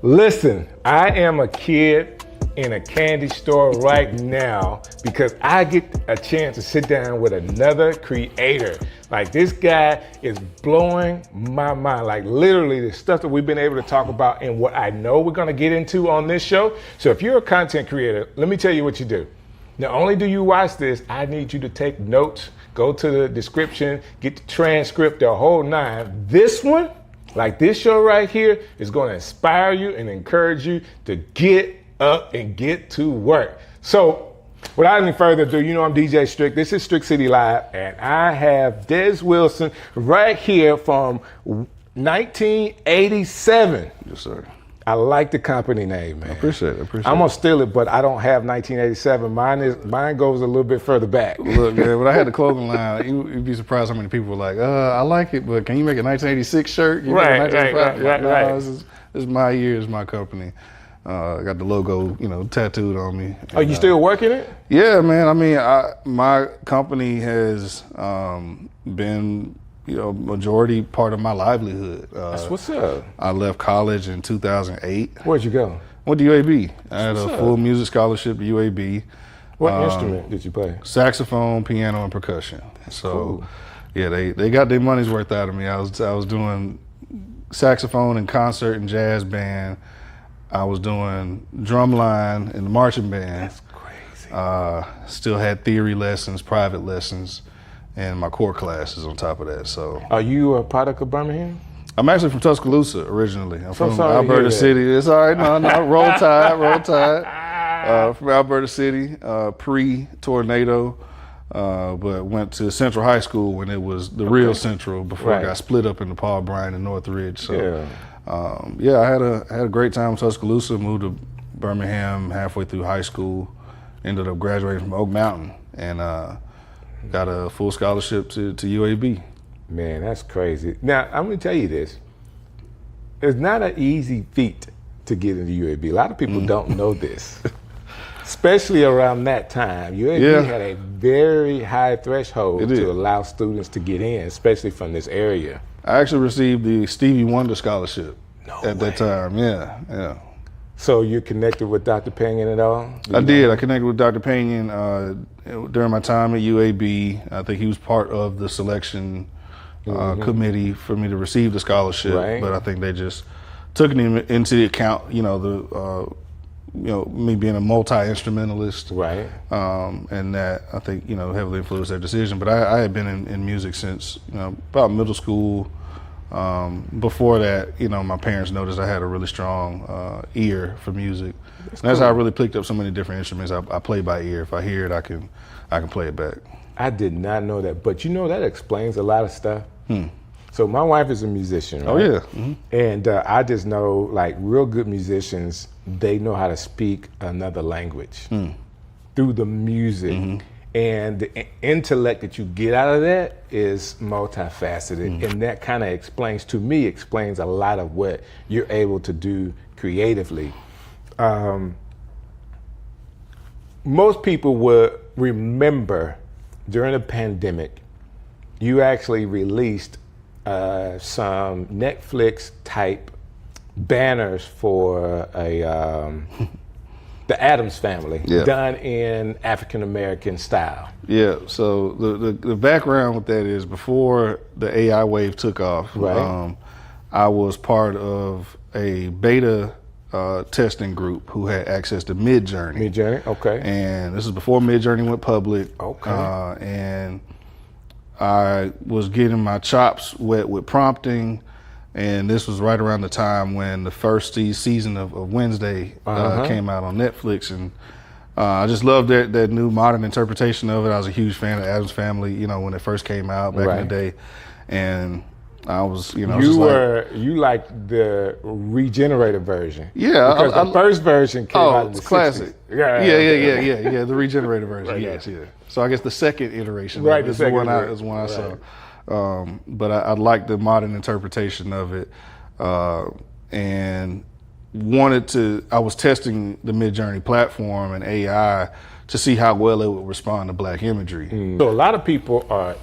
Listen, I am a kid in a candy store right now because I get a chance to sit down with another creator. Like, this guy is blowing my mind. Like, literally the stuff that we've been able to talk about and what I know we're gonna get into on this show. So if you're a content creator, let me tell you what you do. Not only do you watch this, I need you to take notes, go to the description, get the transcript, the whole nine. This one, like this show right here, is gonna inspire you and encourage you to get up and get to work. So without any further ado, you know I'm DJ Strick. This is Strick City Live, and I have Des Wilson right here from 1987. Yes, sir. I like the company name, man. I appreciate it. I'm gonna steal it, but I don't have 1987. Mine goes a little bit further back. Look, man, when I had the clothing line, you'd be surprised how many people were like, I like it, but can you make a 1986 shirt? Right. This is my year, it's my company. I got the logo, tattooed on me. Are you still working it? Yeah, man. I mean, my company has been, majority part of my livelihood. That's what's up. I left college in 2008. Where'd you go? Went to UAB. I had a full music scholarship at UAB. What instrument did you play? Saxophone, piano, and percussion. Cool. Yeah, they got their money's worth out of me. I was doing saxophone and concert and jazz band. I was doing drum line in the marching band. That's crazy. Still had theory lessons, private lessons, and my core classes on top of that. So, are you a product of Birmingham? I'm actually from Tuscaloosa originally. I'm from sorry Alberta City. It's all right. No, roll tide. From Alberta City, pre-tornado, but went to Central High School when it was the real Central before it got split up into Paul Bryan and Northridge. So, I had a great time in Tuscaloosa. Moved to Birmingham halfway through high school. Ended up graduating from Oak Mountain and got a full scholarship to UAB. Man, that's crazy. Now, I'm going to tell you this. It's not an easy feat to get into UAB. A lot of people don't know this, especially around that time. UAB had a very high threshold to allow students to get in, especially from this area. I actually received the Stevie Wonder scholarship at that time. Yeah. So you connected with Dr. Pinion at all? I did. I connected with Dr. Pinion during my time at UAB. I think he was part of the selection committee for me to receive the scholarship, but I think they just took it into account. Me being a multi-instrumentalist, and that I think heavily influenced their decision. But I had been in music since about middle school. Before that, my parents noticed I had a really strong ear for music. That's how I really picked up so many different instruments. I play by ear. If I hear it, I can play it back. I did not know that, but that explains a lot of stuff. So my wife is a musician, right? Oh yeah. And I just know, like, real good musicians, they know how to speak another language through the music. And the intellect that you get out of that is multifaceted. And that kind of explains a lot of what you're able to do creatively. Most people would remember during the pandemic, you actually released some Netflix type banners for the Addams Family, done in African American style. Yeah. So the background with that is before the AI wave took off. I was part of a beta testing group who had access to Midjourney. And this is before Midjourney went public. And I was getting my chops wet with prompting, and this was right around the time when the first season of Wednesday came out on Netflix, and I just loved that new modern interpretation of it. I was a huge fan of Addams Family, when it first came out back in the day, and I was, you liked the regenerated version. Yeah, because the first version came out in the classic. 60s. Yeah, the regenerated version. Yes. So I guess the second iteration is the one I saw. But I liked the modern interpretation of it, and I was testing the Midjourney platform and AI to see how well it would respond to black imagery. So a lot of people are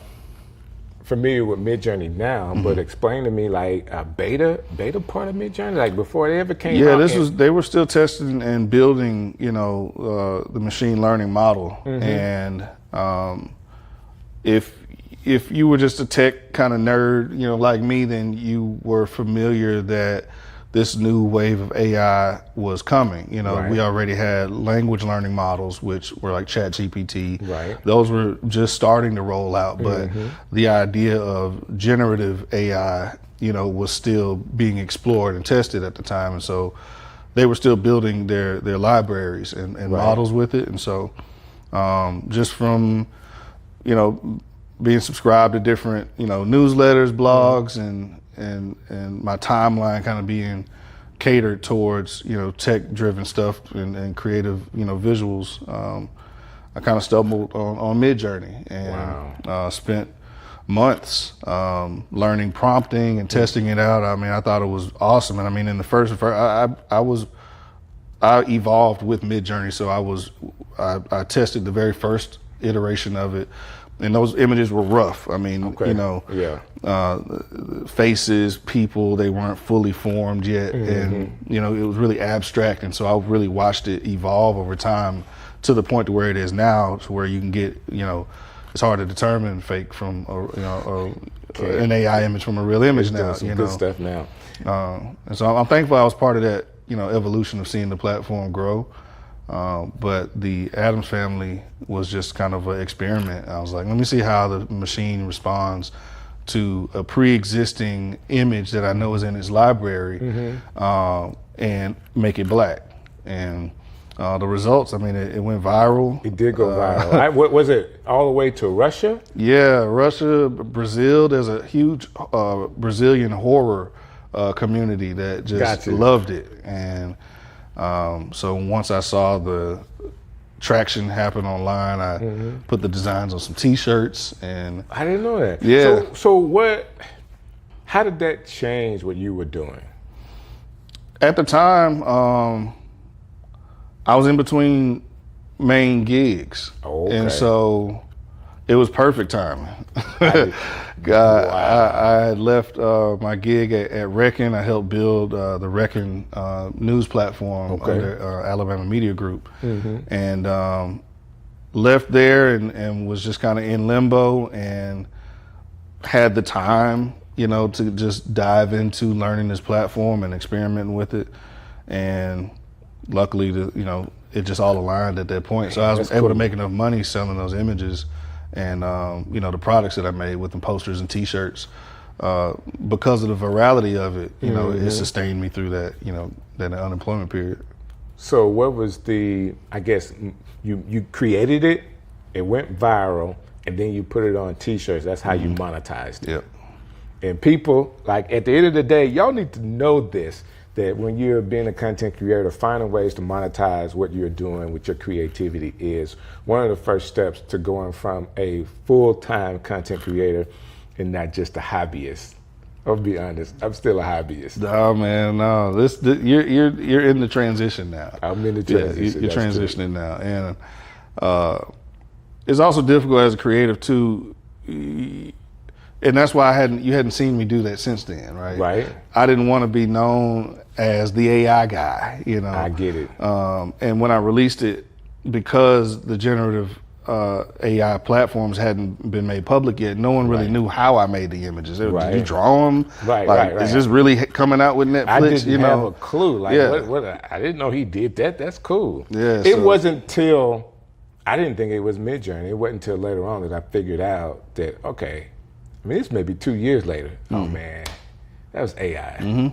familiar with Midjourney now, but explain to me like a beta part of Midjourney, like before they ever came out. Yeah, they were still testing and building, the machine learning model. And if you were just a tech kind of nerd, like me, then you were familiar that this new wave of AI was coming. Right. We already had language learning models, which were like ChatGPT. Right. Those were just starting to roll out, but the idea of generative AI, was still being explored and tested at the time. And so they were still building their libraries and models with it. And so just from, being subscribed to different, newsletters, blogs, and my timeline kind of being catered towards, tech-driven stuff and creative, visuals, I kind of stumbled on Midjourney and spent months learning prompting and testing it out. I mean, I thought it was awesome. And I mean, in the first I evolved with Midjourney, so I tested the very first iteration of it. And those images were rough. I mean, faces, people, they weren't fully formed yet. And, it was really abstract. And so I really watched it evolve over time to the point to where it is now, to where you can get, it's hard to determine fake from, an AI image from a real image now. Some good stuff now. And so I'm thankful I was part of that, evolution of seeing the platform grow. But the Addams Family was just kind of an experiment. I was like, let me see how the machine responds to a pre-existing image that I know is in its library, and make it black. And the results, I mean, it went viral. It did go viral. What was it, all the way to Russia? Yeah, Russia, Brazil. There's a huge Brazilian horror community that just loved it. And so once I saw the traction happen online, I put the designs on some T-shirts, and I didn't know that. Yeah. So how did that change what you were doing? At the time, I was in between main gigs, and so it was perfect timing. I had left my gig at Reckon. I helped build the Reckon news platform under Alabama Media Group, and left there and was just kind of in limbo, and had the time, to just dive into learning this platform and experimenting with it. And luckily, it just all aligned at that point. So I was able to make enough money selling those images and the products that I made with the posters and T-shirts, because of the virality of it, it sustained me through that, that unemployment period. So what was I guess you created it, it went viral, and then you put it on T-shirts. That's how you monetized it. Yep. And people, like, at the end of the day, y'all need to know this, that when you're being a content creator, finding ways to monetize what you're doing with your creativity is one of the first steps to going from a full-time content creator and not just a hobbyist. I'll be honest, I'm still a hobbyist. Oh man, no. You're in the transition now. I'm in the transition. You're transitioning now, and it's also difficult as a creative too. And that's why you hadn't seen me do that since then, right? Right. I didn't want to be known as the AI guy, I get it. And when I released it, because the generative AI platforms hadn't been made public yet, no one really knew how I made the images. Did you draw them? Right. Is this really coming out with Netflix? I didn't have a clue. What I didn't know he did that. That's cool. Yeah. It wasn't till I didn't think it was Midjourney. It wasn't until later on that I figured out that I mean, this may be 2 years later. Oh man, that was AI.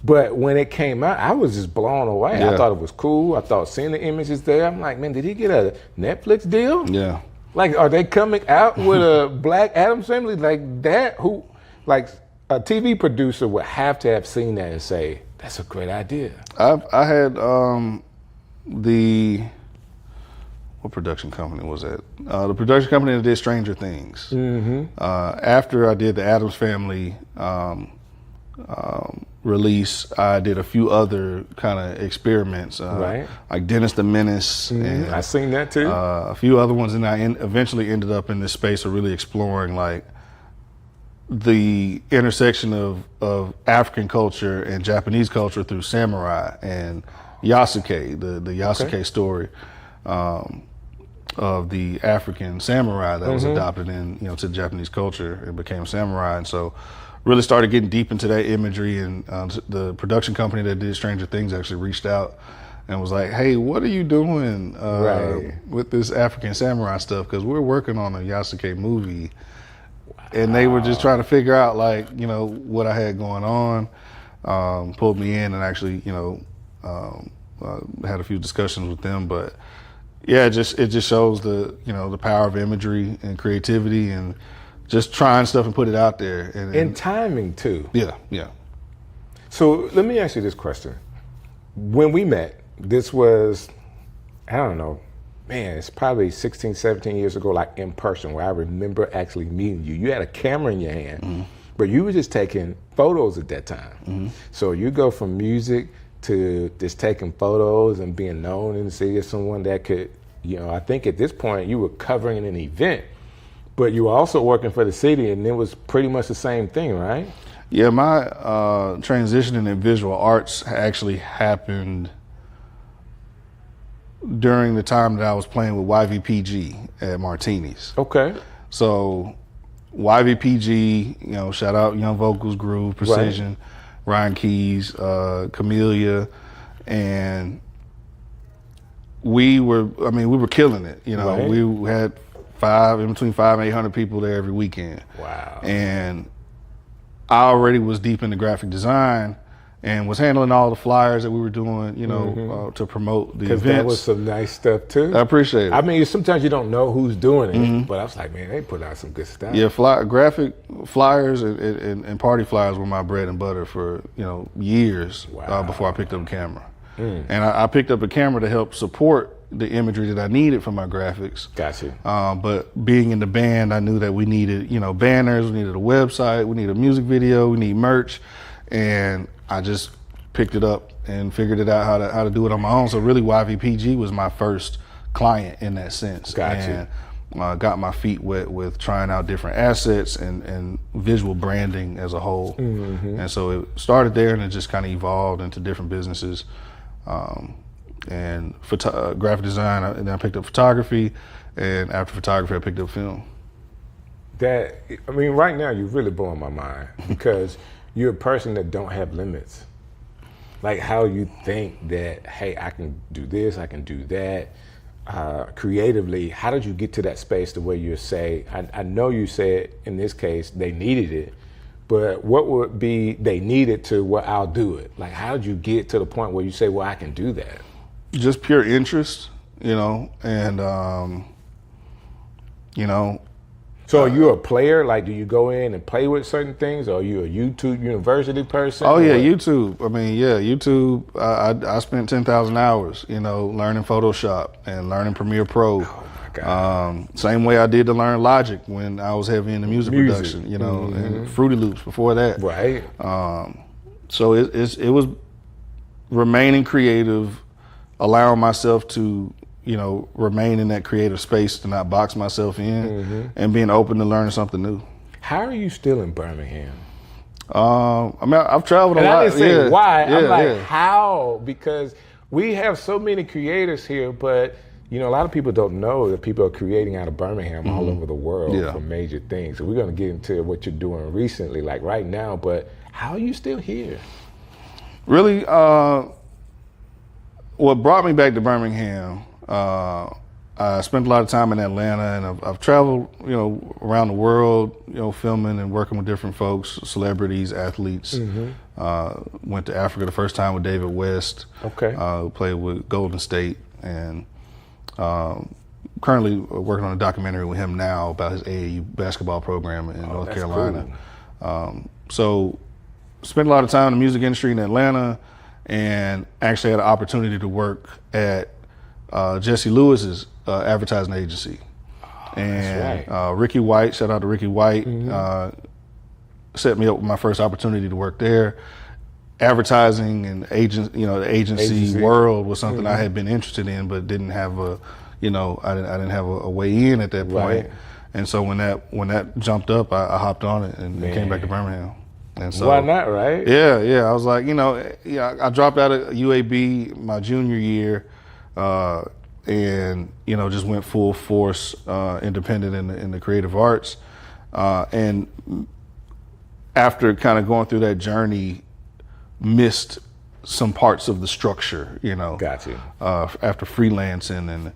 But when it came out, I was just blown away. Yeah. I thought it was cool. I thought seeing the images there, I'm like, man, did he get a Netflix deal? Yeah. Like, are they coming out with a Black Addams Family like that? Who, like, a TV producer would have to have seen that and say, that's a great idea. I had what production company was that? The production company that did Stranger Things. After I did the Addams Family release, I did a few other kind of experiments, like Dennis the Menace. And I seen that too. A few other ones, and I eventually ended up in this space of really exploring like the intersection of African culture and Japanese culture through samurai and Yasuke, the Yasuke story of the African samurai that was adopted to Japanese culture and became samurai. And so really started getting deep into that imagery, and the production company that did Stranger Things actually reached out and was like, hey, what are you doing with this African samurai stuff? Because we're working on a Yasuke movie. And they were just trying to figure out, what I had going on, pulled me in and actually, had a few discussions with them. But yeah, it just shows the power of imagery and creativity and just trying stuff and put it out there. And timing too. Yeah. So let me ask you this question. When we met, this was, I don't know, man, it's probably 16, 17 years ago, like in person, where I remember actually meeting you. You had a camera in your hand, but you were just taking photos at that time. So you go from music to just taking photos and being known in the city as someone that could, I think at this point you were covering an event, but you were also working for the city, and it was pretty much the same thing, right? Yeah, my transition into visual arts actually happened during the time that I was playing with YVPG at Martini's. Okay. So YVPG, shout out Young Vocals, Groove, Precision, Ryan Keys, Camellia, and we were killing it. We had between 500 and 800 people there every weekend. Wow. And I already was deep into graphic design and was handling all the flyers that we were doing, to promote the events. Because that was some nice stuff too. I appreciate it. I mean, sometimes you don't know who's doing it, but I was like, man, they put out some good stuff. Yeah, graphic flyers and party flyers were my bread and butter for years before I picked up a camera. And I picked up a camera to help support the imagery that I needed for my graphics. Gotcha. But being in the band, I knew that we needed, banners, we needed a website, we needed a music video, we need merch, and I just picked it up and figured it out how to do it on my own. So really, YVPG was my first client in that sense. Gotcha. And got my feet wet with trying out different assets and visual branding as a whole. And so it started there, and it just kind of evolved into different businesses. And graphic design, and then I picked up photography, and after photography, I picked up film. Right now you're really blowing my mind because you're a person that don't have limits. Like how you think that, hey, I can do this, I can do that. Creatively, how did you get to that space to where you say, I know you said in this case they needed it, but what would be they needed to where I'll do it? Like how did you get to the point where you say, well, I can do that? Just pure interest, and So are you a player? Like, do you go in and play with certain things? Or are you a YouTube University person? Oh yeah, YouTube. YouTube. I spent 10,000 hours, learning Photoshop and learning Premiere Pro. Oh my God. Same way I did to learn Logic when I was heavy into music production, and Fruity Loops before that. Right. So it was remaining creative, allowing myself to remain in that creative space, to not box myself in, and being open to learning something new. How are you still in Birmingham? I've traveled a lot. I didn't say why. I'm like, how? Because we have so many creators here, but a lot of people don't know that people are creating out of Birmingham all over the world for major things. So we're going to get into what you're doing recently, like right now, but how are you still here? Really, what brought me back to Birmingham, I spent a lot of time in Atlanta, and I've traveled, around the world, filming and working with different folks, celebrities, athletes. Went to Africa the first time with David West. Okay. Played with Golden State, and currently working on a documentary with him now about his AAU basketball program in North Carolina. Cool. So spent a lot of time in the music industry in Atlanta, and actually had an opportunity to work at Jesse Lewis's advertising agency. That's right. Ricky White, shout out to Ricky White, set me up with my first opportunity to work there. Advertising and the agency world was something I had been interested in, but didn't have I didn't have a way in at that point. And so when that jumped up, I hopped on it and came back to Birmingham. And so why not, right? Yeah. I was like, I dropped out of UAB my junior year, and just went full force independent in the creative arts. And after kind of going through that journey, missed some parts of the structure, Got you. After freelancing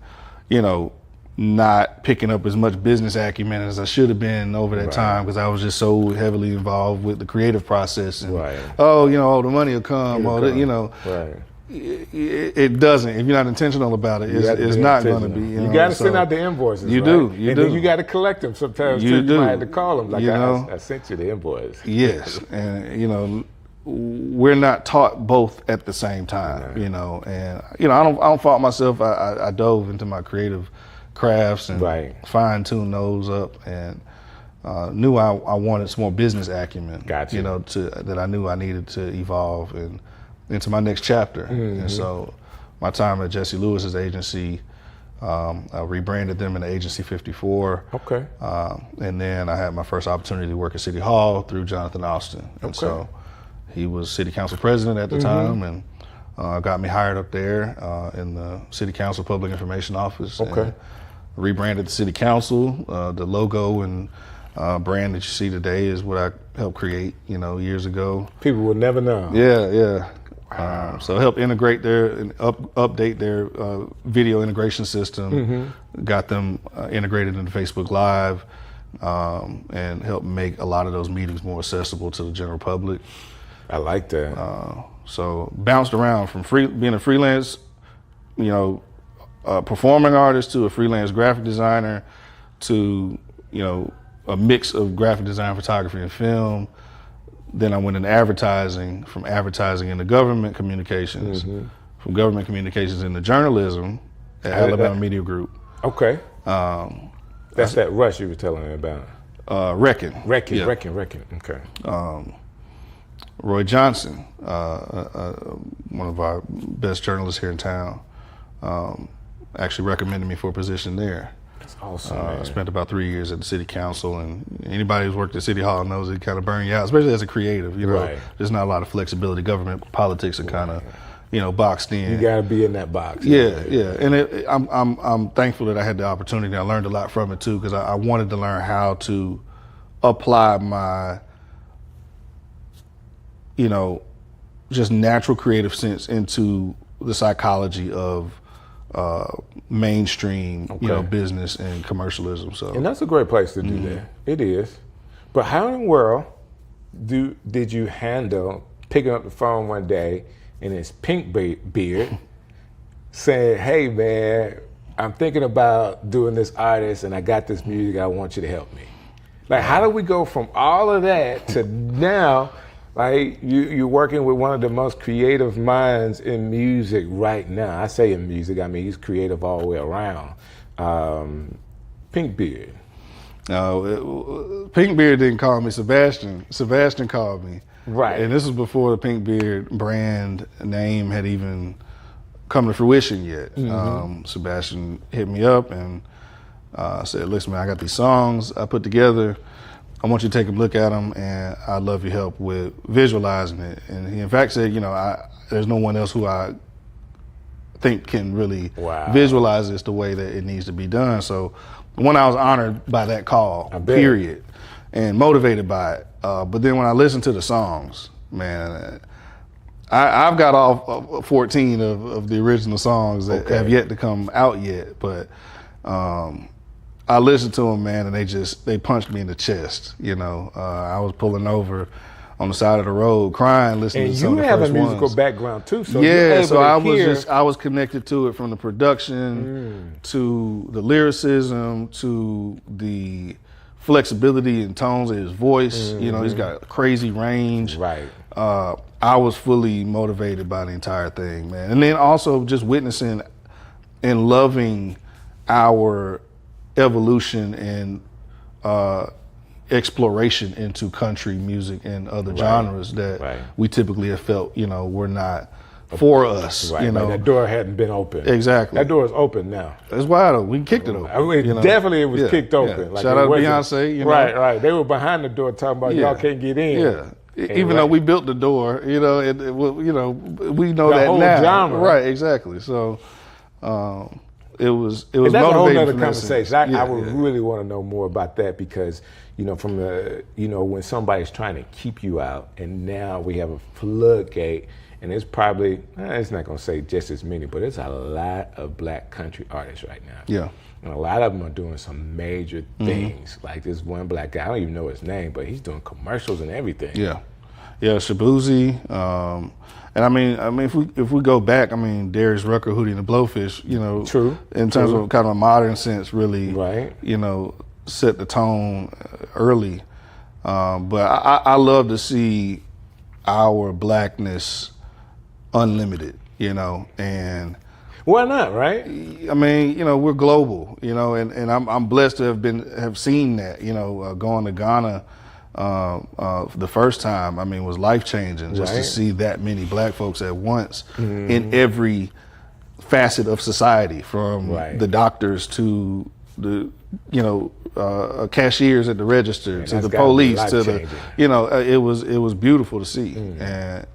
and, not picking up as much business acumen as I should have been over that time, because I was just so heavily involved with the creative process. And, the money will come. Right. It doesn't. If you're not intentional about it, it's not going to be. You got to send out the invoices. You right? do. Then you got to collect them sometimes. You might have to call them. Like I sent you the invoice. Yes, and we're not taught both at the same time. And I don't fault myself. I dove into my creative crafts and fine-tuned those up, and knew I wanted some more business acumen. Gotcha. That I knew I needed to evolve and into my next chapter. And so my time at Jesse Lewis's agency, I rebranded them into Agency 54. Okay. And then I had my first opportunity to work at City Hall through Jonathan Austin. And so he was city council president at the time, and got me hired up there in the city council public information office. Okay. And rebranded the city council. The logo and brand that you see today is what I helped create, years ago. People will never know. Yeah. So help integrate and update their video integration system, got them integrated into Facebook Live, and help make a lot of those meetings more accessible to the general public. I like that. So bounced around from being a freelance, performing artist to a freelance graphic designer to, a mix of graphic design, photography, and film. Then I went into advertising, from advertising into government communications, from government communications into journalism at Alabama Media Group. Okay. That's that rush you were telling me about. Reckon. Okay. Roy Johnson, one of our best journalists here in town, actually recommended me for a position there. That's awesome. I spent about 3 years at the city council, and anybody who's worked at City Hall knows it kind of burn you out, especially as a creative. There's not a lot of flexibility. Government politics are kind of, boxed in. You got to be in that box. Yeah. And I'm thankful that I had the opportunity. I learned a lot from it too, because I wanted to learn how to apply my, just natural creative sense into the psychology of mainstream, business and commercialism. So, and that's a great place to do that. It is. But how in the world did you handle picking up the phone one day and his pink beard saying, "Hey man, I'm thinking about doing this artist and I got this music, I want you to help me"? Like, how do we go from all of that to now? Like, you're working with one of the most creative minds in music right now. I say in music, I mean, he's creative all the way around. Pinkbeard. No, Pinkbeard didn't call me. Sebastian called me. Right. And this was before the Pinkbeard brand name had even come to fruition yet. Sebastian hit me up and said, "Listen, man, I got these songs I put together. I want you to take a look at them, and I'd love your help with visualizing it." And he in fact said, there's no one else who I think can really visualize this the way that it needs to be done. So one, I was honored by that call, period, and motivated by it. But then when I listened to the songs, man, I've got all 14 of the original songs that have yet to come out yet, but I listened to them, man, and they punched me in the chest. I was pulling over on the side of the road crying, listening to some of the first ones. And you have a musical background too, so I was connected to it, from the production to the lyricism to the flexibility and tones of his voice. He's got a crazy range. Right. I was fully motivated by the entire thing, man. And then also just witnessing and loving our evolution and exploration into country music and other genres that we typically have felt, we're not for us. Right, you know, like that door hadn't been open. Exactly. That door is open now. It's wide open. We kicked it open. I mean, Definitely it was kicked open. Yeah. Like Shout out to Beyonce. You know? Right. They were behind the door talking about y'all can't get in. Yeah. Even though we built the door, you know, we know the that whole now. genre. Right. Exactly. So it was and that's a whole motivating other from conversation. I would really want to know more about that because, you know, from the, you know, when somebody's trying to keep you out, and now we have a floodgate. And it's probably, it's not going to say just as many, but it's a lot of black country artists right now. Yeah. And a lot of them are doing some major things. Like this one black guy, I don't even know his name, but he's doing commercials and everything. Yeah. Yeah, Shabuzi. And I mean, if we go back, I mean, Darius Rucker, Hootie and the Blowfish, you know, True. In terms of kind of a modern sense, really, Right. you know, set the tone early. But I love to see our blackness unlimited, you know, and why not, right? I mean, you know, we're global, you know, and I'm blessed to have seen that, you know, going to Ghana the first time, I mean, was life changing just to see that many black folks at once in every facet of society, from the doctors to the, you know, cashiers at the register to the police to the, you know, it was beautiful to see. And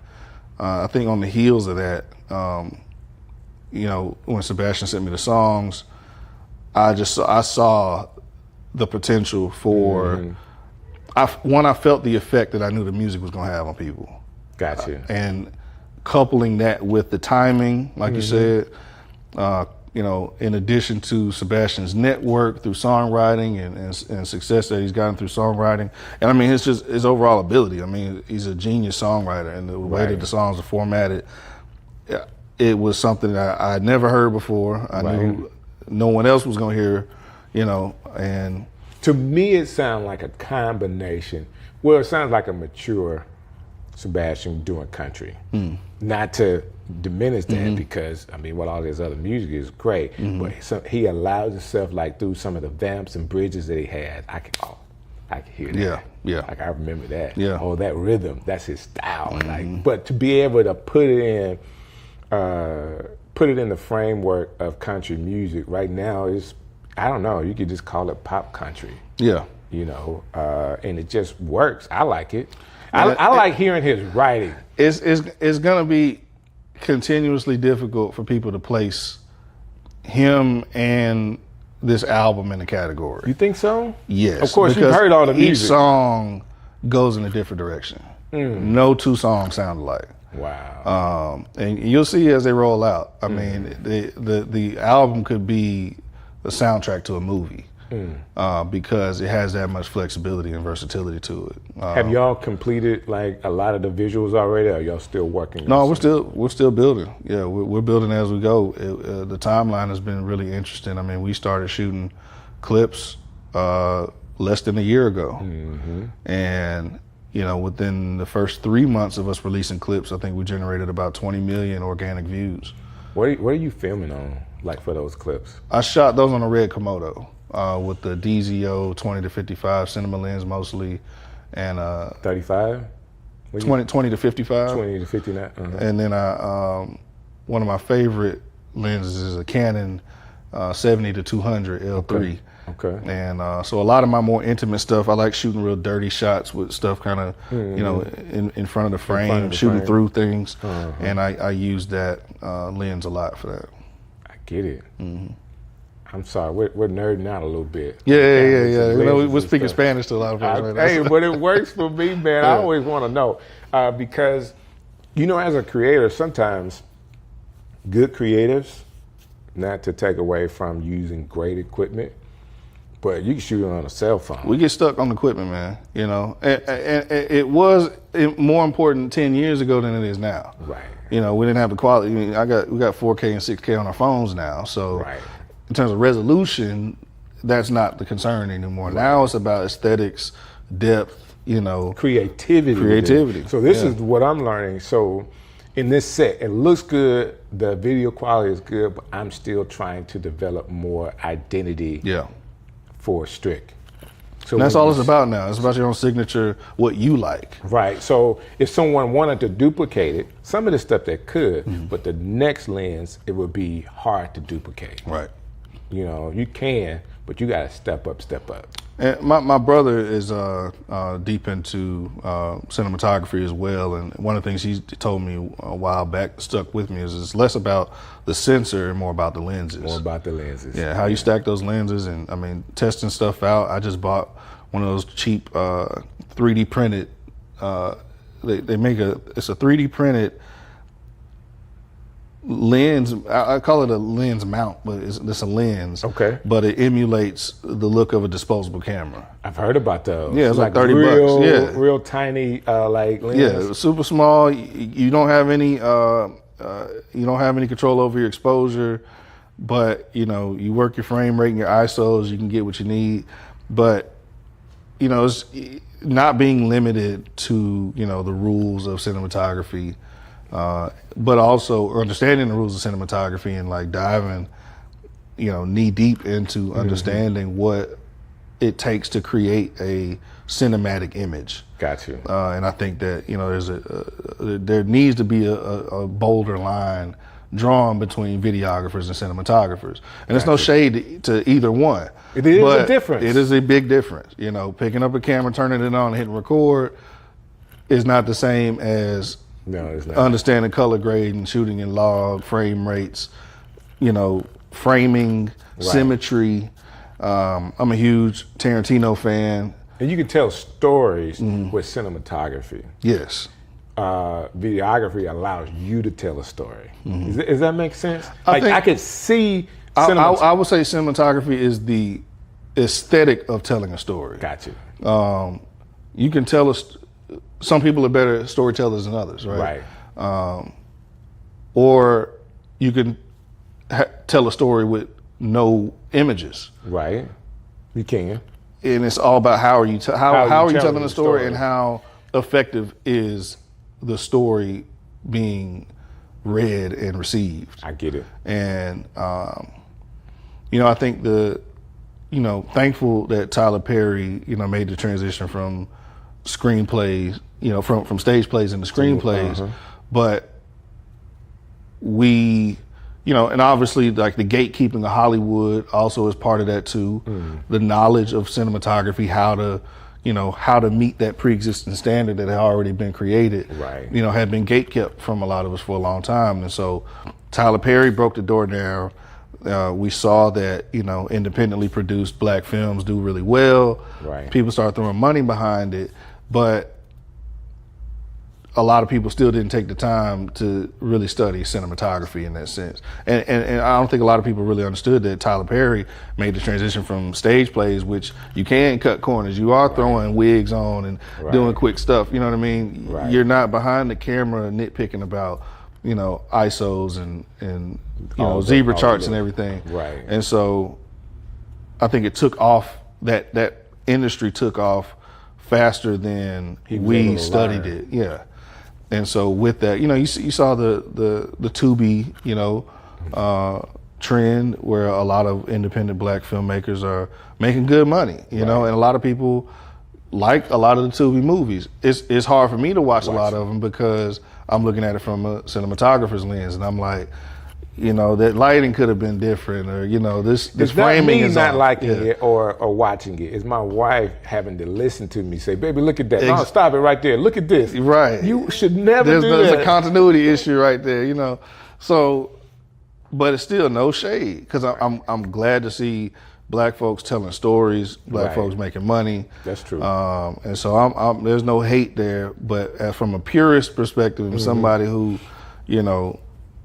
I think on the heels of that, you know, when Sebastian sent me the songs, I saw the potential for, I felt the effect that I knew the music was going to have on people. Gotcha. And coupling that with the timing, like you said, you know, in addition to Sebastian's network through songwriting and success that he's gotten through songwriting. And I mean, it's just his overall ability. I mean, he's a genius songwriter, and the way that the songs are formatted, it was something that I had never heard before. I knew no one else was going to hear, you know, and to me, it sounds like a combination. Well, it sounds like a mature Sebastian doing country. Not to diminish that because, I mean, what all his other music is great, but he allows himself, like, through some of the vamps and bridges that he had, I can hear that. Yeah. Like, I remember that. Yeah. Oh, that rhythm, that's his style. Like, but to be able to put it in the framework of country music right now is, I don't know, you could just call it pop country. Yeah. You know, and it just works. I like it. I like hearing his writing. It's gonna be continuously difficult for people to place him and this album in a category. You think so? Yes. Of course, you've heard all the music. Each song goes in a different direction. No two songs sound alike. Wow. And you'll see as they roll out. I mean, the album could be a soundtrack to a movie because it has that much flexibility and versatility to it. Have y'all completed like a lot of the visuals already, or are y'all still working? No, we're still building. Yeah, we're building as we go. The timeline has been really interesting. I mean, we started shooting clips less than a year ago, and you know, within the first 3 months of us releasing clips, I think we generated about 20 million organic views. What are you filming on, like, for those clips? I shot those on a red Komodo with the DZO 20 to 55 cinema lens mostly, and 35? 20 to 55. 20 to 59. And then one of my favorite lenses is a Canon 70 to 200 L3. Okay. And so a lot of my more intimate stuff, I like shooting real dirty shots with stuff kind of, you know, in front of the frame, shooting through things. And I use that lens a lot for that. I get it. I'm sorry, we're nerding out a little bit. Yeah. You know, we're speaking Spanish to a lot of folks right now. Hey, but it works for me, man. I always want to know because, you know, as a creator, sometimes good creatives, not to take away from using great equipment, but you can shoot it on a cell phone. We get stuck on equipment, man. You know, and it was more important 10 years ago than it is now. Right. You know, we didn't have the quality. I mean, we got 4K and 6K on our phones now. So in terms of resolution, that's not the concern anymore. Now it's about aesthetics, depth, you know, creativity. So this is what I'm learning. So in this set, it looks good. The video quality is good, but I'm still trying to develop more identity. For Strick. So and that's all it's about now. It's about your own signature, what you like. Right. So if someone wanted to duplicate it, some of the stuff they could, but the next lens, it would be hard to duplicate. Right. You know, you can, but you got to step up. And my brother is deep into cinematography as well, and one of the things he told me a while back stuck with me is it's less about the sensor and more about the lenses. More about the lenses. Yeah, how you stack those lenses, and I mean testing stuff out. I just bought one of those cheap 3D printed. They make it's a 3D printed lens. I call it a lens mount, but it's a lens. Okay. But it emulates the look of a disposable camera. I've heard about those. Yeah, it's like $30. Yeah, real tiny like lens. Yeah, super small. You don't have any. You don't have any control over your exposure, but you know you work your frame rate and your ISOs. You can get what you need, but you know it's not being limited to the rules of cinematography. But also understanding the rules of cinematography and like diving, knee deep into understanding what it takes to create a cinematic image. Got you. And I think that there needs to be a bolder line drawn between videographers and cinematographers, and there's no shade to either one. It is a difference. It is a big difference. Picking up a camera, turning it on, and hitting record is not the same as it's not. Understanding color grading, shooting in log, frame rates, framing, symmetry. I'm a huge Tarantino fan. And you can tell stories with cinematography. Yes. Videography allows you to tell a story. Does that make sense? I could see. I would say cinematography is the aesthetic of telling a story. Got you. You can tell some people are better storytellers than others, right? Right. Or you can tell a story with no images. Right. You can. And it's all about how are you telling the story and how effective is the story being read and received. I get it. And I think thankful that Tyler Perry made the transition from screenplays, from stage plays into screenplays, but we, and obviously like the gatekeeping of Hollywood also is part of that too. The knowledge of cinematography, how to meet that pre-existing standard that had already been created, right? Had been gatekept from a lot of us for a long time. And so Tyler Perry broke the door down. We saw that, independently produced black films do really well. Right. People started throwing money behind it, but a lot of people still didn't take the time to really study cinematography in that sense. And I don't think a lot of people really understood that Tyler Perry made the transition from stage plays, which you can cut corners. You are throwing wigs on and doing quick stuff. You know what I mean? Right. You're not behind the camera nitpicking about, ISOs and zebra charts and everything. Right. And so I think it took off, that industry took off faster than we studied it. Yeah. And so with that, you saw the Tubi, trend where a lot of independent black filmmakers are making good money, and a lot of people like a lot of the Tubi movies. It's hard for me to watch a lot of them because I'm looking at it from a cinematographer's lens, and I'm like, that lighting could have been different, or this framing is not liking it or watching it. It's my wife having to listen to me say, "Baby, look at that! No, stop it right there. Look at this. Right? You should never do that." There's a continuity issue right there, So, but it's still no shade because I'm glad to see black folks telling stories, black folks making money. That's true. And so I'm there's no hate there, but from a purist perspective, and somebody who,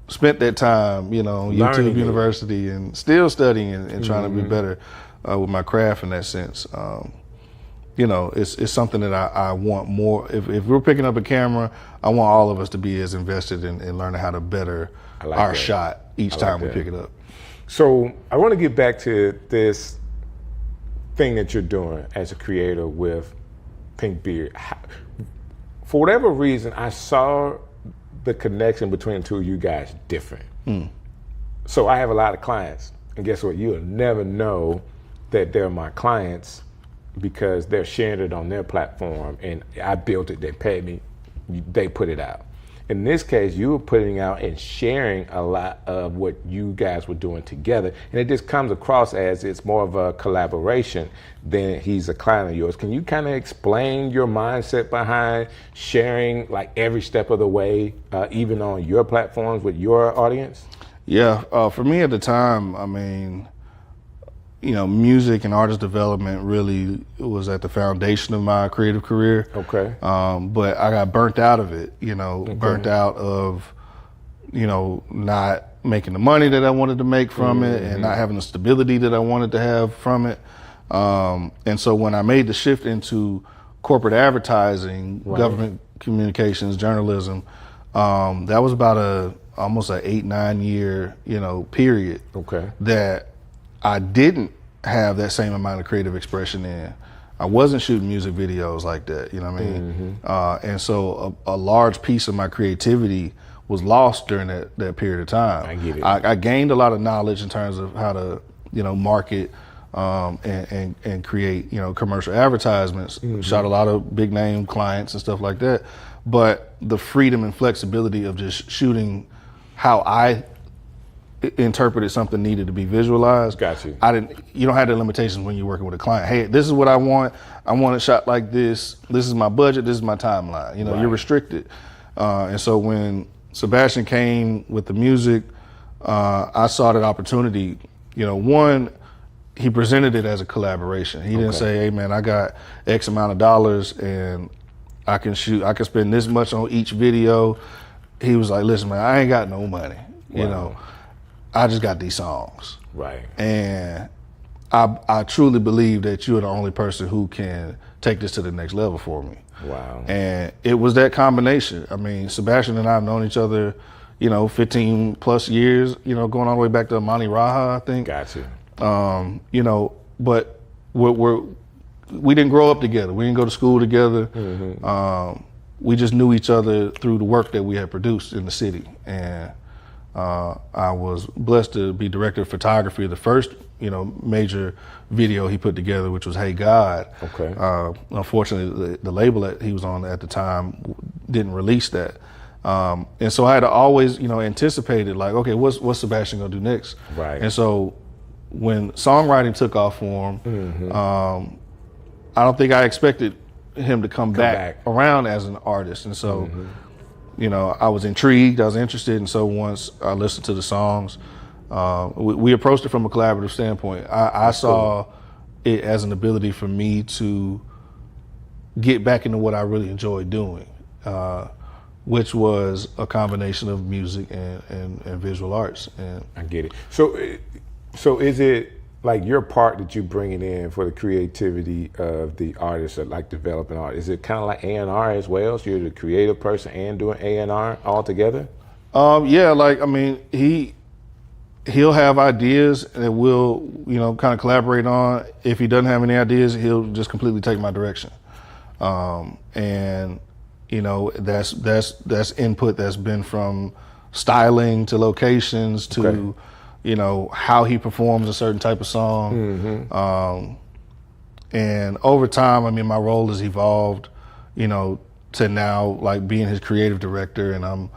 spent that time, YouTube University and still studying and trying to be better with my craft in that sense. It's something that I want more. If we're picking up a camera, I want all of us to be as invested in learning how to better our shot each time we pick it up. So I want to get back to this thing that you're doing as a creator with Pink Beard. For whatever reason, I saw the connection between the two of you guys different. So I have a lot of clients, and guess what? You'll never know that they're my clients, because they're sharing it on their platform, and I built it, they paid me, they put it out. In this case, you were putting out and sharing a lot of what you guys were doing together, and it just comes across as it's more of a collaboration than he's a client of yours. Can you kind of explain your mindset behind sharing like every step of the way, even on your platforms with your audience? Yeah, for me at the time, I mean, music and artist development really was at the foundation of my creative career. Okay. But I got burnt out of it, burnt out of, not making the money that I wanted to make from it, and not having the stability that I wanted to have from it. And so when I made the shift into corporate advertising, government communications, journalism, that was about almost an 8-9 year, period. Okay. That I didn't have that same amount of creative expression in. I wasn't shooting music videos like that, you know what I mean? And so a large piece of my creativity was lost during that period of time. I get it. I gained a lot of knowledge in terms of how to, market and create, commercial advertisements. Shot a lot of big name clients and stuff like that. But the freedom and flexibility of just shooting how I interpreted something needed to be visualized. Got you. You don't have the limitations when you're working with a client. Hey, this is what I want. I want it shot like this. This is my budget. This is my timeline. You're restricted. And so when Sebastian came with the music, I saw that opportunity. One, he presented it as a collaboration. He didn't say, hey man, I got X amount of dollars and I can spend this much on each video. He was like, listen man, I ain't got no money. I just got these songs. Right. And I truly believe that you're the only person who can take this to the next level for me. Wow. And it was that combination. I mean, Sebastian and I have known each other, 15 plus years, going all the way back to Amani Raha, I think. Got you. But we didn't grow up together. We didn't go to school together. We just knew each other through the work that we had produced in the city. And I was blessed to be director of photography of the first, major video he put together, which was Hey God. Okay. Unfortunately, the label that he was on at the time didn't release that. And so I had to always, anticipated like, okay, what's Sebastian gonna do next? Right. And so when songwriting took off for him, I don't think I expected him to come back around as an artist. And so, I was intrigued, I was interested. And so once I listened to the songs, we approached it from a collaborative standpoint. I saw it as an ability for me to get back into what I really enjoyed doing, which was a combination of music and visual arts. And I get it. So is it like your part that you bringing in for the creativity of the artist, or like developing art? Is it kind of like A&R as well? So you're the creative person and doing A&R all together? Yeah, like, I mean, he'll have ideas that we'll, kind of collaborate on. If he doesn't have any ideas, he'll just completely take my direction. And that's input that's been from styling to locations to, how he performs a certain type of song. And over time, I mean, my role has evolved, to now like being his creative director, and I'm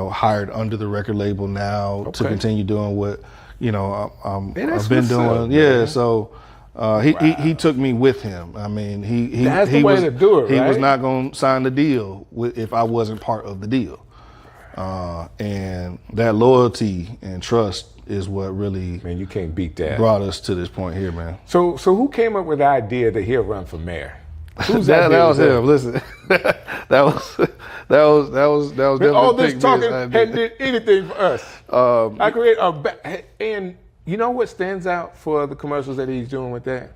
hired under the record label now to continue doing what, I've been doing. Yeah. So, he took me with him. I mean, that's the way to do it, He right? was not going to sign the deal if I wasn't part of the deal. And that loyalty and trust is what really, man, you can't beat that, brought us to this point here, man. So who came up with the idea that he'll run for mayor? Who's that was him. Listen, that was definitely all this Big talking Biz hadn't did anything for us. I create and you know what stands out for the commercials that he's doing with that?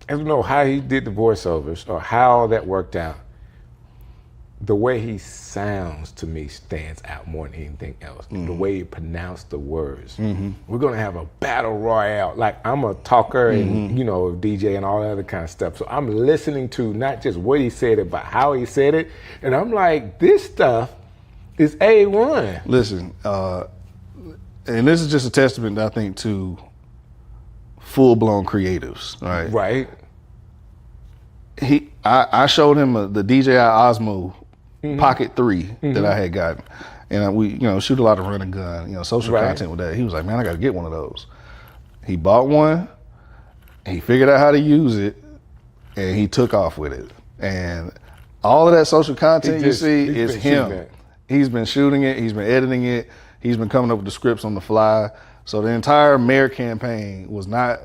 I don't know how he did the voiceovers or how that worked out. The way he sounds to me stands out more than anything else. The way he pronounced the words. We're gonna have a battle royale. Like, I'm a talker and DJ and all that other kind of stuff. So I'm listening to not just what he said it, but how he said it. And I'm like, this stuff is A1. Listen, and this is just a testament, I think, to full blown creatives, right? Right. I showed him the DJI Osmo Pocket 3 that I had gotten, and we shoot a lot of run and gun, social content with that. He was like, man, I got to get one of those. He bought one, he figured out how to use it, and he took off with it. And all of that social content you see is him. He's been shooting it, he's been editing it, he's been coming up with the scripts on the fly. So the entire mayor campaign was not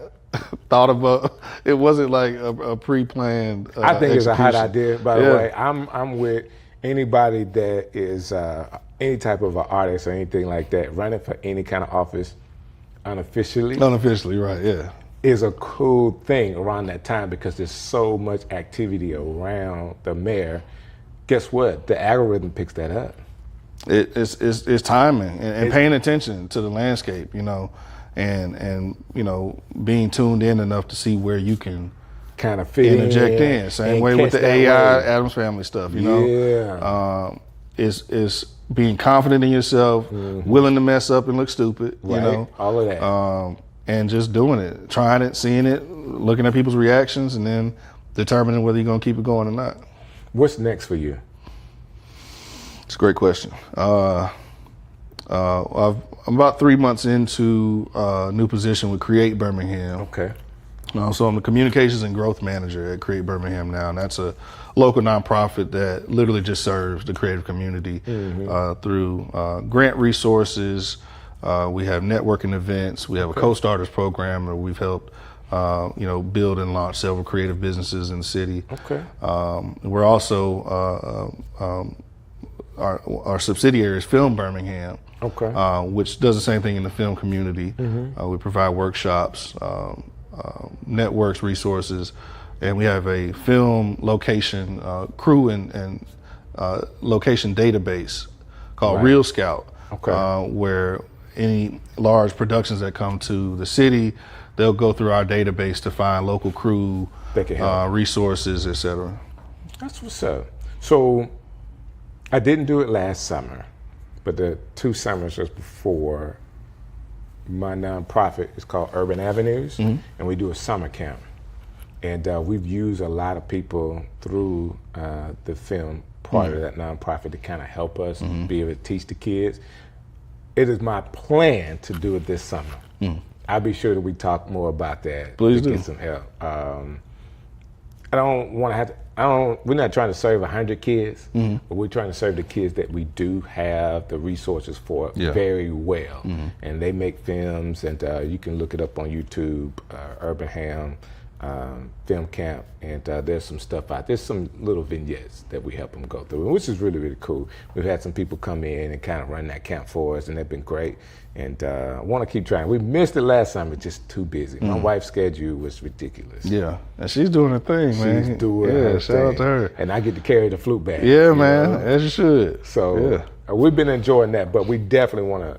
thought about. It wasn't like a pre-planned I think it's a hot execution. idea, by the way. I'm with anybody that is any type of an artist or anything like that, running for any kind of office unofficially. Unofficially, right, yeah. Is a cool thing around that time because there's so much activity around the mayor. Guess what? The algorithm picks that up. It's timing and paying attention to the landscape, and being tuned in enough to see where you can kind of fit interject in. Same way with the AI Adams Family stuff, Yeah. It's being confident in yourself, willing to mess up and look stupid, all of that. And just doing it, trying it, seeing it, looking at people's reactions, and then determining whether you're gonna keep it going or not. What's next for you? It's a great question. I'm about 3 months into a new position with Create Birmingham. Okay. So I'm the communications and growth manager at Create Birmingham now, and that's a local nonprofit that literally just serves the creative community through grant resources. We have networking events. We have a co-starters program where we've helped build and launch several creative businesses in the city. Okay. We're also our subsidiary is Film Birmingham, which does the same thing in the film community. We provide workshops, networks, resources, and we have a film location crew and location database called Real Scout, where any large productions that come to the city, they'll go through our database to find local crew, resources, etc. That's what's up. So I didn't do it last summer, but the 2 summers just before, my nonprofit is called Urban Avenues, and we do a summer camp. And we've used a lot of people through the film part of that nonprofit to kind of help us be able to teach the kids. It is my plan to do it this summer. I'll be sure that we talk more about that. Please to do. Get some help. I don't want to have to, we're not trying to serve 100 kids, but we're trying to serve the kids that we do have the resources for very well. And they make films, and you can look it up on YouTube, Urban Ham Film Camp, and there's some stuff out. There's some little vignettes that we help them go through, which is really, really cool. We've had some people come in and kind of run that camp for us, and they've been great. And I want to keep trying. We missed it last summer, just too busy. My wife's schedule was ridiculous. Yeah, and she's doing her thing, man. She's doing her shout thing. out to her. And I get to carry the flute bag. Yeah, man, as you should. So we've been enjoying that, but we definitely want to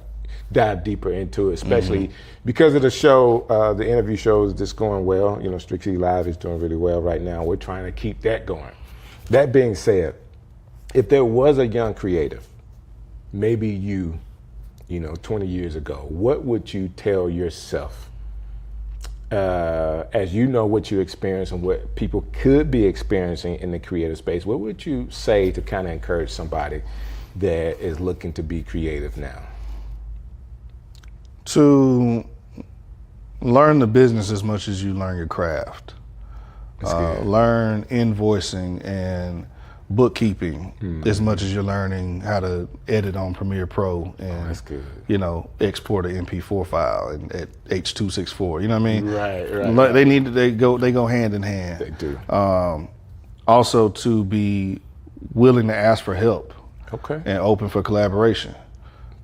dive deeper into it, especially because of the show, the interview show is just going well. Strick City Live is doing really well right now. We're trying to keep that going. That being said, if there was a young creative, maybe you 20 years ago, what would you tell yourself as you know what you experienced and what people could be experiencing in the creative space? What would you say to kind of encourage somebody that is looking to be creative now? To learn the business as much as you learn your craft. Learn invoicing and bookkeeping as much as you're learning how to edit on Premiere Pro and that's good. Export an MP4 file at H.264. You know what I mean? Right. They go hand in hand. They do. Also to be willing to ask for help. Okay. And open for collaboration.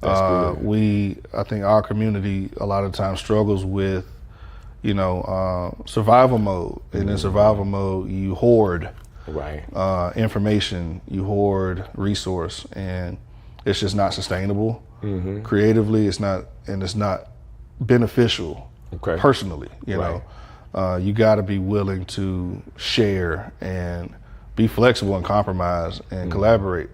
That's good. I think our community a lot of times struggles with, survival mode. And in survival mode, you hoard information, you hoard resource, and it's just not sustainable. Creatively, it's not beneficial personally. You got to be willing to share and be flexible and compromise and collaborate.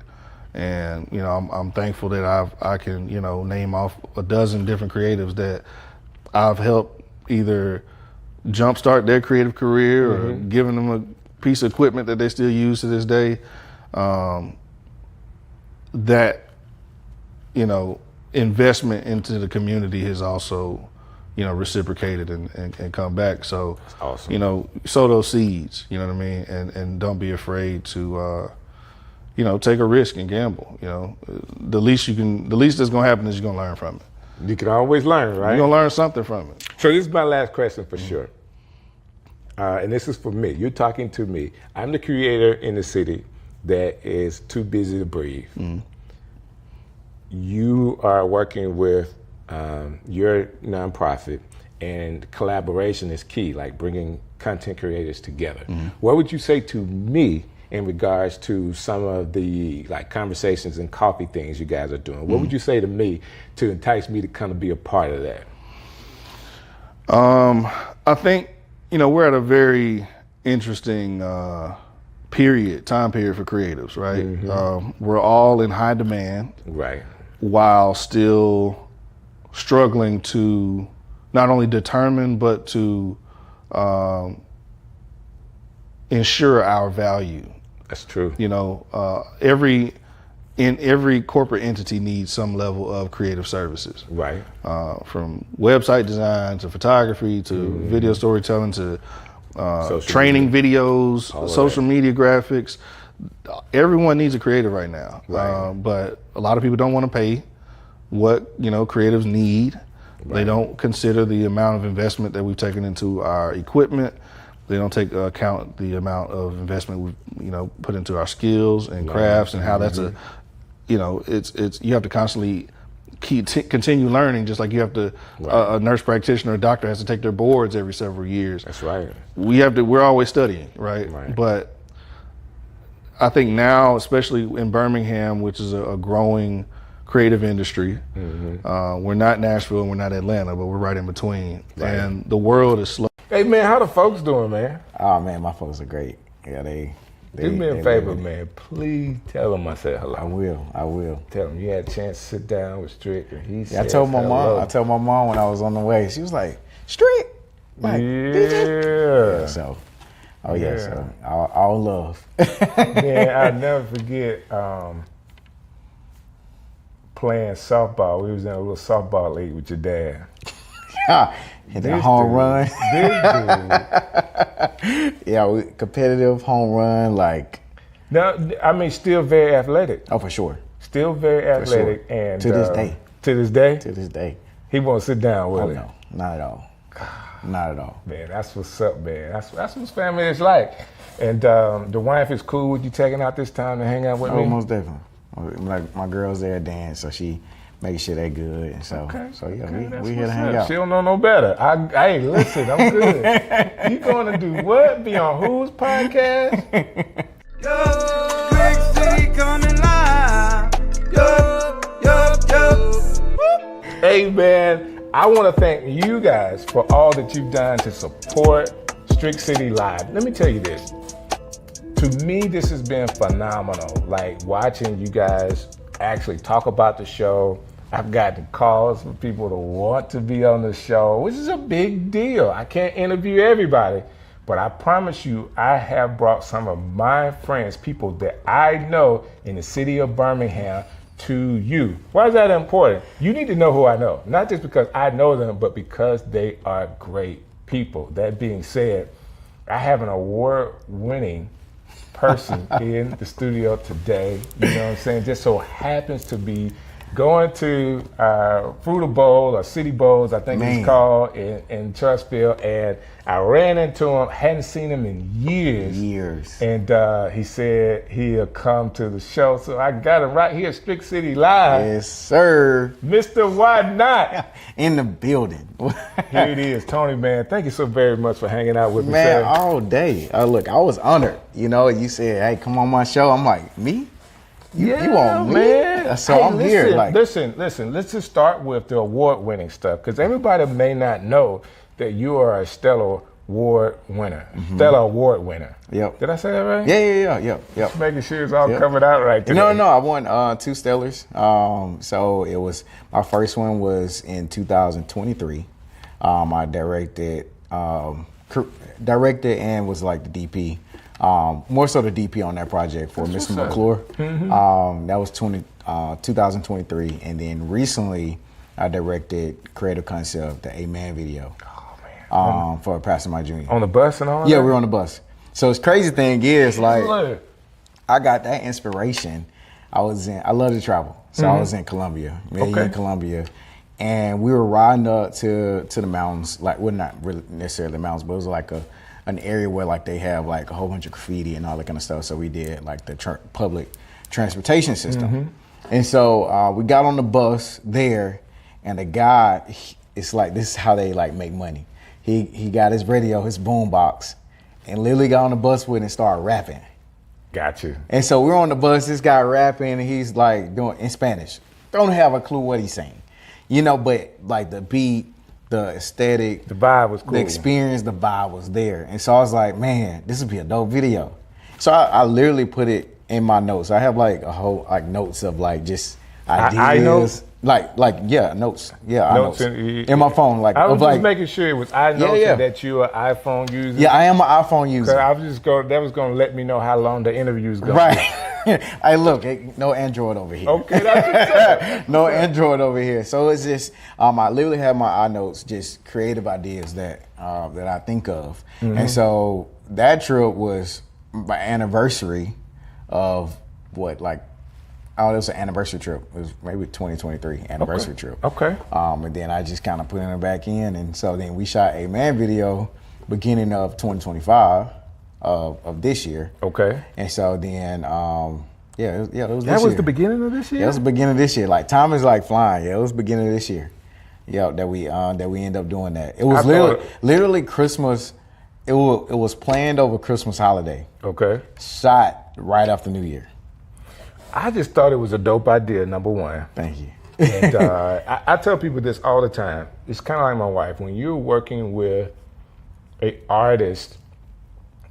And I'm thankful that I can name off a dozen different creatives that I've helped either jumpstart their creative career or giving them a piece of equipment that they still use to this day. That, investment into the community has also, reciprocated and come back. So, that's awesome. Sow those seeds, you know what I mean? And don't be afraid to, take a risk and gamble. The least that's going to happen is you're going to learn from it. You can always learn, right? You're going to learn something from it. So this is my last question for sure. And this is for me. You're talking to me. I'm the creator in the city that is too busy to breathe. You are working with your nonprofit, and collaboration is key, like bringing content creators together. What would you say to me in regards to some of the conversations and coffee things you guys are doing? What would you say to me to entice me to kind of be a part of that? I think, we're at a very interesting time period for creatives, right? We're all in high demand, right, while still struggling to not only determine but to ensure our value. That's true. Every corporate entity needs some level of creative services. Right. From website design to photography to video storytelling to training videos, social media graphics. Everyone needs a creative right now. Right. But a lot of people don't want to pay what creatives need. Right. They don't consider the amount of investment that we've taken into our equipment. They don't take account the amount of investment we've put into our skills and crafts, and how that's it's you have to constantly continue learning, just like you have to a nurse practitioner, a doctor has to take their boards every several years. That's right. We're always studying, right? But I think now, especially in Birmingham, which is a growing creative industry, we're not Nashville and we're not Atlanta, but we're right in between. Right. And the world is slow. Hey man, how the folks doing, man? Oh man, my folks are great. Yeah, they do me a favor, man. Please tell them I said hello. I will. Tell them you had a chance to sit down with Strick, and he said I told my hello. mom. I told my mom when I was on the way. She was like, "Strick, like, yeah." So, so all love. Man, I'll never forget playing softball. We was in a little softball league with your dad. Hit that home run. Yeah, competitive home run, like. No, I mean, still very athletic. Oh, for sure. Still very athletic, sure. And to this day. To this day. To this day. He won't sit down, will he? No, not at all. Not at all. Man, that's what's up, man. That's what family is like. And the wife is cool with you taking out this time to hang out with me? Oh, most definitely. Like my girl's there dance, so she making sure they good. And so, we here to hang out. She don't know no better. Hey, listen, I'm good. You going to do what? Be on whose podcast? Strick City coming live. Hey, man, I want to thank you guys for all that you've done to support Strick City Live. Let me tell you this. To me, this has been phenomenal. Like watching you guys actually talk about the show. I've gotten calls from people to want to be on the show, which is a big deal. I can't interview everybody, but I promise you, I have brought some of my friends, people that I know in the city of Birmingham, to you. Why is that important? You need to know who I know, not just because I know them, but because they are great people. That being said, I have an award-winning person in the studio today, you know what I'm saying, just so happens to be going to Fruita Bowl or City Bowls, I think it's called, in Trustville, and I ran into him, hadn't seen him in years. And he said he'll come to the show, so I got him right here at Strick City Live. Yes, sir. Mr. Why Not? In the building. Here it is. Tony, man, thank you so very much for hanging out with me, man, sir. all day. Look, I was honored. You said, hey, come on my show. I'm like, me? You want me? Man. So I'm here. Listen, let's just start with the award-winning stuff, because everybody may not know that you are a Stellar Award winner. Stellar Award winner. Yep. Did I say that right? Yeah. Just making sure it's all covered out right today. No, I won 2 Stellars. So it was, my first one was in 2023. I directed directed and was like the DP. More so the DP on that project for Mr. McClure. That was 2023, and then recently I directed creative concept, the Amen video. For Pastor Mike Jr. On the bus and all that? Yeah, we were on the bus. So the crazy thing is, like, I got that inspiration. I love to travel. So I was in Colombia, in Colombia. And we were riding up to the mountains, like, well, not really necessarily the mountains, but it was like an area where like they have like a whole bunch of graffiti and all that kind of stuff. So we did like the public transportation system. And so we got on the bus there, and the guy, it's like, this is how they like make money. He got his radio, his boom box, and literally got on the bus with it and started rapping. Got you. And so we're on the bus, this guy rapping, and he's like doing in Spanish. Don't have a clue what he's saying. You know, but like the beat, the aesthetic, the vibe was cool. The experience, the vibe was there. And so I was like, man, this would be a dope video. So I literally put it in my notes. I have like a whole like notes of like just ideas. I notes? Notes. Yeah, notes in my phone. Like I was just like, making sure it was notes that you're an iPhone user. Yeah, I am an iPhone user. I was just that was going to let me know how long the interview's going. Right. Hey, look, no Android over here. Okay, that's no Android over here. So it's just I literally have my iNotes, just creative ideas that I think of, and so that trip was my anniversary of what like. Oh, it was an anniversary trip. It was maybe 2023 anniversary trip. Okay. And then I just kind of put it back in, and so then we shot a man video beginning of 2025 of this year. Okay. And so then, it was this year. That was the beginning of this year? Yeah, it was the beginning of this year. Like time is like flying. Yeah, it was the beginning of this year. Yeah, that we end up doing that. It was literally Christmas. It was planned over Christmas holiday. Okay. Shot right after New Year. I just thought it was a dope idea, number one. Thank you. And I tell people this all the time. It's kind of like my wife. When you're working with an artist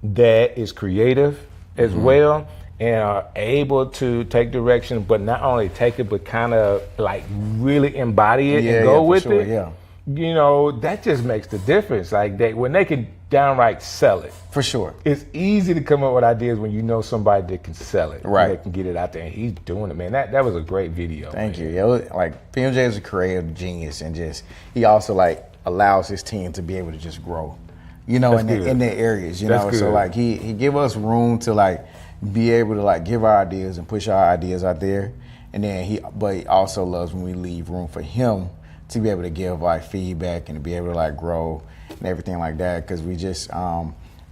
that is creative as well and are able to take direction, but not only take it, but kind of like really embody it and go with it. Yeah. You know, that just makes the difference. Like when they can downright sell it. For sure. It's easy to come up with ideas when you know somebody that can sell it. Right. That can get it out there, and he's doing it, man. That was a great video. Thank you. Yeah, like PMJ is a creative genius, and just he also like allows his team to be able to just grow. You know, in their areas. You know, so like he give us room to like be able to like give our ideas and push our ideas out there, and then but he also loves when we leave room for him to be able to give like feedback and to be able to like grow and everything like that. Because we just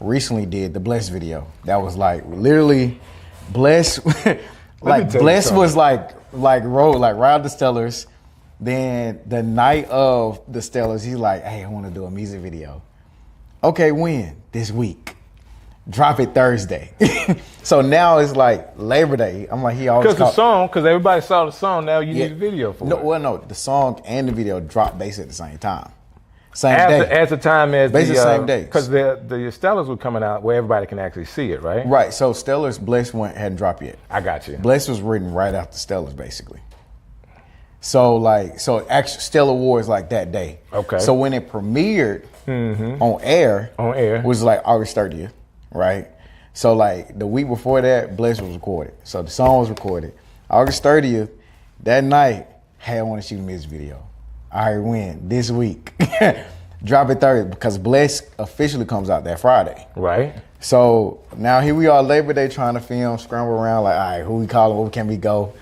recently did the Bless video. That was like literally Bless. Like Bless was like road like ride the Stellars. Then the night of the Stellars, he's like, "Hey, I want to do a music video." Okay, when? This week. Drop it Thursday. So now it's like Labor Day. I'm like, he always because everybody saw the song. Now you need a video for it. Well, no, the song and the video dropped basically at the same time. Same day. At the time as basically the same day. Because the Stellars were coming out where everybody can actually see it, right? Right. So Stellars, Bless hadn't dropped yet. I got you. Bless was written right after Stellars, basically. So actually Stellar Wars like that day. Okay. So when it premiered on air, was like August 30th, right? So like the week before that, Bless was recorded. So the song was recorded. August 30th, that night, hey, I want to shoot a music video. All right, when? This week. Drop it Thursday, because Bless officially comes out that Friday. Right. So now here we are, Labor Day, trying to film, scramble around, like, all right, who we calling, where can we go?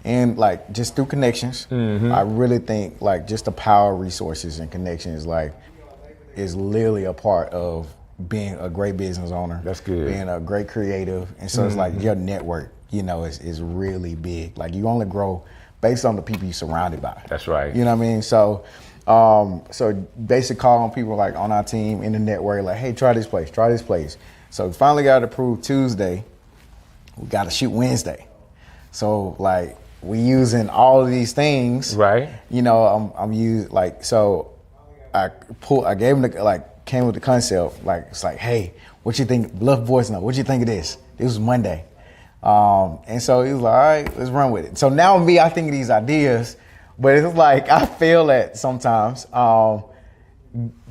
And like just through connections, I really think like just the power of resources and connections is literally a part of being a great business owner. That's good. Being a great creative. And so it's like your network, you know, is really big. Like you only grow based on the people you're surrounded by. That's right. You know what I mean? So basic call on people like on our team in the network, like, hey, try this place. So we finally got it approved Tuesday. We got to shoot Wednesday. So like we using all of these things. Right. You know, I'm using like, so I gave him came with the concept, like, it's like, hey, what you think, left voice note, what you think of this? This was Monday. And so he was like, all right, let's run with it. So now I think of these ideas, but it's like, I fail at sometimes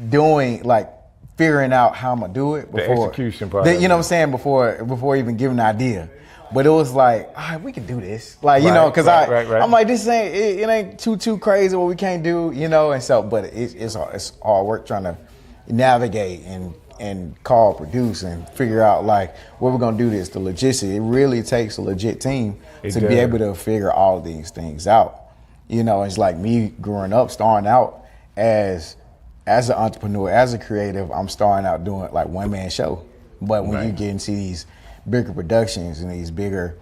doing, like, figuring out how I'm gonna do it before the execution part. You know what I'm saying? Before even giving an idea. But it was like, all right, we can do this. Like, you know, because I'm like, this ain't, it ain't too crazy what we can't do, you know? And so, but it's hard work trying to navigate and call, produce, and figure out like what we're gonna do this, the logistics. It really takes a legit team to be able to figure all of these things out. You know, it's like me growing up, starting out as an entrepreneur, as a creative, I'm starting out doing like one-man show. But when you get into these bigger productions and these bigger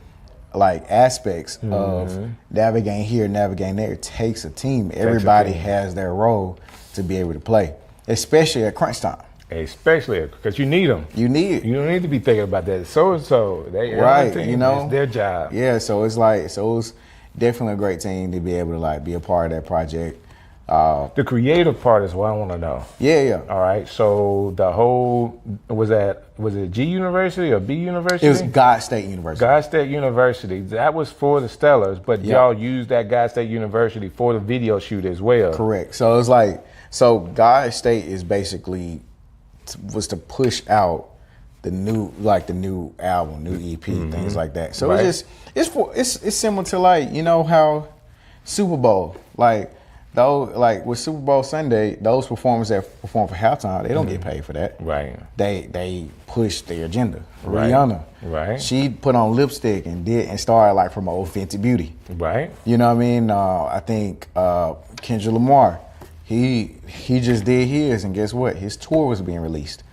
like aspects of navigating here, navigating there, it takes a team. Everybody has their role to be able to play, especially at crunch time. Especially because you need them. You don't need to be thinking about that. So they right, team, you know, it's their job. Yeah, so it's like it was definitely a great team to be able to like be a part of that project. The creative part is what I want to know. Yeah. All right. So the whole was it G University or B University? It was God State University. God State University. That was for the Stellars, but y'all used that God State University for the video shoot as well. Correct. So it was like God State is basically was to push out the new album, new EP, things like that. So it's similar to like, you know how Super Bowl, like those, like with Super Bowl Sunday, those performers that perform for halftime, they don't get paid for that. Right. They push their agenda. Right. Rihanna. Right. She put on lipstick and started like from old Fenty Beauty. Right. You know what I mean? I think Kendrick Lamar, he just did his, and guess what? His tour was being released.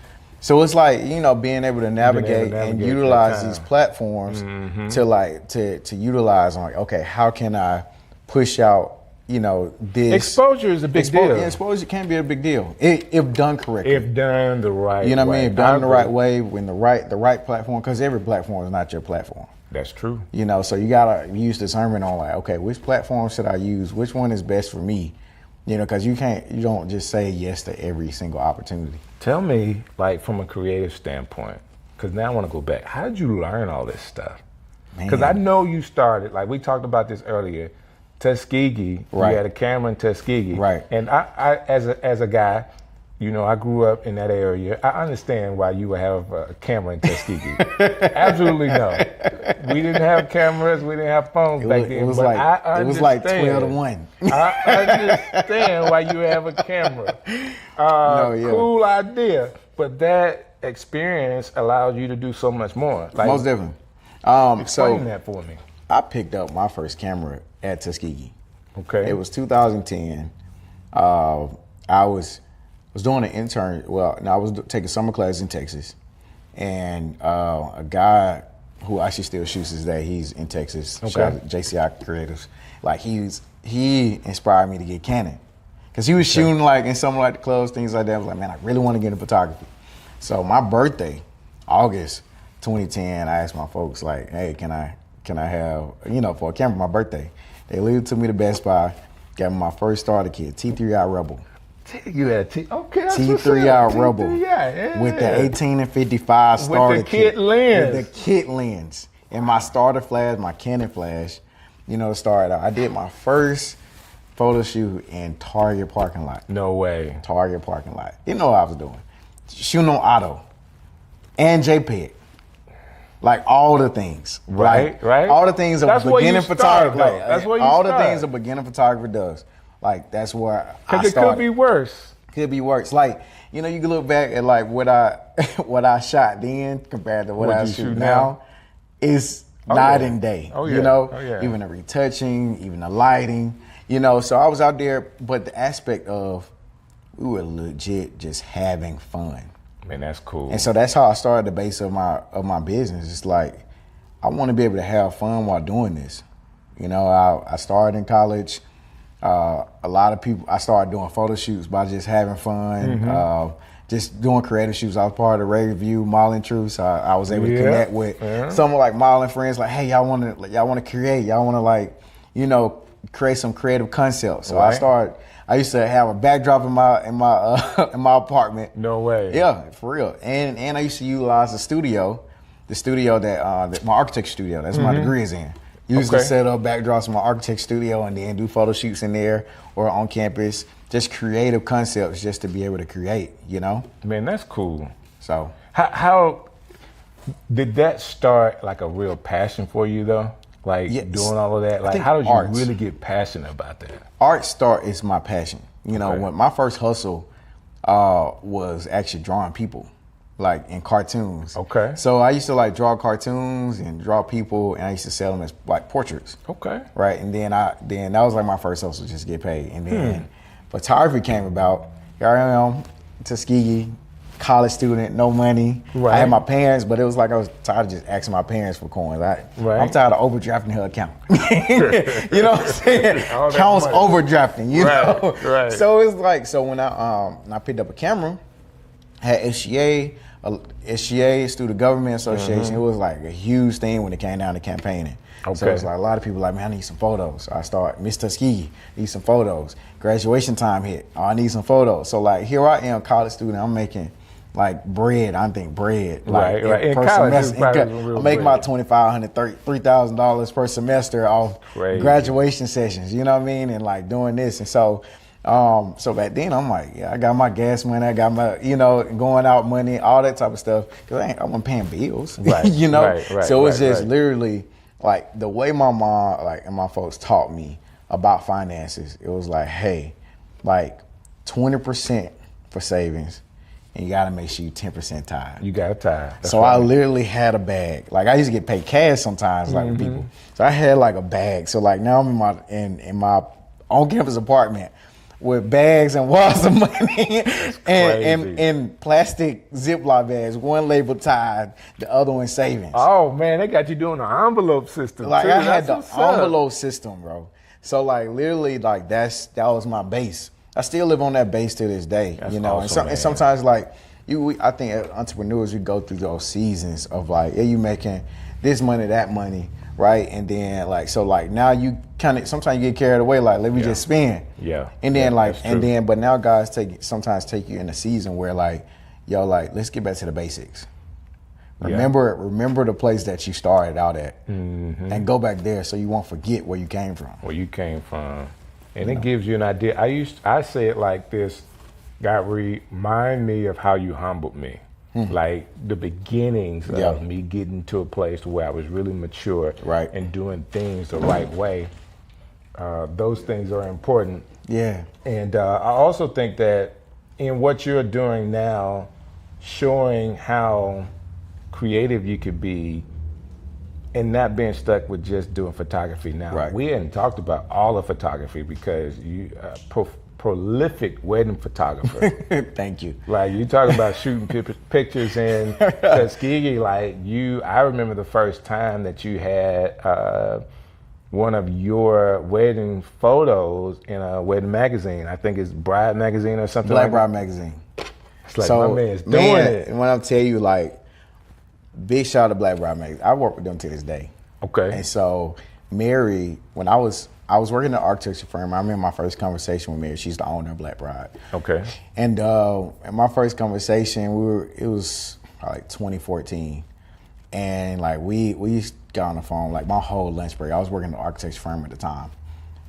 So it's like, you know, being able to navigate and utilize these platforms to utilize on like, okay, how can I push out, you know, this exposure is a big deal. Exposure can be a big deal if done correctly. If done the right way. You know what I mean? If done the right way, when the right platform, because every platform is not your platform. That's true. You know, so you gotta use discernment on like, okay, which platform should I use? Which one is best for me? You know, because you don't just say yes to every single opportunity. Tell me, like, from a creative standpoint, because now I want to go back. How did you learn all this stuff? Because I know you started, like we talked about this earlier, Tuskegee. Right. You had a camera in Tuskegee. Right. And I as a guy, you know, I grew up in that area. I understand why you would have a camera in Tuskegee. Absolutely no. We didn't have cameras. We didn't have phones back then. It was like 12-1. I understand why you have a camera. Cool idea. But that experience allows you to do so much more. Like, most definitely. Explain that for me. I picked up my first camera at Tuskegee. Okay. It was 2010. I was doing an intern. Well, no, I was taking summer classes in Texas, and a guy who actually still shoots his day. He's in Texas. Okay. Shout out to JCI Creatives. Like he inspired me to get Canon, because he was shooting like in some like the clubs, things like that. I was like, man, I really want to get into photography. So my birthday, August 2010, I asked my folks like, hey, can I have, you know, for a camera for my birthday? They literally took me to Best Buy, got me my first starter kit, T3i Rebel. You had T3i Rebel with the 18 and 55 starter with the kit lens. With the kit lens. And my starter flash, my Canon flash, you know, started out. I did my first photo shoot in Target parking lot. No way. Target parking lot. You know what I was doing. Shooting on auto and JPEG. Like all the things. Right. All the things a beginning photographer. That's what you all start. the things a beginning photographer does. Like that's where I started. Because it could be worse. Could be worse. Like, you know, you can look back at like what I shot then compared to what I shoot now. It's night and day. You know, even the retouching, even the lighting. You know, so I was out there, but the aspect of we were legit just having fun. Man, that's cool. And so that's how I started the base of my business. It's like I want to be able to have fun while doing this. You know, I started in college. A lot of people, I started doing photo shoots by just having fun, just doing creative shoots. I was part of the Ray Review Modeling Truth, so I was able to connect with some of like modeling friends. Like, hey, y'all want to create? Y'all want to like, you know, create some creative concepts. So I used to have a backdrop in my apartment. No way. Yeah, for real. And I used to utilize the studio that my architecture studio. That's my degree is in. Usually set up backdrops in my architect studio and then do photo shoots in there or on campus. Just creative concepts just to be able to create, you know? Man, that's cool. So how did that start like a real passion for you though? Like doing all of that? Like how did you really get passionate about that? Art is my passion. You know, when my first hustle was actually drawing people, like in cartoons. Okay. So I used to like draw cartoons and draw people, and I used to sell them as like portraits. Okay. Right, and then that was like my first hustle, just get paid. And then photography came about. Here I am, Tuskegee, college student, no money. Right. I had my parents, but it was like I was tired of just asking my parents for coins. I'm tired of overdrafting her account. You know what I'm saying? Counts overdrafting, you know? Right. So it's like, so when I picked up a camera, had SGA, Student Government Association. It was like a huge thing when it came down to campaigning. So it's like a lot of people like, man, I need some photos. So I start, Miss Tuskegee, need some photos. Graduation time hit, I need some photos. So like here I am, college student, I'm making like bread. I think bread. Like, right. In per college, semester. I'm making my $2,500, $3,000 per semester off graduation sessions. You know what I mean? And like doing this. And so back then I'm like, I got my gas money, I got my, going out money, all that type of stuff. Cause I wasn't paying bills. Right. You know? Right. So it was just literally like the way my mom and my folks taught me about finances. It was like, hey, like 20% for savings. And you gotta make sure you 10% tithe. You got to tithe. So I literally had a bag. Like I used to get paid cash sometimes, like with people. So I had like a bag. So like now I'm in my on-campus apartment with bags and walls of money and plastic Ziploc bags. One labeled tithe, the other one savings. Oh man, they got you doing an envelope system. Like too. I had the envelope system, bro. So like literally like that was my base. I still live on that base to this day, That's you know. Awesome, and sometimes like I think as entrepreneurs we go through those seasons of like, you making this money, that money, right? And then like now you kind of sometimes you get carried away, like let me just spend. Yeah. And then but now guys sometimes take you in a season where like, let's get back to the basics. Remember the place that you started out at, and go back there so you won't forget where you came from. And it gives you an idea. I say it like this, God, remind me of how you humbled me. Like the beginnings of me getting to a place where I was really mature and doing things the right way. Those things are important. Yeah. And I also think that in what you're doing now, showing how creative you could be and not being stuck with just doing photography. Now, we hadn't talked about all of photography because you prolific wedding photographer. Thank you. Like you talk about shooting pictures in Tuskegee. Like I remember the first time that you had one of your wedding photos in a wedding magazine. I think it's Bride magazine or something. Black Bride magazine. It's like my man's doing it. And when I tell you, like, big shout out to Black Bride magazine. I work with them to this day. Okay. And so Mary, when I was working in an architecture firm, I remember my first conversation with Mary. She's the owner of Black Bride. Okay. And in my first conversation, it was like 2014. And like we got on the phone, like my whole lunch break. I was working in an architecture firm at the time.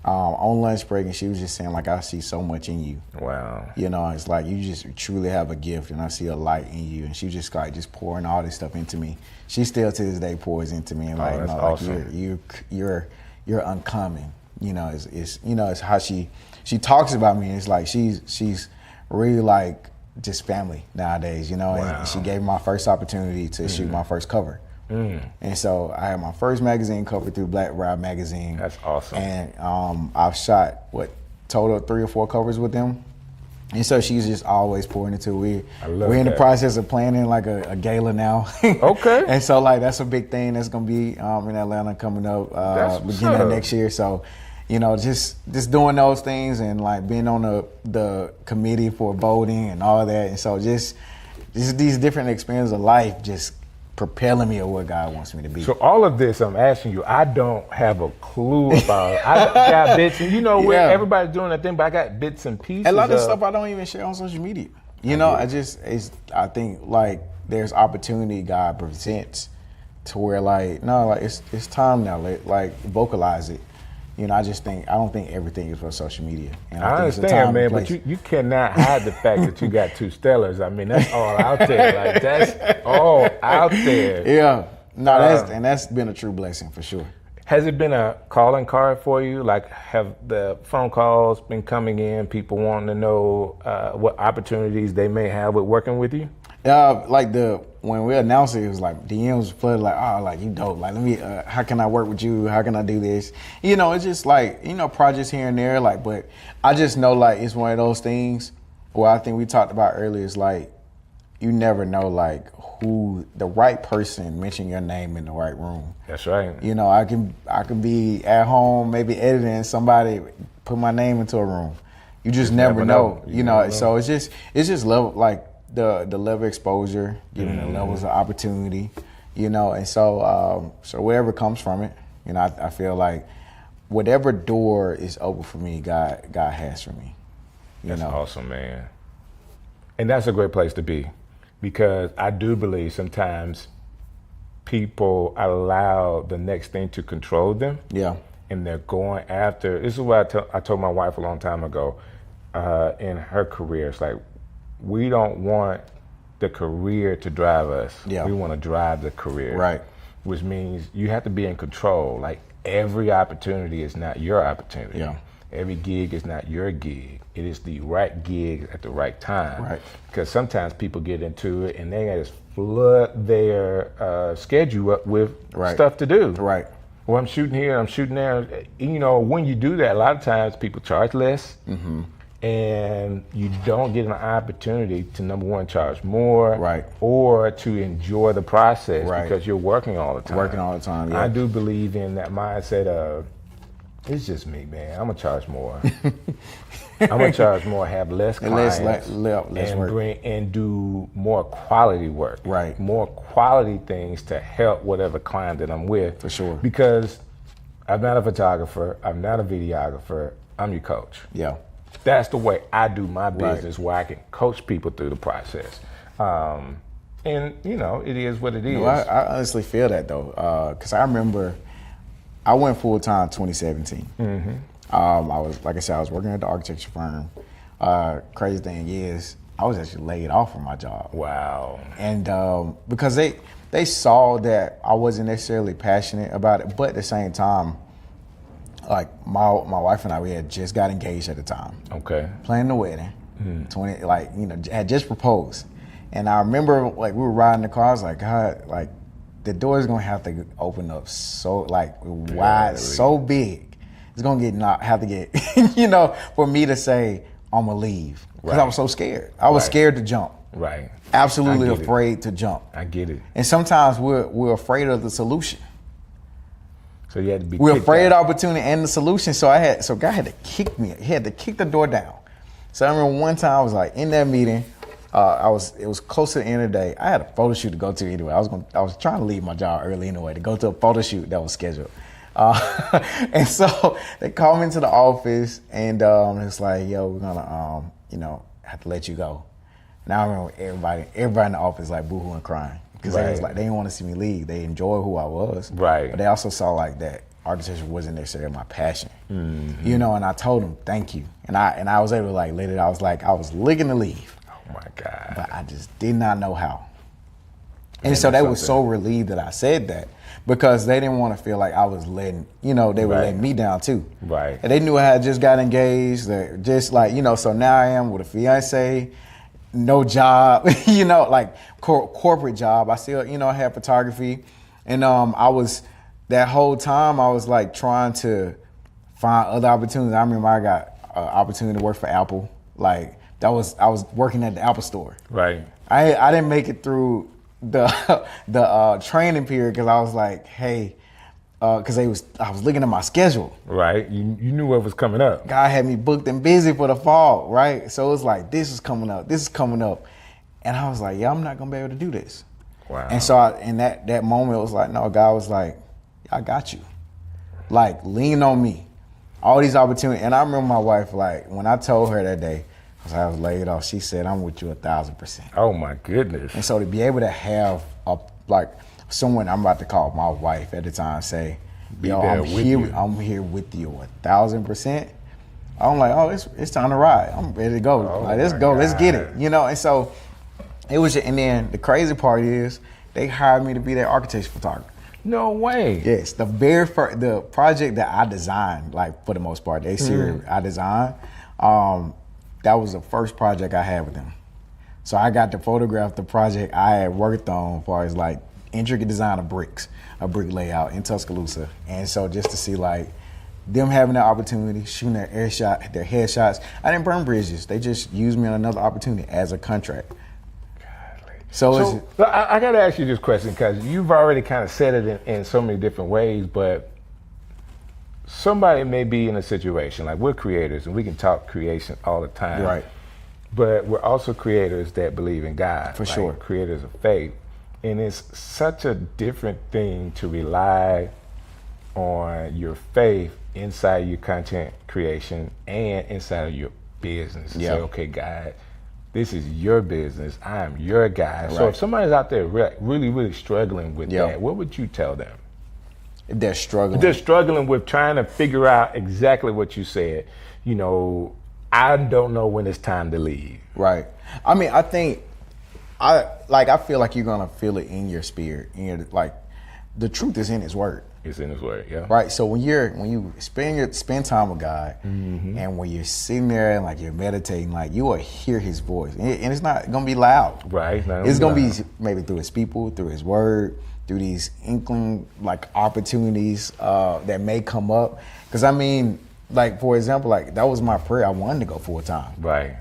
On lunch break, and she was just saying, like, I see so much in you. Wow. You know, it's like you just truly have a gift, and I see a light in you. And she was just like pouring all this stuff into me. She still to this day pours into me, and like, awesome. You're uncommon. You know, it's how she talks about me. It's like she's really like just family nowadays. You know, wow. And she gave me my first opportunity to shoot my first cover. And so I had my first magazine cover through Black Bride magazine. That's awesome. And I've shot total 3 or 4 covers with them. And so she's just always pouring into it. We're in the process of planning like a gala now. Okay. And so like that's a big thing that's gonna be in Atlanta coming up beginning of next year. So, you know, just doing those things and like being on the committee for voting and all that. And so just these different experiences of life just propelling me of what God wants me to be. So all of this I'm asking you, I don't have a clue about. I got bits, and where everybody's doing that thing, but I got bits and pieces. A lot of stuff I don't even share on social media. You know, I think like there's opportunity God presents to where like, no, like it's time now. Like vocalize it. You know, I don't think everything is for social media. And I understand, man, but you cannot hide the fact that you got 2 Stellars. I mean, that's all out there. Like, that's all out there. Yeah. No, that's been a true blessing for sure. Has it been a calling card for you? Like, have the phone calls been coming in, people wanting to know what opportunities they may have with working with you? When we announced it, it was like DMs flooded, like, oh, like you dope. Like, let me, how can I work with you? How can I do this? You know, it's just like, you know, projects here and there. Like, but I just know like it's one of those things where I think we talked about earlier. Is like you never know like who the right person mention your name in the right room. That's right. You know, I can be at home, maybe editing, somebody put my name into a room. You just never know. You know, so it's just level like. The level of exposure, giving the levels of opportunity, you know, and so whatever comes from it, you know, I feel like whatever door is open for me, God has for me. That's awesome, man. And that's a great place to be, because I do believe sometimes people allow the next thing to control them. Yeah. And they're going after. This is what I told my wife a long time ago. In her career, it's like, we don't want the career to drive us. Yeah. We want to drive the career. Right. Which means you have to be in control. Like, every opportunity is not your opportunity. Yeah. Every gig is not your gig. It is the right gig at the right time. Right. Because sometimes people get into it and they just flood their schedule up with stuff to do. Right. Well, I'm shooting here, I'm shooting there. You know, when you do that, a lot of times people charge less. Mm-hmm. And you don't get an opportunity to, number one, charge more, right, or to enjoy the process, right, because you're working all the time. Yeah. I do believe in that mindset of, it's just me, man. I'm gonna charge more. I'm gonna charge more, have less clients, less and work, and do more quality work. Right. More quality things to help whatever client that I'm with. For sure. Because I'm not a photographer. I'm not a videographer. I'm your coach. Yeah. That's the way I do my business, where I can coach people through the process. And, you know, it is what it is. I honestly feel that, though, because I remember I went full-time 2017. Mm-hmm. I was working at the architecture firm. Crazy thing is, I was actually laid off from my job. Wow. And because they saw that I wasn't necessarily passionate about it, but at the same time, like my wife and I, we had just got engaged at the time. Okay. Planning the wedding. 20, like, you know, had just proposed. And I remember, like, we were riding the car. I was like, God, like, the door is gonna have to open up so, like, wide, so big. It's gonna have to get, you know, for me to say I'm gonna leave, because I was so scared. I was scared to jump. Right. Absolutely afraid to jump. I get it. And sometimes we're afraid of the solution. So you had to be. We're afraid of the opportunity and the solution. So God had to kick me. He had to kick the door down. So I remember one time I was like in that meeting. It was close to the end of the day. I had a photo shoot to go to anyway. I was trying to leave my job early anyway to go to a photo shoot that was scheduled. And so they called me into the office, and it's like, yo, we're gonna have to let you go. And I remember everybody in the office like boohooing, crying, because they was like, they didn't want to see me leave. They enjoyed who I was, right? But they also saw like that architecture wasn't necessarily my passion, you know. And I told them thank you, and I was able to like let it. I was like, I was looking to leave. Oh my God! But I just did not know how. And so they were so relieved that I said that, because they didn't want to feel like I was letting, they were letting me down too. Right. And they knew I had just got engaged, just like, so now I am with a fiance, no job, like corporate job. I still, I had photography. And that whole time I was like trying to find other opportunities. I remember I got an opportunity to work for Apple. Like I was working at the Apple store. Right. I didn't make it through the training period, because I was like, hey, because I was looking at my schedule. Right. You knew what was coming up. God had me booked and busy for the fall, right? So it was like, this is coming up. And I was like, yeah, I'm not gonna be able to do this. Wow. And so in that moment, it was like, no, God was like, I got you. Like, lean on me. All these opportunities. And I remember my wife, like, when I told her that day, I was laid off, she said, I'm with you 1,000%. Oh my goodness. And so to be able to have a someone I'm about to call my wife at the time, say, yo, I'm here with you 1,000%. I'm like, oh, it's time to ride. I'm ready to go. Oh, like, let's go, let's get it. You know, and so it was, and then the crazy part is they hired me to be their architecture photographer. No way. Yes, the very first, the project that I designed, like for the most part, the exterior I designed, that was the first project I had with them. So I got to photograph the project I had worked on as far as like intricate design of bricks, a brick layout in Tuscaloosa. And so just to see like them having the opportunity, shooting their headshots. I didn't burn bridges. They just used me on another opportunity as a contract. So I got to ask you this question because you've already kind of said it in so many different ways, but somebody may be in a situation, like we're creators and we can talk creation all the time. Right. But we're also creators that believe in God. For sure. Creators of faith. And it's such a different thing to rely on your faith inside your content creation and inside of your business. Yeah. Say, okay, God, this is your business. I am your guy. Right. So if somebody's out there really, really struggling with that, what would you tell them? if they're struggling. They're struggling with trying to figure out exactly what you said. You know, I don't know when it's time to leave. Right. I mean, I think, I feel like you're gonna feel it in your spirit. Like, the truth is in His Word. It's in His Word, yeah. Right. So when you spend time with God, and when you're sitting there and like you're meditating, like you will hear His voice, and it's not gonna be loud. Right. It's gonna be maybe through His people, through His Word, through these inkling like opportunities that may come up. Because I mean, like for example, like that was my prayer. I wanted to go full time. Right.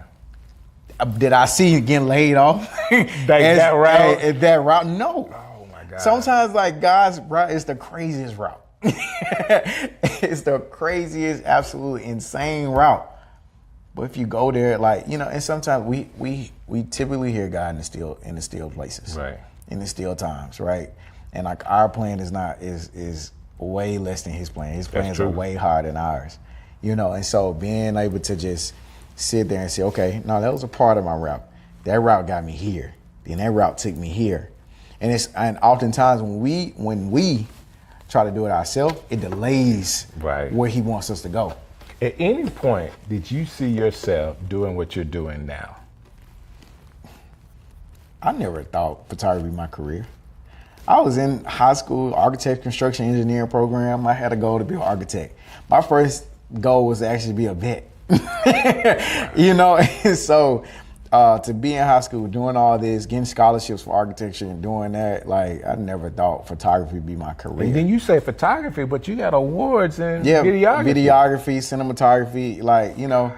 Did I see you getting laid off? that route? That route? No. Oh my God. Sometimes like God's route is the craziest route. It's the craziest, absolutely insane route. But if you go there, like, you know, and sometimes we typically hear God in the still places. Right. In the still times, right? And like our plan is way less than His plan. His plans are way higher than ours. You know, and so being able to just sit there and say, okay, no, that was a part of my route. That route got me here. Then that route took me here. And oftentimes when we try to do it ourselves, it delays where He wants us to go. At any point, did you see yourself doing what you're doing now? I never thought photography would be my career. I was in high school, architect, construction engineering program. I had a goal to be an architect. My first goal was to actually be a vet. You know, and so to be in high school, doing all this, getting scholarships for architecture and doing that, like I never thought photography would be my career. And then you say photography, but you got awards in videography, cinematography. Like, you know,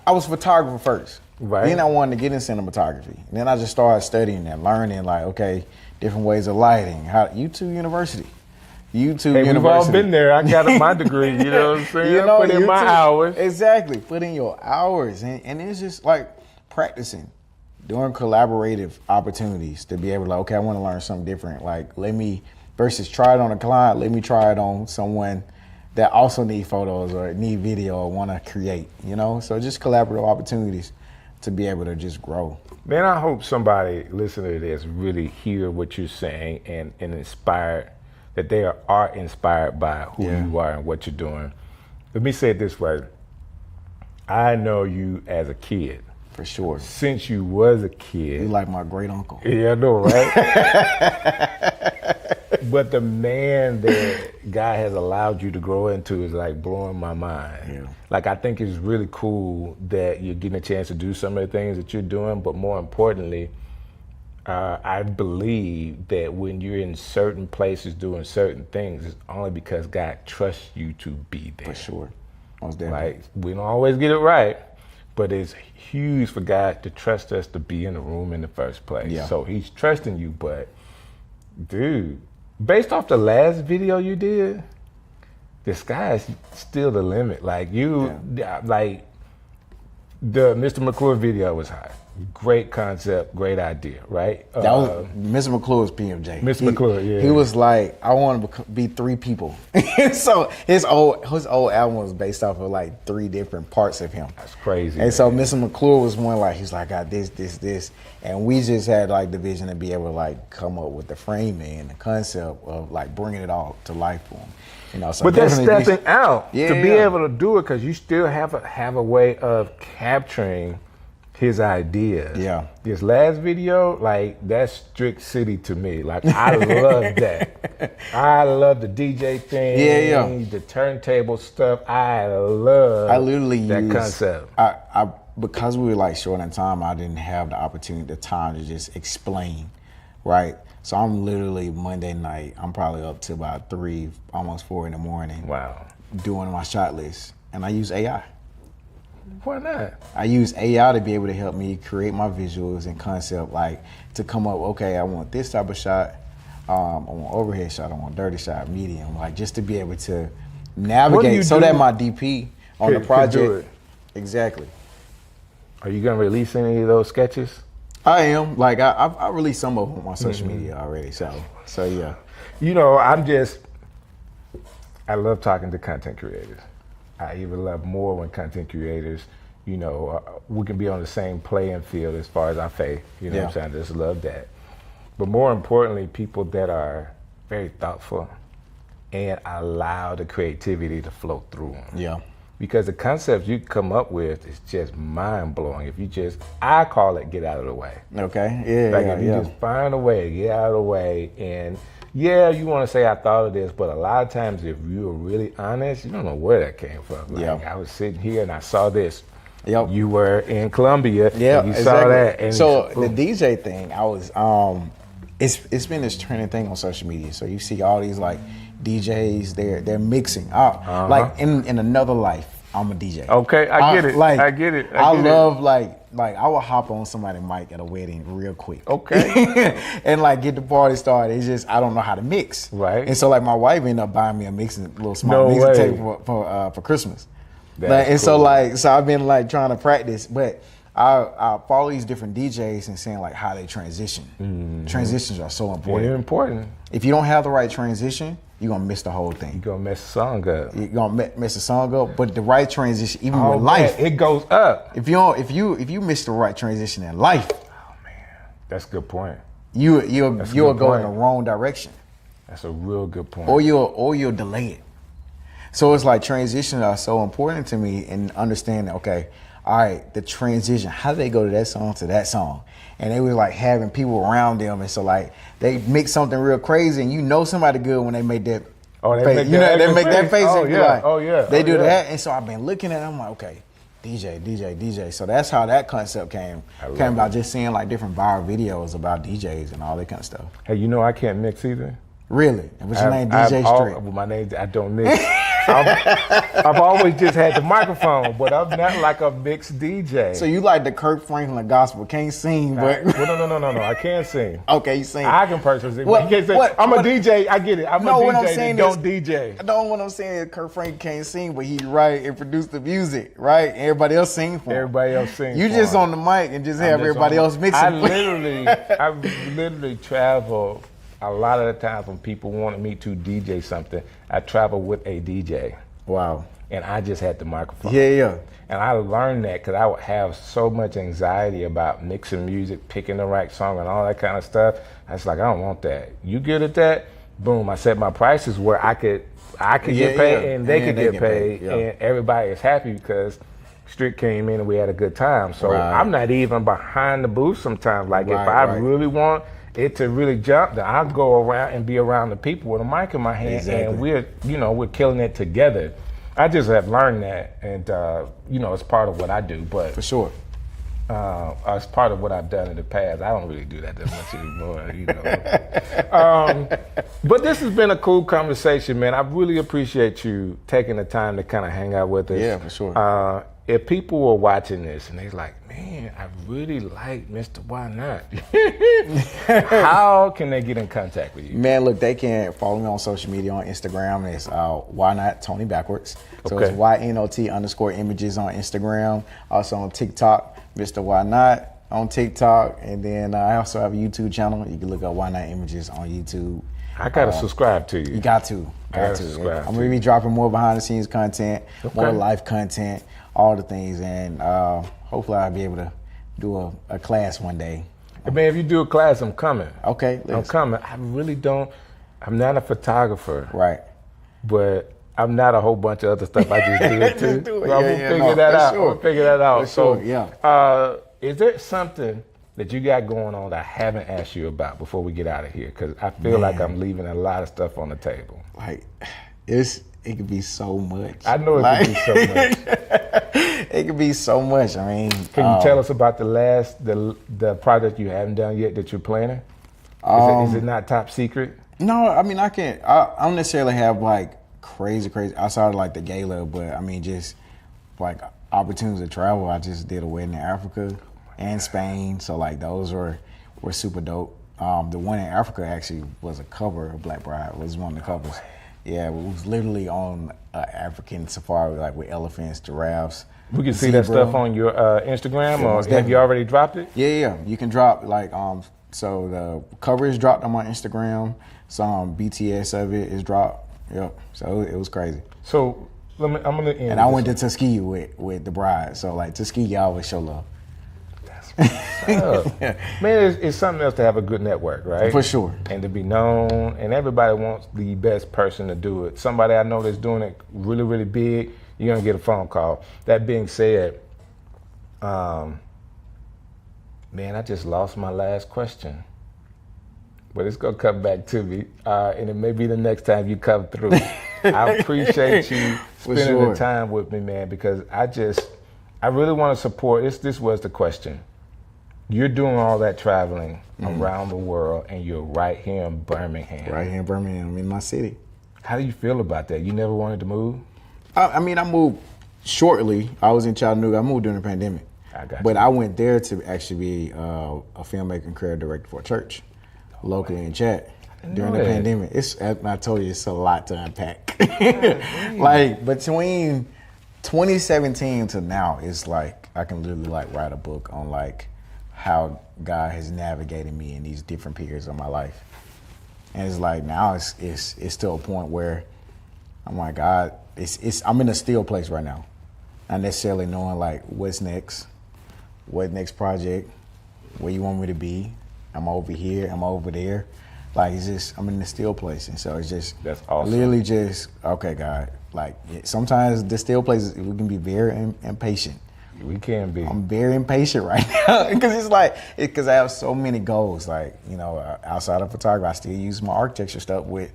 I was a photographer first. Right. Then I wanted to get in cinematography. And then I just started studying and learning, like, okay, different ways of lighting. YouTube University. We've all been there. I got my degree, you know what I'm saying? You know, put in my hours. Exactly. Put in your hours. And it's just like practicing, doing collaborative opportunities to be able to, like, okay, I want to learn something different. Like, versus try it on a client, let me try it on someone that also need photos or need video or want to create, you know? So just collaborative opportunities to be able to just grow. Man, I hope somebody listening to this really hear what you're saying and inspired, that they are inspired by who you are and what you're doing. Let me say it this way. I know you as a kid. For sure. Since you was a kid. You like my great uncle. Yeah, I know, right? But the man that God has allowed you to grow into is like blowing my mind. Yeah. Like, I think it's really cool that you're getting a chance to do some of the things that you're doing, but more importantly, I believe that when you're in certain places doing certain things, it's only because God trusts you to be there. For sure. Most definitely. Like, we don't always get it right, but it's huge for God to trust us to be in the room in the first place. Yeah. So He's trusting you, but dude, based off the last video you did, the sky's still the limit. Like like the Mr. McClure video was hot. Great concept, great idea, right? That was Mr. McClure was PMJ. Mr. McClure, yeah. He was like, I want to be 3 people. So his old album was based off of like 3 different parts of him. That's crazy. And so Mr. McClure was one like, he's like, I got this, and we just had like the vision to be able to like come up with the framing and the concept of like bringing it all to life for him. You know, so but that's stepping out yeah, to be able to do it, because you still have a way of capturing his ideas. Yeah. This last video, like, that's Strick City to me. Like, I love that. I love the DJ thing, the turntable stuff. I literally that concept. I because we were like short on time, I didn't have the opportunity, the time to just explain, right? So I'm literally Monday night, I'm probably up to about 3, almost 4 in the morning. Wow. Doing my shot list. And I use AI. Why not? I use AI to be able to help me create my visuals and concept, like to come up, okay, I want this type of shot, I want overhead shot, I want dirty shot, medium, like just to be able to navigate so that my DP on the project. Exactly. Are you gonna release any of those sketches? I am. Like I released some of them on my social media already. So yeah. You know, I love talking to content creators. I even love more when content creators, you know, we can be on the same playing field as far as our faith. You know what I'm saying? I just love that. But more importantly, people that are very thoughtful and allow the creativity to flow through them. Yeah. Because the concepts you come up with is just mind blowing. If you just, I call it get out of the way. Okay. Yeah. Like if you just find a way, get out of the way, and yeah, you want to say I thought of this, but a lot of times if you're really honest, you don't know where that came from. Like I was sitting here and I saw this. Yep. You were in Columbia. Yeah. And you saw that. And so the DJ thing, I was it's been this trending thing on social media. So you see all these like DJs, they're mixing. Like in another life, I'm a DJ. Okay, I get it. Like, I get it. I love like I will hop on somebody's mic at a wedding real quick. Okay. And like get the party started. It's just I don't know how to mix. Right. And so like my wife ended up buying me a little small mixing table for Christmas. And cool. so I've been like trying to practice, but I follow these different DJs and saying like how they transition. Mm-hmm. Transitions are so important. They're important. If you don't have the right transition, you're gonna miss the whole thing. You're gonna mess the song up. You're gonna mess the song up, but the right transition, even with life, it goes up. If you miss the right transition in life, oh man, that's a good point. You'll go in the wrong direction. That's a real good point. Or you'll delay it. So it's like transitions are so important to me, and understanding, okay, all right, the transition, how do they go to that song? And they were like having people around them, and so like they mix something real crazy, and you know somebody good when they make that. Face. They make that face. Oh and yeah, they do that, and so I've been looking at it, I'm like, okay, DJ. So that's how that concept came about, just seeing like different viral videos about DJs and all that kind of stuff. Hey, you know I can't mix either. Really? And what's your name? DJ Strick. My name, I don't mix. I've always just had the microphone, but I'm not like a mixed DJ. So you like the Kirk Franklin gospel? Can't sing, but no. I can't sing. Okay, you sing. I can personally sing. You can't sing. I'm a DJ. I get it. I'm a DJ that don't DJ. No, what I'm saying is Kirk Franklin can't sing, but he write and produce the music, right? Everybody else sing for him. Everybody else sing. You just on the mic and just have everybody else mixing. I literally travel. A lot of the times when people wanted me to DJ something, I travel with a DJ. Wow. And I just had the microphone. Yeah. And I learned that because I would have so much anxiety about mixing music, picking the right song and all that kind of stuff. I was like, I don't want that. You good at that? Boom, I set my prices where I could get paid and they could get paid. And everybody is happy because Strick came in and we had a good time. So I'm not even behind the booth sometimes. Like if I really want it to really jump, then I'll go around and be around the people with a mic in my hand, and we're killing it together. I just have learned that, and it's part of what I do. But for sure, it's part of what I've done in the past. I don't really do that much anymore, But this has been a cool conversation, man. I really appreciate you taking the time to kind of hang out with us. Yeah, for sure. If people were watching this and they're like, man, I really like Mr. Why Not, how can they get in contact with you? Man, look, they can follow me on social media on Instagram. It's Why Not Tony Backwards. So it's YNOT_images on Instagram. Also on TikTok, Mr. Why Not. on TikTok, and then I also have a YouTube channel. You can look up Why Not Images on YouTube. I gotta subscribe to you. You got to. Subscribe. I'm gonna be dropping more behind the scenes content, more life content, all the things, and hopefully I'll be able to do a class one day. Hey, man, if you do a class, I'm coming. Okay, I'm coming. I really don't. I'm not a photographer. Right. But I'm not a whole bunch of other stuff I just do it too. Just do it. So I'm gonna figure that out. Sure. I'm gonna figure that out. For sure, yeah. Is there something that you got going on that I haven't asked you about before we get out of here? Because I feel like I'm leaving a lot of stuff on the table. Like, it could be so much. I know it could be so much. It could be so much. I mean, can you tell us about the project you haven't done yet that you're planning? Is it not top secret? No, I mean, I don't necessarily have like crazy outside of like the gala, but I mean, just like opportunities to travel. I just did a wedding in Africa and Spain, so like those were super dope. The one in Africa actually was a cover of Black Bride. It was one of the covers. Yeah, it was literally on an African safari, like with elephants, giraffes. We can see that stuff on your Instagram, or have you already dropped it? Yeah. You can drop like so the cover is dropped on my Instagram. Some BTS of it is dropped. Yep. So it was crazy. So I'm gonna end. And I went to Tuskegee with the bride. So like Tuskegee always show love. Man, it's something else to have a good network, right? For sure. And to be known, and everybody wants the best person to do it. Somebody I know that's doing it really, really big, you're gonna get a phone call. That being said, man, I just lost my last question. But it's gonna come back to me, and it may be the next time you come through. I appreciate you spending the time with me, man, because I really want to support. This was the question. You're doing all that traveling around the world, and you're right here in Birmingham. Right here in Birmingham, in my city. How do you feel about that? You never wanted to move? I mean, I moved shortly. I was in Chattanooga. I moved during the pandemic. But I went there to actually be a filmmaker and creative director for a church locally in Chat during the pandemic. I told you, it's a lot to unpack. Like between 2017 to now, it's like I can literally like write a book on like how God has navigated me in these different periods of my life. And it's like now it's to a point where I'm like, God, I'm in a still place right now. Not necessarily knowing like what's next, what next project, where you want me to be. I'm over here, I'm over there. Like I'm in a still place. And so it's just, that's awesome. Literally just, okay, God. Like sometimes the still places, we can be very impatient. We can be. I'm very impatient right now because because I have so many goals. Like, outside of photography, I still use my architecture stuff with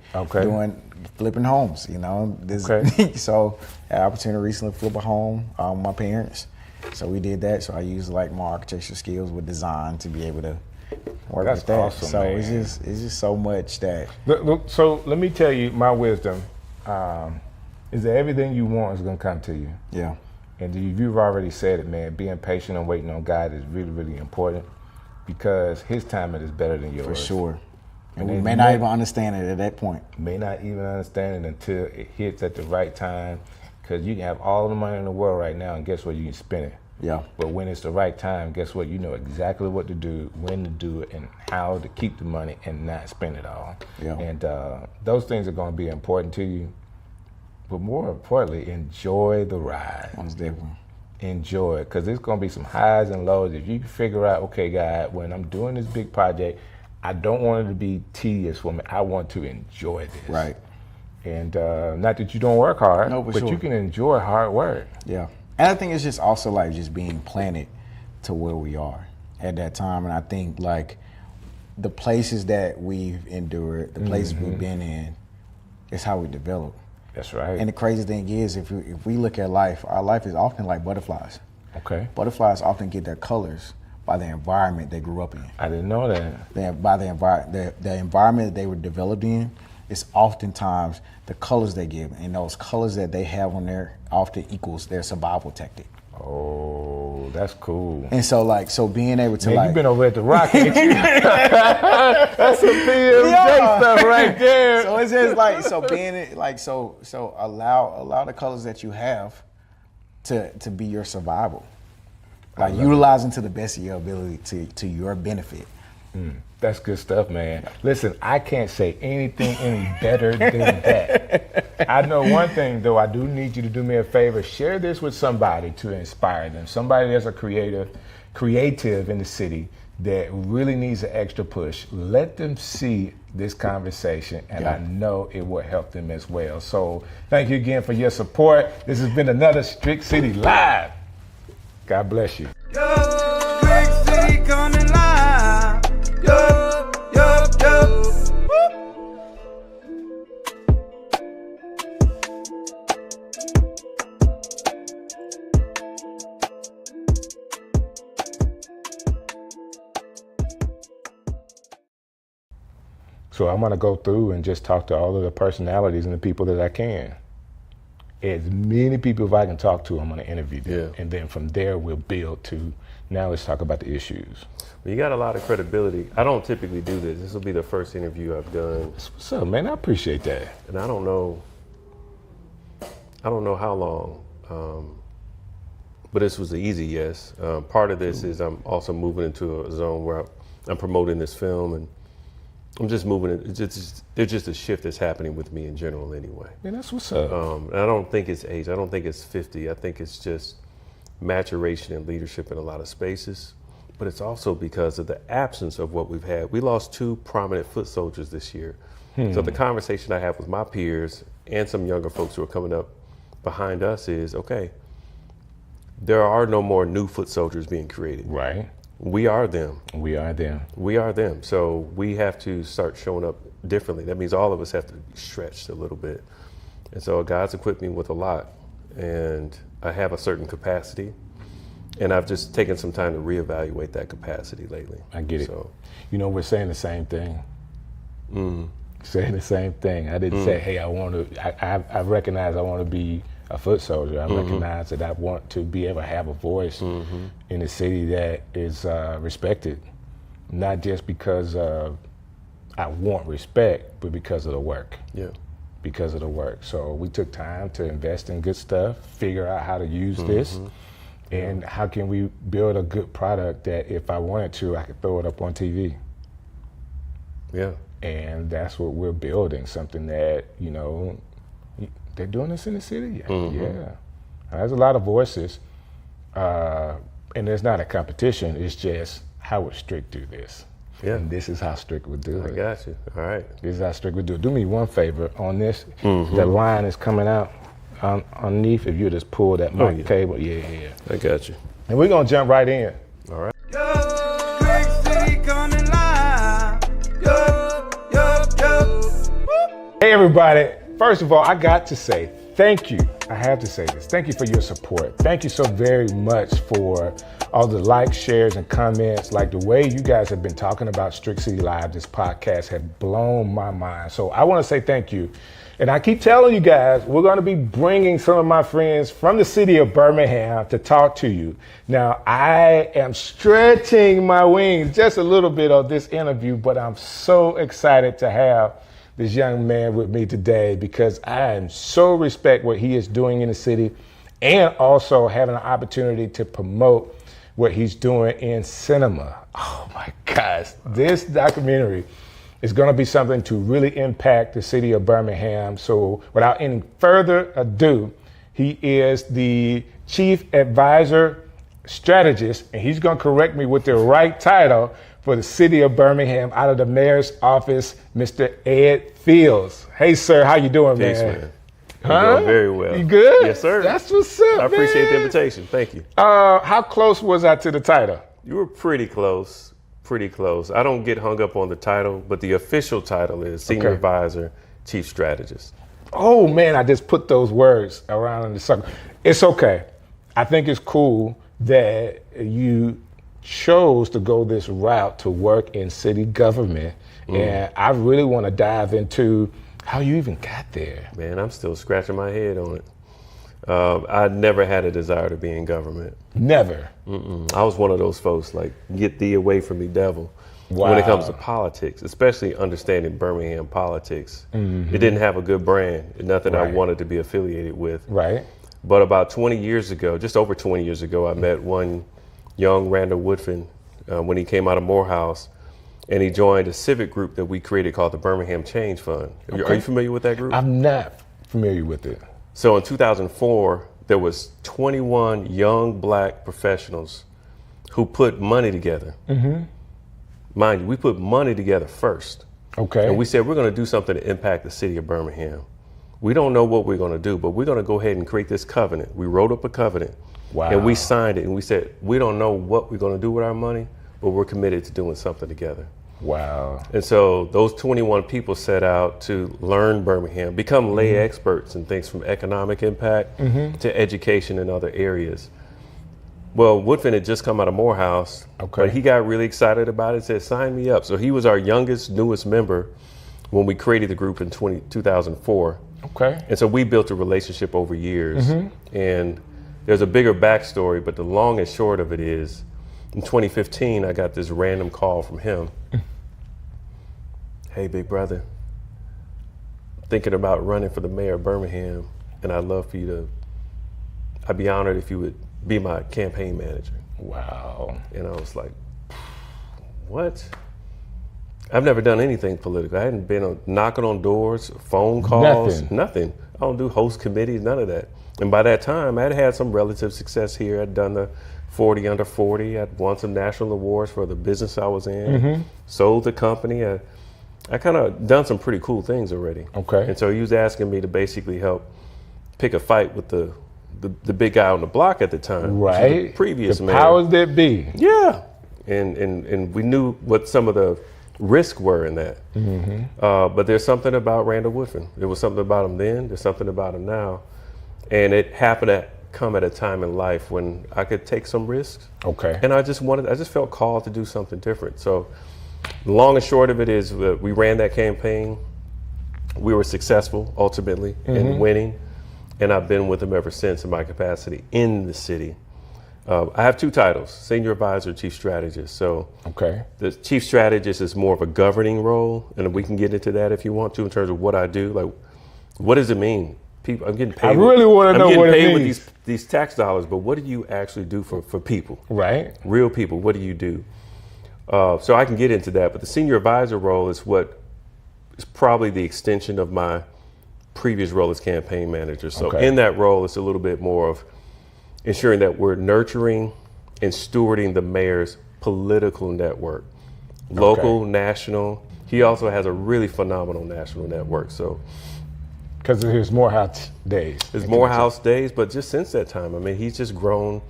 flipping homes, So I had an opportunity recently to flip a home with my parents. So we did that. So I used like my architecture skills with design to be able to work with that. Awesome, so man. it's just so much that. So let me tell you my wisdom. Is that everything you want is going to come to you. Yeah. And you've already said it, man. Being patient and waiting on God is really, really important because His timing is better than yours. For sure. And we may not even understand it at that point. May not even understand it until it hits at the right time, because you can have all the money in the world right now, and guess what? You can spend it. Yeah. But when it's the right time, guess what? You know exactly what to do, when to do it, and how to keep the money and not spend it all. Yeah. And those things are going to be important to you. But more importantly, enjoy the ride. Most definitely. Enjoy it, because there's going to be some highs and lows. If you can figure out, okay, God, when I'm doing this big project, I don't want it to be tedious for me. I want to enjoy this. Right. And not that you don't work hard, but you can enjoy hard work. Yeah. And I think it's just also like just being planted to where we are at that time. And I think like the places that we've endured, the places we've been in, is how we develop. That's right. And the crazy thing is, if we look at life, our life is often like butterflies. Okay. Butterflies often get their colors by the environment they grew up in. I didn't know that. By the environment that they were developed in, it's oftentimes the colors they give, and those colors that they have on there often equals their survival tactic. Oh, that's cool. And so being able to you've been over at the Rock, ain't you? That's some PMJ stuff right there. So it's just like, so being like, so allow the colors that you have to be your survival. Like utilizing to the best of your ability to your benefit. That's good stuff, man. Listen, I can't say anything any better than that. I know one thing, though. I do need you to do me a favor. Share this with somebody to inspire them. Somebody that's a creative in the city that really needs an extra push. Let them see this conversation, and I know it will help them as well. So thank you again for your support. This has been another Strick City Live. God bless you. Strick City coming live. Yo, yo, yo. So I'm going to go through and just talk to all of the personalities and the people that I can. As many people as I can talk to, I'm going to interview them. And then from there, we'll build to, now let's talk about the issues. Well, you got a lot of credibility. I don't typically do this. This will be the first interview I've done. What's up, man? I appreciate that. And I don't know how long, but this was an easy yes. Part of this is I'm also moving into a zone where I'm promoting this film, and I'm just moving. There's just a shift that's happening with me in general anyway. Man, that's what's up. And I don't think it's age. I don't think it's 50. I think it's just maturation and leadership in a lot of spaces. But it's also because of the absence of what we've had. We lost 2 prominent foot soldiers this year. So the conversation I have with my peers and some younger folks who are coming up behind us is, okay, there are no more new foot soldiers being created. Right. We are them. We are them. We are them. So we have to start showing up differently. That means all of us have to be stretched a little bit. And so God's equipped me with a lot. And I have a certain capacity. And I've just taken some time to reevaluate that capacity lately. I get it. So, you know, we're saying the same thing. Saying the same thing. I didn't say, hey, I recognize I want to be a foot soldier. I recognize that I want to be able to have a voice in a city that is respected, not just because I want respect, but because of the work. Yeah. Because of the work. So we took time to invest in good stuff, figure out how to use this, and how can we build a good product that if I wanted to, I could throw it up on TV. Yeah. And that's what we're building, something that, you know, they're doing this in the city. Yeah. There's a lot of voices, and there's not a competition. It's just, how would Strick do this? Yeah. And this is how Strick would do it. I got you. All right. This is how Strick would do it. Do me one favor on this. The line is coming out underneath. If you just pull that mic cable. Yeah. I got you. And we're going to jump right in. All right. Yo, Strick City coming live. Yo, yo, yo. Hey, everybody. First of all, I got to say thank you. I have to say this. Thank you for your support. Thank you so very much for all the likes, shares, and comments. Like the way you guys have been talking about Strick City Live, this podcast, have blown my mind. So I want to say thank you. And I keep telling you guys, we're going to be bringing some of my friends from the city of Birmingham to talk to you. Now, I am stretching my wings just a little bit on this interview, but I'm so excited to have this young man with me today because I am so respect what he is doing in the city and also having an opportunity to promote what he's doing in cinema. Oh my gosh, this documentary is going to be something to really impact the city of Birmingham. So without any further ado, he is the Chief Advisor Strategist, and he's going to correct me with the right title for the city of Birmingham out of the mayor's office, Mr. Ed Fields. Hey, sir, how you doing, Peace, man? You're doing very well. You good? Yes, sir. That's what's up, I appreciate man. the invitation. Thank you. How close was I to the title? You were pretty close. Pretty close. I don't get hung up on the title, but the official title is Senior Advisor, Chief Strategist. Oh, man, I just put those words around in the circle. It's okay. I think it's cool that you chose to go this route to work in city government. And I really want to dive into how you even got there. Man, I'm still scratching my head on it. I never had a desire to be in government. Never. I was one of those folks like, get thee away from me, devil. Wow. When it comes to politics, especially understanding Birmingham politics, it didn't have a good brand, nothing I wanted to be affiliated with. Right. But about 20 years ago, just over 20 years ago, I met one young Randall Woodfin, when he came out of Morehouse, and he joined a civic group that we created called the Birmingham Change Fund. Okay. Are you familiar with that group? I'm not familiar with it. So in 2004, there was 21 young black professionals who put money together. Mm-hmm. Mind you, we put money together first. Okay. And we said, we're going to do something to impact the city of Birmingham. We don't know what we're going to do, but we're going to go ahead and create this covenant. We wrote up a covenant. Wow. And we signed it, and we said, we don't know what we're going to do with our money, but we're committed to doing something together. Wow. And so those 21 people set out to learn Birmingham, become lay experts in things from economic impact to education in other areas. Well, Woodfin had just come out of Morehouse, but he got really excited about it, said, sign me up. So he was our youngest, newest member when we created the group in 2004. Okay. And so we built a relationship over years. And there's a bigger backstory, but the long and short of it is, in 2015, I got this random call from him. Hey, big brother, thinking about running for the mayor of Birmingham, and I'd love for you to, I'd be honored if you would be my campaign manager. Wow. And I was like, what? I've never done anything political. I hadn't been knocking on doors, phone calls, nothing. I don't do host committees, none of that. And by that time, I'd had some relative success here. I'd done the 40 under 40. I'd won some national awards for the business I was in. Sold the company. I kind of done some pretty cool things already. Okay. And so he was asking me to basically help pick a fight with the big guy on the block at the time. Right. The previous the mayor. powers that be. Yeah. And we knew what some of the risks were in that. But there's something about Randall Woodfin. There was something about him then. There's something about him now. And it happened to come at a time in life when I could take some risks. Okay. And I just felt called to do something different. So the long and short of it is we ran that campaign. We were successful ultimately in winning. And I've been with him ever since in my capacity in the city. I have two titles, Senior Advisor, Chief Strategist. So the Chief Strategist is more of a governing role, and we can get into that if you want to in terms of what I do. Like, what does it mean? People, I'm getting paid. I really want to know what it means. I'm getting paid with these tax dollars, but what do you actually do for people? Right. Real people, what do you do? So I can get into that, but the Senior Advisor role is what is probably the extension of my previous role as campaign manager. So in that role, it's a little bit more of ensuring that we're nurturing and stewarding the mayor's political network, local, national. He also has a really phenomenal national network. So, because of his Morehouse days. His Morehouse days, but just since that time, I mean, he's just grown.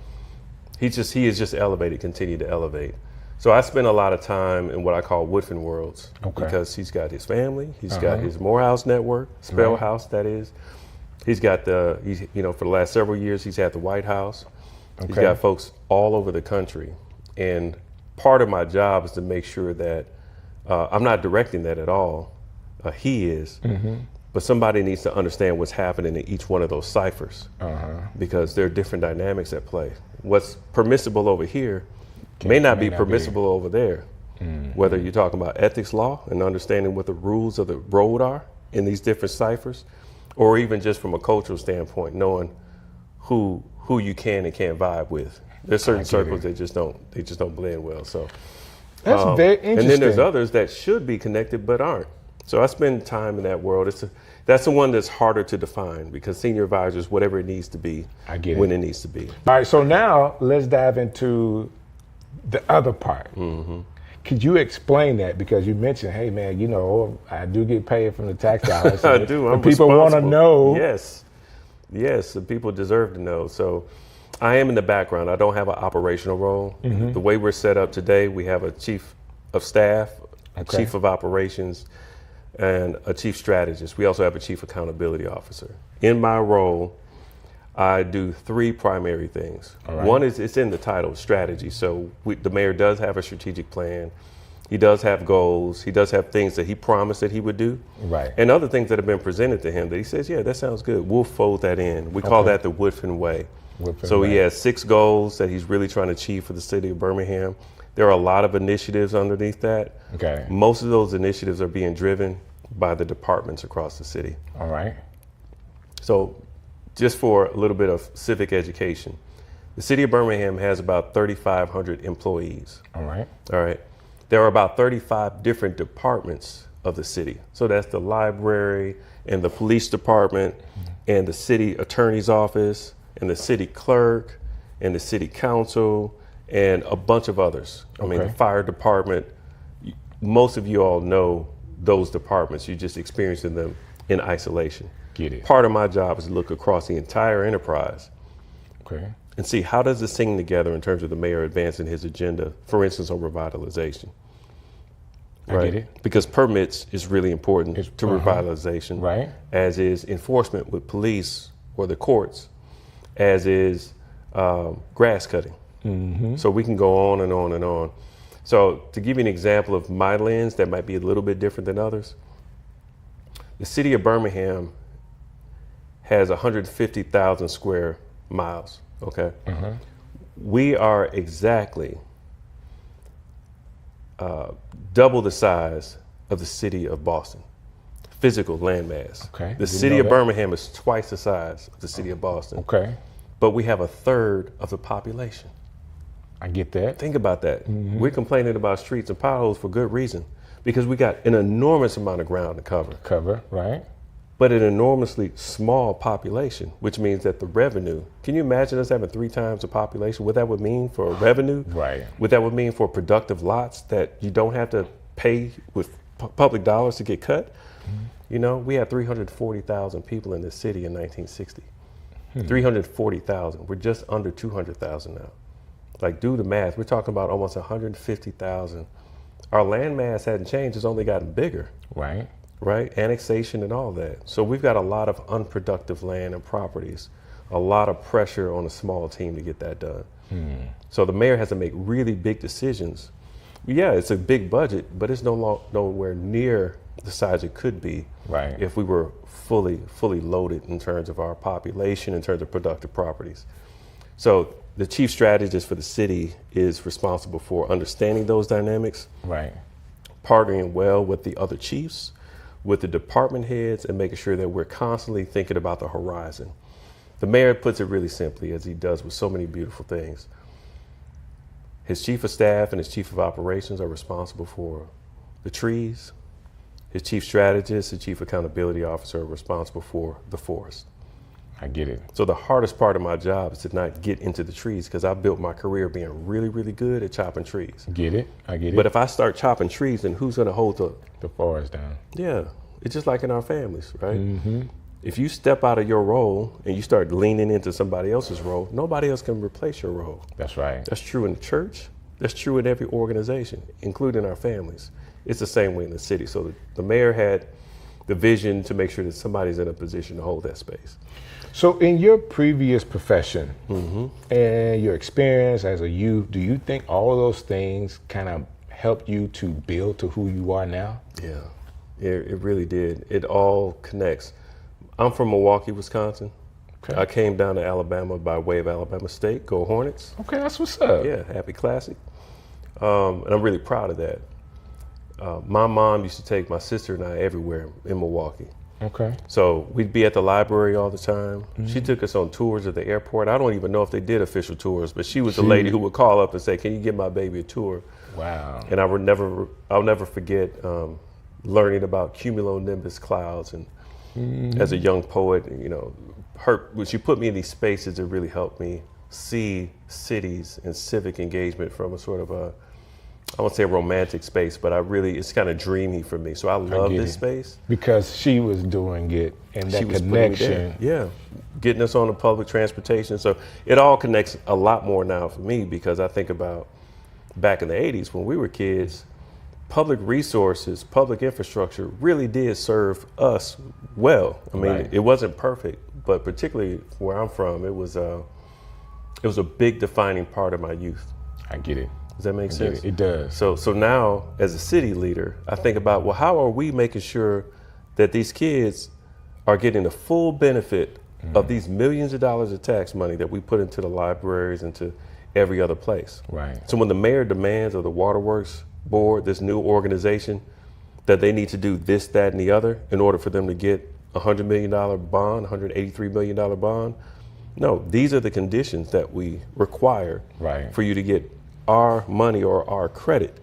He has just elevated, continued to elevate. So I spend a lot of time in what I call Woodfin worlds because he's got his family, he's got his Morehouse network, Spell House, that is. He's got for the last several years, he's had the White House. He's got folks all over the country. And part of my job is to make sure that I'm not directing that at all. He is. But somebody needs to understand what's happening in each one of those ciphers because there are different dynamics at play. What's permissible over here may not be permissible over there. Whether you're talking about ethics law and understanding what the rules of the road are in these different ciphers, or even just from a cultural standpoint, knowing who you can and can't vibe with. There's certain circles that just don't blend well. So that's very interesting. And then there's others that should be connected but aren't. So I spend time in that world. That's the one that's harder to define because senior advisor is whatever it needs to be when it needs to be. All right, so now let's dive into the other part. Could you explain that? Because you mentioned, hey man, I do get paid from the tax dollars. I do. I'm people want to know. Yes, the people deserve to know. So I am in the background. I don't have an operational role. The way we're set up today, we have a chief of staff, a chief of operations, and a chief strategist. We also have a chief accountability officer. In my role, I do three primary things. One is, it's in the title, strategy. So the mayor does have a strategic plan. He does have goals. He does have things that he promised that he would do. And other things that have been presented to him that he says, yeah, that sounds good. We'll fold that in. We call that the Woodfin way. He has 6 goals that he's really trying to achieve for the city of Birmingham. There are a lot of initiatives underneath that. Most of those initiatives are being driven by the departments across the city. So just for a little bit of civic education, The city of Birmingham has about 3,500 employees. All right. All right. There are about 35 different departments of the city. So that's the library and the police department and the city attorney's office and the city clerk and the city council and a bunch of others. I mean, the fire department. Most of you all know those departments. You're just experiencing them in isolation. Get it. Part of my job is to look across the entire enterprise. Okay. And see, how does this sing together in terms of the mayor advancing his agenda, for instance, on revitalization? I get it. Because permits is really important to revitalization, right? As is enforcement with police or the courts, as is grass cutting. So we can go on and on and on. So to give you an example of my lens that might be a little bit different than others, the city of Birmingham has 150,000 square miles. Okay. We are exactly double the size of the city of Boston, physical landmass. Okay. The city of Birmingham is twice the size of the city of Boston. Okay. But we have a third of the population. I get that. Think about that. We're complaining about streets and potholes for good reason, because we got an enormous amount of ground to cover. Right? But an enormously small population, which means that the revenue, can you imagine us having 3 times the population? What that would mean for revenue? Right. What that would mean for productive lots that you don't have to pay with public dollars to get cut? You know, we had 340,000 people in this city in 1960. 340,000. We're just under 200,000 now. Like, do the math. We're talking about almost 150,000. Our land mass hadn't changed. It's only gotten bigger. Right. Right? Annexation and all that. So we've got a lot of unproductive land and properties, a lot of pressure on a small team to get that done. So the mayor has to make really big decisions. Yeah, it's a big budget, but it's nowhere near the size it could be if we were fully loaded in terms of our population, in terms of productive properties. So the chief strategist for the city is responsible for understanding those dynamics, partnering well with the other chiefs, with the department heads, and making sure that we're constantly thinking about the horizon. The mayor puts it really simply, as he does with so many beautiful things. His chief of staff and his chief of operations are responsible for the trees. His chief strategist, his chief accountability officer are responsible for the forest. I get it. So the hardest part of my job is to not get into the trees, because I built my career being really, really good at chopping trees. Get it. I get it. But if I start chopping trees, then who's going to hold the forest down? Yeah. It's just like in our families, right? If you step out of your role and you start leaning into somebody else's role, nobody else can replace your role. That's right. That's true in the church. That's true in every organization, including our families. It's the same way in the city. So the mayor had the vision to make sure that somebody's in a position to hold that space. So in your previous profession and your experience as a youth, do you think all of those things kind of helped you to build to who you are now? Yeah, it really did. It all connects. I'm from Milwaukee, Wisconsin. Okay. I came down to Alabama by way of Alabama State. Go Hornets. Okay, that's what's up. Yeah, happy classic. And I'm really proud of that. My mom used to take my sister and I everywhere in Milwaukee. Okay. So we'd be at the library all the time. She took us on tours at the airport. I don't even know if they did official tours, but she was the lady who would call up and say, "Can you give my baby a tour?" Wow. And I'll never forget learning about cumulonimbus clouds. And as a young poet, you know, when she put me in these spaces, it really helped me see cities and civic engagement from a sort of I won't say a romantic space, but it's kind of dreamy for me. So I love this space. Because she was doing it and that connection. Yeah, getting us on the public transportation. So it all connects a lot more now for me, because I think about back in the 80s when we were kids, public resources, public infrastructure really did serve us well. I mean, it wasn't perfect, but particularly where I'm from, it was a big defining part of my youth. I get it. Does that make sense? It does. So now, as a city leader, I think about, well, how are we making sure that these kids are getting the full benefit of these millions of dollars of tax money that we put into the libraries and to every other place? Right. So when the mayor demands of the Waterworks Board, this new organization, that they need to do this, that, and the other in order for them to get a $100 million bond, $183 million bond, No, these are the conditions that we require Right. for you to get our money or our credit,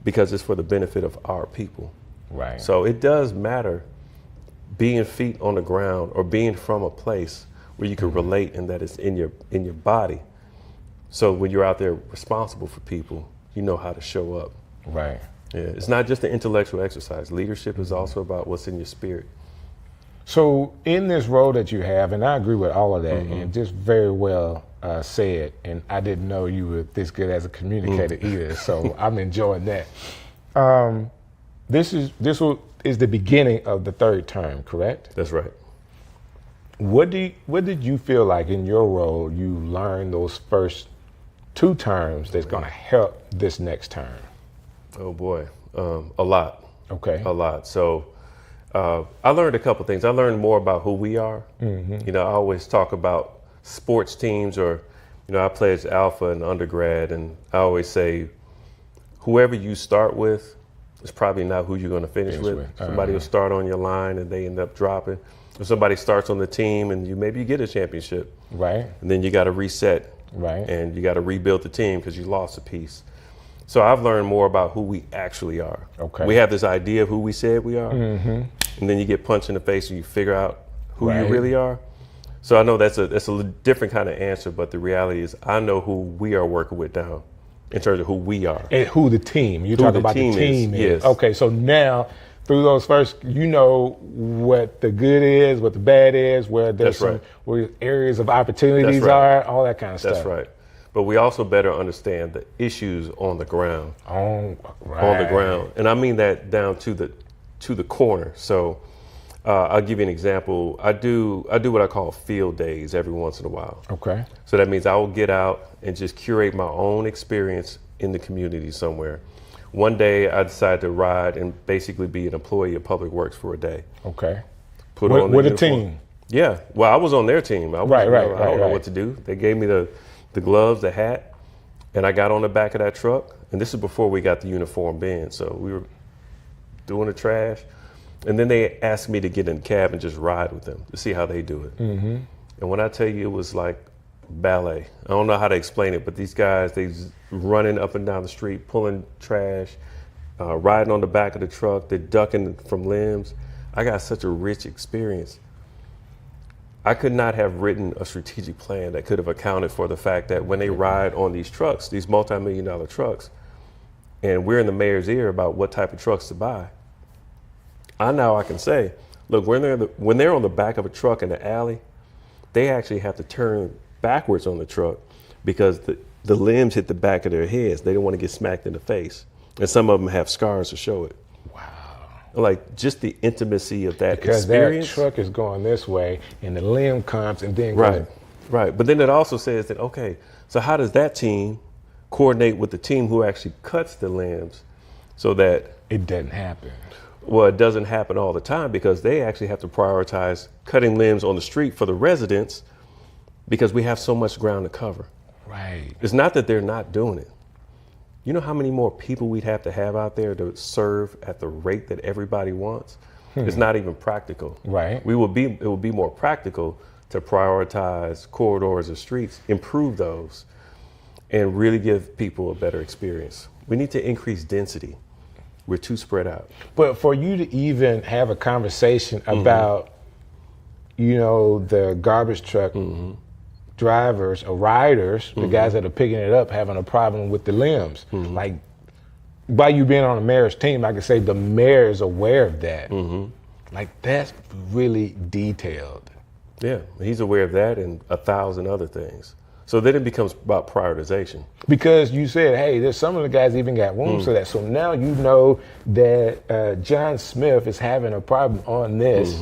because it's for the benefit of our people. Right. So it does matter being feet on the ground or being from a place where you can relate and that it's in your body. So when you're out there responsible for people, you know how to show up. Right. Yeah, it's not just an intellectual exercise. Leadership is also about what's in your spirit. So in this role that you have, and I agree with all of that, and just very well said, and I didn't know you were this good as a communicator either, so I'm enjoying that. This is the beginning of the third term, correct? That's right. What did you feel like in your role you learned those first 2 terms that's going to help this next term? Oh boy, a lot. Okay. A lot. So I learned a couple things. I learned more about who we are. You know, I always talk about sports teams, or, you know, I played Alpha in undergrad, and I always say, whoever you start with is probably not who you're going to finish with. Somebody will start on your line and they end up dropping. Or somebody starts on the team and maybe you get a championship. Right. And then you got to reset. Right. And you got to rebuild the team because you lost a piece. So I've learned more about who we actually are. Okay. We have this idea of who we said we are, and then you get punched in the face and you figure out who you really are. So I know that's a different kind of answer, but the reality is I know who we are working with now in terms of who we are. And who the team. You're talking about the team is. Yes. Okay, so now through those first, you know what the good is, what the bad is, where there's where areas of opportunities are, all that kind of stuff. That's right. But we also better understand the issues on the ground. On the ground. And I mean that down to the corner. So I'll give you an example. I do what I call field days every once in a while. Okay. So that means I will get out and just curate my own experience in the community somewhere. One day I decided to ride and basically be an employee of Public Works for a day. Okay. Put on the with a uniform. team. Yeah. Well, I was on their team. I don't know what to do. They gave me the gloves, the hat, and I got on the back of that truck. And this is before we got the uniform bin. So we were doing the trash. And then they asked me to get in the cab and just ride with them to see how they do it. And when I tell you, it was like ballet. I don't know how to explain it, but these guys, they running up and down the street, pulling trash, riding on the back of the truck, they're ducking from limbs. I got such a rich experience. I could not have written a strategic plan that could have accounted for the fact that when they ride on these trucks, these multi-million-dollar trucks, and we're in the mayor's ear about what type of trucks to buy, I can say, look, when they're on the back of a truck in the alley, they actually have to turn backwards on the truck because the limbs hit the back of their heads. They don't want to get smacked in the face. And some of them have scars to show it. Wow. Like just the intimacy of that experience. Because that truck is going this way and the limb comes and then Right. But then it also says that, okay, so how does that team coordinate with the team who actually cuts the limbs so that it doesn't happen? Well, it doesn't happen all the time because they actually have to prioritize cutting limbs on the street for the residents because we have so much ground to cover. Right. It's not that they're not doing it. You know how many more people we'd have to have out there to serve at the rate that everybody wants? It's not even practical. Right. It would be more practical to prioritize corridors of streets, improve those, and really give people a better experience. We need to increase density. We're too spread out. But for you to even have a conversation about, you know, the garbage truck drivers or riders, the guys that are picking it up, having a problem with the limbs, like by you being on the mayor's team, I can say the mayor is aware of that. Like that's really detailed. Yeah, he's aware of that and 1,000 other things. So then it becomes about prioritization. Because you said, hey, there's some of the guys even got wounds for that. So now you know that John Smith is having a problem on this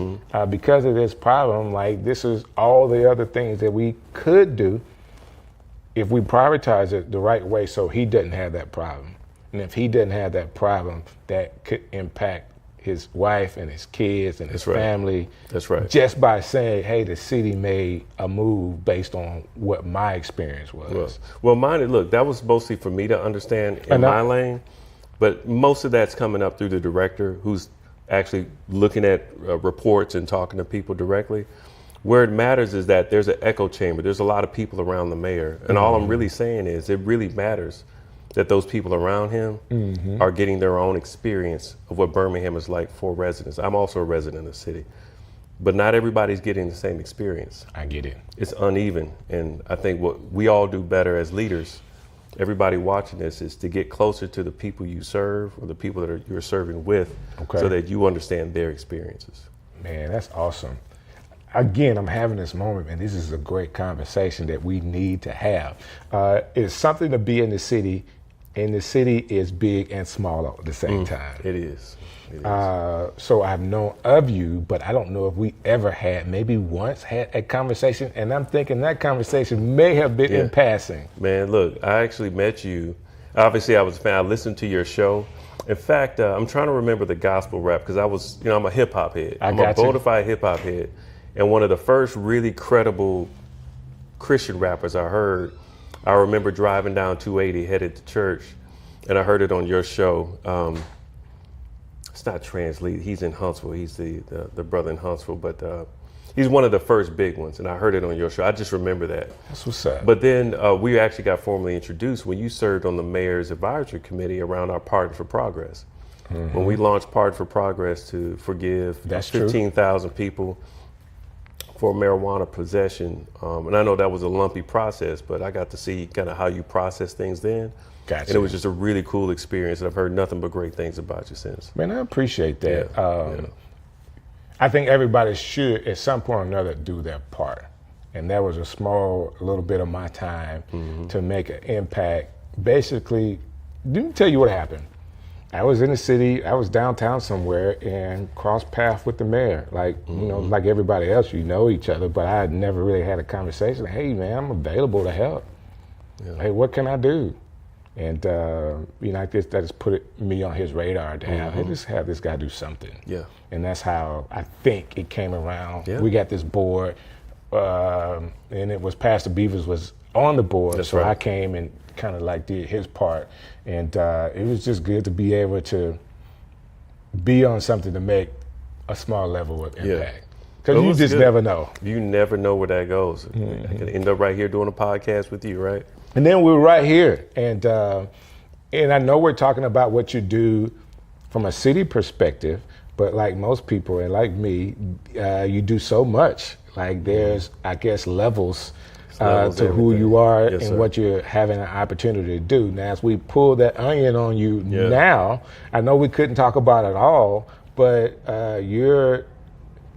because of this problem. Like this is all the other things that we could do if we prioritize it the right way so he doesn't have that problem. And if he doesn't have that problem, that could impact his wife and his kids and his family. That's right. Just by saying, hey, the city made a move based on what my experience was. Well, mine, look, that was mostly for me to understand in my lane, but most of that's coming up through the director who's actually looking at reports and talking to people directly. Where it matters is that there's an echo chamber. There's a lot of people around the mayor. And all I'm really saying is it really matters that those people around him are getting their own experience of what Birmingham is like for residents. I'm also a resident of the city, but not everybody's getting the same experience. I get it. It's uneven. And I think what we all do better as leaders, everybody watching this, is to get closer to the people you serve or the people that you're serving with, so that you understand their experiences. Man, that's awesome. Again, I'm having this moment, and this is a great conversation that we need to have. It's something to be in the city, and the city is big and small at the same time. It is. So I've known of you, but I don't know if we ever had, maybe once had a conversation, and I'm thinking that conversation may have been in passing. Man, look, I actually met you. Obviously, I was a fan. I listened to your show. In fact, I'm trying to remember the gospel rap because I was, I'm a hip hop head. I'm a bona fide hip hop head. And one of the first really credible Christian rappers I heard, I remember driving down 280 headed to church, and I heard it on your show. It's not Translead, he's in Huntsville. He's the brother in Huntsville, but he's one of the first big ones, and I heard it on your show. I just remember that. That's what's up. But then we actually got formally introduced when you served on the mayor's advisory committee around our Pardon for Progress. When we launched Pardon for Progress to forgive 15,000 people for marijuana possession. And I know that was a lumpy process, but I got to see kind of how you process things then. Gotcha. And it was just a really cool experience. And I've heard nothing but great things about you since. Man, I appreciate that. I think everybody should, at some point or another, do their part. And that was a little bit of my time to make an impact. Basically, let me tell you what happened. I was in the city, I was downtown somewhere and crossed paths with the mayor. Like, like everybody else, you know each other, but I had never really had a conversation. Hey man, I'm available to help. Hey, what can I do? And I guess that just put me on his radar to have, hey, let's have this guy do something. Yeah. And that's how I think it came around. Yeah. We got this board, and it was Pastor Beavers was on the board. That's so right. I came and kind of like did his part. And it was just good to be able to be on something to make a small level of impact. Because you just never know. You never know where that goes. I can end up right here doing a podcast with you, right? And then we're right here. And I know we're talking about what you do from a city perspective, but like most people and like me, you do so much. Like there's, I guess, levels to who you are and what you're having an opportunity to do. Now, as we pull that onion on you now, I know we couldn't talk about it all, but you're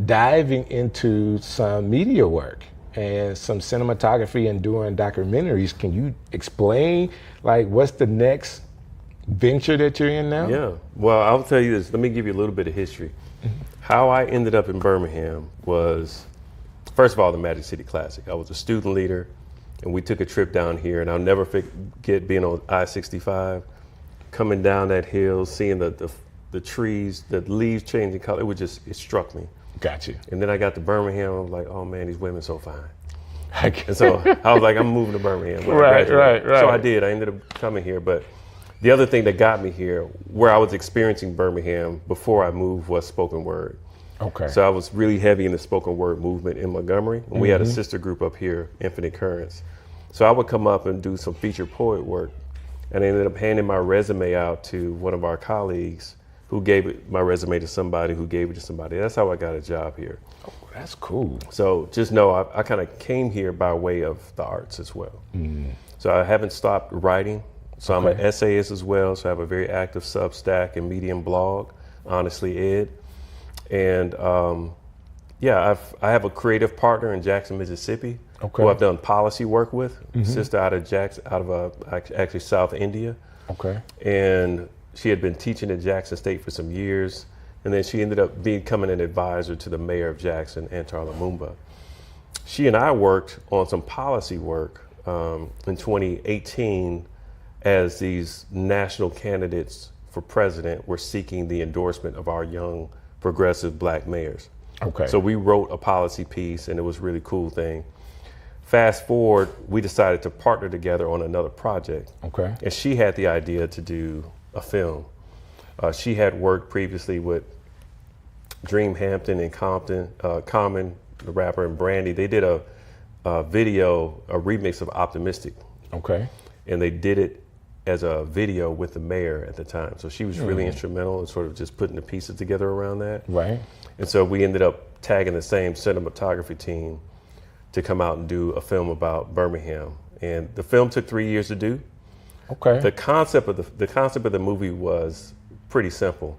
diving into some media work and some cinematography and doing documentaries. Can you explain, like, what's the next venture that you're in now? Yeah, well, I'll tell you this. Let me give you a little bit of history. How I ended up in Birmingham was, first of all, the Magic City Classic. I was a student leader, and we took a trip down here, and I'll never forget being on I-65, coming down that hill, seeing the trees, the leaves changing color. It struck me. Got you. And then I got to Birmingham, I was like, oh man, these women so fine. And so I was like, I'm moving to Birmingham. Right. So I did. I ended up coming here, but the other thing that got me here, where I was experiencing Birmingham before I moved, was spoken word. Okay. So I was really heavy in the spoken word movement in Montgomery, and we had a sister group up here, Infinite Currents. So I would come up and do some featured poet work, and I ended up handing my resume out to one of our colleagues who gave my resume to somebody who gave it to somebody. That's how I got a job here. Oh, that's cool. So just know I kind of came here by way of the arts as well. So I haven't stopped writing. So I'm an essayist as well. So I have a very active Substack and Medium blog, Honestly Ed. And I have a creative partner in Jackson, Mississippi, who I've done policy work with. Sister out of actually South India. Okay. And she had been teaching at Jackson State for some years, and then she ended up becoming an advisor to the mayor of Jackson, Antar Lumumba. She and I worked on some policy work in 2018 as these national candidates for president were seeking the endorsement of our young progressive black mayors. Okay. So we wrote a policy piece, and it was a really cool thing. Fast forward, we decided to partner together on another project. Okay. And she had the idea to do a film. She had worked previously with Dream Hampton and Common the rapper, and Brandy, they did a video, a remix of Optimistic. Okay. And they did it as a video with the mayor at the time. So she was really instrumental in sort of just putting the pieces together around that. Right. And so we ended up tagging the same cinematography team to come out and do a film about Birmingham. And the film took 3 years to do. Okay. The concept of the movie was pretty simple.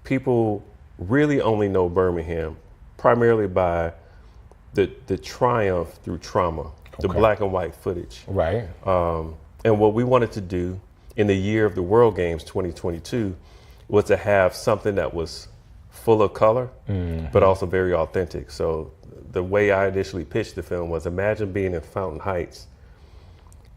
People really only know Birmingham primarily by the triumph through trauma, the black and white footage. Right. And what we wanted to do in the year of the World Games 2022 was to have something that was full of color, but also very authentic. So the way I initially pitched the film was, imagine being in Fountain Heights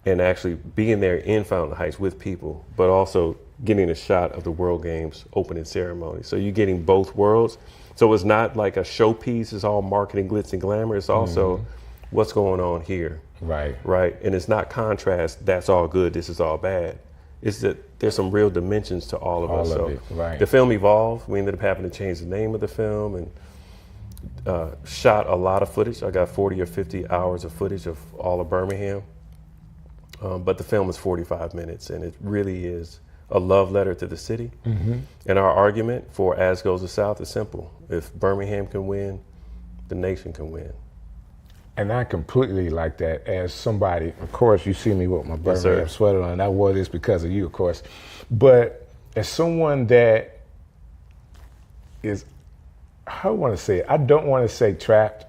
and actually being there in Fountain Heights with people, but also getting a shot of the World Games opening ceremony. So you're getting both worlds. So it's not like a showpiece, it's all marketing, glitz and glamour. It's also what's going on here. Right. Right. And it's not contrast, that's all good, this is all bad. It's that there's some real dimensions to all of us. So right. The film evolved. We ended up having to change the name of the film and shot a lot of footage. I got 40 or 50 hours of footage of all of Birmingham. But the film is 45 minutes, and it really is a love letter to the city. And our argument for As Goes the South is simple. If Birmingham can win, the nation can win. And I completely like that. As somebody, of course, you see me with my Birmingham sweater on. I wore this because of you, of course. But as someone that is, I want to say it, I don't want to say trapped,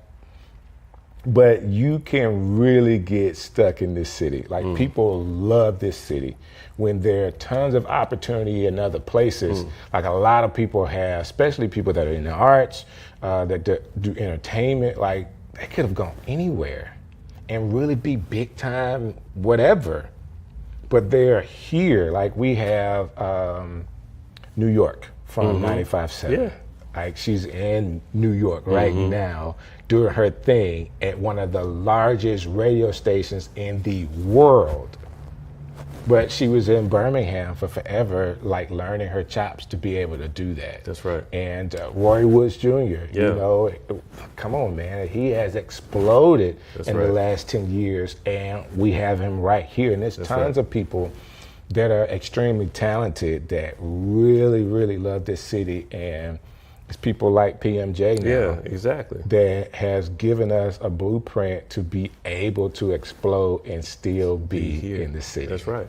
but you can really get stuck in this city. Like people love this city when there are tons of opportunity in other places. Like a lot of people have, especially people that are in the arts, that do entertainment, like they could have gone anywhere and really be big time, whatever. But they're here. Like we have New York from 95.7. Yeah. Like she's in New York right now doing her thing at one of the largest radio stations in the world. But she was in Birmingham for forever, like learning her chops to be able to do that. That's right. And Roy Woods Jr., you know, come on, man. He has exploded in the last 10 years, and we have him right here. And there's tons of people that are extremely talented that really, really love this city. And it's people like PMJ now. Yeah, exactly. That has given us a blueprint to be able to explode and still be here in the city. That's right.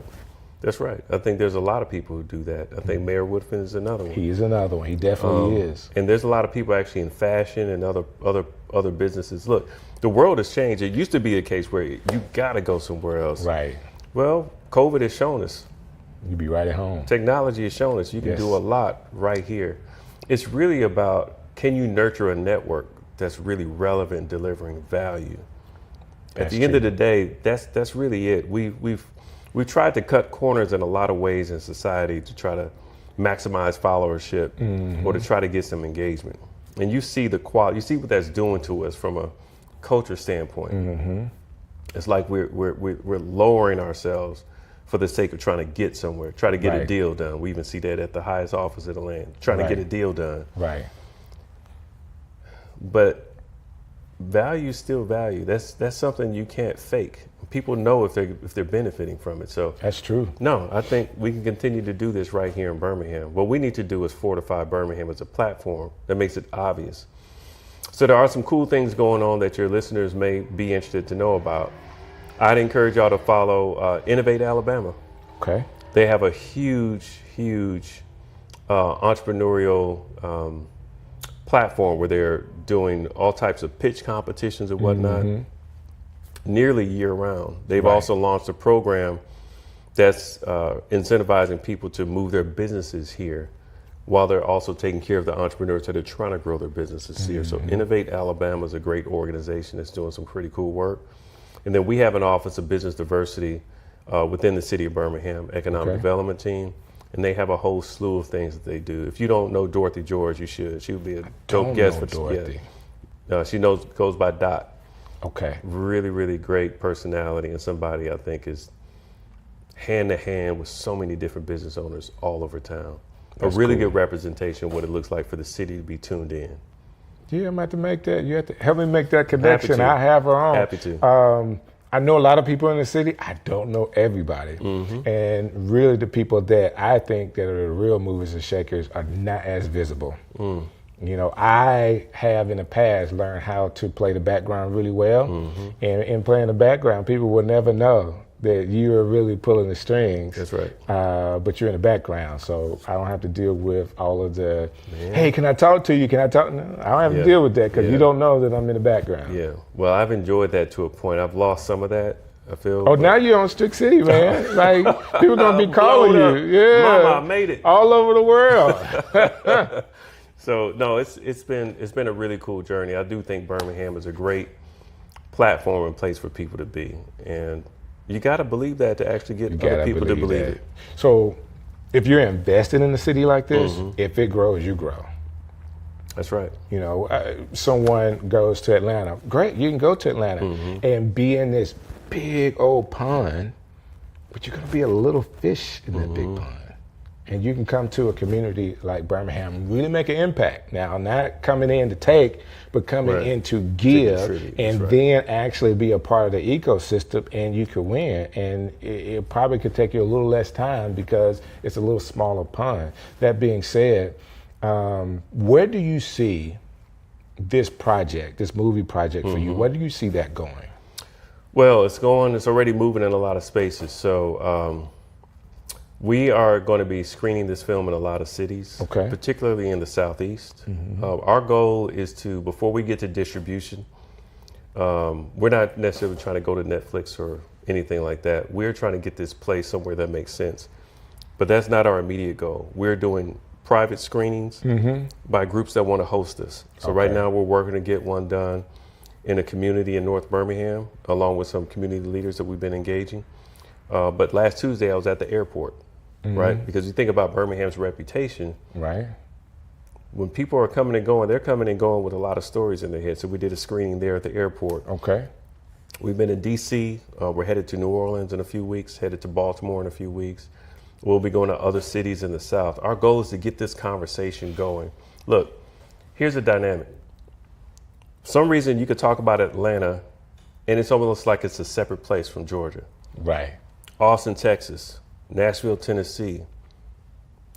That's right. I think there's a lot of people who do that. I think Mayor Woodfin is another one. He's another one. He definitely is. And there's a lot of people actually in fashion and other businesses. Look, the world has changed. It used to be a case where you got to go somewhere else. Right. Well, COVID has shown us. You be right at home. Technology has shown us you can do a lot right here. It's really about, can you nurture a network that's really relevant, delivering value? At the end of the day, that's really it. We've tried to cut corners in a lot of ways in society to try to maximize followership or to try to get some engagement. And you see the quality, you see what that's doing to us from a culture standpoint. It's like we're lowering ourselves for the sake of trying to get somewhere, try to get a deal done. We even see that at the highest office of the land, trying to get a deal done. Right. But value is still value. That's something you can't fake. People know if they're benefiting from it. So that's true. No, I think we can continue to do this right here in Birmingham. What we need to do is fortify Birmingham as a platform that makes it obvious. So there are some cool things going on that your listeners may be interested to know about. I'd encourage y'all to follow Innovate Alabama. Okay. They have a huge entrepreneurial platform where they're doing all types of pitch competitions and whatnot, nearly year round. They've also launched a program that's incentivizing people to move their businesses here while they're also taking care of the entrepreneurs that are trying to grow their businesses here. So Innovate Alabama is a great organization that's doing some pretty cool work. And then we have an Office of Business Diversity within the city of Birmingham, Economic Development Team, and they have a whole slew of things that they do. If you don't know Dorothy George, you should. She would be a dope guest for Dorothy. She goes by Dot. Okay. Really, really great personality and somebody I think is hand to hand with so many different business owners all over town. A really good representation of what it looks like for the city to be tuned in. Yeah, I'm going to have to make that. You have to help me make that connection. I have her on. Happy to. I know a lot of people in the city. I don't know everybody. And really the people that I think that are the real movers and shakers are not as visible. You know, I have in the past learned how to play the background really well. And in playing the background, people will never know that you are really pulling the strings. That's right. But you're in the background, so I don't have to deal with all of the, hey, can I talk to you? Can I talk? No, I don't have to deal with that because you don't know that I'm in the background. Yeah. Well, I've enjoyed that to a point. I've lost some of that, I feel. Oh, now you're on Strick City, man. Like, people going to be calling you. Yeah. Mama, I made it. All over the world. So, no, it's been a really cool journey. I do think Birmingham is a great platform and place for people to be. And you got to believe that to actually get other people to believe it. So if you're invested in a city like this, if it grows, you grow. That's right. You know, someone goes to Atlanta. Great, you can go to Atlanta and be in this big old pond, but you're going to be a little fish in that big pond. And you can come to a community like Birmingham and really make an impact. Now, not coming in to take, but coming in to give, and then actually be a part of the ecosystem, and you could win. And it probably could take you a little less time because it's a little smaller pond. That being said, where do you see this project, this movie project for you? Where do you see that going? Well, it's already moving in a lot of spaces. So, we are going to be screening this film in a lot of cities, particularly in the Southeast. Our goal is to, before we get to distribution, we're not necessarily trying to go to Netflix or anything like that. We're trying to get this placed somewhere that makes sense. But that's not our immediate goal. We're doing private screenings by groups that want to host us. So right now we're working to get one done in a community in North Birmingham, along with some community leaders that we've been engaging. But last Tuesday I was at the airport. Right? Because you think about Birmingham's reputation. Right. When people are coming and going, they're coming and going with a lot of stories in their head. So we did a screening there at the airport. We've been in DC. We're headed to New Orleans in a few weeks, headed to Baltimore in a few weeks. We'll be going to other cities in the South. Our goal is to get this conversation going. Look, here's the dynamic. For some reason you could talk about Atlanta and it's almost like it's a separate place from Georgia. Right. Austin, Texas. Nashville, Tennessee,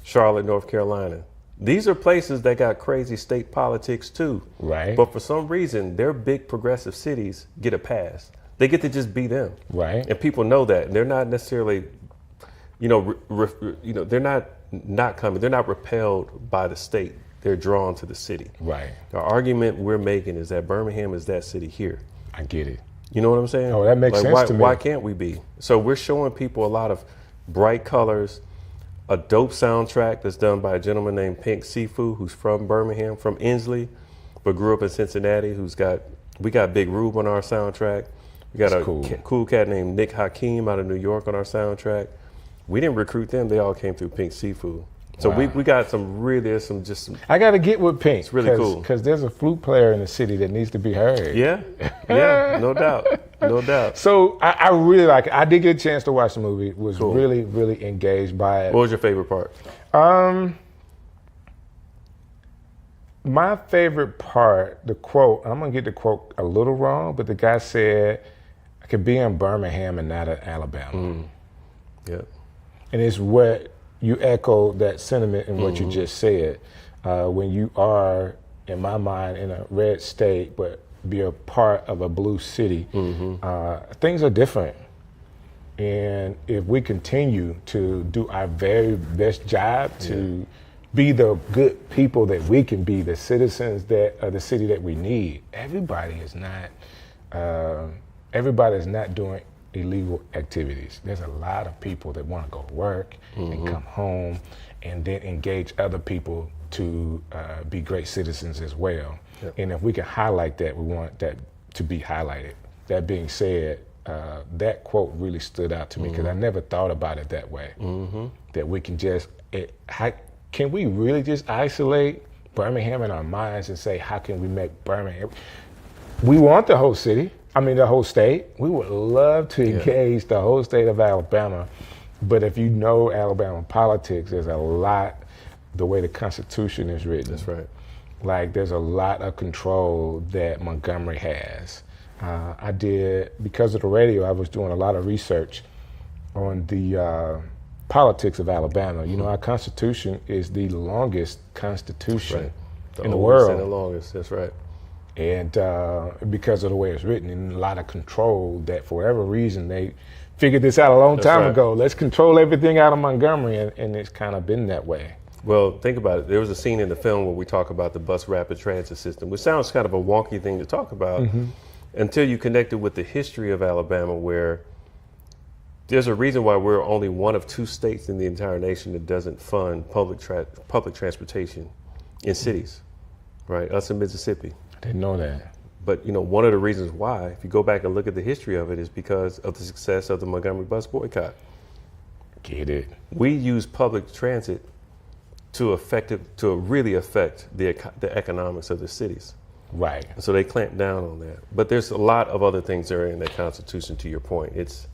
Charlotte, North Carolina. These are places that got crazy state politics too. Right. But for some reason, their big progressive cities get a pass. They get to just be them. Right. And people know that. And they're not necessarily, they're not coming. They're not repelled by the state. They're drawn to the city. Right. The argument we're making is that Birmingham is that city here. I get it. You know what I'm saying? Oh, that makes sense to me. Why can't we be? So we're showing people a lot of bright colors, a dope soundtrack that's done by a gentleman named Pink Sifu, who's from Birmingham, from Inslee, but grew up in Cincinnati, we got Big Rube on our soundtrack. We got a cool cat named Nick Hakeem out of New York on our soundtrack. We didn't recruit them, they all came through Pink Sifu. So we got I got to get with Pink. It's really cool. Because there's a flute player in the city that needs to be heard. Yeah, no doubt, no doubt. So I really like it. I did get a chance to watch the movie. Was really, really engaged by it. What was your favorite part? My favorite part, the quote, I'm going to get the quote a little wrong, but the guy said, I could be in Birmingham and not in Alabama. Yeah. And it's what you echo that sentiment in what you just said. When you are, in my mind, in a red state, but be a part of a blue city, things are different. And if we continue to do our very best job to be the good people that we can be, the citizens that are the city that we need, everybody is not doing illegal activities. There's a lot of people that want to go to work and come home and then engage other people to be great citizens as well. Yep. And if we can highlight that, we want that to be highlighted. That being said, that quote really stood out to me because I never thought about it that way. That we can can we really just isolate Birmingham in our minds and say, how can we make Birmingham? We want the whole city. The whole state. We would love to engage the whole state of Alabama. But if you know Alabama politics, there's a lot, the way the Constitution is written. That's right. like there's a lot of control that Montgomery has. Because of the radio, I was doing a lot of research on the politics of Alabama. You know, our Constitution is the longest Constitution in the world. And the longest, that's right. And because of the way it's written, and a lot of control that for whatever reason they figured this out a long time ago. Let's control everything out of Montgomery, and it's kind of been that way. Well, think about it. There was a scene in the film where we talk about the bus rapid transit system, which sounds kind of a wonky thing to talk about until you connect it with the history of Alabama, where there's a reason why we're only one of 2 states in the entire nation that doesn't fund public transportation in cities, right? Us in Mississippi. I didn't know that. But you know, one of the reasons why, if you go back and look at the history of it, is because of the success of the Montgomery bus boycott. Get it? We use public transit to really affect the economics of the cities. Right. And so they clamp down on that. But there's a lot of other things that are in that Constitution, to your point. It's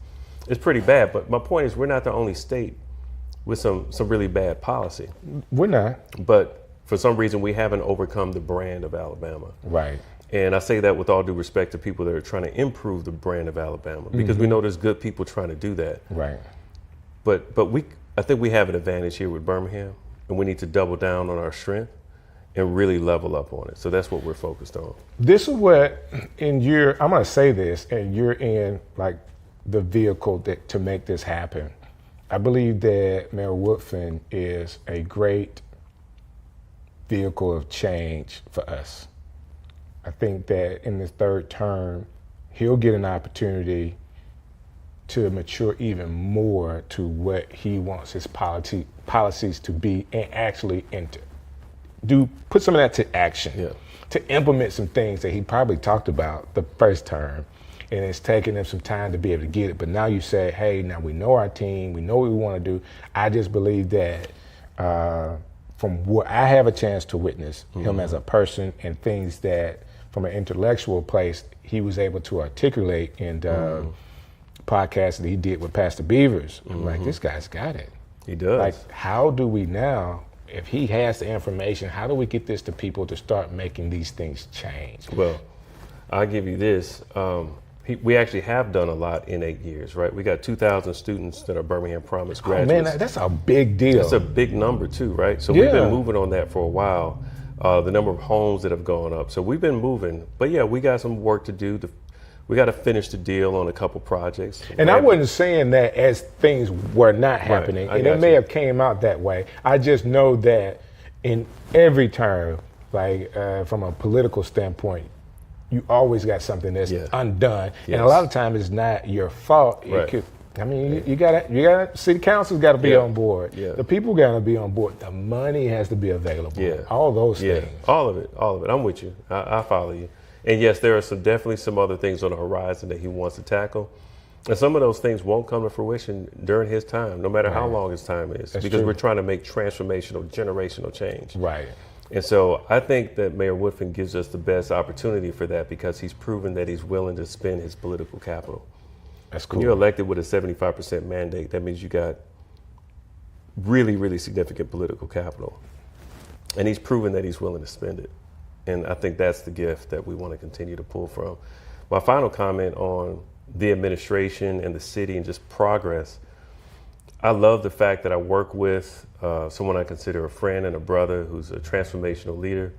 pretty bad, but my point is we're not the only state with some really bad policy. We're not. But for some reason, we haven't overcome the brand of Alabama. Right. And I say that with all due respect to people that are trying to improve the brand of Alabama, because we know there's good people trying to do that. Right. But I think we have an advantage here with Birmingham, and we need to double down on our strength and really level up on it. So that's what we're focused on. This is what, I'm going to say this, and you're in like the vehicle to make this happen. I believe that Mayor Woodfin is a great vehicle of change for us. I think that in this 3rd term, he'll get an opportunity to mature even more to what he wants his policies to be, and actually put some of that to action, to implement some things that he probably talked about the 1st term, and it's taking him some time to be able to get it. But now you say, hey, now we know our team, we know what we want to do. I just believe that from what I have a chance to witness him as a person, and things that from an intellectual place he was able to articulate in the podcast that he did with Pastor Beavers. I'm like, this guy's got it. He does. Like, how do we now, if he has the information, how do we get this to people to start making these things change? Well, I'll give you this. We actually have done a lot in 8 years, right? We got 2,000 students that are Birmingham Promise graduates. Oh man, that's a big deal. That's a big number too, right? So we've been moving on that for a while. The number of homes that have gone up. So we've been moving. But yeah, we got some work to do. We got to finish the deal on a couple projects. And I wasn't saying that as things were not happening, and it may have came out that way. I just know that in every term, like from a political standpoint, you always got something that's undone, and a lot of times it's not your fault. Right. You got city council's got to be on board. The people got to be on board. The money has to be available. All those things. All of it. I'm with you. I follow you. And yes, there are definitely some other things on the horizon that he wants to tackle. And some of those things won't come to fruition during his time, no matter how long his time is, because we're trying to make transformational, generational change. Right. And so I think that Mayor Woodfin gives us the best opportunity for that, because he's proven that he's willing to spend his political capital. That's cool. When you're elected with a 75% mandate, that means you got really, really significant political capital. And he's proven that he's willing to spend it. And I think that's the gift that we want to continue to pull from. My final comment on the administration and the city and just progress. I love the fact that I work with someone I consider a friend and a brother who's a transformational leader.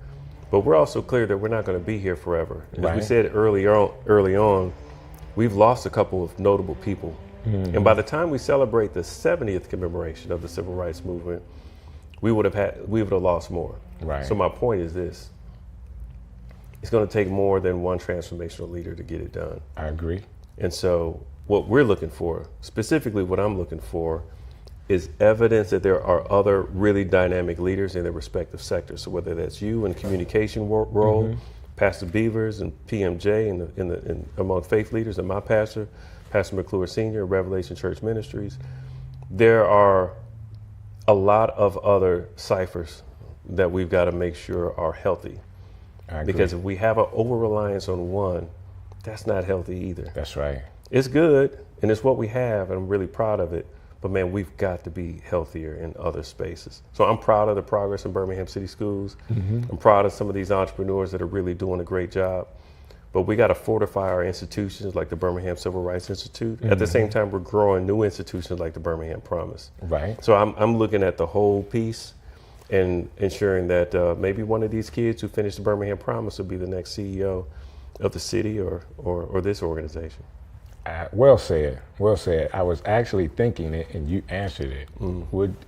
But we're also clear that we're not going to be here forever. As we said early on, we've lost a couple of notable people. And by the time we celebrate the 70th commemoration of the Civil Rights Movement, we would have lost more. Right. So my point is this. It's going to take more than one transformational leader to get it done. I agree. And so what we're looking for, specifically what I'm looking for, is evidence that there are other really dynamic leaders in their respective sectors. So whether that's you in communication role, Pastor Beavers and PMJ in among faith leaders, and my pastor, Pastor McClure Sr., Revelation Church Ministries, there are a lot of other ciphers that we've got to make sure are healthy. Because if we have an over-reliance on one, that's not healthy either. That's right. It's good, and it's what we have, and I'm really proud of it. But man, we've got to be healthier in other spaces. So I'm proud of the progress in Birmingham City Schools. I'm proud of some of these entrepreneurs that are really doing a great job. But we got to fortify our institutions like the Birmingham Civil Rights Institute. At the same time, we're growing new institutions like the Birmingham Promise. Right. So I'm looking at the whole piece and ensuring that maybe one of these kids who finished the Birmingham Promise will be the next CEO of the city or this organization. Well said. Well said. I was actually thinking it, and you answered it.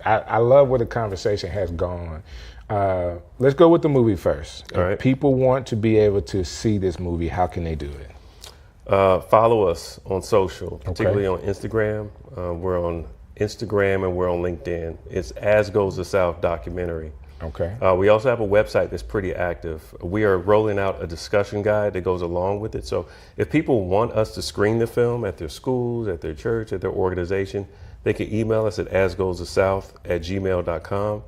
I love where the conversation has gone. Let's go with the movie first. All right. If people want to be able to see this movie, how can they do it? Follow us on social, particularly on Instagram. We're on Instagram and we're on LinkedIn. It's As Goes the South documentary. Okay. We also have a website that's pretty active. We are rolling out a discussion guide that goes along with it. So if people want us to screen the film at their schools, at their church, at their organization, they can email us at asgoesthesouth@gmail.com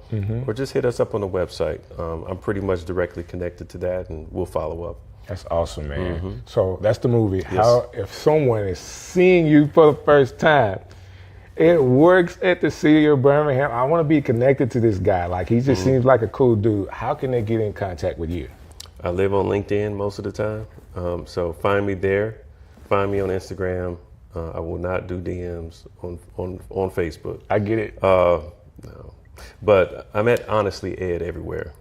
or just hit us up on the website. I'm pretty much directly connected to that, and we'll follow up. That's awesome, man. So that's the movie. Yes. How if someone is seeing you for the first time, it works at the City of Birmingham. I want to be connected to this guy. Like, he just seems like a cool dude. How can they get in contact with you? I live on LinkedIn most of the time. So find me there. Find me on Instagram. I will not do DMs on Facebook. I get it. No. But I'm at Honestly Ed everywhere.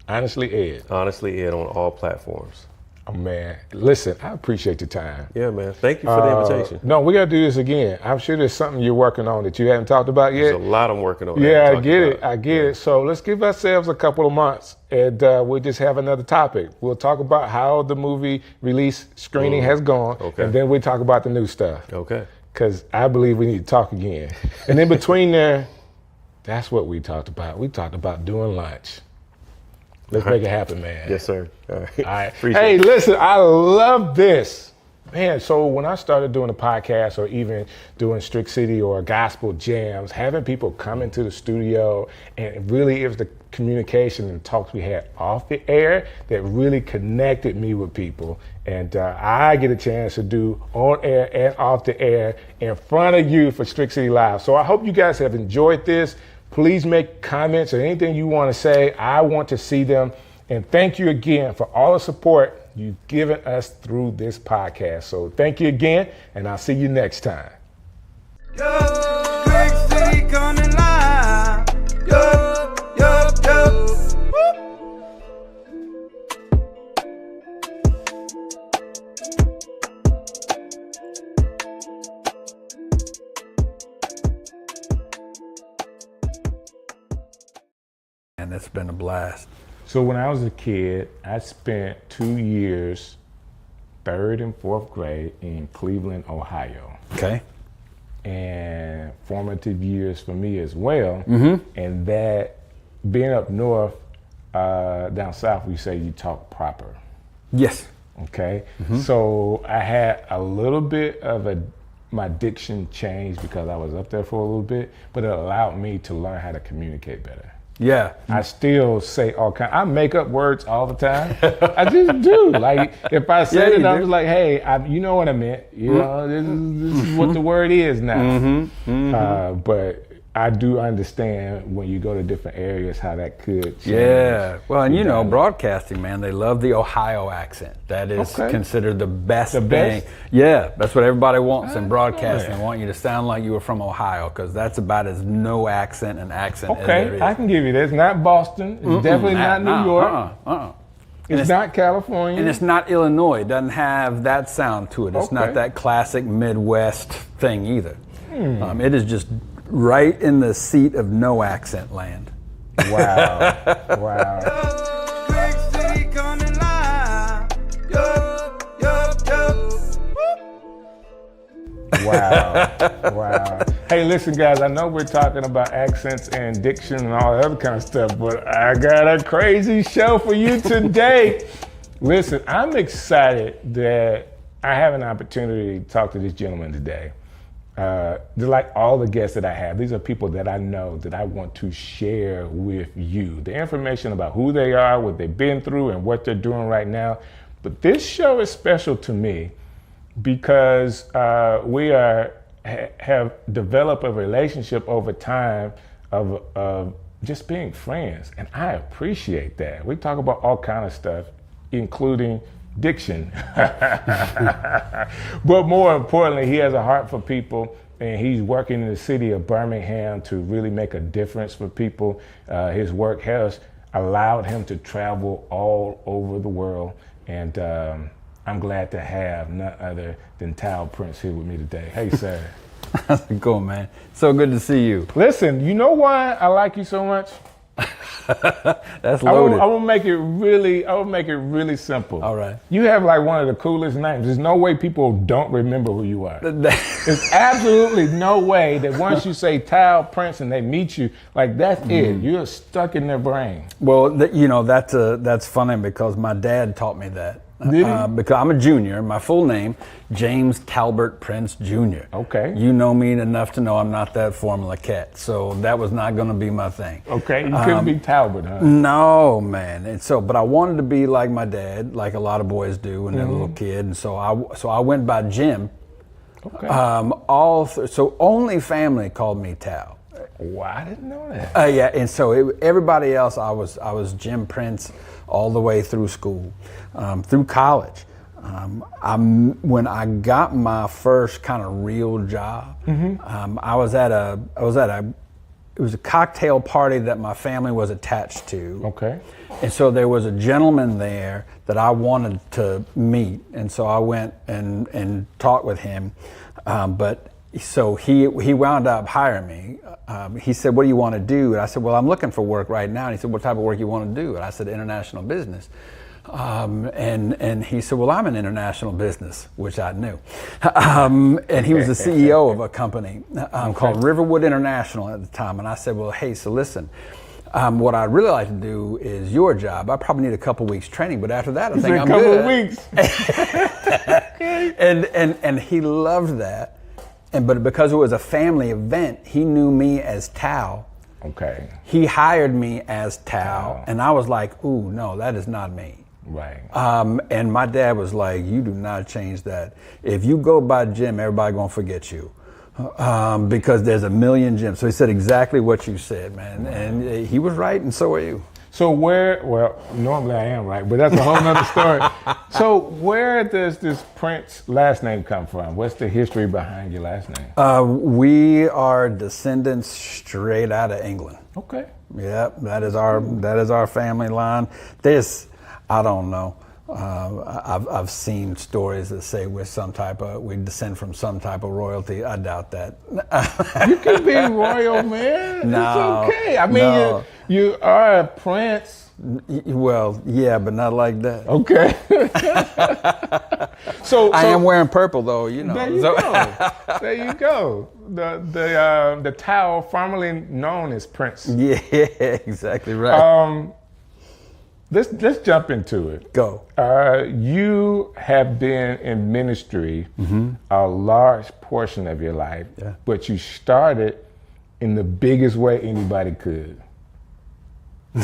Honestly Ed. Honestly Ed on all platforms. Oh, man. Listen, I appreciate your time. Yeah, man. Thank you for the invitation. No, we got to do this again. I'm sure there's something you're working on that you haven't talked about yet. There's a lot I'm working on. Yeah, I get it. I get it. So let's give ourselves a couple of months and we'll just have another topic. We'll talk about how the movie release screening has gone. Okay. And then we'll talk about the new stuff. Okay. Because I believe we need to talk again. And in between there, that's what we talked about. We talked about doing lunch. Let's make it happen, man. Yes, sir. All right. All right. Appreciate Hey, it. listen, I love this. Man, so when I started doing a podcast or even doing Strick City or gospel jams, having people come into the studio, and really it was the communication and talks we had off the air that really connected me with people. And I get a chance to do on air and off the air in front of you for Strick City Live. So I hope you guys have enjoyed this. Please make comments or anything you want to say. I want to see them. And thank you again for all the support you've given us through this podcast. So thank you again, and I'll see you next time. Yo, Strick City coming live. Yo, yo, yo. Woo. And it's been a blast. So when I was a kid, I spent 2 years, 3rd and 4th grade in Cleveland, Ohio. Okay. And formative years for me as well. And that being up north, down south, we say you talk proper. Yes. Okay. So I had a little bit of my diction changed because I was up there for a little bit, but it allowed me to learn how to communicate better. Yeah. I still say all kinds. I make up words all the time. I just do. Like if I say it, I'm just like, hey, you know what I meant. You know, this is what the word is now. But I do understand when you go to different areas how that could change. Yeah. Well, and you know, broadcasting, man, they love the Ohio accent. That is considered the best thing. Yeah, that's what everybody wants in broadcasting. They want you to sound like you were from Ohio, because that's about as no accent as there is. I can give you this. Not Boston. It's definitely not New York. It's not California. And it's not Illinois. It doesn't have that sound to it. It's not that classic Midwest thing either. It is just right in the seat of no accent land. Wow. Wow. Strick City coming live. Yo, yo, yo. Wow. Wow. Hey, listen, guys, I know we're talking about accents and diction and all that other kind of stuff, but I got a crazy show for you today. Listen, I'm excited that I have an opportunity to talk to this gentleman today. Just like all the guests that I have, these are people that I know that I want to share with you. The information about who they are, what they've been through, and what they're doing right now. But this show is special to me because we are have developed a relationship over time of just being friends, and I appreciate that. We talk about all kind of stuff, including diction. But more importantly, he has a heart for people, and he's working in the city of Birmingham to really make a difference for people. His work has allowed him to travel all over the world, and I'm glad to have none other than Tal Prince here with me today. Hey, sir. How's it going, man? So good to see you. Listen, you know why I like you so much? That's loaded. I will make it really simple. All right. You have like one of the coolest names. There's no way people don't remember who you are. There's absolutely no way that once you say Tal Prince and they meet you, like that's it. You're stuck in their brain. Well, that's funny because my dad taught me that. Did he? Because I'm a junior. My full name, James Talbert Prince Jr. Okay. You know me enough to know I'm not that formula cat, so that was not going to be my thing. Okay, you couldn't be Talbot, huh? No, man. And so, but I wanted to be like my dad, like a lot of boys do when they're a little kid. And so I went by Jim. Okay. So only family called me Tal. Wow, I didn't know that. Yeah, and so everybody else, I was Jim Prince all the way through school, through college. When I got my first kind of real job, it was a cocktail party that my family was attached to. Okay. And so there was a gentleman there that I wanted to meet, and so I went and talked with him, So he wound up hiring me. He said, "What do you want to do?" And I said, "Well, I'm looking for work right now." And he said, "What type of work you want to do?" And I said, "International business." And he said, "Well, I'm in international business," which I knew. And he was the CEO of a company called Riverwood International at the time. And I said, "Well, hey, so listen, what I'd really like to do is your job. I probably need a couple weeks training, but after that, I think I'm good." And he loved that. But because it was a family event, he knew me as Tal. Okay. He hired me as Tal, and I was like, "Ooh, no, that is not me." Right. And my dad was like, "You do not change that. If you go by Jim, everybody gonna forget you, because there's a million Jims." So he said exactly what you said, man, and he was right, and so are you. So normally I am right, but that's a whole nother story. So where does this Prince last name come from? What's the history behind your last name? We are descendants straight out of England. Okay. Yeah, that is our family line. I don't know. I've seen stories that say we descend from some type of royalty. I doubt that. You can be royal, man. No, it's okay. I mean, you are a prince. Well, yeah, but not like that. Okay. So I am wearing purple, though. You know. There you go. There you go. The Tal, formerly known as Prince. Yeah, exactly right. Let's jump into it. Go. You have been in ministry a large portion of your life, but you started in the biggest way anybody could,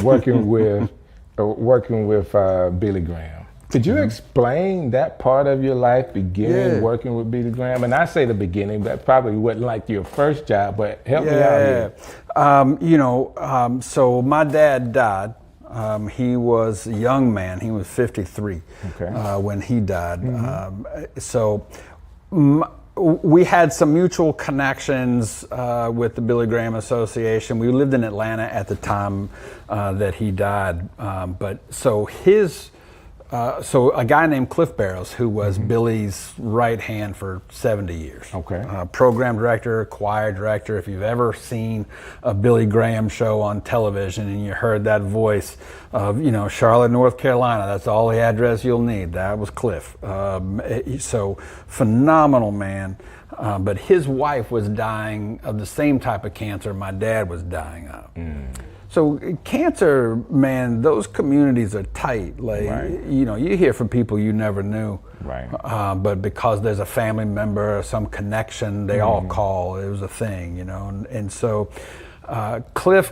working with Billy Graham. Could you explain that part of your life, beginning working with Billy Graham? And I say the beginning, that probably wasn't like your first job, but help me out here. So my dad died. He was a young man. He was 53 when he died. We had some mutual connections with the Billy Graham Association. We lived in Atlanta at the time that he died. So a guy named Cliff Barrows, who was Billy's right hand for 70 years. Okay. Program director, choir director. If you've ever seen a Billy Graham show on television and you heard that voice of, Charlotte, North Carolina, that's all the address you'll need. That was Cliff. So phenomenal man. But his wife was dying of the same type of cancer my dad was dying of. So cancer, man, those communities are tight. You hear from people you never knew. Right. But because there's a family member or some connection, they all call. It was a thing, And so Cliff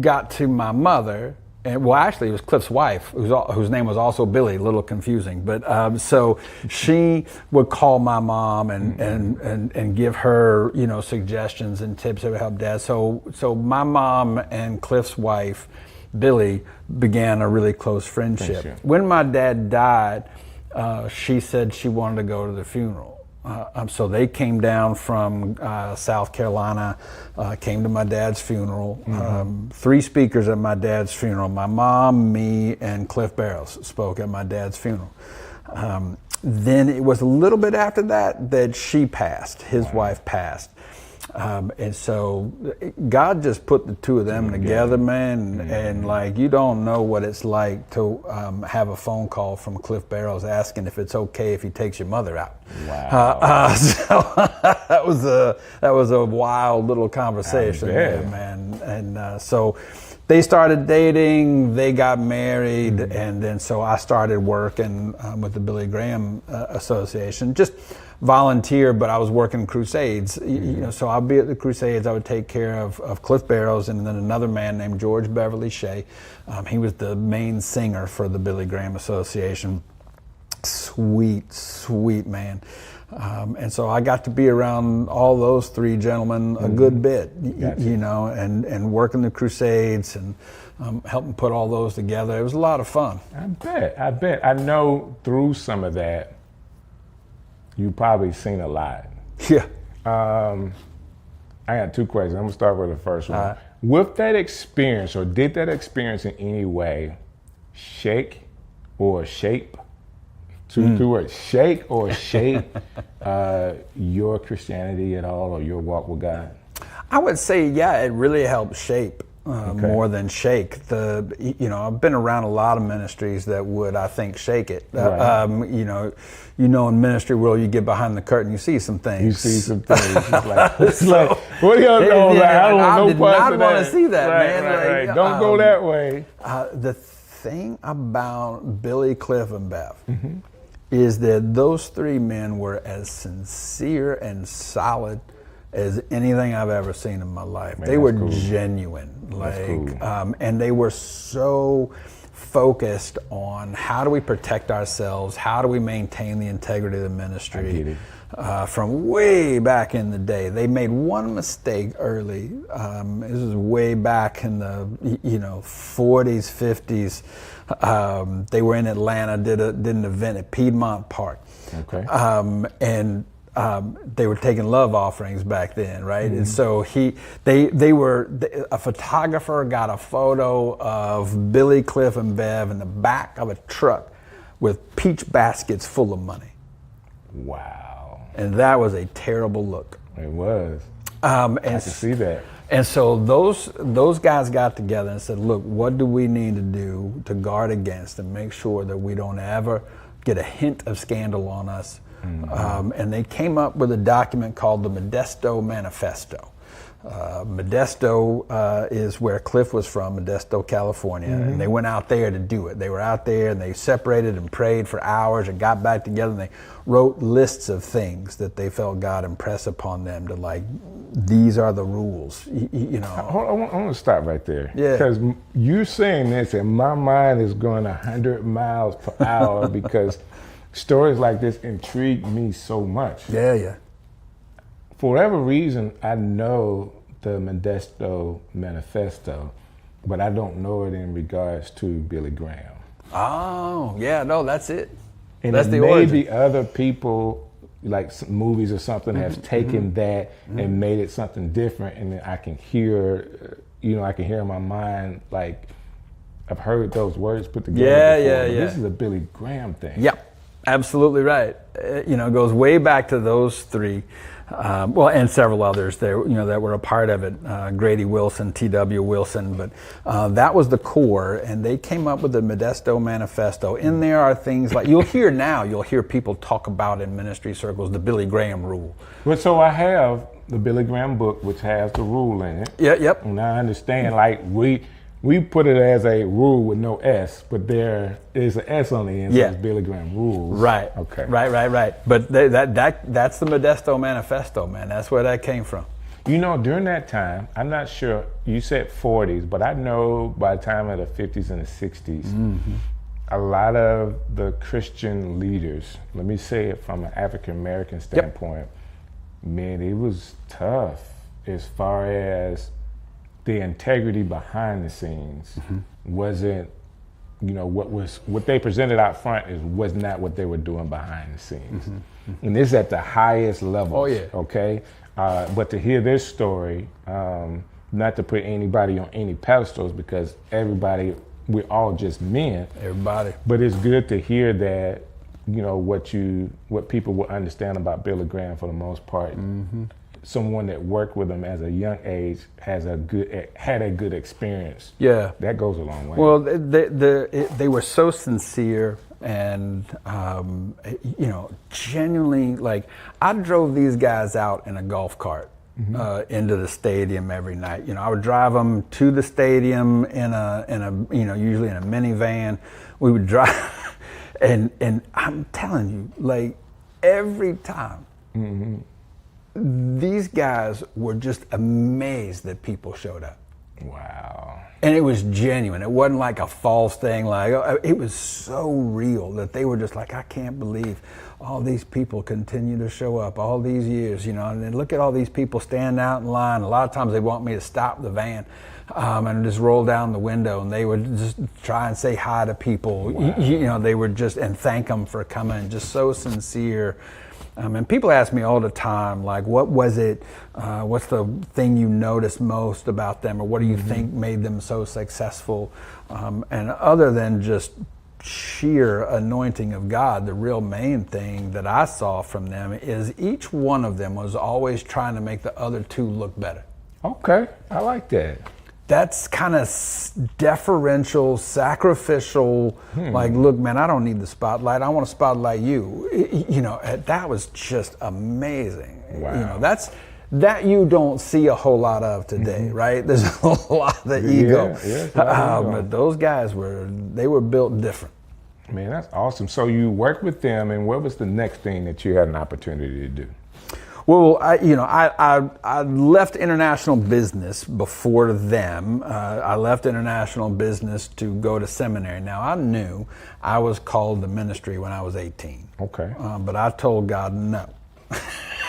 got to my mother and well, actually, it was Cliff's wife, whose name was also Billy. A little confusing, but so she would call my mom and give her, you know, suggestions and tips that would help Dad. So my mom and Cliff's wife, Billy, began a really close friendship. When my dad died, she said she wanted to go to the funeral. So they came down from South Carolina, came to my dad's funeral. 3 speakers at my dad's funeral. My mom, me, and Cliff Barrows spoke at my dad's funeral. Then it was a little bit after that she passed. His wife passed. And so God just put the two of them together, man. And like, you don't know what it's like to have a phone call from Cliff Barrows asking if it's okay if he takes your mother out. Wow. So that was a wild little conversation there, man. And so they started dating, they got married, and then so I started working with the Billy Graham Association. Just volunteer, but I was working crusades. You know, so I'd be at the crusades. I would take care of Cliff Barrows, and then another man named George Beverly Shea. He was the main singer for the Billy Graham Association. Sweet man. And so I got to be around all those 3 gentlemen a good bit, you know, and working the crusades and helping put all those together. It was a lot of fun. I bet. I know through some of that, you've probably seen a lot. Yeah. I got 2 questions. I'm gonna start with the first one. With that experience, or did that experience in any way shake or shape, two words, shake or shape your Christianity at all, or your walk with God? I would say, yeah, it really helped shape more than shake. You know, I've been around a lot of ministries that would, I think, shake it. Right. You know, in ministry world, you get behind the curtain, you see some things. You see some things. It's like, what do y'all know? I don't want no parts of that. I did not want to see that, man. Right. Don't go that way. The thing about Billy, Cliff, and Bev is that those 3 men were as sincere and solid as anything I've ever seen in my life. Man, they were genuine, and they were so focused on how do we protect ourselves, how do we maintain the integrity of the ministry. From way back in the day, they made one mistake early. This was way back in the 40s, 50s. They were in Atlanta, did an event at Piedmont Park. Okay. And they were taking love offerings back then, right? And so a photographer got a photo of Billy, Cliff, and Bev in the back of a truck with peach baskets full of money. Wow. And that was a terrible look. It was. I can see that. And so those guys got together and said, look, what do we need to do to guard against and make sure that we don't ever get a hint of scandal on us? And they came up with a document called the Modesto Manifesto. Modesto is where Cliff was from, Modesto, California, and they went out there to do it. They were out there and they separated and prayed for hours and got back together and they wrote lists of things that they felt God impress upon them to, like, these are the rules, you know. I want to stop right there. Yeah. Because you saying this and my mind is going 100 miles per hour because stories like this intrigue me so much. Yeah. For whatever reason, I know the Modesto Manifesto, but I don't know it in regards to Billy Graham. Oh, yeah, no, that's it. And that's the maybe origin. Other people, like some movies or something, have taken that and made it something different, and then I can hear, I can hear in my mind, like, I've heard those words put together before, but this is a Billy Graham thing. Yep, absolutely right. It goes way back to those 3. And several others there, that were a part of it. Grady Wilson, T.W. Wilson, but that was the core, and they came up with the Modesto Manifesto. In there are things like you'll hear people talk about in ministry circles the Billy Graham rule. Well, so I have the Billy Graham book, which has the rule in it. Yep. And I understand, like we put it as a rule with no S, but there is an S on the end, so it's Billy Graham rules. Right. Okay. Right. But that's the Modesto Manifesto, man. That's where that came from. You know, during that time, I'm not sure, you said 40s, but I know by the time of the 50s and the 60s, a lot of the Christian leaders, let me say it from an African American standpoint, man, it was tough as far as the integrity behind the scenes wasn't, you know, what they presented out front was not what they were doing behind the scenes. And this is at the highest levels. Oh, yeah. Okay. But to hear this story, not to put anybody on any pedestals, because everybody, we're all just men. Everybody. But it's good to hear that, you know, what people will understand about Billy Graham for the most part. Someone that worked with him as a young age had a good experience. Yeah, that goes a long way. Well, they were so sincere and you know, genuinely, like, I drove these guys out in a golf cart into the stadium every night. You know, I would drive them to the stadium in a you know, usually in a minivan. We would drive, and I'm telling you, like, every time. These guys were just amazed that people showed up. Wow. And it was genuine. It wasn't like a false thing. Like, it was so real that they were just like, I can't believe all these people continue to show up all these years, you know, and then look at all these people standing out in line. A lot of times they want me to stop the van and just roll down the window, and they would just try and say hi to people. Wow. You know, they would just, and thank them for coming, just so sincere. And people ask me all the time, like, what was it, what's the thing you noticed most about them, or what do you think made them so successful? And other than just sheer anointing of God, the real main thing that I saw from them is each one of them was always trying to make the other two look better. Okay, I like that. That's kind of deferential, sacrificial, like, look, man, I don't need the spotlight. I want to spotlight you. You know, that was just amazing. Wow. You know, that you don't see a whole lot of today, right? There's a lot of ego. But those guys were built different. Man, that's awesome. So you worked with them, and what was the next thing that you had an opportunity to do? Well, I left international business before them. I left international business to go to seminary. Now, I knew I was called to ministry when I was 18. Okay. But I told God no.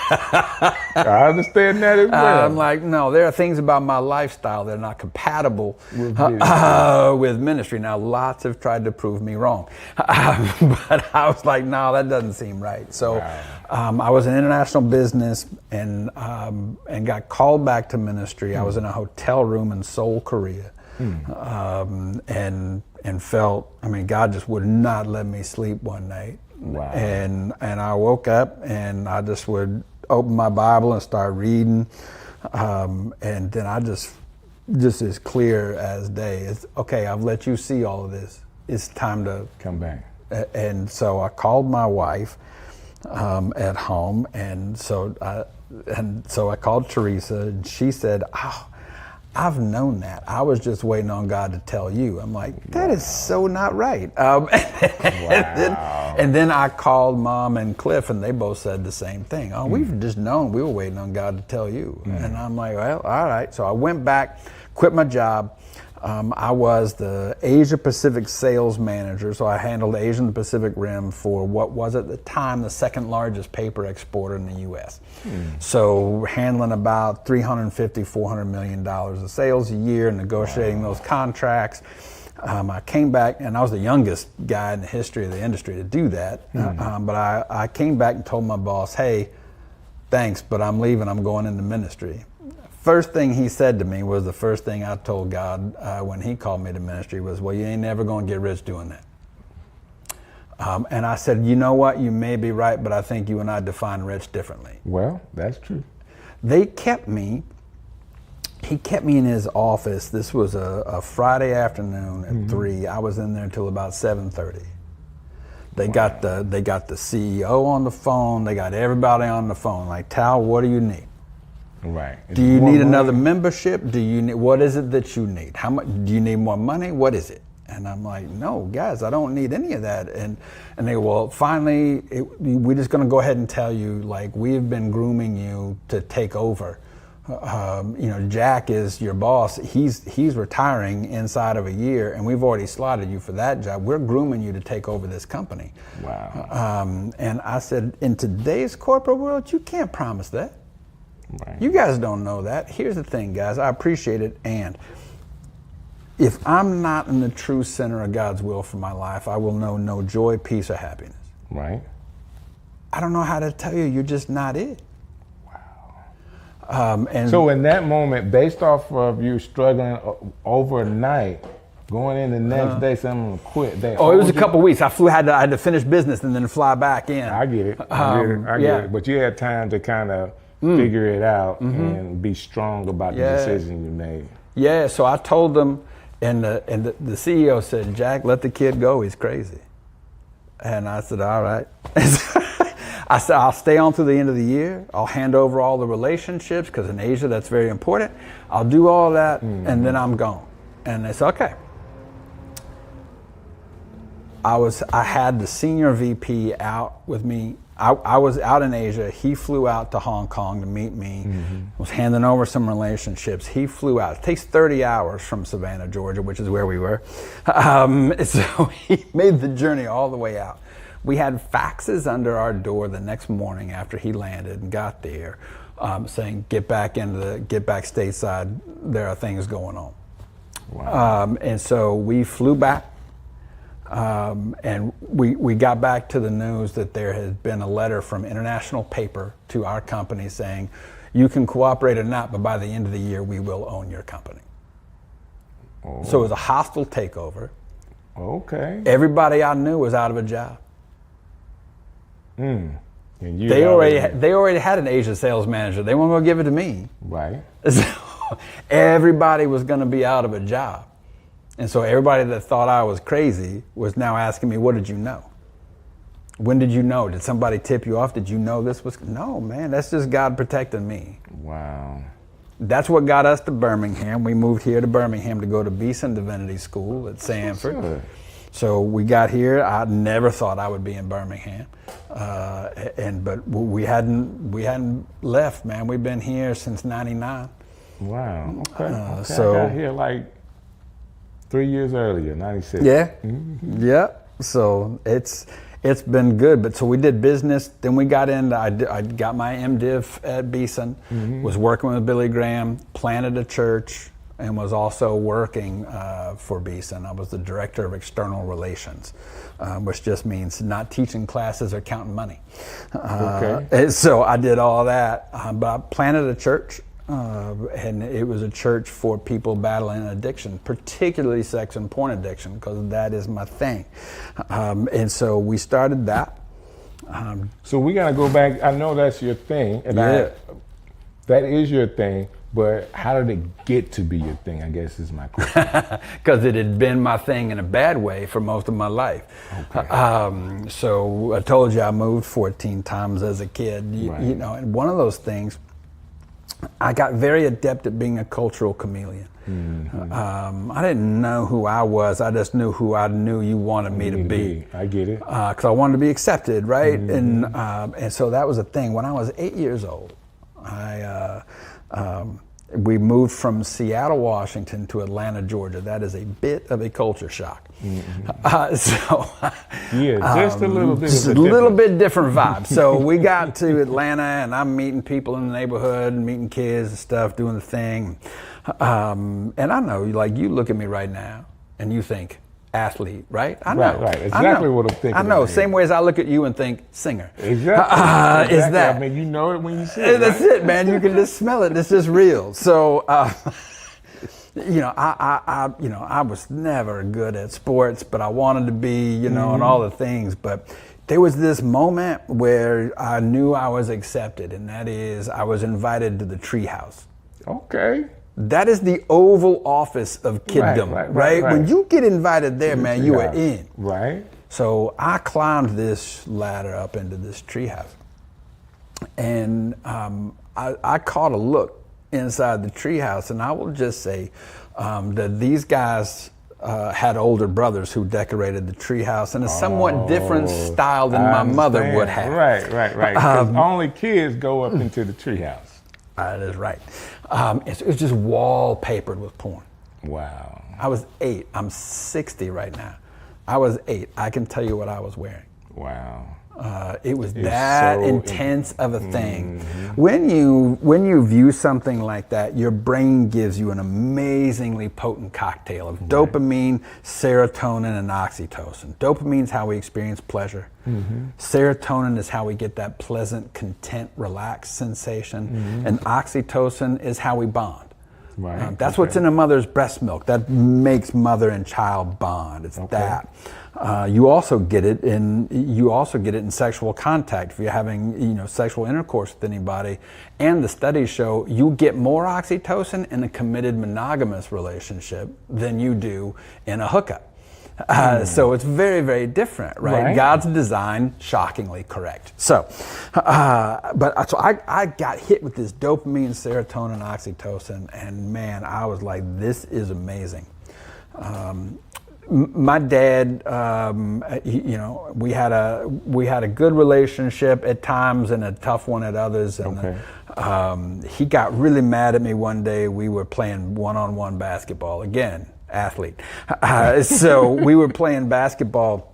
I understand that as well. I'm like, no, there are things about my lifestyle that are not compatible with ministry. Now, lots have tried to prove me wrong. But I was like, no, that doesn't seem right. So I was in international business and got called back to ministry. I was in a hotel room in Seoul, Korea. And felt, I mean, God just would not let me sleep one night. Wow. And I woke up and I just would open my Bible and start reading. And then I just as clear as day. It's okay, I've let you see all of this. It's time to come back. And so I called my wife at home, and so I called Teresa, and she said, "Oh, I've known that. I was just waiting on God to tell you." I'm like, that is so not right. And then I called Mom and Cliff, and they both said the same thing. Oh, we've just known. We were waiting on God to tell you. And I'm like, well, all right. So I went back, quit my job. I was the Asia Pacific sales manager, so I handled Asia and the Pacific Rim for what was at the time the second largest paper exporter in the U.S. So handling about $350, $400 million of sales a year, negotiating those contracts. I came back, and I was the youngest guy in the history of the industry to do that. But I came back and told my boss, hey, thanks, but I'm leaving. I'm going into ministry. First thing he said to me was the first thing I told God when he called me to ministry was, well, you ain't never going to get rich doing that. And I said, you know what? You may be right, but I think you and I define rich differently. Well, that's true. They kept me. He kept me in his office. This was a Friday afternoon at 3. I was in there until about 7:30. They got the CEO on the phone. They got everybody on the phone. Like, Tal, what do you need? Right. Do you need another membership? Do you need, what is it that you need? How much, do you need more money? What is it? And I'm like, no, guys, I don't need any of that. And they go, well, finally, we're just going to go ahead and tell you, like, we've been grooming you to take over Jack is your boss. He's retiring inside of a year, and we've already slotted you for that job. We're grooming you to take over this company. Wow. And I said, in today's corporate world, you can't promise that. Right. You guys don't know that. Here's the thing, guys. I appreciate it, and if I'm not in the true center of God's will for my life, I will know no joy, peace, or happiness. Right. I don't know how to tell you. You're just not it. And so in that moment, based off of you struggling overnight, going in the next day, someone quit. It was a couple weeks. I had to finish business and then fly back in. I get it. I get it. But you had time to kind of figure it out and be strong about the decision you made. Yeah. So I told them, and the CEO said, "Jack, let the kid go. He's crazy." And I said, "All right." I said, I'll stay on through the end of the year. I'll hand over all the relationships, because in Asia, that's very important. I'll do all that, and then I'm gone. And they said, okay. I had the senior VP out with me. I was out in Asia. He flew out to Hong Kong to meet me, was handing over some relationships. He flew out. It takes 30 hours from Savannah, Georgia, which is where we were. So he made the journey all the way out. We had faxes under our door the next morning after he landed and got there, saying, get back stateside, there are things going on. Wow. And so we flew back, and we got back to the news that there had been a letter from international paper to our company saying, you can cooperate or not, but by the end of the year, we will own your company. Oh. So it was a hostile takeover. Okay. Everybody I knew was out of a job. And they already had an Asia sales manager. They weren't going to give it to me. Right. So everybody was going to be out of a job. And so everybody that thought I was crazy was now asking me, what did you know? When did you know? Did somebody tip you off? Did you know this was? No, man, that's just God protecting me. Wow. That's what got us to Birmingham. We moved here to Birmingham to go to Beeson Divinity School at Sanford. Sure. So we got here. I never thought I would be in Birmingham, but we hadn't left, man. We've been here since '99. Wow. Okay. So I got here like 3 years earlier, '96. Yeah. Yeah. So it's been good. But so we did business. Then we got into. I got my MDiv at Beeson. Was working with Billy Graham. Planted a church. And was also working for Beeson. I was the director of external relations, which just means not teaching classes or counting money. Okay. So I did all that, but I planted a church, and it was a church for people battling addiction, particularly sex and porn addiction, because that is my thing. And so we started that. So we got to go back. I know that's your thing, and that is your thing. But how did it get to be your thing, I guess is my question. Because it had been my thing in a bad way for most of my life. Okay. So I told you I moved 14 times as a kid. You know, and one of those things, I got very adept at being a cultural chameleon. I didn't know who I was. I just knew who I knew you wanted me to be. I get it. Because I wanted to be accepted, right? And so that was a thing. When I was 8 years old, we moved from Seattle, Washington to Atlanta, Georgia. That is a bit of a culture shock. Just a little bit. Just a little bit different vibe. So we got to Atlanta, and I'm meeting people in the neighborhood, and meeting kids and stuff, doing the thing. And I know, like, you look at me right now, and you think, athlete, right? I know. Right. Exactly what I'm thinking. I know. Same way as I look at you and think singer. Exactly. Is that? I mean, you know it when you see it. That's it, man. You can just smell it. It's just real. So, you know, I was never good at sports, but I wanted to be, you know, and all the things. But there was this moment where I knew I was accepted, and that is I was invited to the treehouse. Okay. That is the Oval Office of kiddom, right? When you get invited there, man, you are in. Right. So I climbed this ladder up into this treehouse, and I caught a look inside the treehouse, and I will just say that these guys had older brothers who decorated the treehouse in a somewhat different style than my mother would have. Right. Because only kids go up into the treehouse. That is right. It's just wallpapered with porn. Wow. I was 8. I'm 60 right now. I was 8. I can tell you what I was wearing. Wow. It was that so intense of a thing. When you view something like that, your brain gives you an amazingly potent cocktail of dopamine, serotonin, and oxytocin. Dopamine is how we experience pleasure. Serotonin is how we get that pleasant, content, relaxed sensation. And oxytocin is how we bond. Right. That's what's in a mother's breast milk. That makes mother and child bond. It's that. You also get it in sexual contact. If you're having sexual intercourse with anybody, and the studies show you get more oxytocin in a committed monogamous relationship than you do in a hookup. So it's very, very different, right? God's design, shockingly correct. So, I got hit with this dopamine, serotonin, oxytocin, and man, I was like, this is amazing. My dad, we had a good relationship at times and a tough one at others. And he got really mad at me one day. We were playing one-on-one basketball again. Athlete. So we were playing basketball,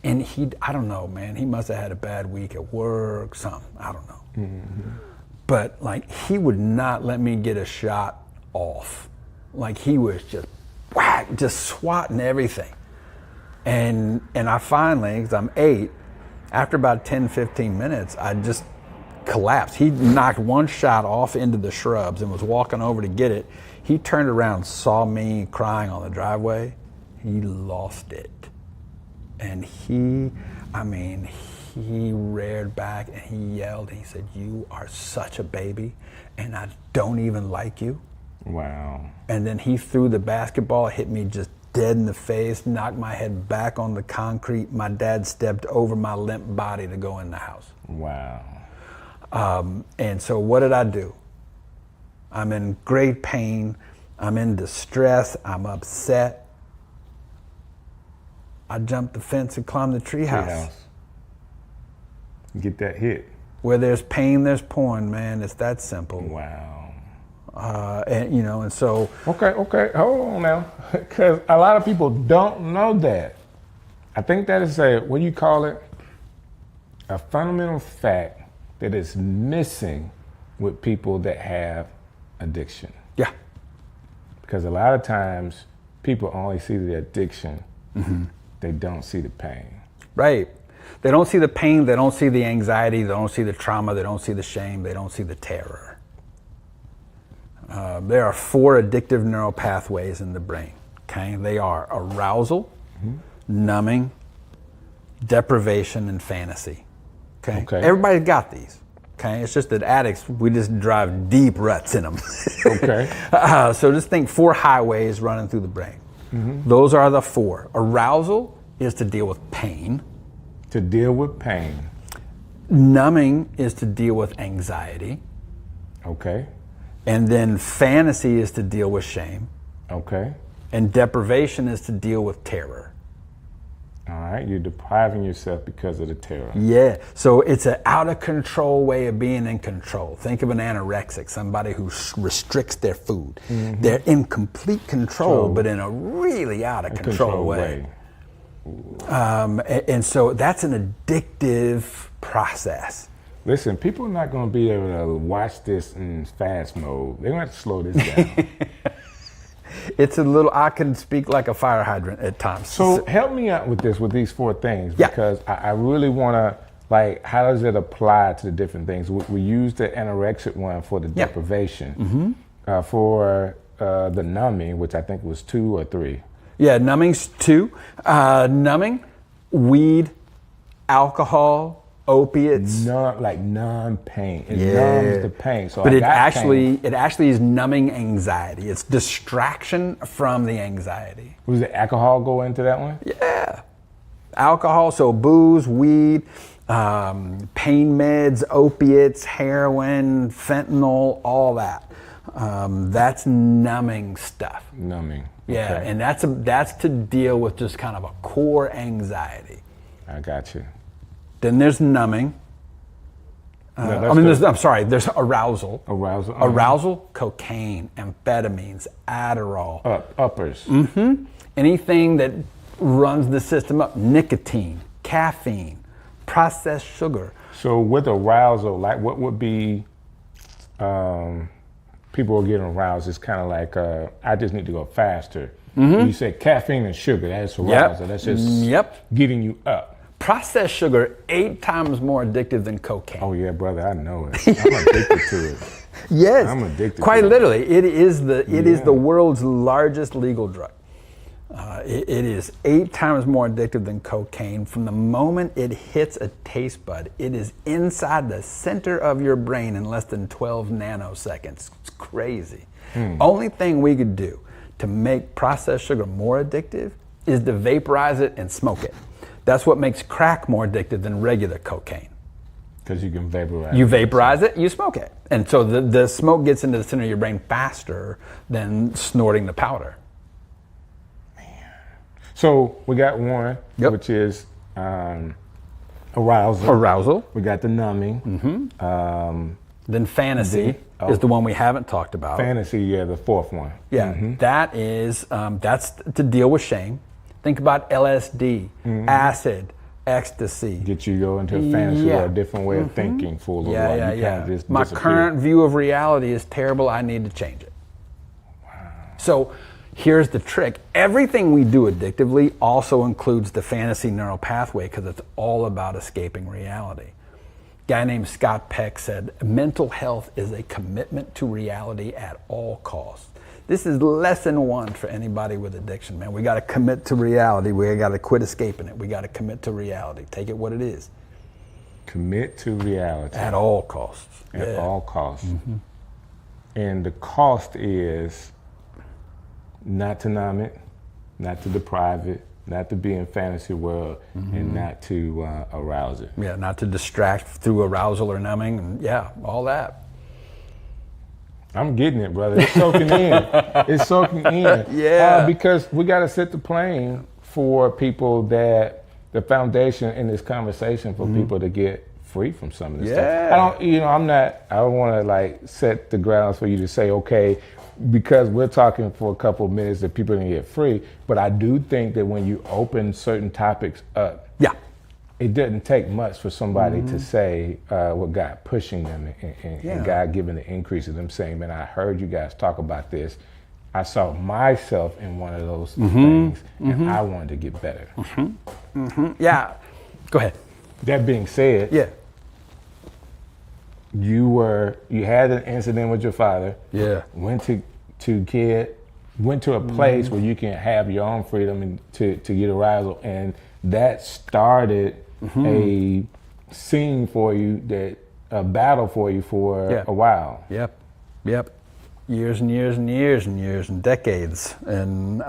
and I don't know, man, he must have had a bad week at work, something, I don't know. But like, he would not let me get a shot off. Like, he was just whack, just swatting everything. And I finally, because I'm 8, after about 10, 15 minutes, I just collapsed. He knocked one shot off into the shrubs and was walking over to get it. He turned around, saw me crying on the driveway. He lost it. And he reared back and he yelled. He said, "You are such a baby, and I don't even like you." Wow. And then he threw the basketball, hit me just dead in the face, knocked my head back on the concrete. My dad stepped over my limp body to go in the house. Wow. And so what did I do? I'm in great pain. I'm in distress. I'm upset. I jumped the fence and climbed the treehouse. Get that hit. Where there's pain, there's porn, man. It's that simple. Wow. And so. Okay. Hold on now. Because a lot of people don't know that. I think that is a fundamental fact that is missing with people that have addiction. Yeah. Because a lot of times people only see the addiction. They don't see the pain. Right. They don't see the pain, they don't see the anxiety, they don't see the trauma, they don't see the shame, they don't see the terror. There are 4 addictive neural pathways in the brain. Okay, they are arousal, numbing, deprivation, and fantasy. Okay, everybody's got these. Okay, it's just that addicts, we just drive deep ruts in them. Okay. So just think 4 highways running through the brain. Those are the 4. Arousal is to deal with pain. To deal with pain. Numbing is to deal with anxiety. Okay. And then fantasy is to deal with shame. Okay. And deprivation is to deal with terror. All right, you're depriving yourself because of the terror. Yeah, so it's an out of control way of being in control. Think of an anorexic, somebody who restricts their food. They're in complete control, but in a really out of control way. And so that's an addictive process. Listen, people are not going to be able to watch this in fast mode. They're going to have to slow this down. It's a little, I can speak like a fire hydrant at times. So help me out with these 4 things, because I really want to, how does it apply to the different things? We use the anorexic one for the deprivation. For the numbing, which I think was 2 or 3. Yeah, numbing's 2. Numbing, weed, alcohol, opiates. Numb pain. It numbs the pain. So but it actually is numbing anxiety. It's distraction from the anxiety. Was the alcohol go into that one? Yeah. Alcohol, so booze, weed, pain meds, opiates, heroin, fentanyl, all that. That's numbing stuff. Numbing. Yeah, Okay. and that's to deal with just kind of a core anxiety. I got you. Then there's numbing. There's arousal. Arousal. Arousal, cocaine, amphetamines, Adderall. Uppers. Anything that runs the system up. Nicotine, caffeine, processed sugar. So with arousal, like what would be, people are getting aroused, it's kind of like, I just need to go faster. You say caffeine and sugar, that's arousal. That's just getting you up. Processed sugar, 8 times more addictive than cocaine. Oh yeah, brother, I know it. I'm addicted to it. Yes, I'm addicted. Quite literally, it is the world's largest legal drug. It is 8 times more addictive than cocaine. From the moment it hits a taste bud, it is inside the center of your brain in less than 12 nanoseconds. It's crazy. Only thing we could do to make processed sugar more addictive is to vaporize it and smoke it. That's what makes crack more addictive than regular cocaine. Because you can vaporize it. You vaporize it, you smoke it. And so the smoke gets into the center of your brain faster than snorting the powder. So we got one, which is arousal. Arousal. We got the numbing. Then fantasy is the one we haven't talked about. Fantasy, the fourth one. Yeah, that is, that's to deal with shame. Think about LSD, acid, ecstasy. Get you go into a fantasy or a different way of thinking for a little while. You kind of just My disappear. current view of reality is terrible. I need to change it. Wow. So here's the trick. Everything we do addictively also includes the fantasy neural pathway because it's all about escaping reality. A guy named Scott Peck said, mental health is a commitment to reality at all costs. This is lesson 1 for anybody with addiction, man. We got to commit to reality. We got to quit escaping it. We got to commit to reality. Take it what it is. Commit to reality. At all costs. At all costs. And the cost is not to numb it, not to deprive it, not to be in fantasy world, and not to arouse it. Yeah, not to distract through arousal or numbing, and all that. I'm getting it, brother. It's soaking in. It's soaking in. Yeah. Because we got to set the plane for people that the foundation in this conversation for people to get free from some of this stuff. I don't want to like set the grounds for you to say, okay, because we're talking for a couple of minutes that people can get free. But I do think that when you open certain topics up, it doesn't take much for somebody to say what God pushing them and God giving the increase of them saying, man, I heard you guys talk about this. I saw myself in one of those things and I wanted to get better. Yeah. Go ahead. That being said, you had an incident with your father. Yeah. Went to a place where you can have your own freedom and to get arousal, and that started a scene for you, a battle for you for a while. Yep. Years and years and years and years and decades, and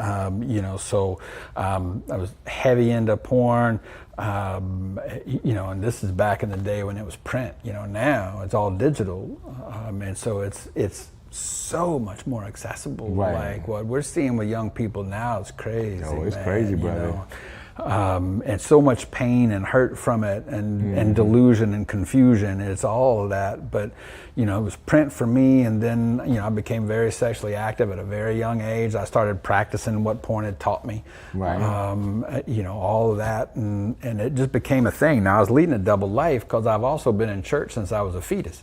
so I was heavy into porn. And this is back in the day when it was print. Now it's all digital, and so it's so much more accessible. Right. Like what we're seeing with young people now is crazy. Oh, it's crazy, brother. And so much pain and hurt from it, and delusion and confusion. It's all of that. But it was print for me, and then I became very sexually active at a very young age. I started practicing what porn had taught me. Right. All of that, and it just became a thing. Now I was leading a double life because I've also been in church since I was a fetus.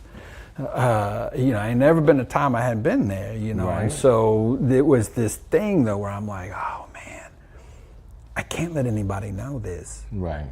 Ain't never been a time I hadn't been there. Right. And so it was this thing though where I'm like, oh man, I can't let anybody know this. Right.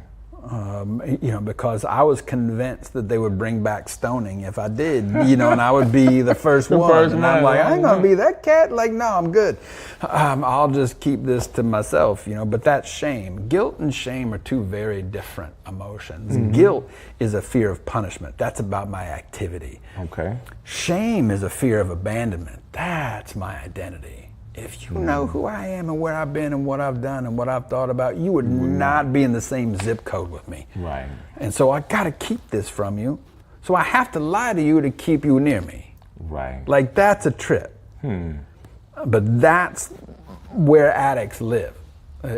Because I was convinced that they would bring back stoning if I did, and I would be the first one. And I'm like, I ain't gonna be that cat. Like, no, I'm good. I'll just keep this to myself, But that's shame. Guilt and shame are two very different emotions. Guilt is a fear of punishment. That's about my activity. Okay. Shame is a fear of abandonment. That's my identity. If you know who I am and where I've been and what I've done and what I've thought about, you would not be in the same zip code with me. Right. And so I got to keep this from you. So I have to lie to you to keep you near me. Right. Like that's a trip. But that's where addicts live.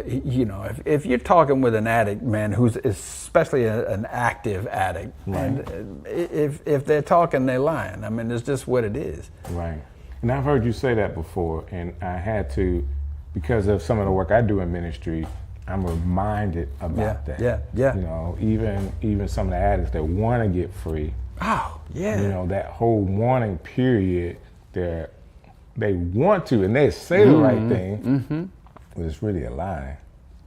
You know, if you're talking with an addict, man, who's especially an active addict, and if they're talking, they're lying. I mean, it's just what it is. Right. And I've heard you say that before, and I had to, because of some of the work I do in ministry, I'm reminded about that. Yeah. You know, even some of the addicts that want to get free. Oh, yeah. You know, that whole warning period, they want to, and they say the right thing, but it's really a lie.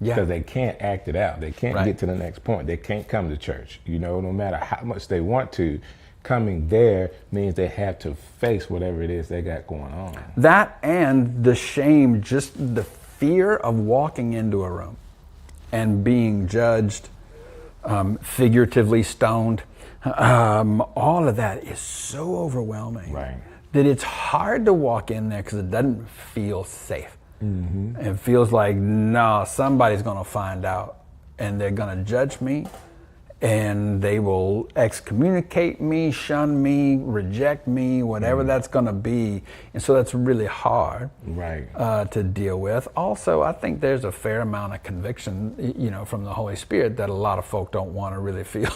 Because they can't act it out. They can't get to the next point. They can't come to church. You know, no matter how much they want to, coming there means they have to face whatever it is they got going on. That and the shame, just the fear of walking into a room and being judged, figuratively stoned, all of that is so overwhelming that it's hard to walk in there because it doesn't feel safe. It feels like, no, somebody's going to find out and they're going to judge me and they will excommunicate me, shun me, reject me, whatever that's going to be. And so that's really hard to deal with. Also, I think there's a fair amount of conviction, you know, from the Holy Spirit that a lot of folk don't want to really feel.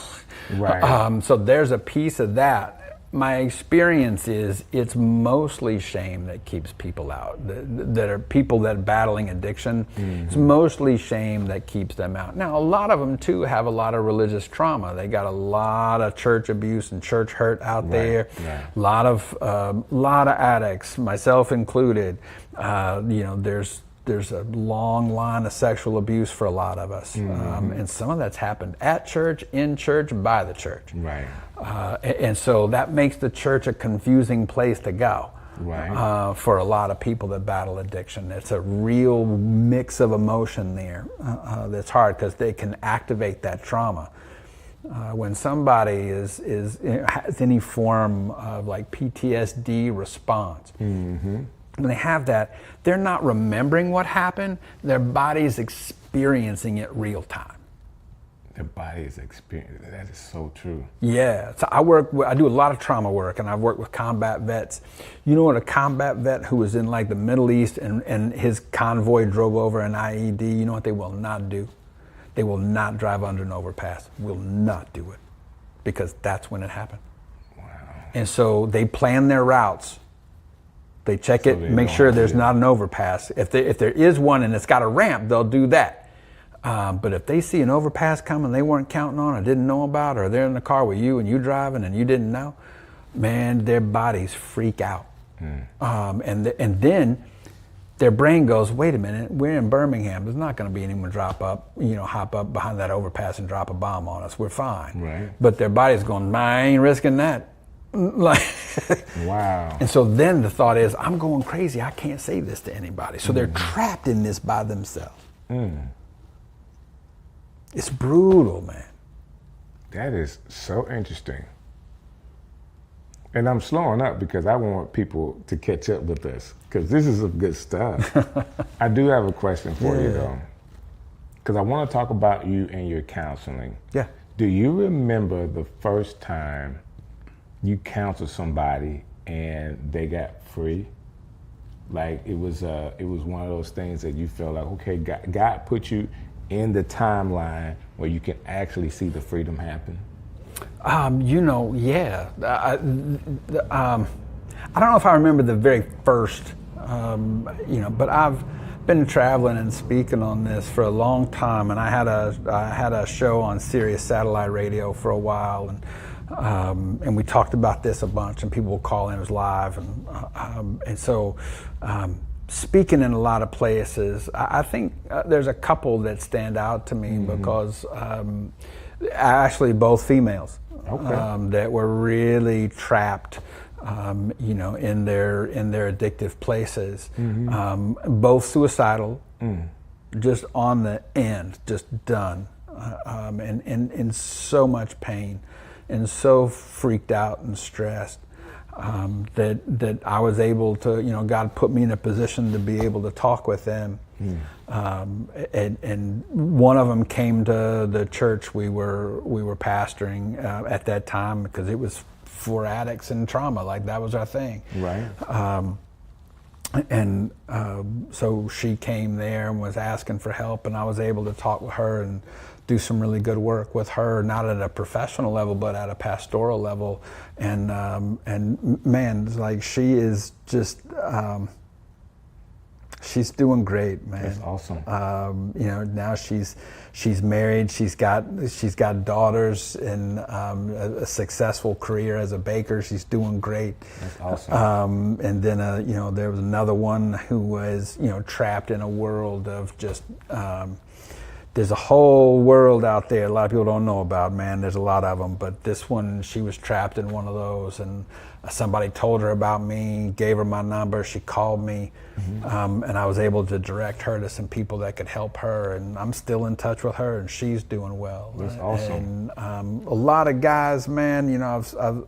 So there's a piece of that. My experience is it's mostly shame that keeps people out. That are people that are battling addiction. It's mostly shame that keeps them out. Now, a lot of them too have a lot of religious trauma. They got a lot of church abuse and church hurt out there. A lot of addicts, myself included. You know, there's a long line of sexual abuse for a lot of us, and some of that's happened at church, in church, by the church. And so that makes the church a confusing place to go for a lot of people that battle addiction. It's a real mix of emotion there that's hard because they can activate that trauma. When somebody has any form of like PTSD response, when they have that, they're not remembering what happened, their body's experiencing it real time. Their body is experiencing, that is so true. Yeah, so I do a lot of trauma work, and I've worked with combat vets. You know what, a combat vet who was in like the Middle East and his convoy drove over an IED, you know what they will not do? They will not drive under an overpass, will not do it, because that's when it happened. Wow. And so they plan their routes. They check it, make sure there's not an overpass. If there is one and it's got a ramp, they'll do that. But if they see an overpass coming they weren't counting on or didn't know about, or they're in the car with you and you driving and you didn't know, man, their bodies freak out. And then their brain goes, wait a minute, we're in Birmingham. There's not going to be anyone hop up behind that overpass and drop a bomb on us. We're fine. But their body's going, I ain't risking that. Like, wow. And so then the thought is, I'm going crazy. I can't say this to anybody. So they're trapped in this by themselves. It's brutal, man. That is so interesting. And I'm slowing up because I want people to catch up with us, because this is some good stuff. I do have a question for you, though, because I want to talk about you and your counseling. Do you remember the first time you counseled somebody and they got free? Like it was one of those things that you felt like, okay, God put you in the timeline where you can actually see the freedom happen? You know, yeah. I don't know if I remember the very first, you know, but I've been traveling and speaking on this for a long time, and I had a show on Sirius satellite radio for a while, and we talked about this a bunch, and people would call in, it was live, and so speaking in a lot of places, I think there's a couple that stand out to me because actually both females that were really trapped, you know, in their addictive places, both suicidal, just on the end, just done, and in so much pain, and so freaked out and stressed. That I was able to, you know, God put me in a position to be able to talk with them. And one of them came to the church we were pastoring at that time, because it was for addicts and trauma, like that was our thing. and so she came there and was asking for help, and I was able to talk with her and do some really good work with her, not at a professional level, but at a pastoral level. And man, it's like she is just, she's doing great, man. That's awesome. You know, now she's married. She's got daughters and a successful career as a baker. She's doing great. That's awesome. And then you know, there was another one who was, you know, trapped in a world of just. There's a whole world out there a lot of people don't know about, man. There's a lot of them, but this one, she was trapped in one of those, and somebody told her about me, gave her my number, she called me, and I was able to direct her to some people that could help her, and I'm still in touch with her, and she's doing well. That's awesome. And a lot of guys, man, you know,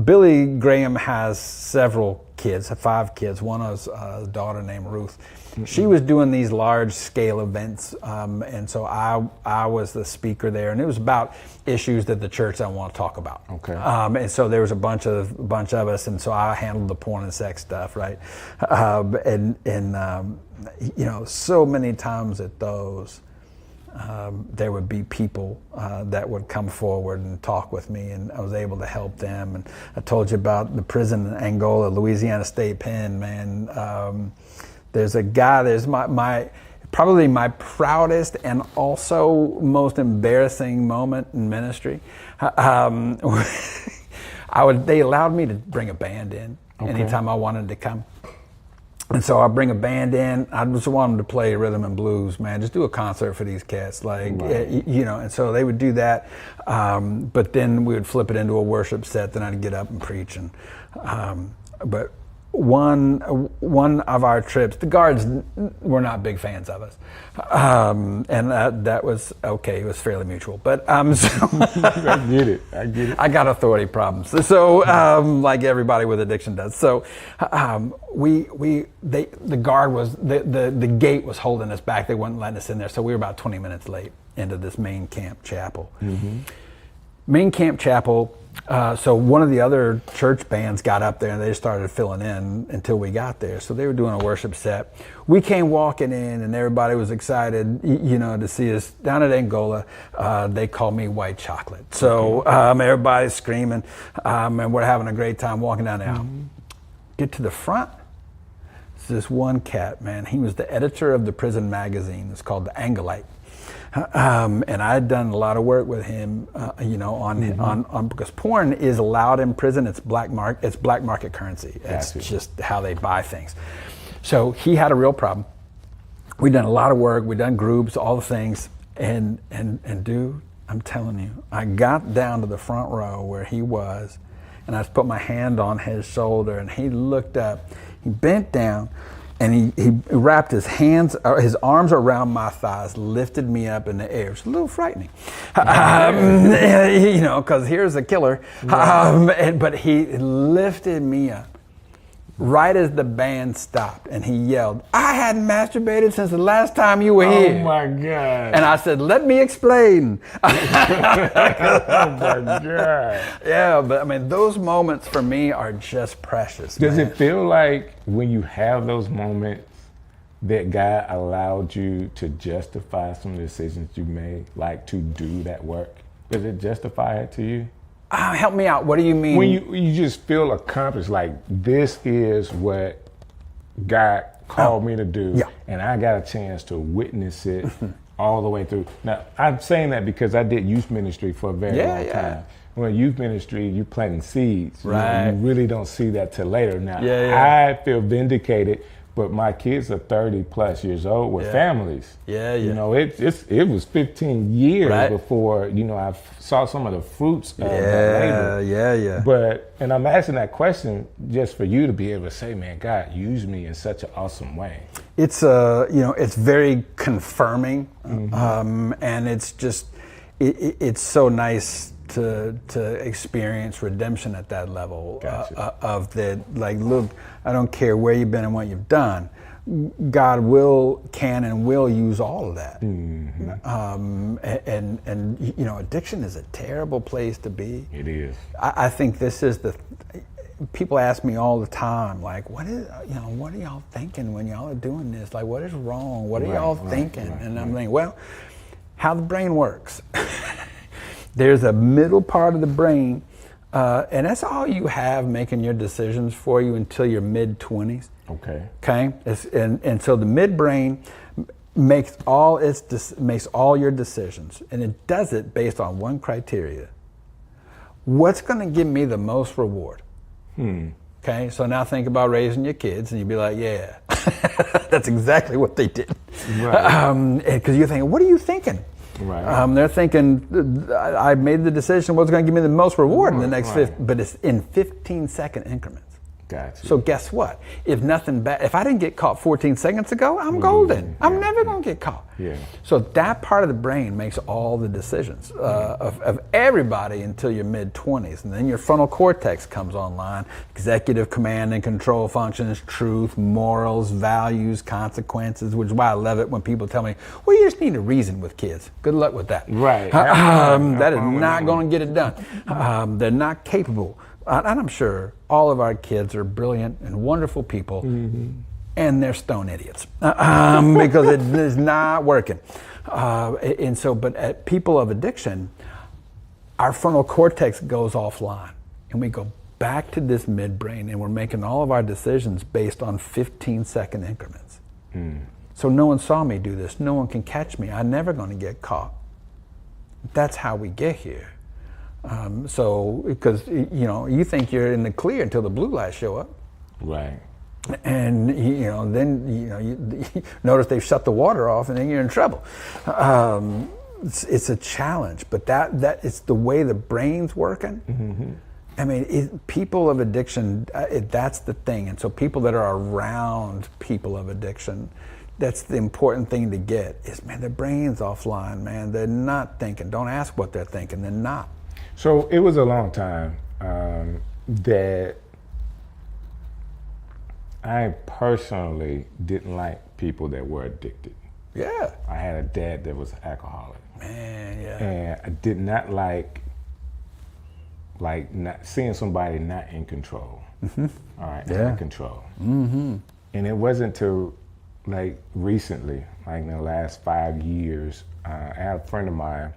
Billy Graham has several kids, 5 kids. One is a daughter named Ruth. She was doing these large scale events, and so I was the speaker there, and it was about issues that the church don't want to talk about. Okay. And so there was a bunch of us, and so I handled the porn and sex stuff, right? And you know, so many times at those, there would be people that would come forward and talk with me, and I was able to help them. And I told you about the prison in Angola, Louisiana State Pen, man. There's a guy, there's probably my proudest and also most embarrassing moment in ministry. They allowed me to bring a band in anytime I wanted to come. And so I bring a band in. I just want them to play rhythm and blues, man. Just do a concert for these cats, like, you know. And so they would do that, but then we would flip it into a worship set. Then I'd get up and preach. And but one of our trips, the guards were not big fans of us, and that was okay. It was fairly mutual, but so I get it. I got authority problems, so like everybody with addiction does. So the guard was the gate was holding us back. They wouldn't let us in there, so we were about 20 minutes late into this main camp chapel. Main camp chapel. So one of the other church bands got up there and they just started filling in until we got there. So they were doing a worship set. We came walking in and everybody was excited, you know, to see us down at Angola. They called me White Chocolate. So everybody's screaming, and we're having a great time walking down there. Get to the front. It's this one cat, man. He was the editor of the prison magazine. It's called The Angolite. And I had done a lot of work with him, you know, on because porn is allowed in prison. It's black market currency. It's just how they buy things. So he had a real problem. We'd done a lot of work. We'd done groups, all the things. And dude, I'm telling you, I got down to the front row where he was, and I just put my hand on his shoulder, and he looked up. He bent down. And he wrapped his arms around my thighs, lifted me up in the air. It was a little frightening, you know, because here's a killer. But he lifted me up right as the band stopped, and he yelled, "I hadn't masturbated since the last time you were here." Oh my God. And I said, "Let me explain." Oh my God. Yeah, but I mean, those moments for me are just precious. Does man. it feel like when you have those moments that God allowed you to justify some decisions you made, like to do that work? Does it justify it to you? Help me out. What do you mean? When you just feel accomplished, like this is what God called me to do, and I got a chance to witness it all the way through. Now, I'm saying that because I did youth ministry for a very long time. When youth ministry, you're planting seeds. Right. You really don't see that till later. Now, I feel vindicated, but my kids are 30 plus years old with families. You know, it was 15 years before, you know, I saw some of the fruits of that labor. But, and I'm asking that question just for you to be able to say, man, God used me in such an awesome way. It's, you know, it's very confirming. And it's just, it's so nice to experience redemption at that level. Of that, like, look, I don't care where you've been and what you've done, God can and will use all of that. And you know, addiction is a terrible place to be. It is. I think this is people ask me all the time, like, what are y'all thinking when y'all are doing this? Like, what is wrong? What are y'all thinking? And I'm thinking, well, how the brain works. There's a middle part of the brain, and that's all you have making your decisions for you until your mid-20s. Okay. And so the midbrain makes all your decisions, and it does it based on one criteria. What's going to give me the most reward? Okay, so now think about raising your kids, and you'd be like, yeah, that's exactly what they did. Right. Because you're thinking, what are you thinking? Right. They're thinking, I made the decision, what's going to give me the most reward in the next but it's in 15-second increments. Gotcha. So guess what? If I didn't get caught 14 seconds ago, I'm golden. I'm never going to get caught. Yeah. So that part of the brain makes all the decisions of everybody until your mid-20s. And then your frontal cortex comes online. Executive command and control functions, truth, morals, values, consequences, which is why I love it when people tell me, well, you just need to reason with kids. Good luck with that. Right. That is not going to get it done. They're not capable. And I'm sure all of our kids are brilliant and wonderful people, and they're stone idiots because it is not working. And so, but people of addiction, our frontal cortex goes offline, and we go back to this midbrain, and we're making all of our decisions based on 15-second increments. So no one saw me do this. No one can catch me. I'm never going to get caught. That's how we get here. So, because you think you're in the clear until the blue lights show up, right? And then you notice they've shut the water off, and then you're in trouble. It's a challenge, but that it's the way the brain's working. I mean, people of addiction, that's the thing, and so people that are around people of addiction. That's the important thing to get is, man, their brain's offline, man. They're not thinking. Don't ask what they're thinking. They're not. So it was a long time that I personally didn't like people that were addicted. Yeah. I had a dad that was an alcoholic. Man, yeah. And I did not like not seeing somebody not in control. All right, not in control. And it wasn't till recently, in the last 5 years, I had a friend of mine,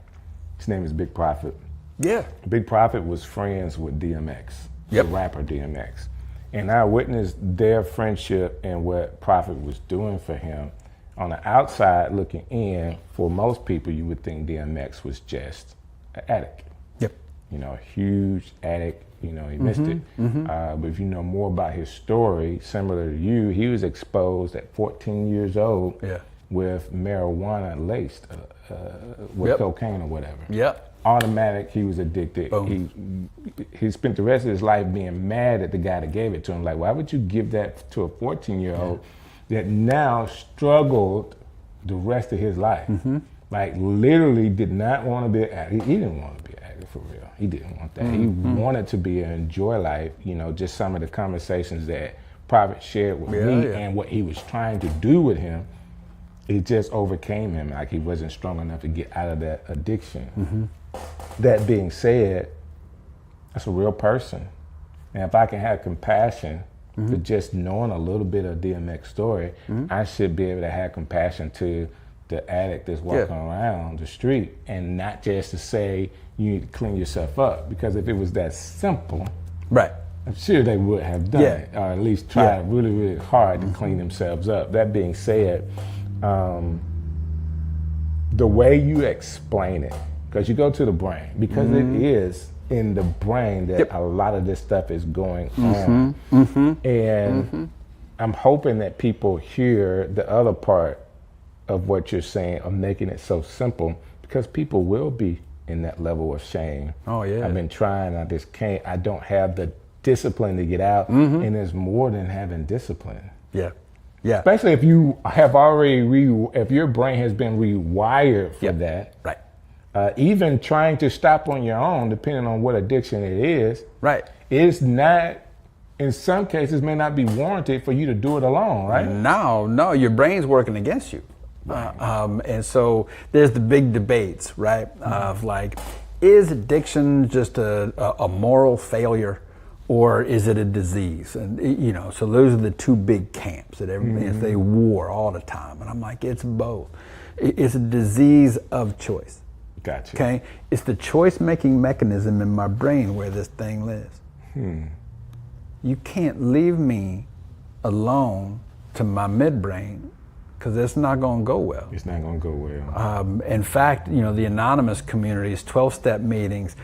his name is Big Prophet. Yeah. Big Prophet was friends with DMX, the rapper DMX. And I witnessed their friendship and what Prophet was doing for him. On the outside looking in, for most people, you would think DMX was just an addict. Yep. A huge addict, he missed it. But if you know more about his story, similar to you, he was exposed at 14 years old with marijuana laced with cocaine or whatever. Yep. Automatic, he was addicted. He spent the rest of his life being mad at the guy that gave it to him. Like, why would you give that to a 14-year-old that now struggled the rest of his life? Literally did not want to be an addict. He didn't want to be an addict for real. He didn't want that. He wanted to be and enjoy life. Just some of the conversations that Prophet shared with me and what he was trying to do with him, it just overcame him. Like he wasn't strong enough to get out of that addiction. That being said, that's a real person. And if I can have compassion for just knowing a little bit of DMX story, I should be able to have compassion to the addict that's walking around the street, and not just to say you need to clean yourself up. Because if it was that simple, right, I'm sure they would have done it, or at least tried really, really hard to clean themselves up. That being said, the way you explain it, because you go to the brain, because it is in the brain that a lot of this stuff is going on. And I'm hoping that people hear the other part of what you're saying, of making it so simple, because people will be in that level of shame. Oh yeah. I've been trying, I just can't, I don't have the discipline to get out. And there's more than having discipline. Yeah. Yeah. Especially if you have already, if your brain has been rewired for that. Right. Even trying to stop on your own, depending on what addiction it is. Right. It's not, in some cases, may not be warranted for you to do it alone, right? No, your brain's working against you. Right. And so there's the big debates, right? Of like, is addiction just a moral failure? or is it a disease? And so those are the two big camps that everybody they war all the time. And I'm like, it's both. It's a disease of choice. Gotcha. Okay, it's the choice-making mechanism in my brain where this thing lives. You can't leave me alone to my midbrain, because it's not going to go well. It's not going to go well. In fact, the anonymous communities, 12-step meetings,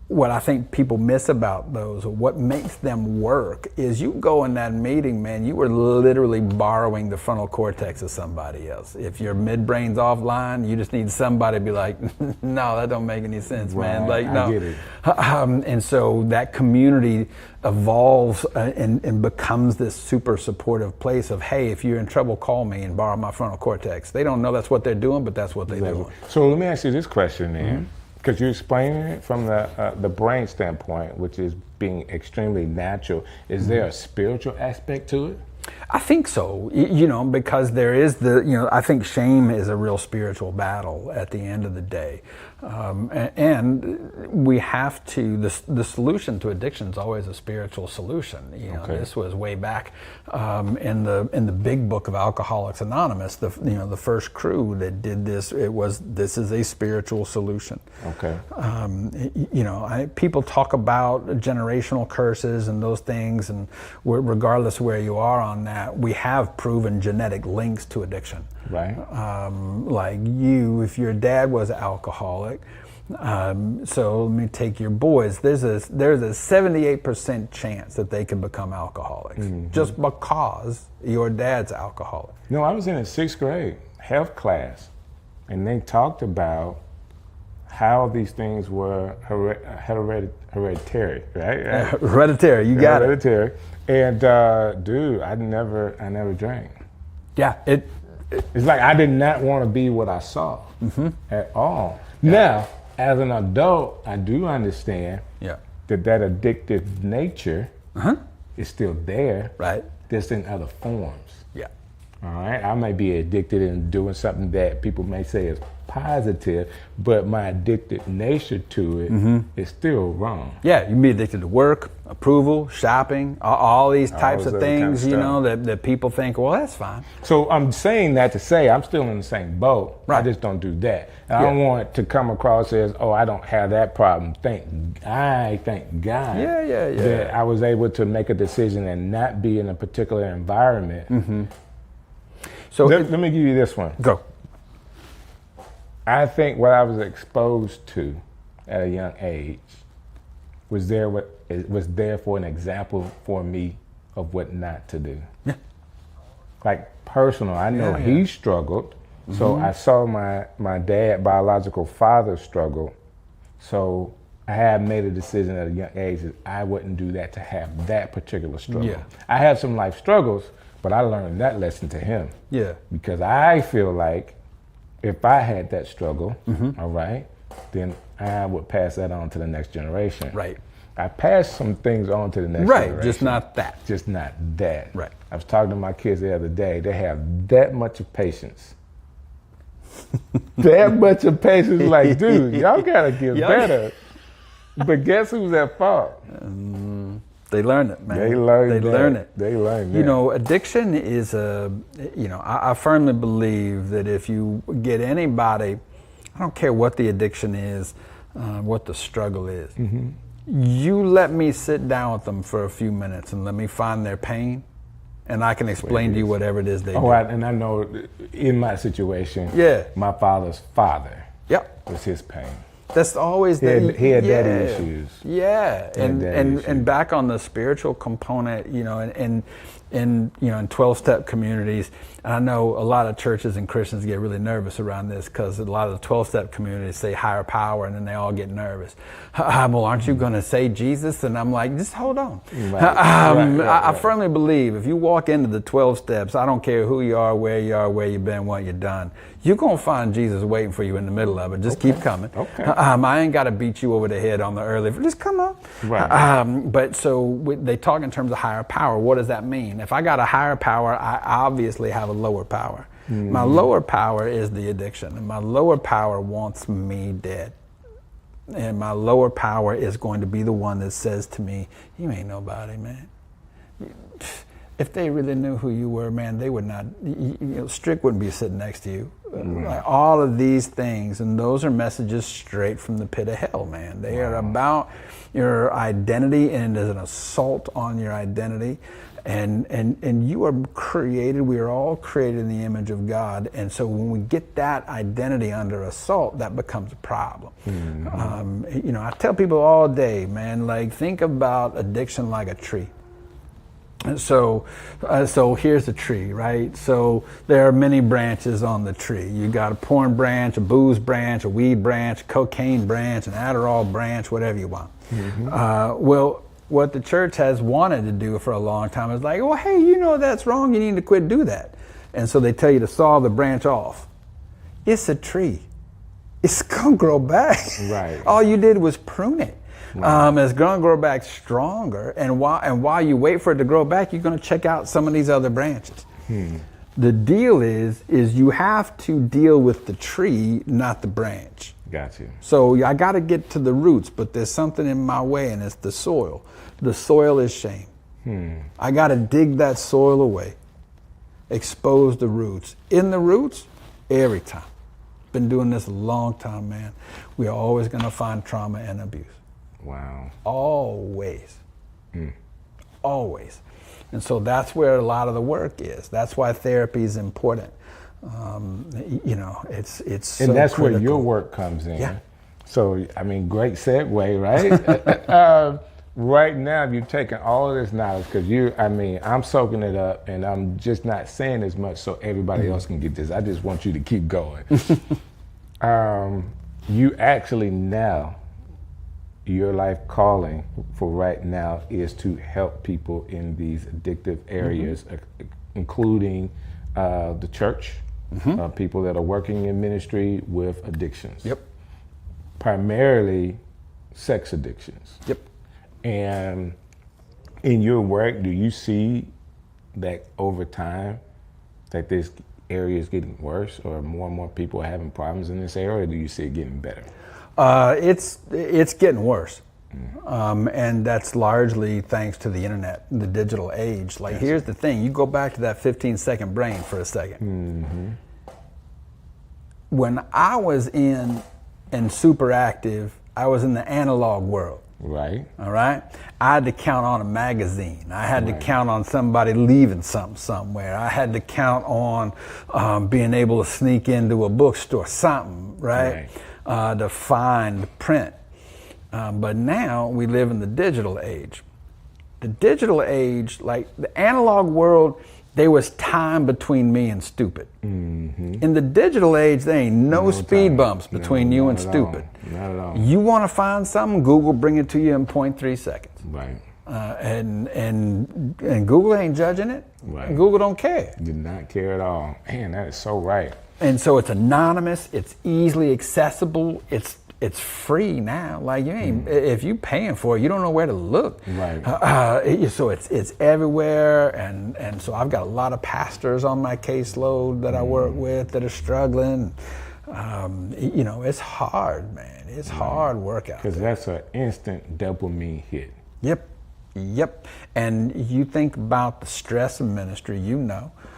what I think people miss about those, or what makes them work, is you go in that meeting, man, you were literally borrowing the frontal cortex of somebody else. If your midbrain's offline, you just need somebody to be like, no, that don't make any sense, man. Like, no. I get it. And so that community evolves and becomes this super supportive place of, hey, if you're in trouble, call me and borrow my frontal cortex. They don't know that's what they're doing, but that's what they're doing. So let me ask you this question then. Because you're explaining it from the brain standpoint, which is being extremely natural. Is there a spiritual aspect to it? I think so, because there is I think shame is a real spiritual battle at the end of the day. And we have to, the solution to addiction is always a spiritual solution. This was way back in the big book of Alcoholics Anonymous, the first crew that did this, this is a spiritual solution. Okay. People talk about generational curses and those things, and regardless where you are on that, we have proven genetic links to addiction. Right. Like if your dad was an alcoholic, so let me take your boys. There's a 78% chance that they can become alcoholics just because your dad's alcoholic. No, I was in a 6th grade health class, and they talked about how these things were hereditary, right? Hereditary, you got hereditary. And dude, I never drank. Yeah, it's like I did not want to be what I saw at all. Yeah. Now, as an adult, I do understand that addictive nature is still there, right? Just in other forms. Yeah. All right. I may be addicted in doing something that people may say is positive, but my addicted nature to it is still wrong. Yeah, you can be addicted to work, approval, shopping, all these types of things, that people think, well, that's fine. So I'm saying that to say I'm still in the same boat. Right. I just don't do that. And I don't want it to come across as, oh, I don't have that problem. Thank God that I was able to make a decision and not be in a particular environment. So let me give you this one. Go. I think what I was exposed to at a young age was there for an example for me of what not to do. Yeah. Like personal, I know he struggled, so I saw my dad, biological father, struggle. So I had made a decision at a young age that I wouldn't do that to have that particular struggle. Yeah. I had some life struggles, but I learned that lesson to him. Yeah. Because I feel like if I had that struggle, all right, then I would pass that on to the next generation. Right. I passed some things on to the next generation. Right, just not that. Just not that. Right. I was talking to my kids the other day. They have that much of patience. That much of patience. Like, dude, y'all gotta get better. But guess who's at fault? They learn it, man. They learn it. They learn it. Addiction is I firmly believe that if you get anybody, I don't care what the addiction is, what the struggle is, you let me sit down with them for a few minutes and let me find their pain, and I can explain to you whatever it is they do. And I know in my situation, my father's father was his pain. That's always he had daddy issues. Yeah, and back on the spiritual component, in 12-step communities, and I know a lot of churches and Christians get really nervous around this because a lot of the 12-step communities say higher power, and then they all get nervous. Well, aren't you going to say Jesus? And I'm like, just hold on. I firmly believe if you walk into the 12 steps, I don't care who you are, where you've been, what you've done, you're going to find Jesus waiting for you in the middle of it. Just keep coming. Okay. I ain't got to beat you over the head on the early. Just come on. Right. But so they talk in terms of higher power. What does that mean? If I got a higher power, I obviously have a lower power. My lower power is the addiction, and my lower power wants me dead. And my lower power is going to be the one that says to me, you ain't nobody, man. If they really knew who you were, man, they would not, Strick wouldn't be sitting next to you. Like all of these things, and those are messages straight from the pit of hell, man. They are about your identity, and it is an assault on your identity. And you are created, we are all created in the image of God. And so when we get that identity under assault, that becomes a problem. I tell people all day, man, like think about addiction like a tree. So here's the tree, right? So there are many branches on the tree. You got a porn branch, a booze branch, a weed branch, a cocaine branch, an Adderall branch, whatever you want. Well, what the church has wanted to do for a long time is like, well, hey, that's wrong. You need to quit do that. And so they tell you to saw the branch off. It's a tree. It's gonna grow back. Right. All you did was prune it. It's gonna grow back stronger. And while you wait for it to grow back, you're gonna check out some of these other branches. The deal is you have to deal with the tree, not the branch. Got you. So I got to get to the roots, but there's something in my way, and it's the soil. The soil is shame. I got to dig that soil away, expose the roots. In the roots, every time. Been doing this a long time, man. We are always going to find trauma and abuse. Wow. Always. Always. And so that's where a lot of the work is. That's why therapy is important. It's so and that's critical. where your work comes in. Yeah. So, I mean, great segue, right? Right now, you've taken all of this knowledge because I'm soaking it up and I'm just not saying as much so everybody else can get this. I just want you to keep going. You actually now, your life calling for right now is to help people in these addictive areas, including the church, people that are working in ministry with addictions. Yep. Primarily sex addictions. Yep. And in your work, do you see that over time that this area is getting worse or more and more people are having problems in this area, or do you see it getting better? It's getting worse. And that's largely thanks to the internet, the digital age. Like, here's the thing. You go back to that 15-second brain for a second. When I was in super active, I was in the analog world. Right. All right. I had to count on a magazine. I had to count on somebody leaving something somewhere. I had to count on being able to sneak into a bookstore, something, right? To find print. But now we live in the digital age. The digital age, like the analog world, there was time between me and stupid. In the digital age, there ain't no speed bumps between you and stupid. Not at all. You want to find something, Google bring it to you in 0.3 seconds. Right. And Google ain't judging it. Right. Google don't care. Did not care at all. Man, that is so right. And so it's anonymous. It's easily accessible. It's free now. Like you ain't if you paying for it, you don't know where to look. Right. So it's everywhere, and so I've got a lot of pastors on my caseload that I work with that are struggling. It's hard, man. It's hard work out there. Because that's an instant dopamine hit. Yep. And you think about the stress of ministry,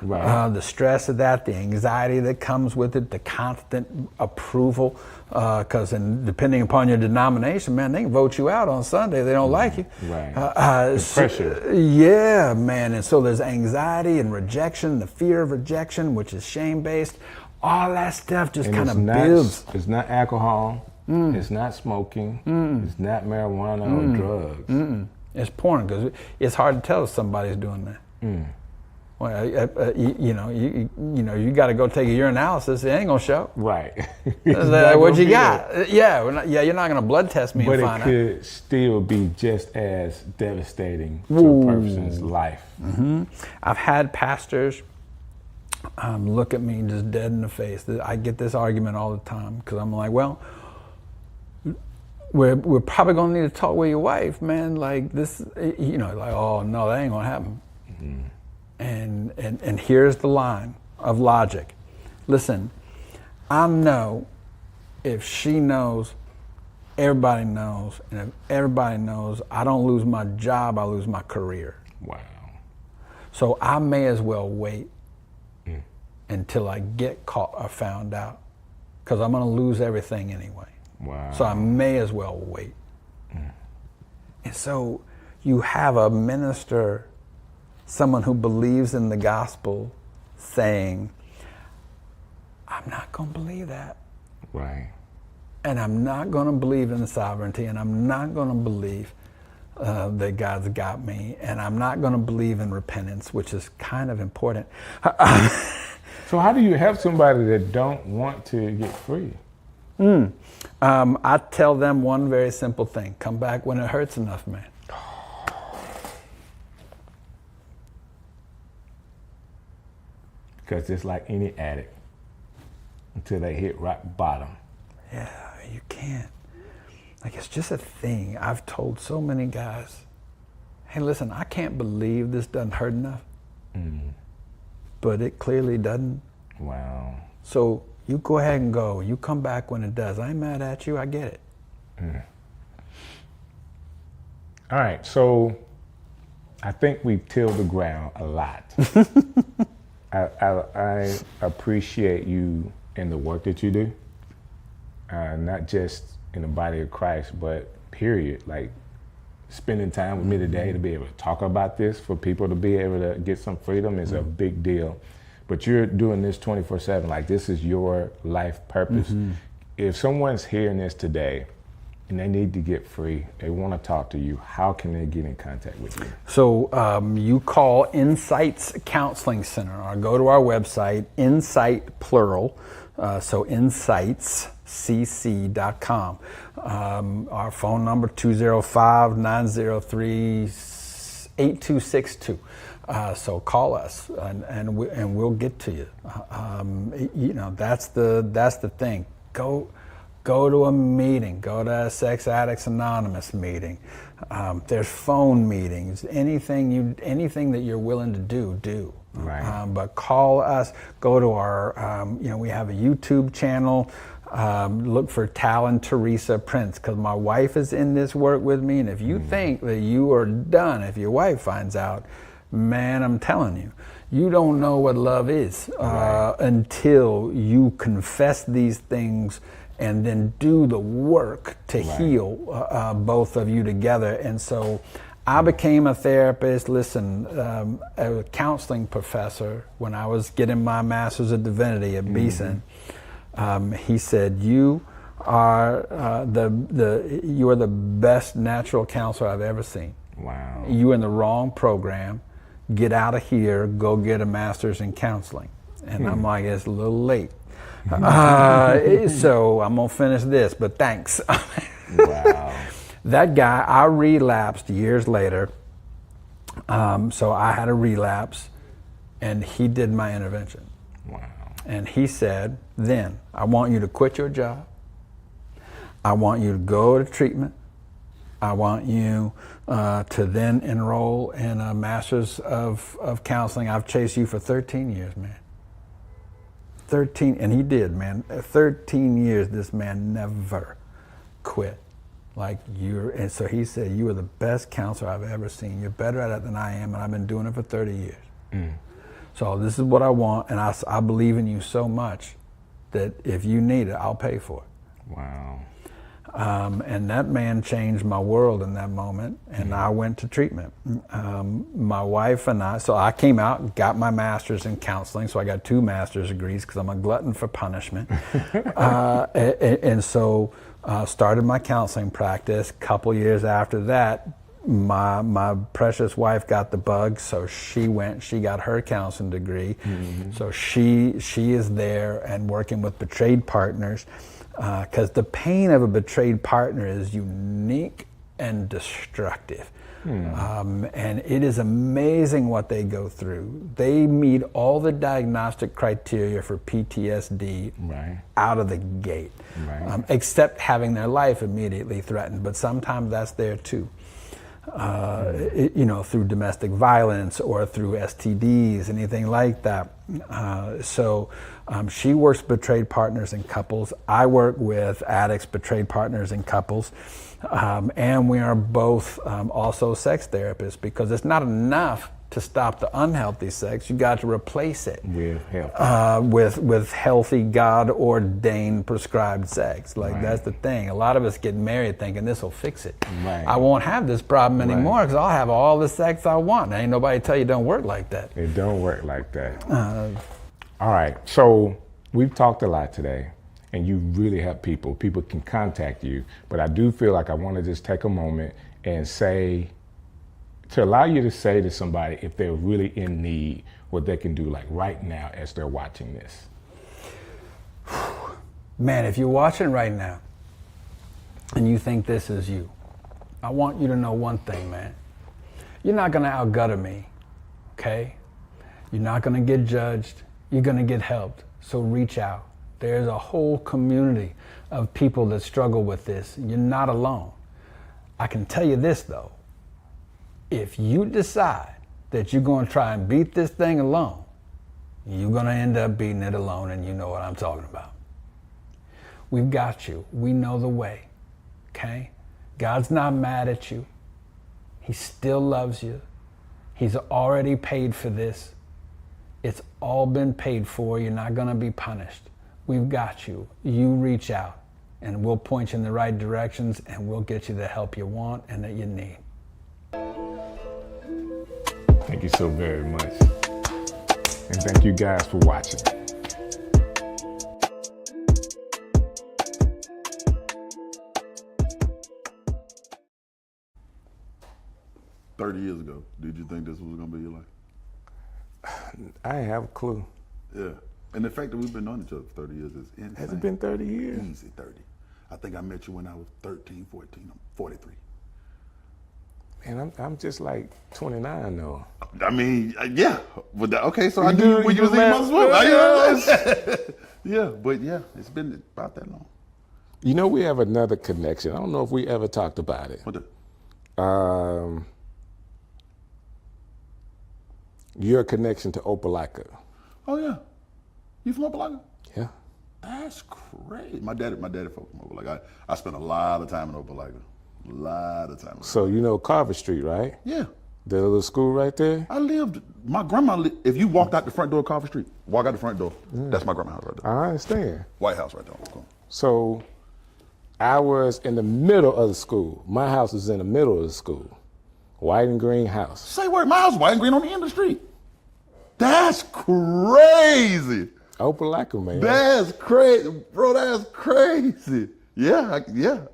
Right. The stress of that, the anxiety that comes with it, the constant approval, because depending upon your denomination, man, they can vote you out on Sunday. They don't like you. Right. The pressure. Yeah, man. And so there's anxiety and rejection, the fear of rejection, which is shame-based. All that stuff just kind of builds. It's not alcohol. It's not smoking. It's not marijuana or drugs. It's porn, because it's hard to tell if somebody's doing that. Well, you got to go take a urinalysis. It ain't gonna show. Right. What you got? Yeah, you're not gonna blood test me and find out. But it could still be just as devastating to a person's life. I've had pastors look at me just dead in the face. I get this argument all the time because I'm like, well, we're probably gonna need to talk with your wife, man. Like this, like, oh no, that ain't gonna happen. And here's the line of logic. Listen, I know if she knows everybody knows, and if everybody knows, I don't lose my job, I lose my career. Wow. So I may as well wait until I get caught or found out, because I'm going to lose everything anyway. Wow. So I may as well wait. And so you have a minister, someone who believes in the gospel, saying, I'm not going to believe that. Right. And I'm not going to believe in sovereignty, and I'm not going to believe that God's got me, and I'm not going to believe in repentance, which is kind of important. So how do you help somebody that don't want to get free? I tell them one very simple thing: come back when it hurts enough, man. Because it's like any addict, until they hit rock bottom. Yeah, you can't. Like, it's just a thing. I've told so many guys, hey, listen, I can't believe this doesn't hurt enough. But it clearly doesn't. Wow. So you go ahead and go. You come back when it does. I ain't mad at you. I get it. All right. So I think we've tilled the ground a lot. I appreciate you and the work that you do. Not just in the body of Christ, but period. Like, spending time with me today to be able to talk about this, for people to be able to get some freedom is a big deal. But you're doing this 24/7. Like, this is your life purpose. If someone's hearing this today and they need to get free, they want to talk to you, how can they get in contact with you? So you call Insights Counseling Center, or go to our website, Insight plural, so insightscc.com. Our phone number, 205-903-8262. So call us, and we'll get to you. That's the thing. Go to a meeting. Go to a Sex Addicts Anonymous meeting. There's phone meetings. Anything that you're willing to do. Right. But call us. Go to our. We have a YouTube channel. Look for Tal and Teresa Prince, because my wife is in this work with me. And if you think that you are done, if your wife finds out, man, I'm telling you, you don't know what love is until you confess these things and then do the work to heal both of you together. And so I became a therapist, a counseling professor when I was getting my Master's of Divinity at Beeson. He said, you are the best natural counselor I've ever seen. Wow. You're in the wrong program. Get out of here, go get a master's in counseling. And I'm like, it's a little late. So I'm gonna finish this, but thanks. Wow. That guy, I relapsed years later. So I had a relapse, and he did my intervention. Wow. And he said, then, I want you to quit your job. I want you to go to treatment. I want you to then enroll in a master's of counseling. I've chased you for 13 years, man. 13, and he did, man. 13 years, this man never quit. And so he said, you are the best counselor I've ever seen. You're better at it than I am, and I've been doing it for 30 years. So this is what I want, and I believe in you so much that if you need it, I'll pay for it. Wow. And that man changed my world in that moment, and I went to treatment. My wife and I, so I came out and got my master's in counseling, so I got 2 master's degrees because I'm a glutton for punishment. And so started my counseling practice. A couple years after that, my precious wife got the bug, so she got her counseling degree. So she is there and working with betrayed partners. Because the pain of a betrayed partner is unique and destructive. And it is amazing what they go through. They meet all the diagnostic criteria for PTSD out of the gate, except having their life immediately threatened. But sometimes that's there too. through domestic violence or through STDs, anything like that. So she works with betrayed partners and couples. I work with addicts, betrayed partners and couples. And we are both also sex therapists, because it's not enough to stop the unhealthy sex. You got to replace it with healthy, God-ordained, prescribed sex. Like, that's the thing. A lot of us get married thinking this will fix it. Right. I won't have this problem anymore because I'll have all the sex I want. Ain't nobody tell you it don't work like that. It don't work like that. All right. So we've talked a lot today, and you really help people. People can contact you, but I do feel like I want to just take a moment and to allow you to say to somebody, if they're really in need, what they can do, like right now as they're watching this. Man, if you're watching right now and you think this is you, I want you to know one thing, man. You're not gonna outgutter me, okay? You're not gonna get judged. You're gonna get helped. So reach out. There's a whole community of people that struggle with this. You're not alone. I can tell you this though. If you decide that you're going to try and beat this thing alone, you're going to end up beating it alone, and you know what I'm talking about. We've got you. We know the way, okay? God's not mad at you. He still loves you. He's already paid for this. It's all been paid for. You're not going to be punished. We've got you. You reach out, and we'll point you in the right directions, and we'll get you the help you want and that you need. Thank you so very much. And thank you guys for watching. Years ago, did you think this was gonna be your life? I didn't have a clue. Yeah. And the fact that we've been knowing each other for 30 years is insane. Has it been 30 years? Easy 30. I think I met you when I was 13, 14. I'm 43. Man, I'm just like 29 though. I mean, yeah. But okay, so You I knew do- when you you was in man- my Yeah, but yeah, it's been about that long. You know, we have another connection. I don't know if we ever talked about it. What the? Your connection to Opelika. Oh yeah. You from Opelika? Yeah. That's crazy. My daddy folk from Opelika. I spent a lot of time in Opelika. A lot of time. So you know Carver Street, right? Yeah. The little school right there? My grandma, if you walked out the front door of Carver Street, walk out the front door, that's my grandma's house right there. I understand. White House right there. Cool. So I was in the middle of the school. My house is in the middle of the school. White and green house. Say word, my house is white and green on the end of the street. That's crazy. Opelika, man. That's crazy. Bro, that's crazy. Yeah.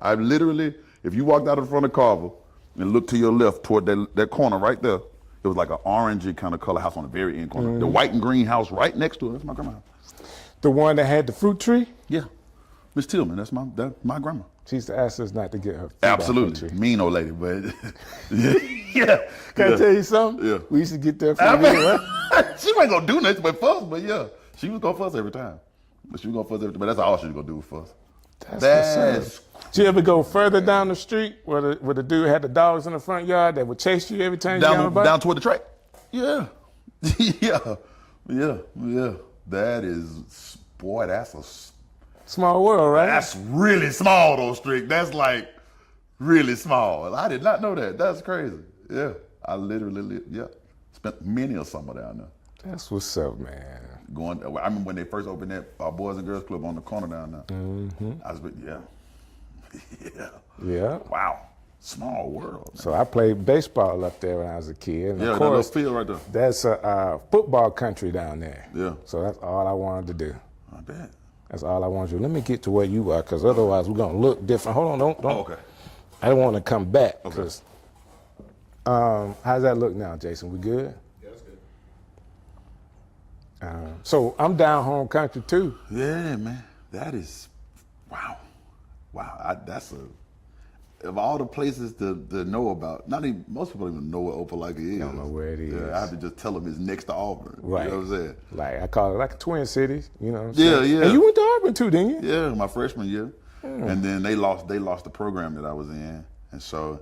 I literally, if you walked out in front of Carver and looked to your left toward that corner right there, it was like an orangey kind of color house on the very end corner. The white and green house right next to it, that's my grandma's house. The one that had the fruit tree? Yeah. Miss Tillman, that's my grandma. She used to ask us not to get her. Absolutely. Mean old lady, but yeah. Can I tell you something? Yeah. We used to get there from here, right? She wasn't gonna do nothing but fuss, but yeah. She was gonna fuss every time. But that's all she was gonna do was fuss. That's Did you ever go further down the street where the dude had the dogs in the front yard that would chase you every time you got on the bike? Down toward the track? Yeah. Yeah. That is, boy, that's a small world, right? That's really small though, Strick. That's like really small. I did not know that. That's crazy. Yeah. I literally spent many a summer down there. That's what's up, man. I remember when they first opened that Boys and Girls Club on the corner down there. Mm-hmm. I was, yeah. Wow. Small world. Man. So I played baseball up there when I was a kid. And yeah, of course, that field right there. That's a football country down there. Yeah. So that's all I wanted to do. I bet. That's all I wanted to do. Let me get to where you are, because otherwise we're going to look different. Hold on, don't. Oh, okay. I don't want to come back. Okay. How's that look now, Jason? We good? Yeah, that's good. So I'm down home country too. Yeah, man. That is, wow. Of all the places to know about, most people don't even know what Opelika is. Don't know where it is. Yeah, I have to just tell them it's next to Auburn. Right. You know what I'm saying? Like I call it like a twin cities. You know what I'm Yeah, saying? yeah. And you went to Auburn too, didn't you? Yeah, my freshman year. And then they lost the program that I was in. And so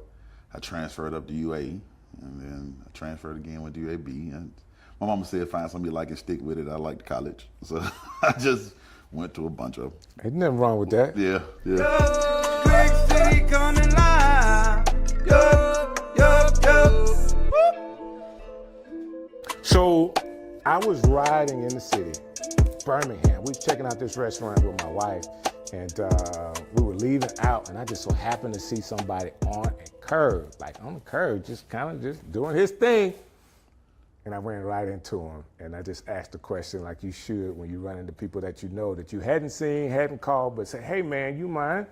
I transferred up to UAE, and then I transferred again with UAB. And my mama said, find something you like and stick with it. I liked college. So I just went to a bunch of them. Ain't nothing wrong with that. Yeah, yeah. Strick City coming live. So I was riding in the city, Birmingham. We were checking out this restaurant with my wife, and we were leaving out, and I just so happened to see somebody on a curb, like on the curb, just kind of just doing his thing. And I ran right into him, and I just asked the question like you should when you run into people that you know that you hadn't seen, hadn't called, but say, hey man, you mind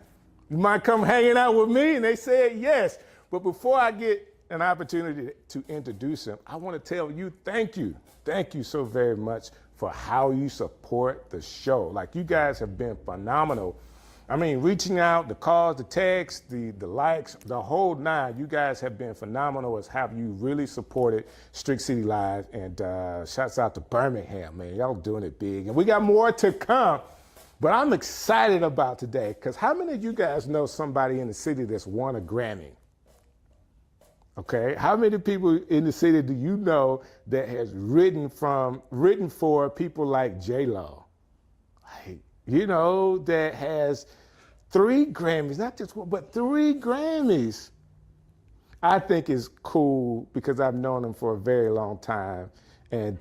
come hanging out with me? And they said yes. But before I get an opportunity to introduce him, I want to tell you thank you. Thank you so very much for how you support the show. Like, you guys have been phenomenal. I mean, reaching out, the calls, the texts, the likes, the whole nine. You guys have been phenomenal as how you really supported Strick City Live. And shouts out to Birmingham, man. Y'all doing it big. And we got more to come. But I'm excited about today, because how many of you guys know somebody in the city that's won a Grammy? Okay, how many people in the city do you know that has written for people like J-Lo? Like, you know, that has 3 Grammys, not just one, but 3 Grammys. I think it's cool because I've known him for a very long time. And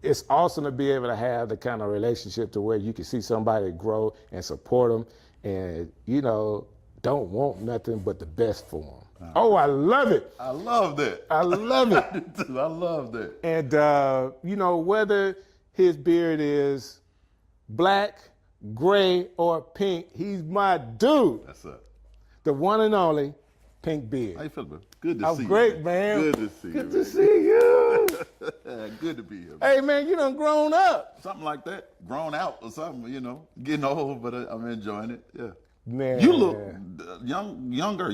it's awesome to be able to have the kind of relationship to where you can see somebody grow and support them and, you know, don't want nothing but the best for them. Oh, I love it. I love that. I love it. I do too. I love that. And, you know, whether his beard is black, gray, or pink, he's my dude. That's up. The one and only Pink Beard. How you feeling, bro? Good to I'm see great, you. man. Good to see you. Good to man. see you. Good to be here. Man. Hey, man, you done grown up. Something like that. Grown out or something, you know. Getting old, but I'm enjoying it. Yeah. Man. You look younger.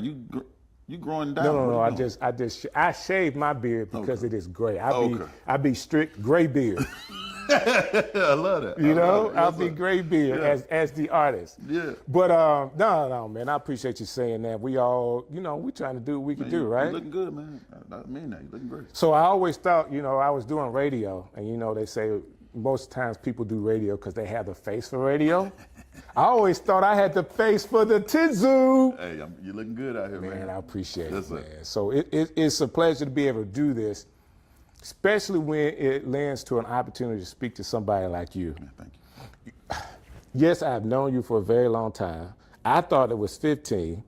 You growing down. No. I shaved my beard because it is gray. I be strict gray beard. I love that. You know, I'll be gray beard as the artist. Yeah. But no, man. I appreciate you saying that. We all, you know, we trying to do what we can do, right? You looking good, man. I mean that. You looking great. So I always thought, you know, I was doing radio, and you know, they say most times people do radio because they have the face for radio. I always thought I had the face for the Tizu. Hey, you looking good out here, man. Man, I appreciate it, man. It. So it's a pleasure to be able to do this, especially when it lends to an opportunity to speak to somebody like you. Man, thank you. Yes, I've known you for a very long time. I thought it was 15.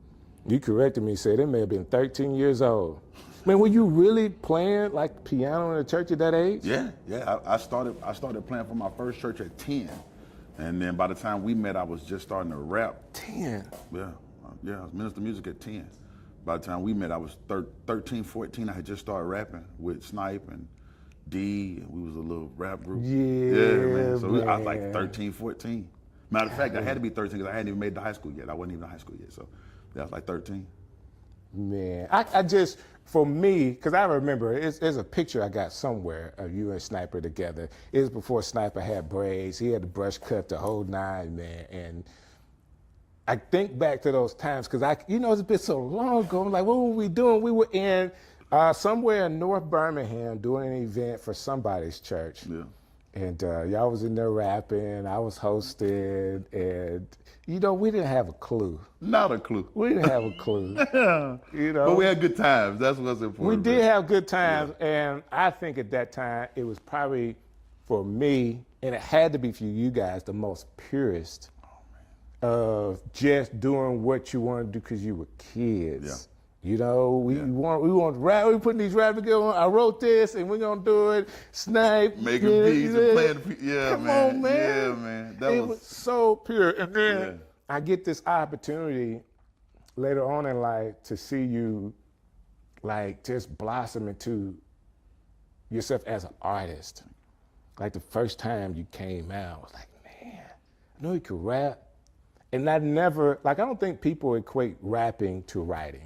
You corrected me, said it may have been 13 years old. Man, were you really playing like piano in the church at that age? Yeah. I started playing for my first church at 10. And then by the time we met, I was just starting to rap. 10? Yeah, I was minister music at 10. By the time we met, I was 13, 14. I had just started rapping with Snipe and D, and we was a little rap group. Yeah, man. So I was like man. 13, 14. Matter of fact, I had to be 13 because I hadn't even made the high school yet. I wasn't even in high school yet, so yeah, I was like 13. Man, I just, for me, because I remember, there's a picture I got somewhere of you and Sniper together. It was before Sniper had braids. He had the brush cut, the whole nine, man. And I think back to those times, because it's been so long ago. I'm like, what were we doing? We were in somewhere in North Birmingham doing an event for somebody's church. Yeah. And y'all was in there rapping, I was hosting, and, you know, we didn't have a clue. Not a clue. We didn't have a clue. You know, But we had good times. That's what's important. we did have good times, Yeah. and I think at that time, it was probably, for me, and it had to be for you guys, the most purest of just doing what you wanted to do because you were kids. Yeah. You know, we want to rap. We putting these rap together. I wrote this, and we're gonna do it. Snipe, Making beats and playing. Yeah, Come man. on, man. Yeah, man. That It was so pure. And then Yeah. I get this opportunity later on in life to see you, like, just blossom into yourself as an artist. Like, the first time you came out, I was like, man, I know you could rap. And I don't think people equate rapping to writing.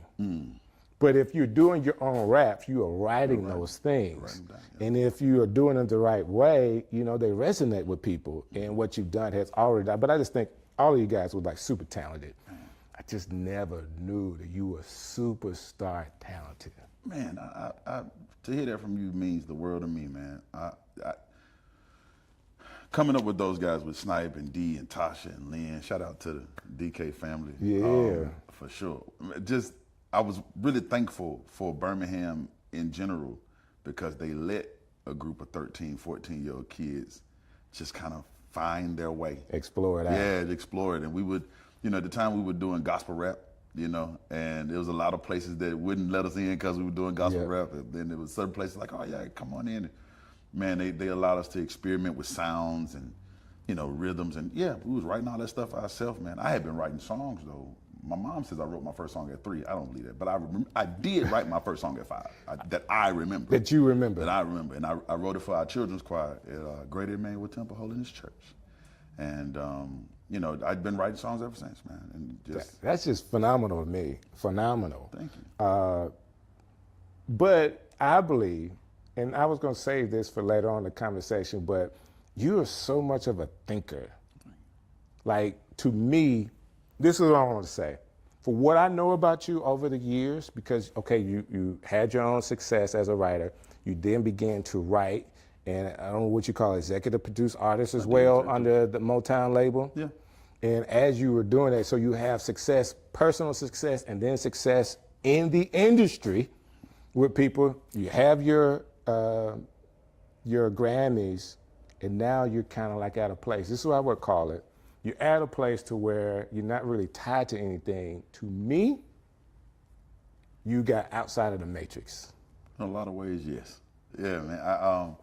But if you're doing your own raps, you are writing those things. Down, yeah. And if you are doing it the right way, you know, they resonate with people. And what you've done has already done. But I just think all of you guys were like super talented. just never knew that you were superstar talented. Man, to hear that from you means the world to me, man. Coming up with those guys with Snipe and D and Tasha and Lynn, shout out to the DK family. Yeah. For sure. I was really thankful for Birmingham in general because they let a group of 13, 14-year-old kids just kind of find their way. Explore it out. Yeah, explore it. And we would, at the time we were doing gospel rap, and there was a lot of places that wouldn't let us in because we were doing gospel rap. And then there was certain places like, oh yeah, come on in. Man, they allowed us to experiment with sounds and, rhythms. And yeah, we was writing all that stuff ourselves, man. I had been writing songs though. My mom says I wrote my first song at 3. I don't believe that, but I did write my first song at 5. That I remember. That you remember. That I remember, and I wrote it for our children's choir at Great Emmanuel Temple Holiness Church, and I'd been writing songs ever since, man. And that's just phenomenal to me. Phenomenal. Thank you. But I believe, and I was going to save this for later on in the conversation, but you are so much of a thinker. Like, to me, this is what I want to say. For what I know about you over the years, because, okay, you had your own success as a writer. You then began to write, and I don't know what you call executive produced artists as well under the Motown label. Yeah. And as you were doing that, so you have success, personal success, and then success in the industry with people. You have your Grammys, and now you're kind of like at a place. This is what I would call it. You're at a place to where you're not really tied to anything. To me, you got outside of the matrix. In a lot of ways, yes. Yeah, man.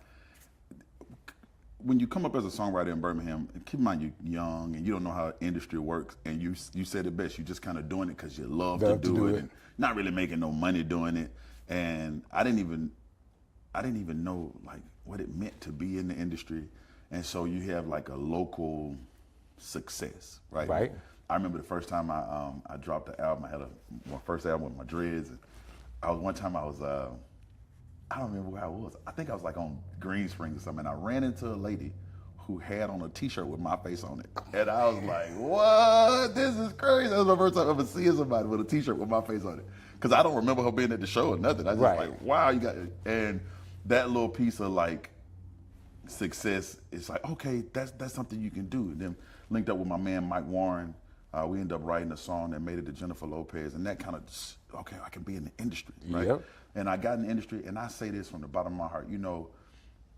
When you come up as a songwriter in Birmingham, and keep in mind you're young and you don't know how industry works, and you said it best. You're just kind of doing it because you love to do it, and not really making no money doing it. And I didn't even know like what it meant to be in the industry. And so you have like a local success, right? Right. I remember the first time I dropped the album. I had my first album with my dreads. And I don't remember where I was. I think I was like on Green Springs or something. And I ran into a lady who had on a T-shirt with my face on it, and I was like, "What? This is crazy!" That was my first time ever seeing somebody with a T-shirt with my face on it. Because I don't remember her being at the show or nothing. I just like, "Wow, you got it!" And that little piece of like success, it's like, okay, that's something you can do. And then linked up with my man Mike Warren, we ended up writing a song that made it to Jennifer Lopez, and that kind of just, okay, I can be in the industry, right? Yep. And I got in the industry, and I say this from the bottom of my heart.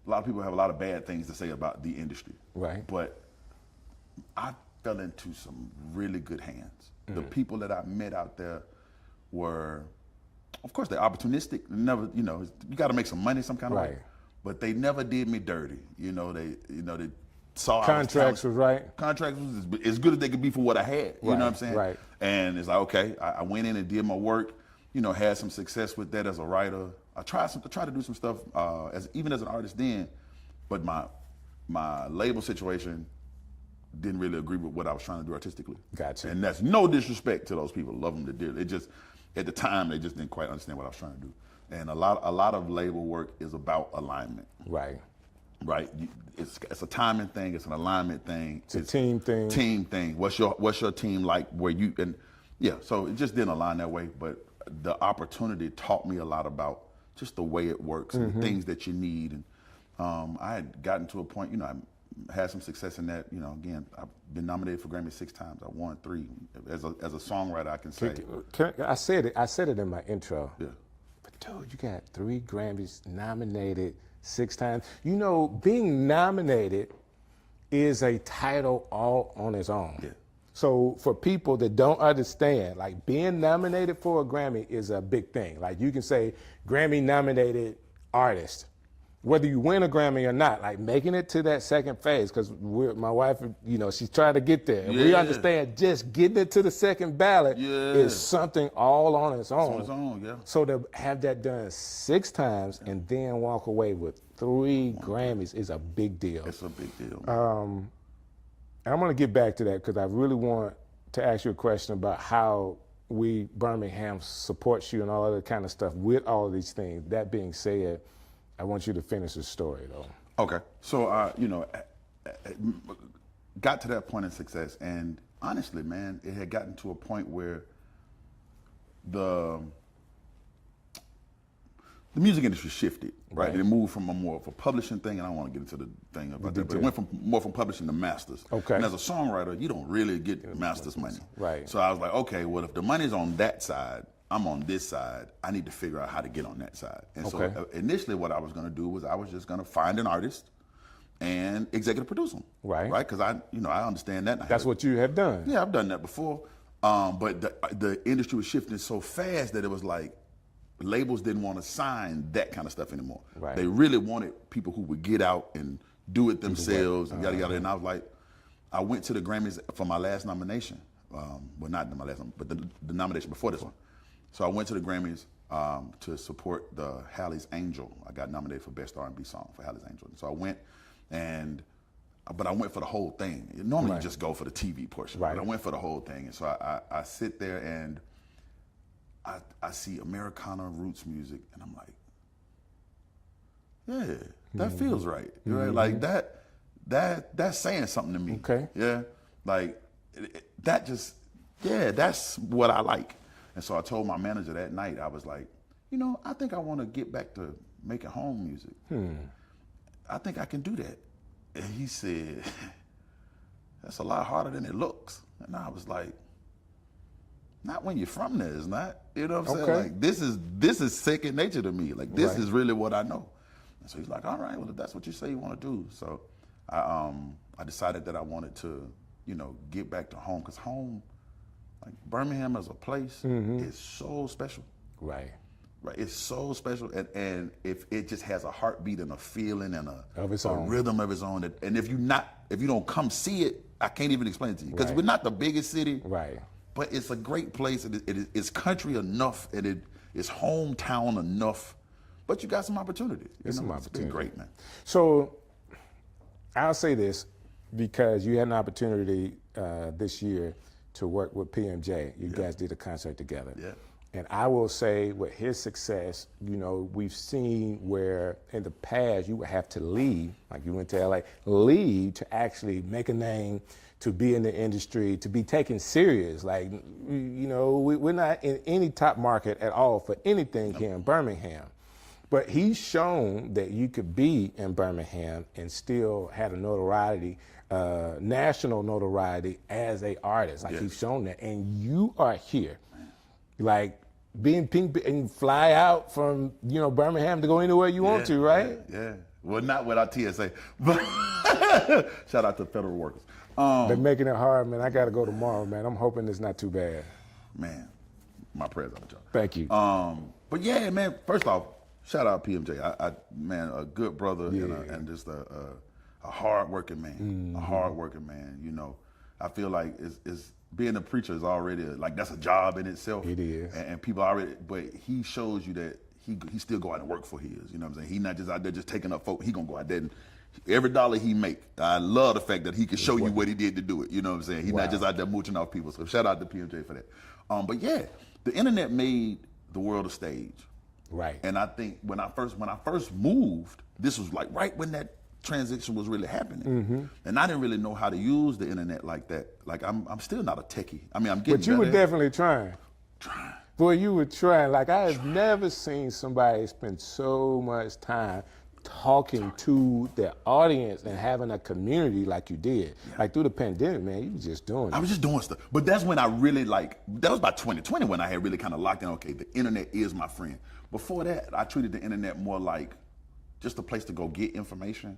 A lot of people have a lot of bad things to say about the industry, right? But I fell into some really good hands. The people that I met out there were, of course, they're opportunistic. Never, you got to make some money some kind of way. But they never did me dirty. They saw contracts was right. Contracts was as good as they could be for what I had. You know what I'm saying? Right. And it's like, okay, I went in and did my work. Had some success with that as a writer. I tried to do some stuff even as an artist then, but my label situation didn't really agree with what I was trying to do artistically. Gotcha. And that's no disrespect to those people. Love them to dearly. It just at the time they just didn't quite understand what I was trying to do. And a lot of label work is about alignment. Right. Right. It's a timing thing. It's an alignment thing. It's a team thing. Team thing. What's your team like? So it just didn't align that way. But the opportunity taught me a lot about just the way it works and the things that you need. And I had gotten to a point. I had some success in that. Again, I've been nominated for Grammy 6 times. I won 3. As a songwriter, I can say. I said it in my intro. Yeah. But dude, you got 3 Grammys, nominated 6 times. Being nominated is a title all on its own. Yeah. So for people that don't understand, like being nominated for a Grammy is a big thing. Like you can say Grammy nominated artist, whether you win a Grammy or not, like making it to that second phase, because my wife, she's trying to get there. And we understand just getting it to the second ballot is something all on its own. It's on its own, yeah. So to have that done 6 times and then walk away with 3 Grammys is a big deal. It's a big deal. And I'm going to get back to that because I really want to ask you a question about how Birmingham supports you and all other kind of stuff with all of these things. That being said, I want you to finish the story, though. Okay. So, got to that point of success, and honestly, man, it had gotten to a point where the music industry shifted, right? It moved from more of a publishing thing, and I don't want to get into the thing about that, but it went more from publishing to masters. Okay. And as a songwriter, you don't really get masters money. Right. So I was like, okay, well, if the money's on that side, I'm on this side, I need to figure out how to get on that side. And so initially what I was going to do was I was just going to find an artist and executive produce them. Right. Because I understand that. That's what you have done. Yeah, I've done that before. But the industry was shifting so fast that it was like, labels didn't want to sign that kind of stuff anymore. Right. They really wanted people who would get out and do it themselves and yada yada. And I was like, I went to the Grammys for my last nomination. Well, not my last one, but the nomination before this one. So I went to the Grammys to support the Halley's Angel. I got nominated for Best R&B Song for Halley's Angel. And so I went, but I went for the whole thing. Normally you just go for the TV portion, but I went for the whole thing. And so I sit there and I see Americana roots music, and I'm like, yeah, that feels right. Right? Like that's saying something to me. Okay. Yeah. Like that's what I like. And so I told my manager that night, I was like, I think I want to get back to making home music. I think I can do that. And he said, that's a lot harder than it looks. And I was like, not when you're from there, it's not. You know what I'm saying? Like this is second nature to me. Like this is really what I know. And so he's like, all right, well, if that's what you say you want to do. So I decided that I wanted to, get back to home, because home, like Birmingham as a place, is so special. Right. It's so special, and if it just has a heartbeat and a feeling and a rhythm of its own, and if you don't come see it, I can't even explain it to you, because we're not the biggest city. Right. But it's a great place. It's country enough, and it's hometown enough. But you got some opportunities. It's been great, man. So I'll say this, because you had an opportunity this year to work with PMJ. You guys did a concert together. Yeah. And I will say, with his success, we've seen where in the past you would have to leave, like you went to LA, leave to actually make a name, to be in the industry, to be taken serious. Like, we're not in any top market at all for anything here in Birmingham. But he's shown that you could be in Birmingham and still have a notoriety, national notoriety as a artist. Like he's shown that. And you are here. Like being pink and fly out from Birmingham to go anywhere you want to, right? Yeah. Well, not without TSA, but shout out to federal workers. They're making it hard, man. I got to go tomorrow, man. I'm hoping it's not too bad. Man, my prayers out with y'all. Thank you. But yeah, man. First off, shout out PMJ. Man, a good brother and just a hard-working man. A hard-working man. I feel like it's being a preacher is already that's a job in itself. It is, and people already. But he shows you that he still go out and work for his. You know what I'm saying? He not just out there just taking up folk. He gonna go out there and every dollar he make. I love the fact that he can show you what he did to do it. You know what I'm saying? He's not just out there mooching off people. So shout out to PMJ for that. But yeah, the internet made the world a stage. Right. And I think when I first moved, this was like right when that transition was really happening. And I didn't really know how to use the internet like that. Like I'm still not a techie. I mean, I'm getting But you were definitely trying. Trying. Boy, you were trying. Like I have never seen somebody spend so much time talking to their audience and having a community like you did. Like through the pandemic, man, you was just doing it. I was just doing stuff. But that's when I really that was about 2020 when I had really kind of locked in, okay, the internet is my friend. Before that, I treated the internet more like just a place to go get information.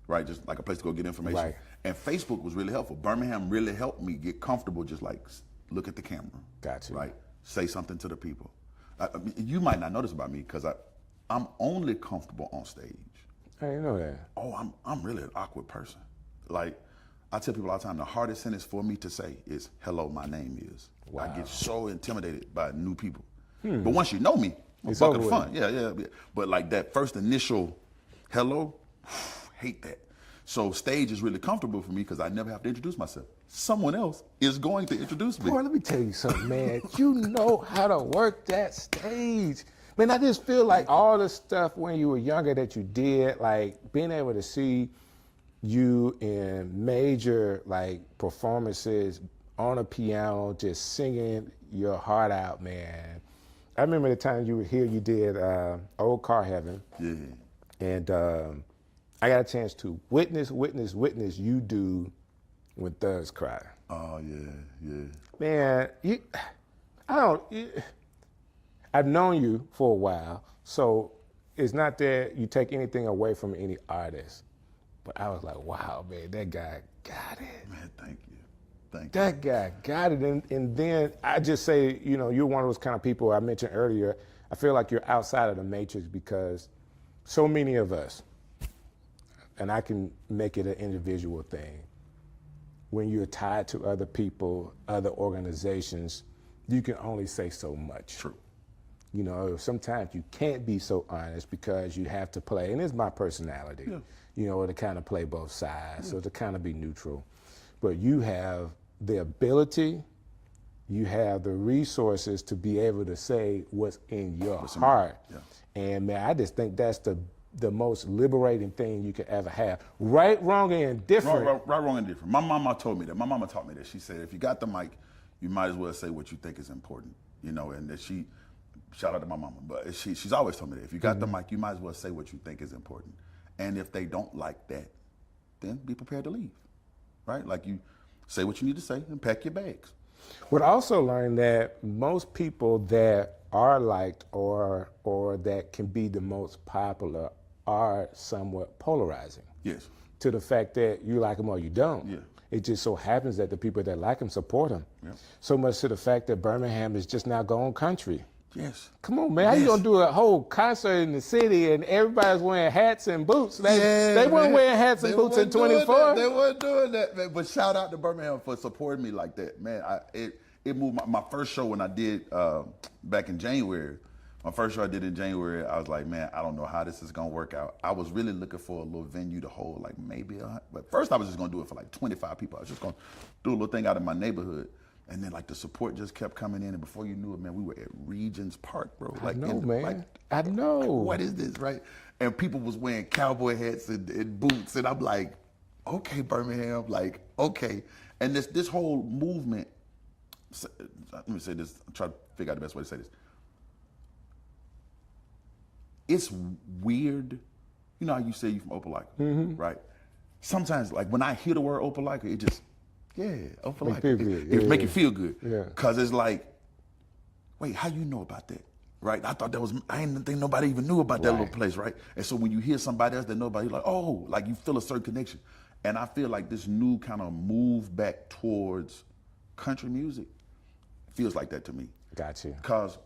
Right, just like a place to go get information. Right. And Facebook was really helpful. Birmingham really helped me get comfortable, just like look at the camera. Gotcha. Right, say something to the people. You might not know this about me because I'm only comfortable on stage. I didn't know that. Oh, I'm really an awkward person. Like I tell people all the time, the hardest sentence for me to say is "Hello, my name is." Wow. I get so intimidated by new people. But once you know me, it's fucking fun. Yeah. But like that first initial hello. Hate that. So stage is really comfortable for me because I never have to introduce myself. Someone else is going to introduce me. Boy, let me tell you something, man. You know how to work that stage. Man, I just feel like all the stuff when you were younger that you did, like being able to see you in major like performances on a piano, just singing your heart out, man. I remember the time you were here, you did Old Car Heaven. Yeah. And I got a chance to witness you do When Thugs Cry. Oh yeah. Man, I've known you for a while, so it's not that you take anything away from any artist. But I was like, wow, man, that guy got it. Man, thank you. That guy got it. And then I just say, you're one of those kind of people I mentioned earlier. I feel like you're outside of the matrix because so many of us, and I can make it an individual thing, when you're tied to other people, other organizations, you can only say so much. True. Sometimes you can't be so honest because you have to play, and it's my personality, to kind of play both sides, so to kind of be neutral. But you have the ability, you have the resources to be able to say what's in your heart. Yeah. And man, I just think that's the most liberating thing you could ever have. Right, wrong, and indifferent. Right, wrong, and different. My mama told me that. My mama taught me that. She said, if you got the mic, you might as well say what you think is important. And that shout out to my mama, but she's always told me that. If you got the mic, you might as well say what you think is important. And if they don't like that, then be prepared to leave. Right? Like you say what you need to say and pack your bags. But I also learned that most people that are liked or that can be the most popular are somewhat polarizing. Yes. To the fact that you like them or you don't. Yeah. It just so happens that the people that like him support him. Yeah. So much to the fact that Birmingham is just now going country. Yes. Come on, man. How you gonna do a whole concert in the city and everybody's wearing hats and boots? They weren't wearing hats and boots in 24. They weren't doing that, man. But shout out to Birmingham for supporting me like that, man. It moved my first show when I did back in January. My first show I did in January, I was like, man, I don't know how this is gonna work out. I was really looking for a little venue to hold, like maybe but first I was just gonna do it for like 25 people. I was just gonna do a little thing out in my neighborhood. And then like the support just kept coming in, and before you knew it, man, we were at Regents Park, bro. I know, man. I know. What is this, right? And people was wearing cowboy hats and boots, and I'm like, okay, Birmingham, like, okay. And this whole movement, let me say this, I'm trying to figure out the best way to say this. It's weird. You know how you say you from Opelika, right? Sometimes, like when I hear the word Opelika, it just, Opelika. It make you feel good. Yeah. Cause it's like, wait, how you know about that? Right? I thought I didn't think nobody even knew about that little place, right? And so when you hear somebody else that nobody, you're like, oh, like you feel a certain connection. And I feel like this new kind of move back towards country music feels like that to me. Got you. Cause,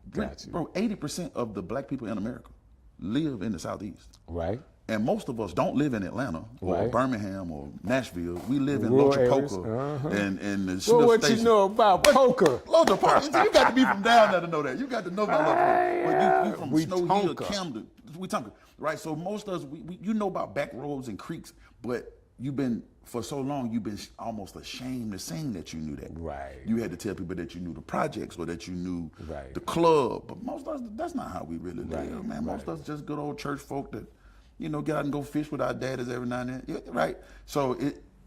bro, 80% of the black people in America live in the Southeast. Right. And most of us don't live in Atlanta or Birmingham or Nashville. We live in Rural Lochapoka and the Smith Well, what Station. you know about poker? Lochapoka. You got to be from down there to know that. You got to know about Lochapoka. But you from We Snow Hill, Tonka. Camden. We Tonka. Right? So most of us, you know about back roads and creeks, but for so long, you've been almost ashamed to sing that you knew that. Right. You had to tell people that you knew the projects or that you knew Right. the club. But most of us, that's not how we really Right. live, man. Most of us just good old church folk that, get out and go fish with our daddies every now and then. Yeah, right? So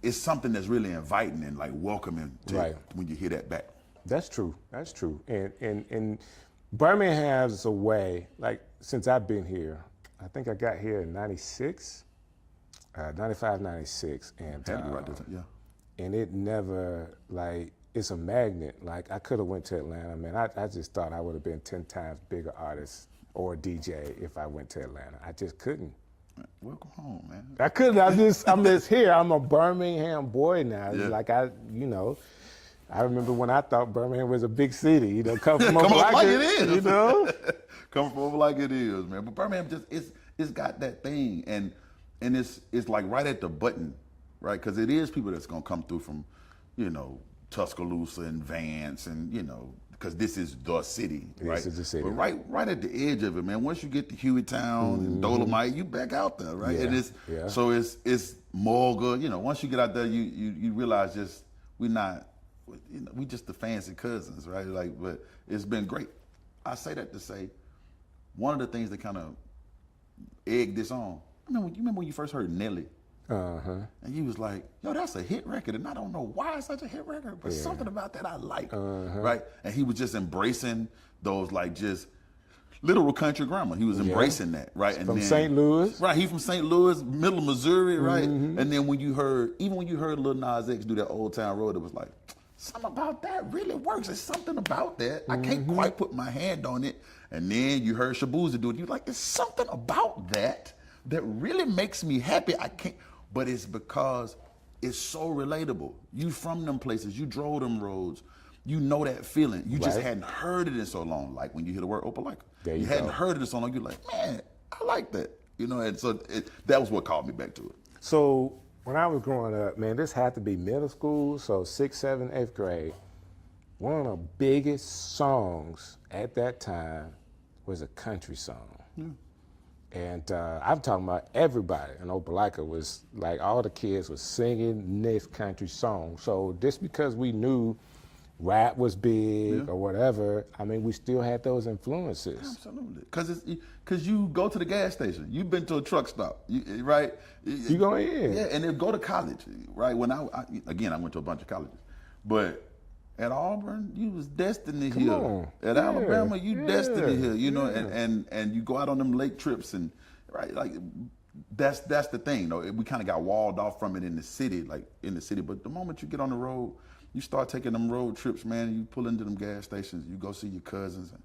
it's something that's really inviting and like welcoming to when you hear that back. That's true. That's true. And Birmingham has a way, like since I've been here, I think I got here in 96, 95, 96. And, and it never, like, it's a magnet. Like I could have went to Atlanta, man. I just thought I would have been 10 times bigger artist or DJ if I went to Atlanta. I just couldn't. Welcome home, man. I couldn't. I'm just here. I'm a Birmingham boy now. Yeah. Like I remember when I thought Birmingham was a big city. Come from Come Opelika, like it is. Come from over like it is, man. But Birmingham it's got that thing, and it's like right at the button, right? Because it is people that's gonna come through from, Tuscaloosa and Vance, and because this is the city, right? This is the city. But right at the edge of it, man. Once you get to Hueytown and Dolomite, you back out there, right? Yeah. And so it's Morga. Once you get out there, you realize just we just the fancy cousins, right? Like, but it's been great. I say that to say one of the things that kind of egged this on remember when you first heard Nelly? And you was like, yo, that's a hit record, and I don't know why it's such a hit record, but something about that I like, right? And he was just embracing those like just literal country grammar. He was embracing that, right? And from St. Louis, right? He from St. Louis, middle of Missouri, right? And then when you heard Lil Nas X do that Old Town Road, it was like something about that really works. There's something about that. I can't quite put my hand on it. And then you heard Shabuza do it. You're like, there's something about that really makes me happy. I can't. But it's because it's so relatable. You from them places, you drove them roads, you know that feeling. You just hadn't heard it in so long. Like when you hear the word Opelika, you hadn't heard it in so long. You're like, man, I like that, And so that was what called me back to it. So when I was growing up, man, this had to be middle school, so 6th, 7th, 8th grade. One of the biggest songs at that time was a country song. And I'm talking about everybody. And Opelika was like all the kids was singing this country song. So just because we knew rap was big or whatever, I mean, we still had those influences. Absolutely. Because you go to the gas station. You've been to a truck stop, right? You go in. Yeah, and then go to college, right? When I went to a bunch of colleges. But at Auburn, you was destined to hear. At Alabama, you destined to hear, and you go out on them lake trips and right, like that's the thing, though. We kind of got walled off from it in the city, but the moment you get on the road, you start taking them road trips, man, you pull into them gas stations, you go see your cousins, and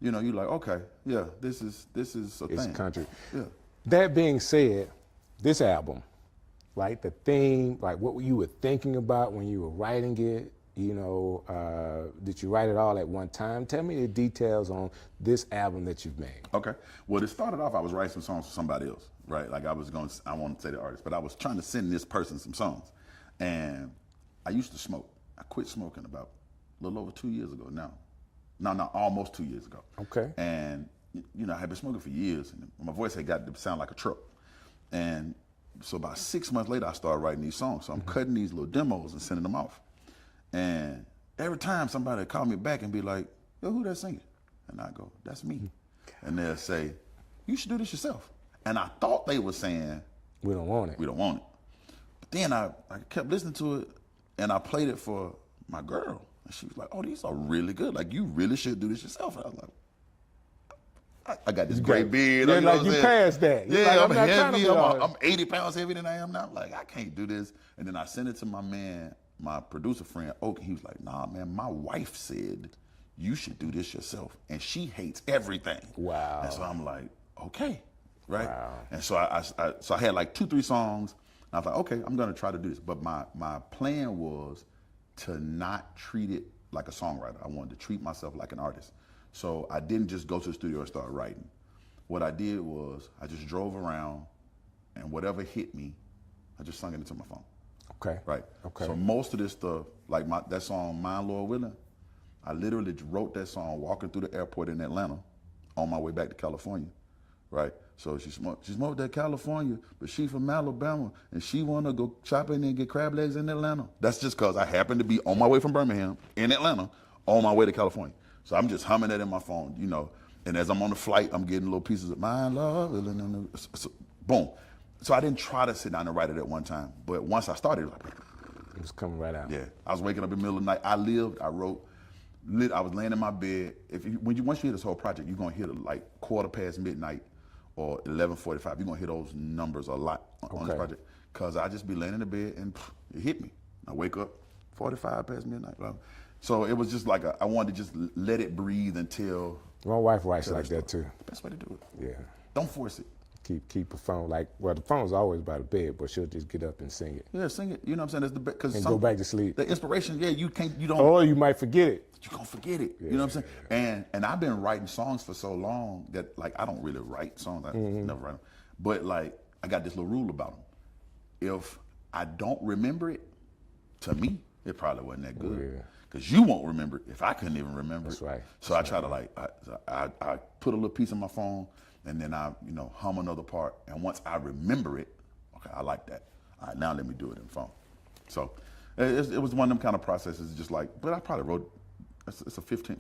you're like, okay, yeah, this is a thing. It's country. Yeah. That being said, this album, like the theme, like what you were thinking about when you were writing it, did you write it all at one time? Tell me the details on this album that you've made. Okay. Well, it started off, I was writing some songs for somebody else, right? Like I won't say the artist, but I was trying to send this person some songs. And I used to smoke. I quit smoking about a little over 2 years ago now. No, almost 2 years ago. Okay. And, I had been smoking for years, and my voice had got to sound like a truck. And so about 6 months later, I started writing these songs. So I'm cutting these little demos and sending them off. And every time somebody would call me back and be like, yo, who that singing? And I go, that's me. And they'll say, you should do this yourself. And I thought they were saying, we don't want it. We don't want it. But then I kept listening to it, and I played it for my girl. And she was like, oh, these are really good. Like, you really should do this yourself. And I was like, I got this great beard. You're like, you passed that. You're Yeah, like, I'm not heavy. trying to I'm 80 pounds heavier than I am now. Like, I can't do this. And then I sent it to my man, my producer friend, Oak, and he was like, nah, man, my wife said you should do this yourself. And she hates everything. Wow. And so I'm like, okay, right? Wow. And so I had like 2-3 songs. And I was like, okay, I'm going to try to do this. But my plan was to not treat it like a songwriter. I wanted to treat myself like an artist. So I didn't just go to the studio and start writing. What I did was I just drove around, and whatever hit me, I just sung it into my phone. Okay. Right. Okay. So most of this stuff, like that song, Mine, Lord Willing, I literally wrote that song walking through the airport in Atlanta on my way back to California. Right. So she smoked that California, but she from Alabama, and she want to go shopping and get crab legs in Atlanta. That's just because I happened to be on my way from Birmingham in Atlanta on my way to California. So I'm just humming that in my phone, and as I'm on the flight, I'm getting little pieces of Mine, Lord Willing, boom. So I didn't try to sit down and write it at one time, but once I started, it was coming right out. Yeah, I was waking up in the middle of the night. I wrote. I was laying in my bed. Once you hear this whole project, you're gonna hear it like 1:15 midnight or 11:45. You're gonna hear those numbers a lot on this project, cause I just be laying in the bed and it hit me. I wake up 45 past midnight. So it was just like I wanted to just let it breathe until. My wife writes like that too. The best way to do it. Yeah. Don't force it. Keep a phone the phone's always by the bed, but she'll just get up and sing it. Yeah, sing it. You know what I'm saying? That's the best. And go back to sleep. The inspiration, you don't. Or you might forget it. You're gonna forget it. You know what I'm saying? Yeah. And I've been writing songs for so long that like I don't really write songs. I never write them. But like I got this little rule about them. If I don't remember it, to me, it probably wasn't that good. Yeah. Cause you won't remember it if I couldn't even remember it. That's right. So I try to I put a little piece on my phone and then I hum another part. And once I remember it, okay, I like that. All right, now let me do it in the phone. So it was one of them kind of processes, just like, but I probably wrote, it's a 15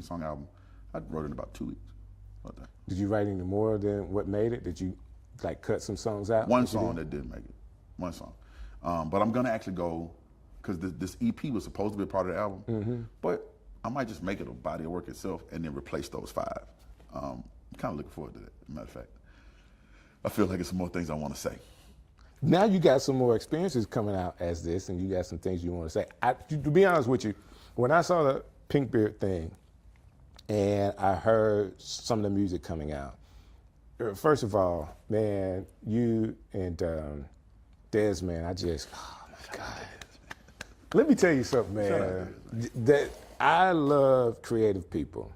song album. I wrote it in about 2 weeks. About that. Did you write any more than what made it? Did you like cut some songs out? One song that didn't make it. One song. But I'm gonna actually go, because this EP was supposed to be a part of the album, but I might just make it a body of work itself and then replace those 5. I'm kind of looking forward to that, as a matter of fact. I feel like it's some more things I want to say. Now you got some more experiences coming out as this, and you got some things you want to say. To be honest with you, when I saw the Pinkbeard thing and I heard some of the music coming out, first of all, man, you and Des, man, oh my God. Let me tell you something, man. That I love creative people.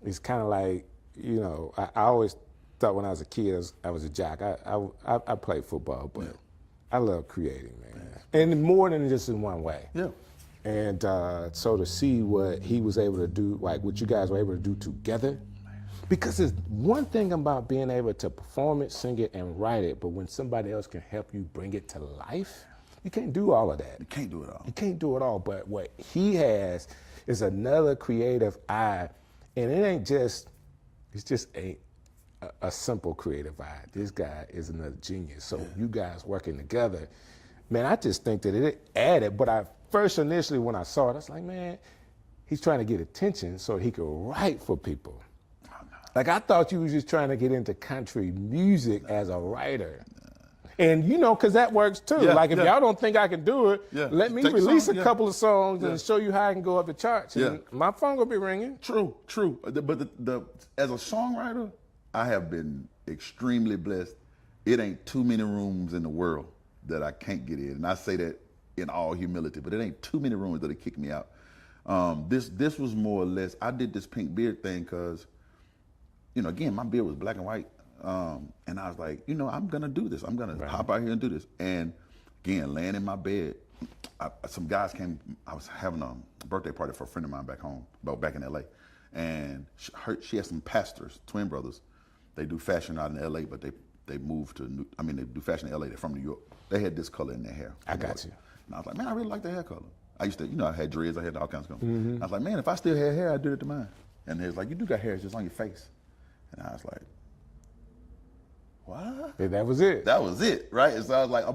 It's kind of like, you know, I always thought when I was a kid I was a jock. I played football, but I love creating, man. And more than just in one way. Yeah. And so to see what he was able to do, like what you guys were able to do together, because there's one thing about being able to perform it, sing it, and write it, but when somebody else can help you bring it to life, you can't do all of that. You can't do it all. You can't do it all, but what he has is another creative eye, and it just ain't a simple creative eye. This guy is another genius. So you guys working together, man, I just think that it added, but I first initially when I saw it, I was like, man, he's trying to get attention so he could write for people. Like I thought you was just trying to get into country music as a writer. And you know, cause that works too. Like if y'all don't think I can do it, let me release a couple of songs and show you how I can go up the charts. And my phone will be ringing. True. But as a songwriter, I have been extremely blessed. It ain't too many rooms in the world that I can't get in. And I say that in all humility, but it ain't too many rooms that'll kick me out. This was more or less, I did this pink beard thing because, you know, again, my beard was black and white. And I was like, you know, I'm gonna do this. I'm gonna hop out here and do this. And again, laying in my bed, some guys came, I was having a birthday party for a friend of mine back home, back in LA. And she had some pastors, twin brothers. They do fashion out in LA, but they moved to, they do fashion in LA, they're from New York. They had this color in their hair. I got you. And I was like, man, I really like the hair color. I used to, you know, I had dreads, I had all kinds of color. I was like, man, if I still had hair, I'd do it to mine. And they was like, you do got hair, it's just on your face. And I was like, what? And that was it. That was it, right? And so I was like,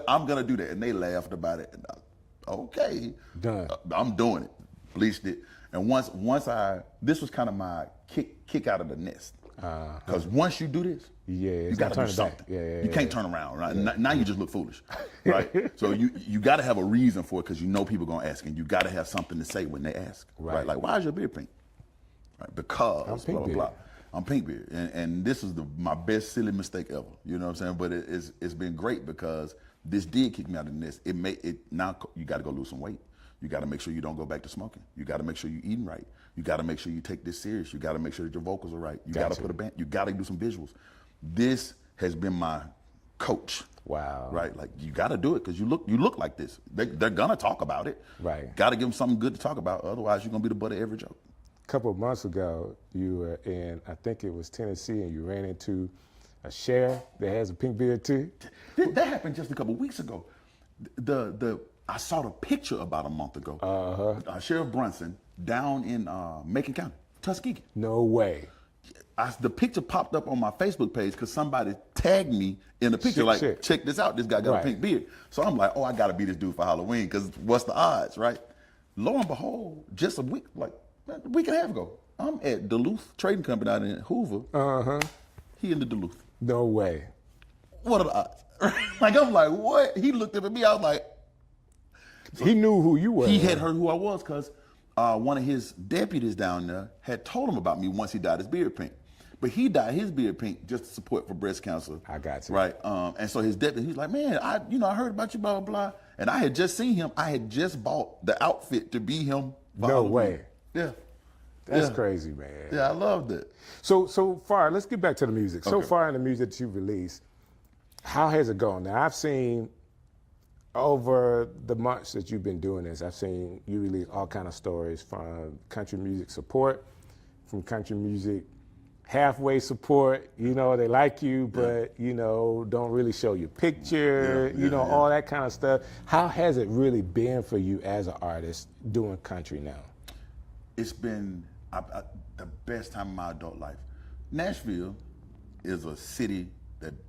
I'm gonna do that. And they laughed about it. And I was, okay. Done. I'm doing it. Bleached it. And once this was kind of my kick out of the nest. Because once you do this, you got to do something. You can't turn around, right? Now you just look foolish, right? So you got to have a reason for it because you know people going to ask, and you got to have something to say when they ask, right? Like, why is your beard pink? Right? Because I'm blah, blah, blah. I'm Pinkbeard, and this is my best silly mistake ever. You know what I'm saying? But it's been great because this did kick me out of the nest. Now you got to go lose some weight. You got to make sure you don't go back to smoking. You got to make sure you're eating right. You got to make sure you take this serious. You got to make sure that your vocals are right. You got to put a band. You got to do some visuals. This has been my coach. Wow. Right. Like you got to do it because you look like this. They're gonna talk about it. Right. Got to give them something good to talk about. Otherwise, you're gonna be the butt of every joke. A couple of months ago, you were in, I think it was Tennessee, and you ran into a sheriff that has a pink beard too. That happened just a couple of weeks ago. I saw the picture about a month ago. Sheriff Brunson down in Macon County, Tuskegee. No way. The picture popped up on my Facebook page because somebody tagged me in the picture. Check this out. This guy got a pink beard. So I'm like, oh, I got to be this dude for Halloween because what's the odds, right? Lo and behold, just a week and a half ago, I'm at Duluth Trading Company out in Hoover. He in the Duluth. No way. What are the odds? Like, I'm like, what? He looked up at me. I was like, he knew who you were. He had heard who I was because one of his deputies down there had told him about me once he dyed his beard pink. But he dyed his beard pink just to support for breast cancer. I got you. Right. And so his deputy, he's like, man, I heard about you, blah, blah, blah. And I had just seen him. I had just bought the outfit to be him. No way. Yeah. That's crazy, man. Yeah, I loved it. So far, let's get back to the music. So far in the music that you've released, how has it gone? Now, I've seen over the months that you've been doing this, I've seen you release all kind of stories from country music support, from country music halfway support, you know, they like you, but, you know, don't really show your picture, all that kind of stuff. How has it really been for you as an artist doing country now? It's been the best time of my adult life. Nashville is a city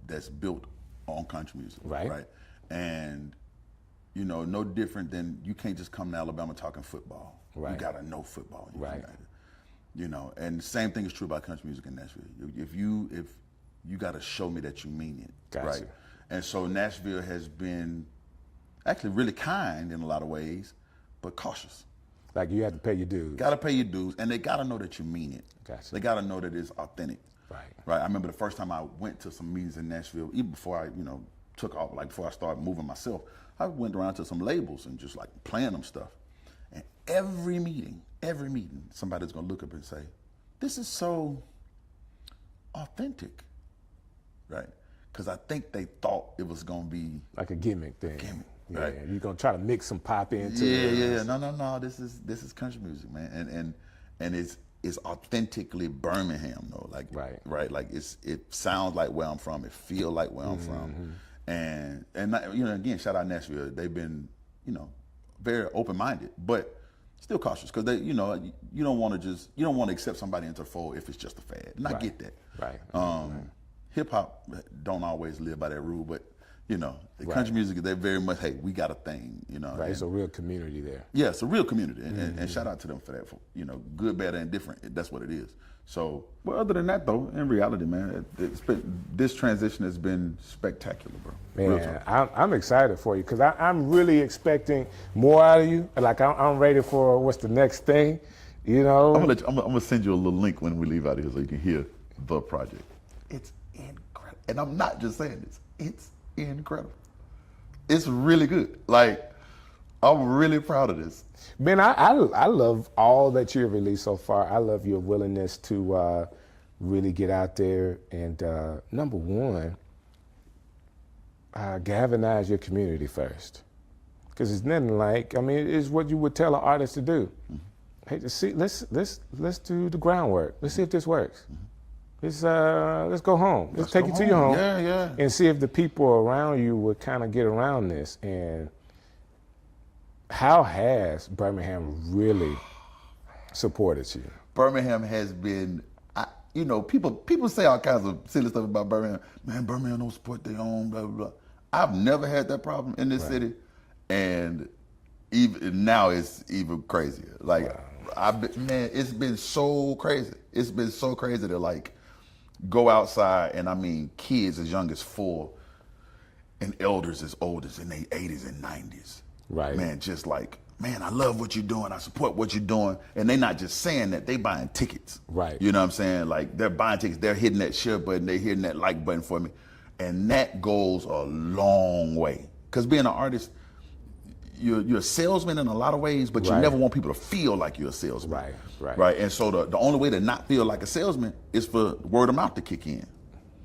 that's built on country music, Right. And you know, no different than you can't just come to Alabama talking football. Right. You gotta know football. Right. You know, and the same thing is true about country music in Nashville. If you gotta show me that you mean it, Gotcha. right? And so Nashville has been actually really kind in a lot of ways, but cautious. Like you have to pay your dues. Gotta pay your dues, and they gotta know that you mean it. Gotcha. They gotta know that it's authentic. Right. I remember the first time I went to some meetings in Nashville, even before I, took off, like before I started moving myself, I went around to some labels and just like playing them stuff. And every meeting, somebody's gonna look up and say, "This is so authentic," right? Because I think they thought it was gonna be like a gimmick thing. Yeah, right. You're gonna try to mix some pop into it. it. No. This is country music, man, and it's authentically Birmingham though. Like right. Like it sounds like where I'm from. It feel like where I'm from, and again, shout out Nashville. They've been very open minded, but still cautious because they you don't want to accept somebody into the fold if it's just a fad, and I get that. Right. Hip hop don't always live by that rule, but the country music, they're very much, hey, we got a thing, Right, it's a real community there. Yeah, it's a real community, and shout out to them for that. For, good, bad, and different. That's what it is. So, well, other than that, though, in reality, man, this transition has been spectacular, bro. Man, I'm excited for you because I'm really expecting more out of you. Like I'm ready for what's the next thing, I'm gonna send you a little link when we leave out of here so you can hear the project. It's incredible, and I'm not just saying this. It's incredible. It's really good. Like, I'm really proud of this. Man, I love all that you've released so far. I love your willingness to really get out there and, number one, galvanize your community first. Because it's nothing like, it's what you would tell an artist to do. Hey, let's do the groundwork. Let's see if this works. Let's go home. Let's take you to your home. Yeah. And see if the people around you would kind of get around this. And how has Birmingham really supported you? Birmingham has been, people say all kinds of silly stuff about Birmingham. Man, Birmingham don't support their own, blah, blah, blah. I've never had that problem in this city. And even now it's even crazier. Like, it's been so crazy. It's been so crazy to like, go outside and kids as young as 4 and elders as old as in their 80s and 90s. Right. Man, just like, man, I love what you're doing. I support what you're doing. And they're not just saying that, they buying tickets. Right. You know what I'm saying? Like they're buying tickets, they're hitting that share button, they're hitting that like button for me. And that goes a long way. Because being an artist, you're a salesman in a lot of ways, but you never want people to feel like you're a salesman. Right. And so the only way to not feel like a salesman is for word of mouth to kick in.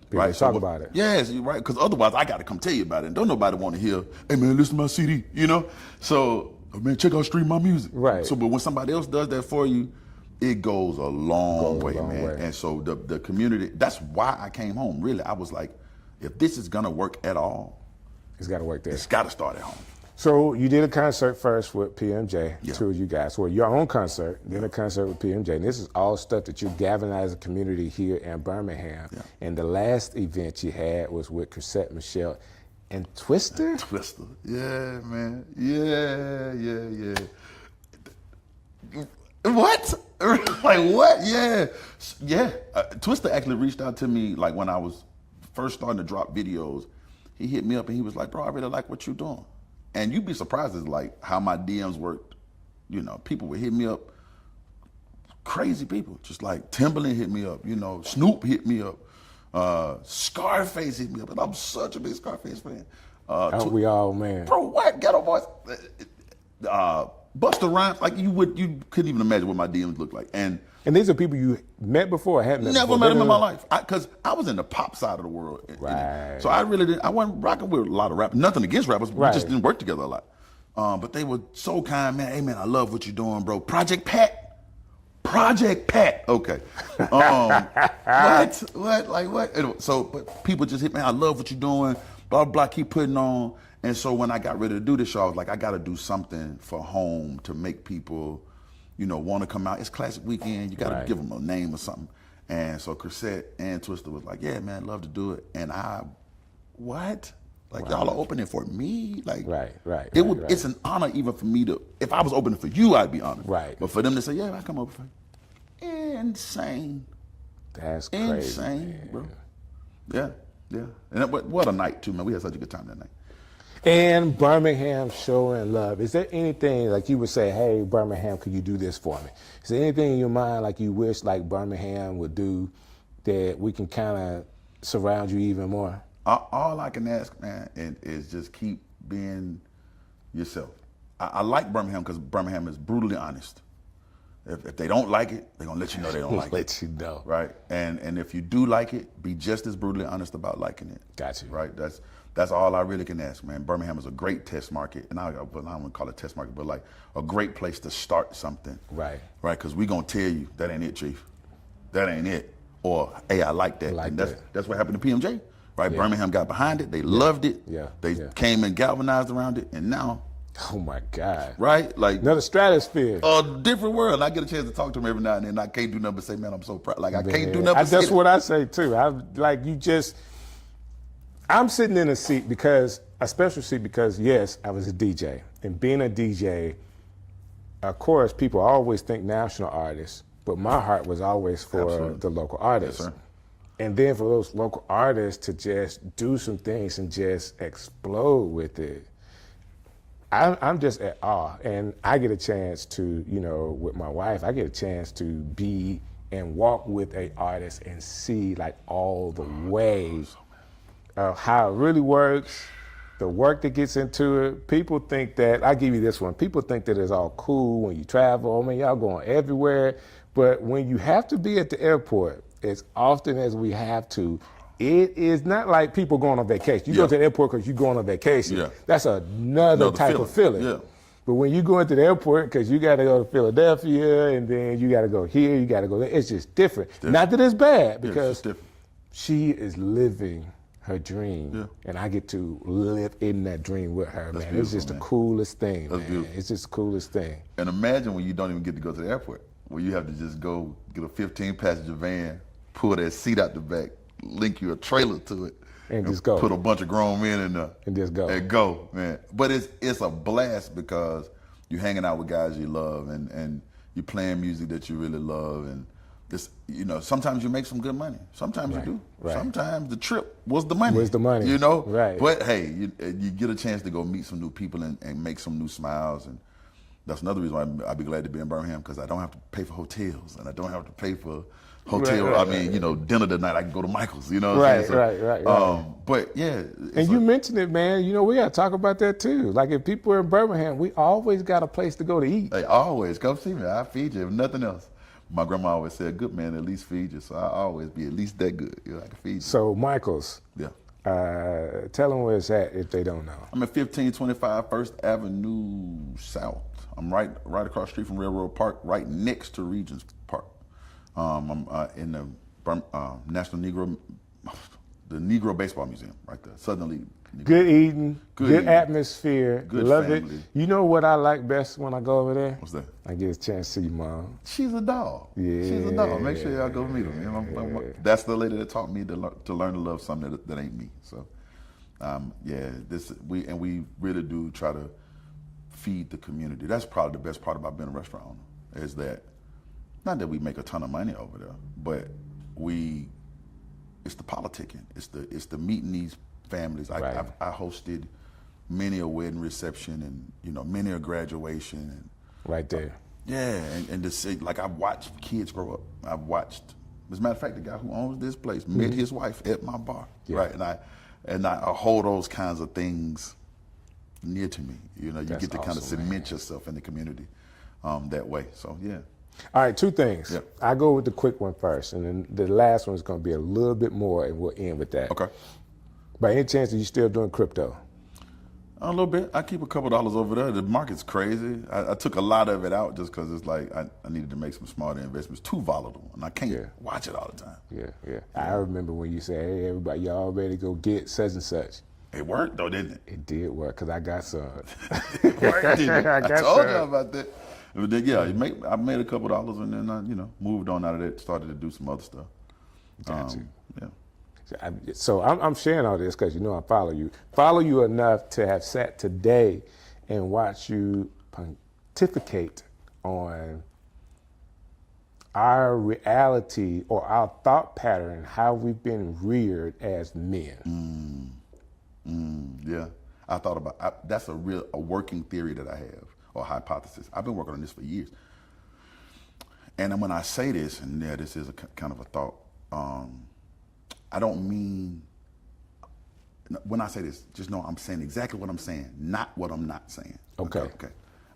People talk about it. Yes, you're right. Because otherwise, I got to come tell you about it. And don't nobody want to hear, hey man, listen to my CD. So man, check out Stream My Music. Right. So, but when somebody else does that for you, it goes a long way, man. And so the community. That's why I came home. Really, I was like, if this is gonna work at all, it's got to work there. It's got to start at home. So you did a concert first with PMJ, Yeah. two of you guys. Well, your own concert, then a concert with PMJ. And this is all stuff that you galvanized the community here in Birmingham. Yeah. And the last event you had was with Chrisette Michelle and Twister? Twister. Yeah, man. Yeah. What? Like what? Yeah. Twister actually reached out to me like when I was first starting to drop videos. He hit me up and he was like, bro, I really like what you're doing. And you'd be surprised at like how my DMs worked. People would hit me up, crazy people, just like Timberland hit me up, Snoop hit me up, Scarface hit me up, and I'm such a big Scarface fan. Aren't we all, man? Bro, what? Ghetto Boys. Busta Rhymes, like you couldn't even imagine what my DMs looked like. And these are people you met before or hadn't met never before? met them in my life. Because I was in the pop side of the world. Right. So I really didn't, I wasn't rocking with a lot of rappers. Nothing against rappers, we just didn't work together a lot. But they were so kind, man. Hey, man, I love what you're doing, bro. Project Pat. Okay. What? Like what? Anyway, so, but people just hit me. I love what you're doing. Blah, blah, keep putting on. And so when I got ready to do this show, I was like, I got to do something for home to make people, want to come out. It's classic weekend. You got to give them a name or something. And so Chrisette and Twister was like, yeah, man, love to do it. And what? Like, y'all are opening for me? Like, it's an honor even for me to, if I was opening for you, I'd be honored. Right. But for them to say, yeah, I come over for you. Insane. That's crazy. Insane, man. bro. Yeah. And what a night, too, man. We had such a good time that night. And Birmingham showing love. Is there anything like you would say, hey, Birmingham, could you do this for me? Is there anything in your mind like you wish like Birmingham would do that we can kind of surround you even more? All I can ask, man, is just keep being yourself. I like Birmingham because Birmingham is brutally honest. If they don't like it, they're gonna let you know they don't like it. Let you know. Right? And if you do like it, be just as brutally honest about liking it. Got you. Right? That's all I really can ask, man. Birmingham is a great test market, and I don't want to call it test market, but like a great place to start something. Right. Right? Because we're gonna tell you that ain't it, Chief. That ain't it. Or hey, I like that. Like and that. That's what happened to PMJ. Right? Yeah. Birmingham got behind it. They loved it. Yeah. They came and galvanized around it, and now. Oh my God. Right? Like another stratosphere. A different world. I get a chance to talk to them every now and then. I can't do nothing but say, man, I'm so proud. Like, I can't do nothing but say that's what I say too. I'm sitting in a special seat because, yes, I was a DJ. And being a DJ, of course, people always think national artists, but my heart was always for the local artists. Yes, sir. And then for those local artists to just do some things and just explode with it. I'm just at awe, and I get a chance to, with my wife, I get a chance to be and walk with an artist and see like all the ways of how it really works, the work that gets into it. People think that, I'll give you this one, people think that it's all cool when you travel. I mean, y'all going everywhere, but when you have to be at the airport, as often as we have to, it is not like people going on vacation. You go to the airport because you're going on vacation. Yeah. That's another type of feeling. Yeah. But when you go into the airport because you got to go to Philadelphia and then you got to go here, you got to go there, it's just different. Not that it's bad, because she is living her dream, and I get to live in that dream with her, man. It's just the coolest thing, man. It's just the coolest thing. And imagine when you don't even get to go to the airport, where you have to just go get a 15-passenger van, pull that seat out the back, link you a trailer to it, and just go. Put a bunch of grown men in there and just go. And go, man. But it's a blast because you're hanging out with guys you love, and you're playing music that you really love, and this, sometimes you make some good money. Sometimes you do. Right. Sometimes the trip was the money. Right. But hey, you get a chance to go meet some new people and make some new smiles, and that's another reason why I'd be glad to be in Birmingham, because I don't have to pay for hotels, and I don't have to pay for hotel. Dinner tonight, I can go to Michael's, Right. But yeah. And you mentioned it, man. We got to talk about that too. Like if people are in Birmingham, we always got a place to go to eat. Hey, always. Come see me. I'll feed you, if nothing else. My grandma always said, good man at least feed you. So I always be at least that good. I can feed you. So Michael's. Yeah. Tell them where it's at if they don't know. I'm at 1525 First Avenue South. I'm right across the street from Railroad Park, right next to Regents Park. I'm in the Negro Baseball Museum, right there, Southern League. Good eating, good atmosphere, good love family. it. You know what I like best when I go over there? What's that? I get a chance to see your mom. She's a dog. Yeah. She's a dog. Make sure y'all go meet her. That's the lady that taught me to learn to love something that ain't me. So, we really do try to feed the community. That's probably the best part about being a restaurant owner, is that not that we make a ton of money over there, but it's the politicking. It's the meeting these families. Right. I hosted many a wedding reception and many a graduation and right there. And to see, like, I've watched kids grow up. I've watched, as a matter of fact, the guy who owns this place met his wife at my bar, right? And I hold those kinds of things near to me. You get to kind of cement yourself in the community that way. So yeah. All right, two things. Yep. I go with the quick one first, and then the last one is going to be a little bit more, and we'll end with that. Okay. By any chance, are you still doing crypto? A little bit. I keep a couple dollars over there. The market's crazy. I took a lot of it out just because it's like I needed to make some smarter investments. Too volatile, and I can't watch it all the time. Yeah. I remember when you said, "Hey, everybody, y'all ready to go get such and such." It worked though, didn't it? It did work because I got some. It worked, didn't it? I told you about that. But then, I made a couple dollars and then I, moved on out of that, started to do some other stuff. Gotcha. Yeah. So I'm sharing all this because I follow you enough to have sat today and watched you pontificate on our reality or our thought pattern, how we've been reared as men. Yeah, I thought about that's a working theory that I have, or hypothesis. I've been working on this for years. And when I say this, and this is a kind of a thought, I don't mean, when I say this, just know I'm saying exactly what I'm saying, not what I'm not saying. Okay.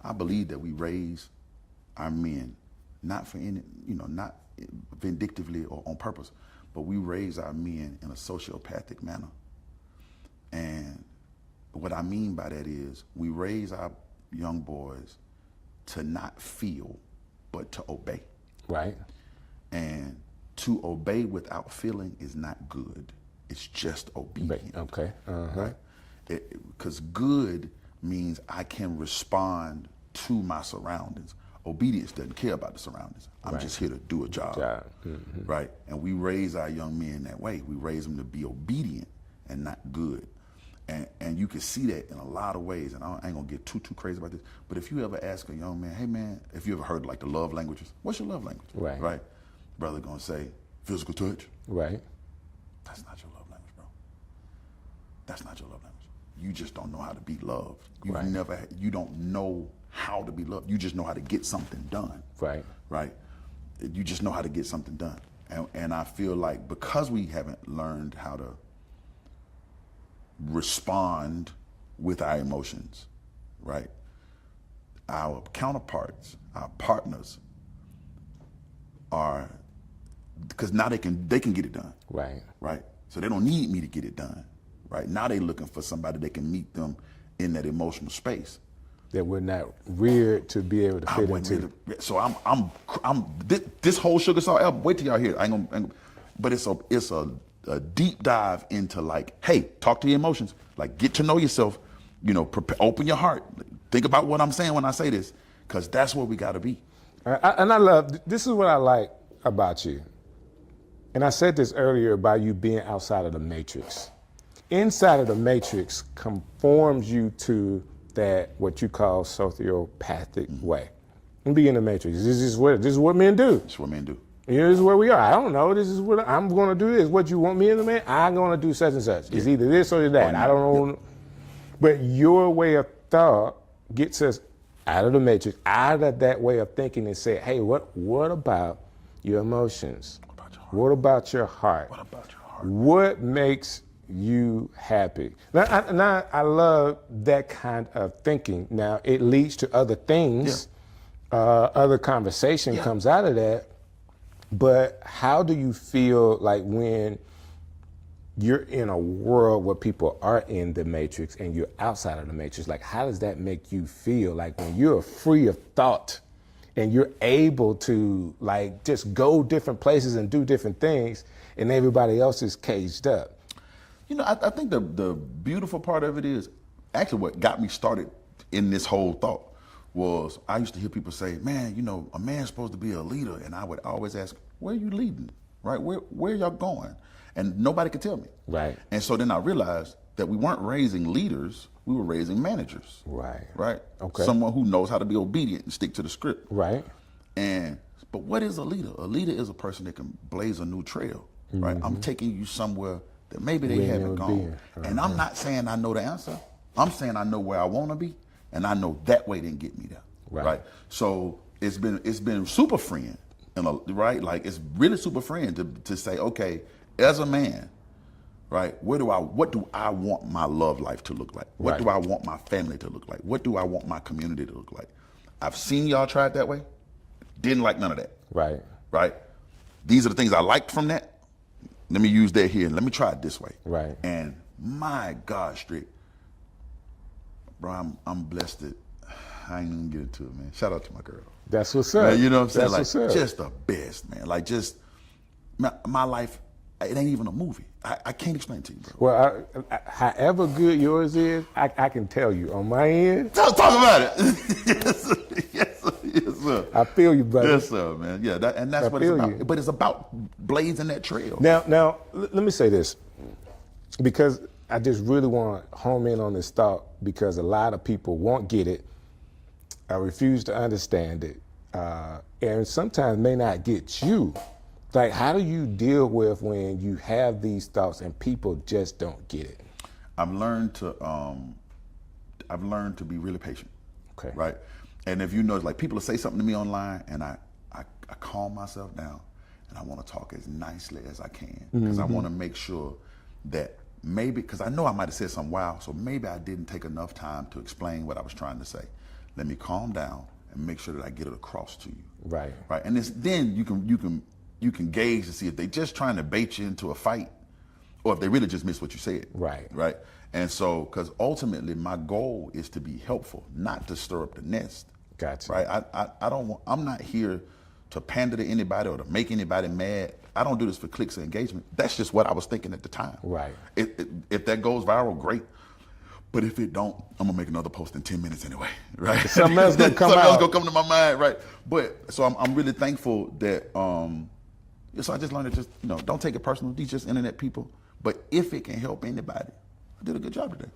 I believe that we raise our men, not for any, not vindictively or on purpose, but we raise our men in a sociopathic manner. And what I mean by that is we raise our young boys to not feel, but to obey. Right. And to obey without feeling is not good. It's just obedient. Okay. Right? Because good means I can respond to my surroundings. Obedience doesn't care about the surroundings. I'm just here to do a job. Right? And we raise our young men that way. We raise them to be obedient and not good. And you can see that in a lot of ways, and I ain't gonna get too crazy about this, but if you ever ask a young man, hey man, if you ever heard like the love languages, what's your love language? Right? Brother gonna say, physical touch. Right. That's not your love language, bro. That's not your love language. You just don't know how to be loved. You don't know how to be loved. You just know how to get something done. Right. Right? You just know how to get something done. And I feel like because we haven't learned how to respond with our emotions, right? Our counterparts, our partners are, because now they can get it done. Right? So they don't need me to get it done. Right? Now they looking for somebody that can meet them in that emotional space. That we're not reared to be able to fit into. So I'm this whole Sugar Salt album, wait till y'all hear it. I ain't gonna, but it's a deep dive into like, hey, talk to your emotions. Like, get to know yourself. Open your heart. Think about what I'm saying when I say this, because that's where we got to be. And I love, this is what I like about you. And I said this earlier about you being outside of the matrix. Inside of the matrix conforms you to that, what you call sociopathic way. And be in the matrix. This is what men do. It's what men do. This is where we are. I don't know. This is what I'm going to do. This. What you want me as a man? I'm going to do such and such. It's either this or that. I don't know. But your way of thought gets us out of the matrix, out of that way of thinking, and say, hey, what about your emotions? What about your heart? What about your heart? What makes you happy? Now, I love that kind of thinking. Now, it leads to other things. Other conversation comes out of that. But how do you feel like when you're in a world where people are in the matrix and you're outside of the matrix? Like, how does that make you feel? Like when you're free of thought and you're able to like just go different places and do different things and everybody else is caged up? I think the beautiful part of it is actually what got me started in this whole thought was I used to hear people say, man, a man's supposed to be a leader. And I would always ask, where are you leading? Right? Where y'all going? And nobody could tell me. Right. And so then I realized that we weren't raising leaders, we were raising managers. Right. Right? Okay. Someone who knows how to be obedient and stick to the script. Right. But what is a leader? A leader is a person that can blaze a new trail. Right? I'm taking you somewhere that maybe they haven't gone. And I'm not saying I know the answer. I'm saying I know where I want to be, and I know that way didn't get me there. Right? So it's been super freeing, right? Like it's really super freeing to say, okay, as a man, right? What do I want my love life to look like? What do I want my family to look like? What do I want my community to look like? I've seen y'all try it that way. Didn't like none of that. Right. Right? These are the things I liked from that. Let me use that here and let me try it this way. Right. And my God, Strick, bro, I'm blessed that I ain't even get into it, man. Shout out to my girl. That's what's up. Man, you know what I'm saying? That's like, what's up. just the best, man. Like, just my life, it ain't even a movie. I can't explain it to you, bro. Well, however good yours is, I can tell you on my end. Talk about it. Yes, sir. I feel you, brother. Yes, sir, man. Yeah, that's what it's about. But it's about blazing that trail. Now, let me say this, because I just really want to home in on this thought, because a lot of people won't get it. I refuse to understand it, and sometimes may not get you. Like, how do you deal with when you have these thoughts and people just don't get it? I've learned to be really patient. Okay. Right. And if you know, like, people will say something to me online, and I calm myself down, and I want to talk as nicely as I can, because I want to make sure that maybe, because I know I might have said something wild, so maybe I didn't take enough time to explain what I was trying to say. Let me calm down and make sure that I get it across to you. Right. Right. And then you can gauge to see if they just trying to bait you into a fight, or if they really just missed what you said. Right. Right. And so, because ultimately my goal is to be helpful, not to stir up the nest. Gotcha. Right. I'm not here to pander to anybody or to make anybody mad. I don't do this for clicks or engagement. That's just what I was thinking at the time. Right. If that goes viral, great. But if it don't, I'm gonna make another post in 10 minutes anyway, right? Something else gonna come Something else out. gonna come to my mind, right? But so I'm really thankful that so I just learned to just, don't take it personal. These just internet people. But if it can help anybody, I did a good job today.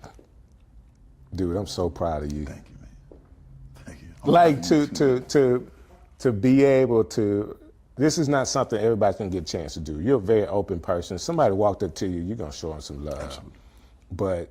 Dude, I'm so proud of you. Thank you, man. Thank you. Like, to be able to, this is not something everybody's gonna get a chance to do. You're a very open person. Somebody walked up to you, you're gonna show them some love. Absolutely. But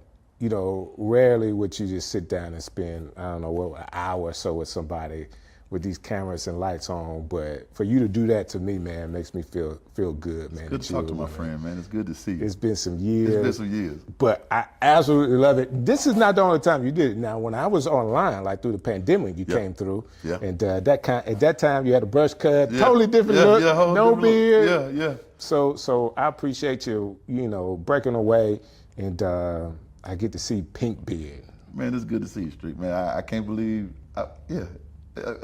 rarely would you just sit down and spend, I don't know, an hour or so with somebody with these cameras and lights on. But for you to do that to me, man, makes me feel good, man. It's good to talk to my friend, man. It's good to see you. It's been some years. It's been some years. But I absolutely love it. This is not the only time you did it. Now, when I was online, like through the pandemic, you came through. Yeah. And at that time, you had a brush cut, totally different look, no beard. Look. Yeah. So I appreciate you, breaking away, and I get to see pink beard. Man, it's good to see you, Strick, man. I can't believe,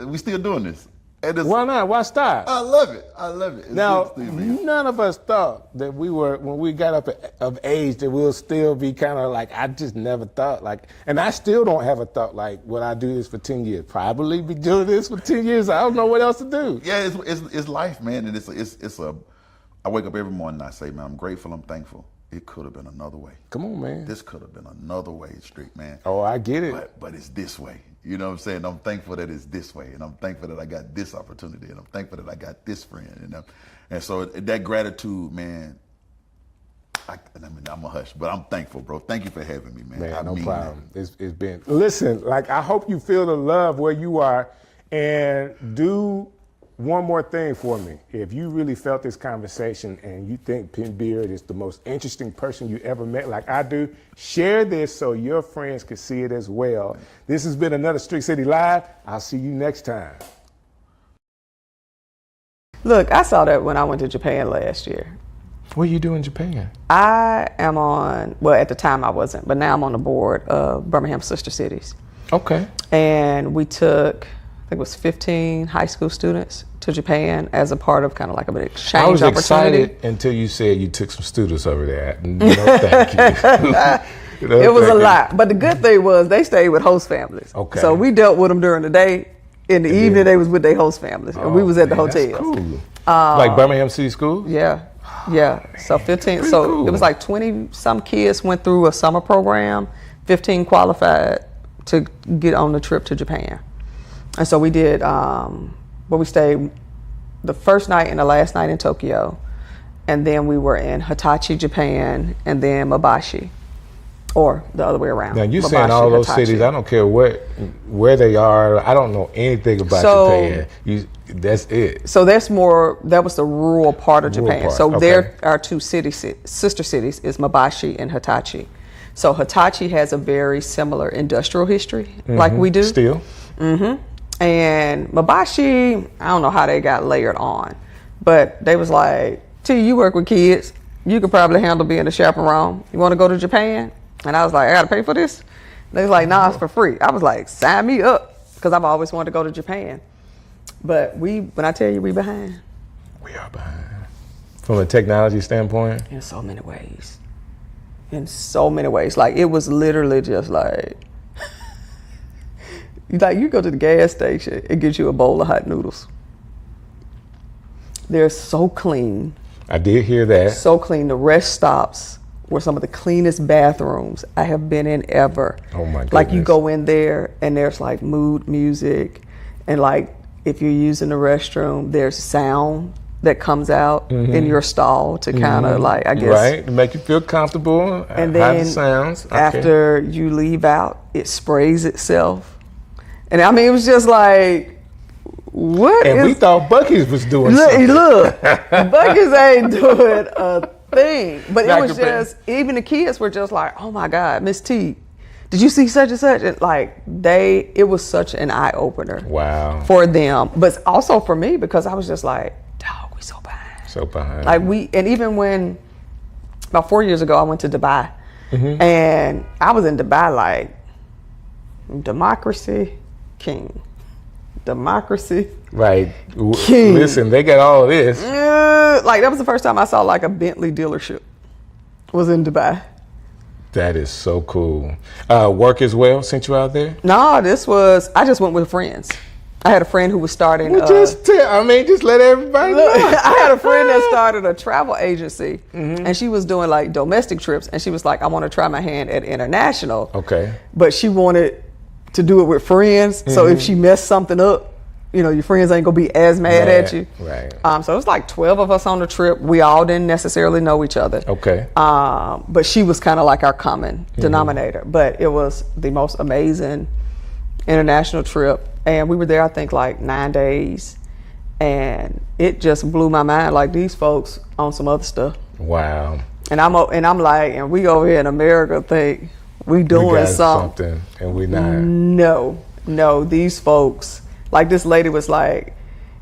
we still doing this. Why not? Why stop? I love it. It's now, none of us thought that when we got up of age, that we'll still be kind of like, I just never thought, like, and I still don't have a thought like, will I do this for 10 years? Probably be doing this for 10 years. I don't know what else to do. Yeah, it's life, man. And I wake up every morning and I say, man, I'm grateful, I'm thankful. It could have been another way. Come on, man. This could have been another way, Strick, man. Oh, I get it. But it's this way. You know what I'm saying? I'm thankful that it's this way, and I'm thankful that I got this opportunity, and I'm thankful that I got this friend, and so that gratitude, man. I'm a hush, but I'm thankful, bro. Thank you for having me, man. Man, no problem. It's been. Listen, like, I hope you feel the love where you are, and do one more thing for me. If you really felt this conversation and you think Pink Beard is the most interesting person you ever met, like I do, share this so your friends can see it as well. This has been another Strick City Live. I'll see you next time. Look, I saw that when I went to Japan last year. What do you do in Japan? I am at the time I wasn't, but now I'm on the board of Birmingham Sister Cities. Okay. And we took, I think it was 15 high school students to Japan as a part of kind of like an exchange opportunity. I was excited until you said you took some students over there. No, thank you. It was a lot. But the good thing was they stayed with host families. Okay. So we dealt with them during the day. In the evening, they was with their host families. And we was at the hotels. That's cool. Like Birmingham City Schools? Yeah. So 15. So cool. It was like 20 some kids went through a summer program. 15 qualified to get on the trip to Japan. And so we did, we stayed the first night and the last night in Tokyo. And then we were in Hitachi, Japan, and then Mabashi. Or the other way around. Now you're saying all those Hitachi. cities, I don't care where they are, I don't know anything about Japan. That's it. So that was the rural part of Japan. So there are two sister cities, is Mabashi and Hitachi. So Hitachi has a very similar industrial history like we do. Still. Mm-hmm. And Mabashi, I don't know how they got layered on, but they was like, T, you work with kids, you could probably handle being a chaperone. You want to go to Japan? And I was like, I got to pay for this? They was like, nah, it's for free. I was like, sign me up, because I've always wanted to go to Japan. But when I tell you we behind. We are behind. From a technology standpoint? In so many ways. Like, it was literally just like, Like you go to the gas station, it gives you a bowl of hot noodles. They're so clean. I did hear that. So clean. The rest stops were some of the cleanest bathrooms I have been in ever. Oh my goodness. Like you go in there and there's like mood music, and like if you're using the restroom, there's sound that comes out in your stall to kind of like, I guess. Right, to make you feel comfortable. And how then it sounds. Okay. after you leave out, it sprays itself. And I mean, it was just like, what And we thought Buc-ee's was doing look, something. look, Buc-ee's ain't doing a thing. But Not it was compared. just, even the kids were just like, oh my God, Miss T, did you see such and such? And like it was such an eye opener. Wow. For them, but also for me, because I was just like, dog, we so behind. So behind. Like and even when, about 4 years ago, I went to Dubai, and I was in Dubai like, democracy, king. Democracy. Right. King. Listen, they got all of this. Like that was the first time I saw like a Bentley dealership. Was in Dubai. That is so cool. Work as well sent you out there? No, I just went with friends. I had a friend who was starting. Well, just let everybody know. I had a friend that started a travel agency, and she was doing like domestic trips, and she was like, I want to try my hand at international. Okay. But she wanted to do it with friends, so if she messed something up, your friends ain't gonna be as mad at you. Right. So it was like 12 of us on the trip. We all didn't necessarily know each other. Okay. But she was kind of like our common denominator. But it was the most amazing international trip. And we were there, I think, like 9 days. And it just blew my mind. Like, these folks on some other stuff. Wow. And I'm like, and we over here in America think we doing We got something. And we not. No, these folks. Like this lady was like,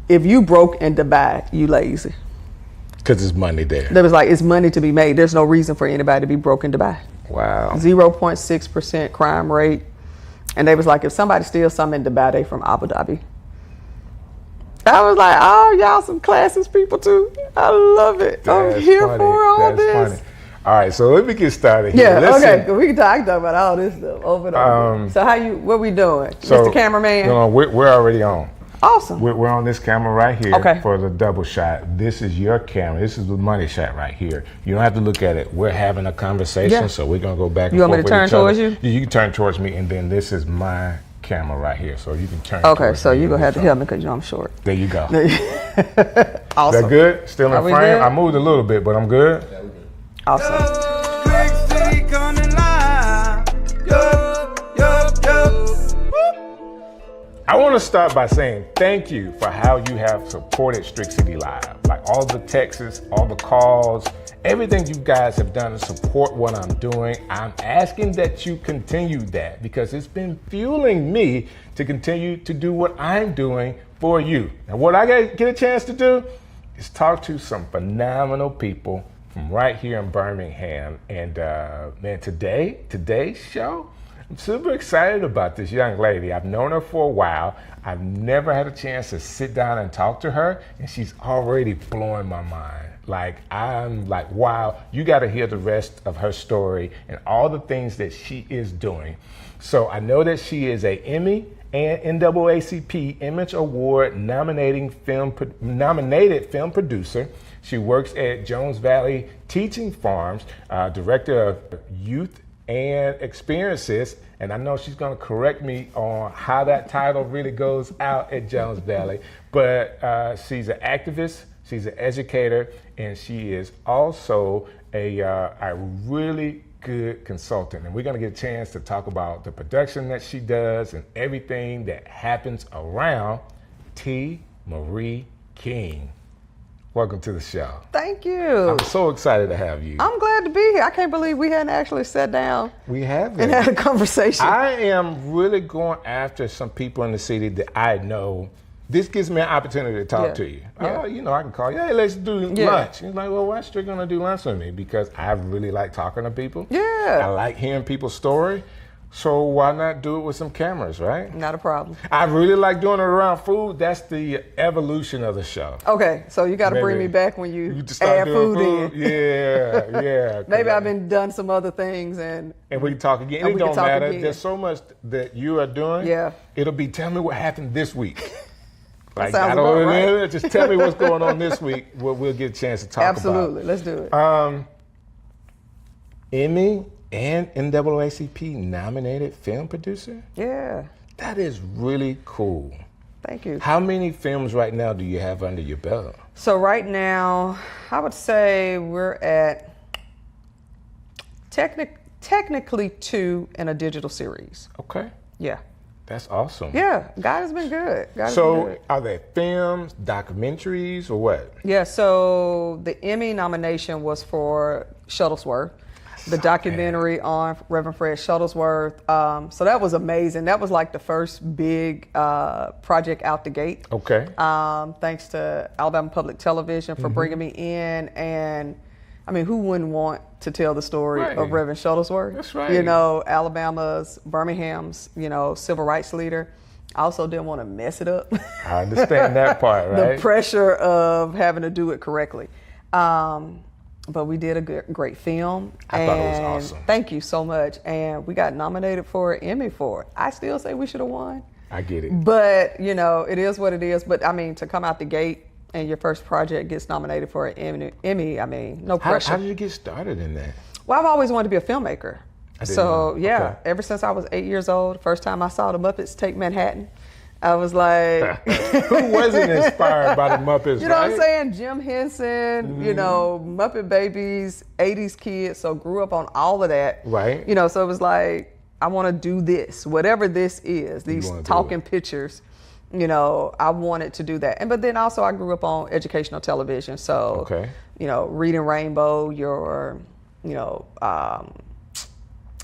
if you broke in Dubai, you lazy. Because there's money there. There was like, it's money to be made. There's no reason for anybody to be broke in Dubai. Wow. 0.6% crime rate. And they was like, if somebody steals something in Dubai, they from Abu Dhabi. I was like, oh, y'all some classist people too. I love it. I'm here for all this. Funny. All right, so let me get started here. Yeah, Listen, okay. We can talk about all this stuff over and over. So what we doing? Mr. Cameraman? No, we're already on. Awesome. We're on this camera right here Okay. for the double shot. This is your camera. This is the money shot right here. You don't have to look at it. We're having a conversation, so we're going to go back and forth. You want me to turn towards you? You can turn towards me, and then this is my camera right here. So you can turn Okay, towards so me. you're going to have to help me because I'm short. There you go. Awesome. That good? Still Are in we frame? good? I moved a little bit, but I'm good? Awesome. Strick City coming live. Yo, yo, yo. I want to start by saying thank you for how you have supported Strick City Live. Like all the texts, all the calls, everything you guys have done to support what I'm doing. I'm asking that you continue that because it's been fueling me to continue to do what I'm doing for you. And what I get a chance to do is talk to some phenomenal people from right here in Birmingham. And man, today's show, I'm super excited about this young lady. I've known her for a while. I've never had a chance to sit down and talk to her, and she's already blowing my mind. Like, I'm like, wow, you got to hear the rest of her story and all the things that she is doing. So I know that she is a Emmy and NAACP Image Award nominated film producer. She works at Jones Valley Teaching Farms, director of youth and experiences, and I know she's going to correct me on how that title really goes out at Jones Valley, but she's an activist, she's an educator, and she is also a really good consultant. And we're going to get a chance to talk about the production that she does and everything that happens around T. Marie King. Welcome to the show. Thank you. I'm so excited to have you. I'm glad to be here. I can't believe we hadn't actually sat down We have and had a conversation. I am really going after some people in the city that I know. This gives me an opportunity to talk to you. Yeah. I can call you, hey, let's do lunch. He's like, well, why is Strick gonna do lunch with me? Because I really like talking to people. Yeah. I like hearing people's story. So why not do it with some cameras, right? Not a problem. I really like doing it around food. That's the evolution of the show. Okay, so you got to bring me back when you add food in. Yeah, yeah. Maybe I've been done some other things and we can talk again. It don't matter. Again. There's so much that you are doing. Yeah. It'll be tell me what happened this week. Like, sounds about right. Just tell me what's going on this week. We'll get a chance to talk Absolutely. about. Let's do it. Emmy and NAACP nominated film producer? Yeah. That is really cool. Thank you. How many films right now do you have under your belt? So right now, I would say we're at technically 2 in a digital series. Okay. Yeah. That's awesome. Yeah, God has been good. Are there films, documentaries, or what? Yeah, so the Emmy nomination was for Shuttlesworth, the documentary on Reverend Fred Shuttlesworth. So that was amazing. That was like the first big project out the gate. Okay. Thanks to Alabama Public Television for bringing me in. And I mean, who wouldn't want to tell the story of Reverend Shuttlesworth? That's right. You know, Alabama's, Birmingham's, civil rights leader. I also didn't want to mess it up. I understand that part, right? The pressure of having to do it correctly. But we did a great film. I thought it was awesome. Thank you so much. And we got nominated for an Emmy for it. I still say we should have won. I get it. But, it is what it is. But, I mean, to come out the gate and your first project gets nominated for an Emmy, I mean, no pressure. How did you get started in that? Well, I've always wanted to be a filmmaker. Ever since I was 8 years old, first time I saw the Muppets Take Manhattan, I was like... Who wasn't inspired by the Muppets, You know what I'm saying? Jim Henson, Muppet Babies, 80s kids, so grew up on all of that. Right. So it was like, I want to do this, whatever this is, these talking pictures, I wanted to do that. But then also I grew up on educational television, so, Reading Rainbow,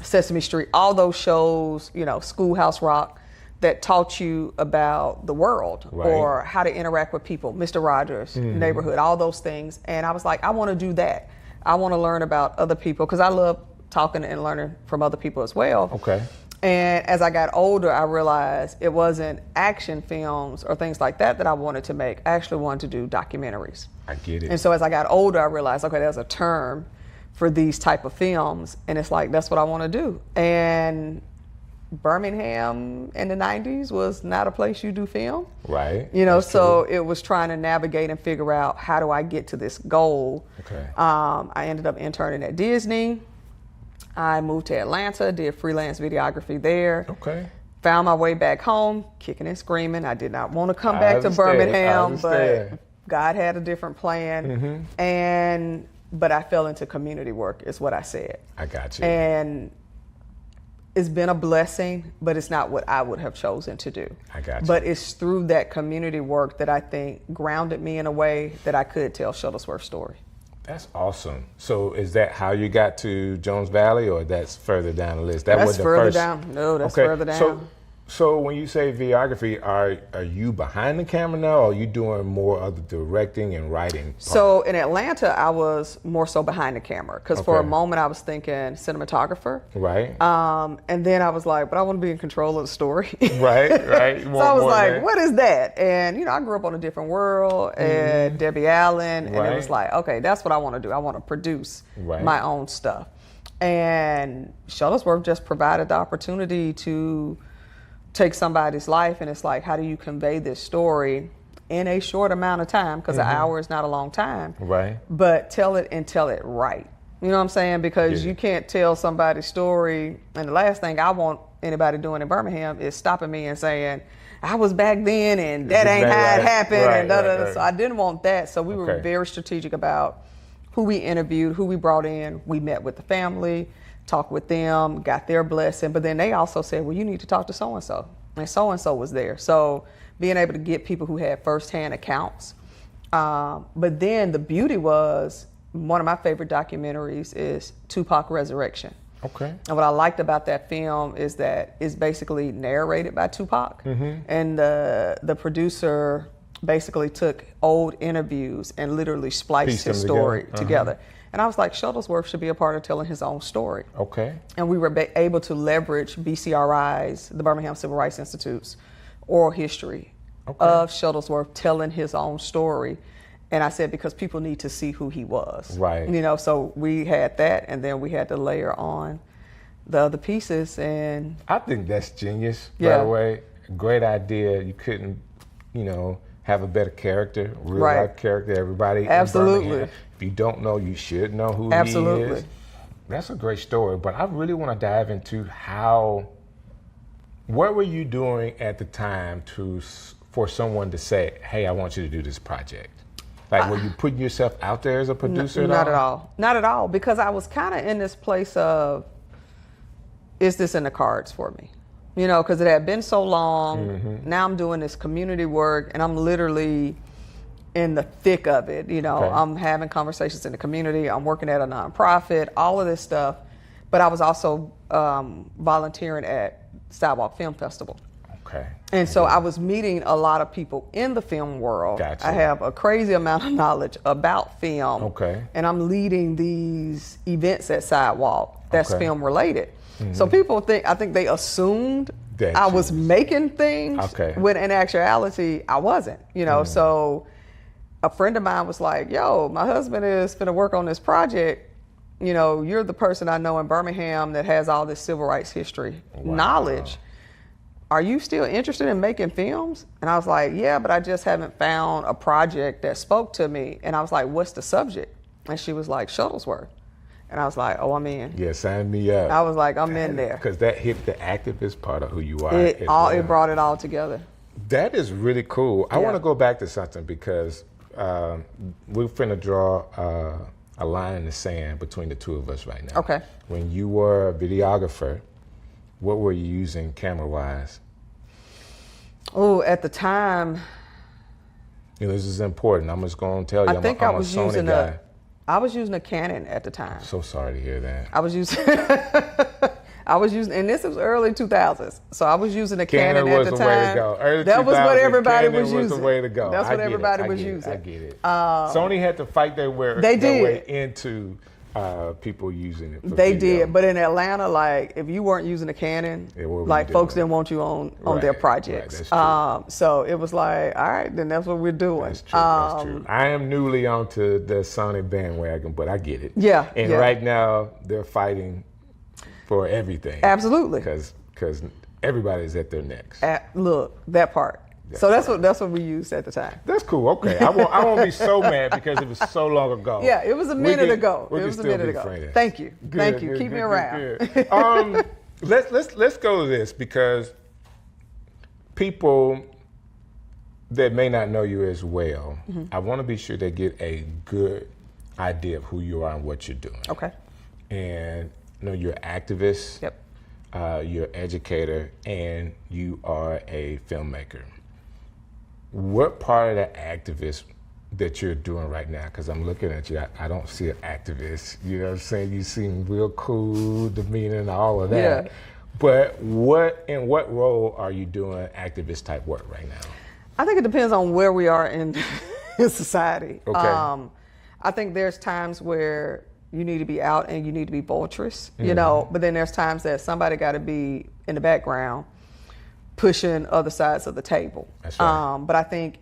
Sesame Street, all those shows, Schoolhouse Rock, that taught you about the world or how to interact with people, Mr. Rogers, Neighborhood, all those things. And I was like, I want to do that. I want to learn about other people because I love talking and learning from other people as well. Okay. And as I got older, I realized it wasn't action films or things like that I wanted to make. I actually wanted to do documentaries. I get it. And so as I got older, I realized, okay, there's a term for these type of films. And it's like, that's what I want to do. And Birmingham in the 90s was not a place you do film. Right. So it was trying to navigate and figure out how do I get to this goal. Okay. I ended up interning at Disney. I moved to Atlanta, did freelance videography there. Okay. Found my way back home, kicking and screaming. I did not want to come back to Birmingham, but God had a different plan. But I fell into community work is what I said. I got you. And it's been a blessing, but it's not what I would have chosen to do. I got you. But it's through that community work that I think grounded me in a way that I could tell Shuttlesworth's story. That's awesome. So is that how you got to Jones Valley, or that's further down the list? That's further down. No, that's further down. So when you say videography, are you behind the camera now, or are you doing more of the directing and writing part? So in Atlanta, I was more so behind the camera because for a moment I was thinking cinematographer. Right. And then I was like, but I want to be in control of the story. Right. So I was like, what is that? And I grew up on A Different World and Debbie Allen, and it was like, okay, that's what I want to do. I want to produce my own stuff. And Shuttlesworth just provided the opportunity to take somebody's life, and it's like, how do you convey this story in a short amount of time? Because an hour is not a long time. Right. But tell it right. You know what I'm saying? Because you can't tell somebody's story. And the last thing I want anybody doing in Birmingham is stopping me and saying, I was back then and that ain't how it happened. And da-da-da. So I didn't want that. So we were very strategic about who we interviewed, who we brought in. We met with the family, talked with them, got their blessing, but then they also said, well, you need to talk to so-and-so, and so-and-so was there. So being able to get people who had firsthand accounts. But then the beauty was, one of my favorite documentaries is Tupac Resurrection. Okay. And what I liked about that film is that it's basically narrated by Tupac, and the producer basically took old interviews and literally spliced his story together. And I was like, Shuttlesworth should be a part of telling his own story. Okay. And we were able to leverage BCRI's, the Birmingham Civil Rights Institute's oral history of Shuttlesworth telling his own story. And I said, because people need to see who he was. Right. You know, so we had that, and then we had to layer on the other pieces. And I think that's genius, by Yeah. the way. Great idea. You couldn't, have a better character, real life character. Everybody Absolutely. in Birmingham, if you don't know, you should know who Absolutely. he is. That's a great story, but I really want to dive into what were you doing at the time for someone to say, hey, I want you to do this project? Like, were you putting yourself out there as a producer? Not at all. Not at all, because I was kind of in this place of, is this in the cards for me? Because it had been so long. Now I'm doing this community work, and I'm literally in the thick of it. I'm having conversations in the community. I'm working at a nonprofit, all of this stuff. But I was also volunteering at Sidewalk Film Festival. Okay. And so I was meeting a lot of people in the film world. Gotcha. I have a crazy amount of knowledge about film. Okay. And I'm leading these events at Sidewalk that's Okay. film related. So people I think they assumed That I you was making things, Okay. when in actuality I wasn't. So a friend of mine was like, yo, my husband is going to work on this project. You're the person I know in Birmingham that has all this civil rights history knowledge. Are you still interested in making films? And I was like, yeah, but I just haven't found a project that spoke to me. And I was like, what's the subject? And she was like, Shuttlesworth. And I was like, oh, I'm in. Yeah, sign me up. I was like, I'm in there. Because that hit the activist part of who you are. It brought it all together. That is really cool. I Yeah. want to go back to something because we're finna draw a line in the sand between the two of us right now. Okay. When you were a videographer, what were you using camera-wise? Oh, at the time, This is important. I'm just going to tell you, I think I'm I was a Sony using guy. I was using a Canon at the time. So sorry to hear that. I was using, and this was early 2000s. So I was using a Canon at the time. Was the way to go. Early That was what 2000s, everybody Canon was using. Was the way to go. That's what everybody was I using. get it. Sony had to fight their way into people using it. They video. did, but in Atlanta, like if you weren't using a Canon, Yeah, what were like you folks doing? didn't want you on their Right, projects. right, that's true. So it was like, all right, then that's what we're doing. That's true. That's true. I am newly onto the Sony bandwagon, but I get it. Yeah, And yeah. right now they're fighting for everything. Absolutely. Because everybody's at their necks. Look, that part. So that's what we used at the time. That's cool. Okay, I won't be so mad because it was so long ago. Yeah, it was a minute ago. We It can was a still minute be ago. friends. Thank you. Good, Thank you. good, Keep me good, around. good. Let's go to this because people that may not know you as well, I want to be sure they get a good idea of who you are and what you're doing. Okay. And you're an activist. Yep. You're an educator, and you are a filmmaker. What part of the activist that you're doing right now? Because I'm looking at you, I don't see an activist. You know what I'm saying? You seem real cool, demeanor, and all of that. Yeah. But in what role are you doing activist type work right now? I think it depends on where we are in society. Okay. I think there's times where you need to be out and you need to be boisterous, but then there's times that somebody got to be in the background pushing other sides of the table. That's right. But I think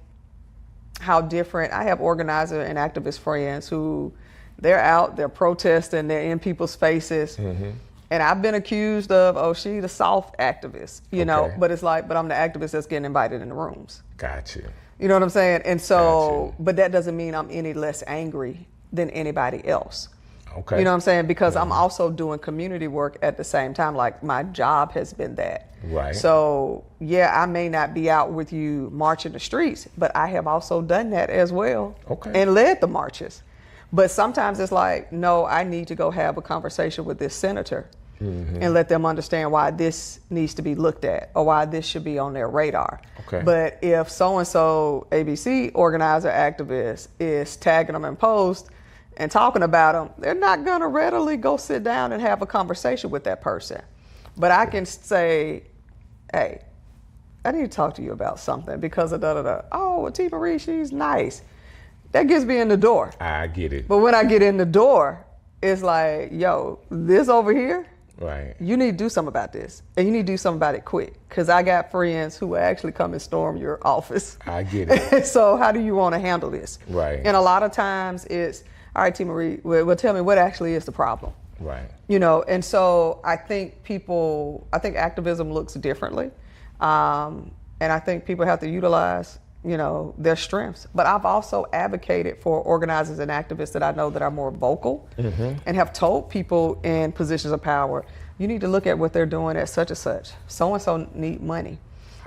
how different, I have organizer and activist friends who they're out, they're protesting, they're in people's faces. And I've been accused of, she the soft activist, Okay. but it's like, but I'm the activist that's getting invited in the rooms. Got you. You know what I'm saying? And so, Gotcha. but that doesn't mean I'm any less angry than anybody else. Okay. You know what I'm saying? Because I'm also doing community work at the same time. Like my job has been that. Right. So yeah, I may not be out with you marching the streets, but I have also done that as well. Okay. And led the marches. But sometimes it's like, no, I need to go have a conversation with this senator and let them understand why this needs to be looked at or why this should be on their radar. Okay. But if so-and-so ABC organizer activist is tagging them in posts and talking about them, they're not going to readily go sit down and have a conversation with that person. But I can say, hey, I need to talk to you about something because of da-da-da. Oh, well, T. Marie, she's nice. that gets me in the door. I get it. But when I get in the door, it's like, yo, this over here, right? You need to do something about this, and you need to do something about it quick. Because I got friends who will actually come and storm your office. I get it. So how do you want to handle this? Right. And a lot of times it's, all right, T. Marie, well, tell me what actually is the problem. Right. You know, and so I think activism looks differently. And I think people have to utilize, you know, their strengths. But I've also advocated for organizers and activists that I know that are more vocal and have told people in positions of power, you need to look at what they're doing at such and such. So-and-so need money.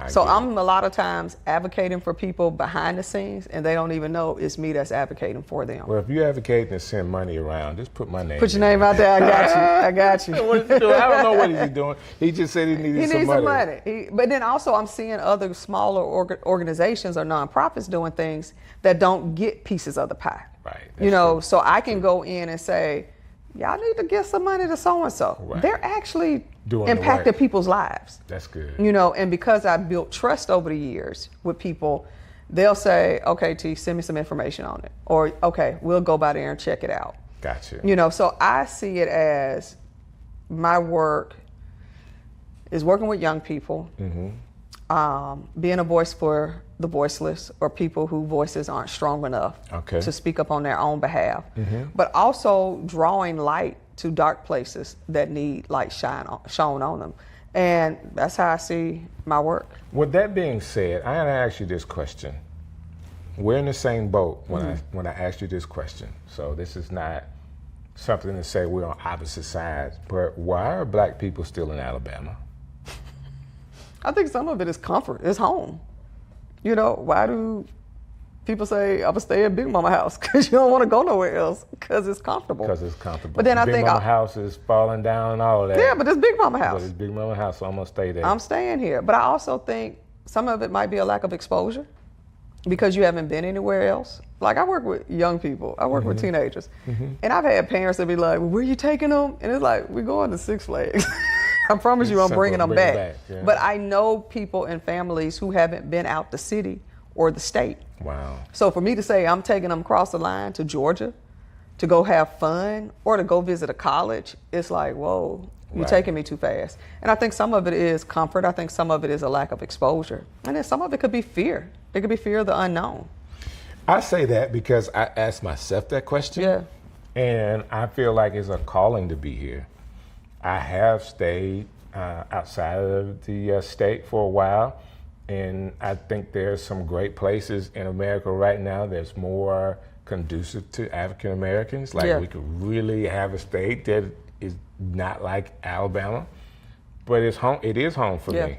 So I'm a lot of times advocating for people behind the scenes, and they don't even know it's me that's advocating for them. Well, if you're advocating to send money around, just put my name. Put your name out there. I got you. I got you. What is he doing? I don't know what he's doing. He just said he needed some money. But then also I'm seeing other smaller organizations or nonprofits doing things that don't get pieces of the pie. Right. You know, so I can go in and say, y'all need to give some money to so-and-so. Right. They're actually doing impacted people's lives. That's good. You know, and because I built trust over the years with people, they'll say, okay, T, send me some information on it. Or, okay, we'll go by there and check it out. Gotcha. You know, so I see it as my work is working with young people, being a voice for the voiceless or people whose voices aren't strong enough to speak up on their own behalf, but also drawing light to dark places that need light shone on them. And that's how I see my work. With that being said, I gotta ask you this question. We're in the same boat when I asked you this question. So this is not something to say we're on opposite sides, but why are black people still in Alabama? I think some of it is comfort, it's home. You know, why do people say, I'm gonna stay at Big Mama house? Because you don't want to go nowhere else, because it's comfortable. Because it's comfortable. But then Big Mama house is falling down and all of that. Yeah, but it's Big Mama house. But it's Big Mama house, so I'm gonna stay there. I'm staying here. But I also think some of it might be a lack of exposure because you haven't been anywhere else. Like I work with young people, I work with teenagers, and I've had parents that be like, well, where you taking them? And it's like, we're going to Six Flags. I promise you I'm bringing them back. Yeah. But I know people and families who haven't been out the city or the state. Wow. So for me to say I'm taking them across the line to Georgia to go have fun or to go visit a college, it's like, whoa, you're taking me too fast. And I think some of it is comfort. I think some of it is a lack of exposure. And then some of it could be fear. It could be fear of the unknown. I say that because I asked myself that question. Yeah. And I feel like it's a calling to be here. I have stayed outside of the state for a while, and I think there's some great places in America right now that's more conducive to African Americans. Like we could really have a state that is not like Alabama, but it's home. It is home for me,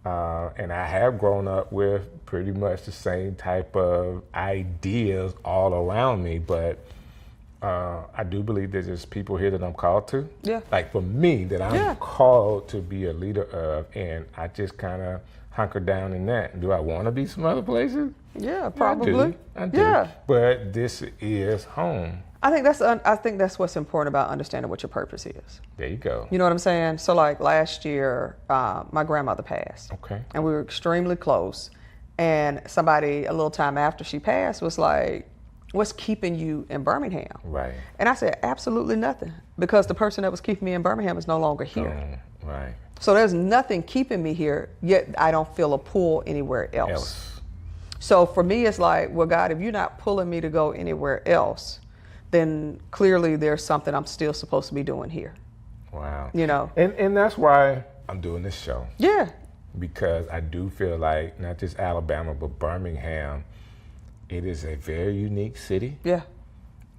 and I have grown up with pretty much the same type of ideas all around me, but. I do believe that there's people here that I'm called to. Yeah. Like for me, that I'm called to be a leader of, and I just kind of hunker down in that. Do I want to be some other places? Yeah, probably. I do. Yeah. But this is home. I think that's what's important about understanding what your purpose is. There you go. You know what I'm saying? So like last year, my grandmother passed. Okay. And we were extremely close. And somebody a little time after she passed was like, what's keeping you in Birmingham? Right. And I said, absolutely nothing. Because the person that was keeping me in Birmingham is no longer here. Right. So there's nothing keeping me here, yet I don't feel a pull anywhere else. So for me, it's like, well, God, if you're not pulling me to go anywhere else, then clearly there's something I'm still supposed to be doing here. Wow. You know? And that's why I'm doing this show. Yeah. Because I do feel like not just Alabama, but Birmingham, it is a very unique city. Yeah.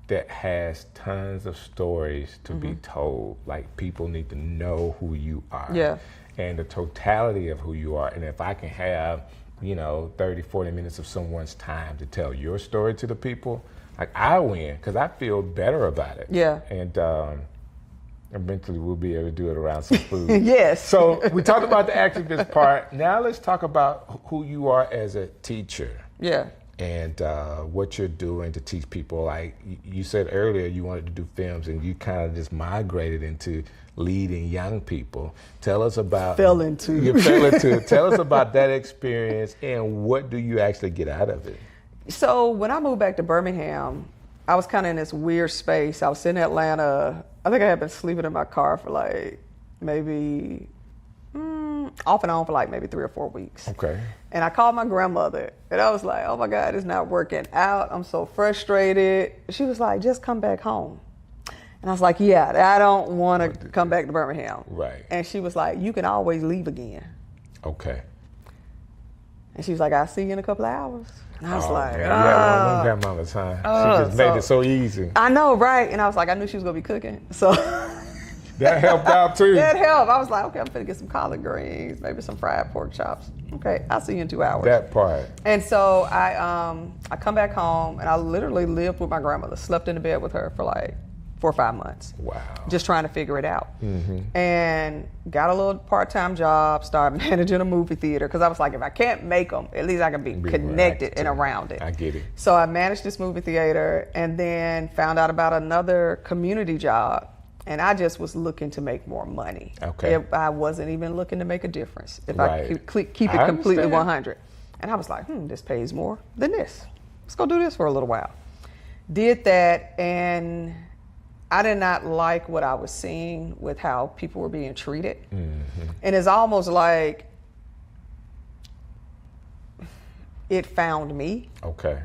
That has tons of stories to be told. Like people need to know who you are. Yeah. And the totality of who you are. And if I can have, 30, 40 minutes of someone's time to tell your story to the people, like I win because I feel better about it. Yeah. And eventually we'll be able to do it around some food. Yes. So we talked about the activist part. Now let's talk about who you are as a teacher. Yeah. And what you're doing to teach people. Like you said earlier, you wanted to do films, and you kind of just migrated into leading young people. Tell us about fell into it. Tell us about that experience, and what do you actually get out of it? So when I moved back to Birmingham, I was kind of in this weird space. I was in Atlanta. I think I had been sleeping in my car for like maybe off and on for like maybe 3 or 4 weeks. Okay. And I called my grandmother and I was like, oh my God, it's not working out. I'm so frustrated. She was like, just come back home. And I was like, yeah, I don't want to come back to Birmingham. Right. And she was like, you can always leave again. Okay. And she was like, I'll see you in a couple of hours. And I was like, man. Yeah, one grandmother's time. She just made it so easy. I know, right? And I was like, I knew she was going to be cooking. So that helped out too. That helped. I was like, okay, I'm going to get some collard greens, maybe some fried pork chops. Okay, I'll see you in 2 hours. That part. And so I come back home and I literally lived with my grandmother, slept in the bed with her for like 4 or 5 months. Wow. Just trying to figure it out. And got a little part-time job, started managing a movie theater because I was like, if I can't make them, at least I can be connected and around it. I get it. So I managed this movie theater and then found out about another community job. And I just was looking to make more money. Okay. I wasn't even looking to make a difference if Right. I could keep it completely 100. And I was like, this pays more than this. Let's go do this for a little while. Did that, and I did not like what I was seeing with how people were being treated. And it's almost like it found me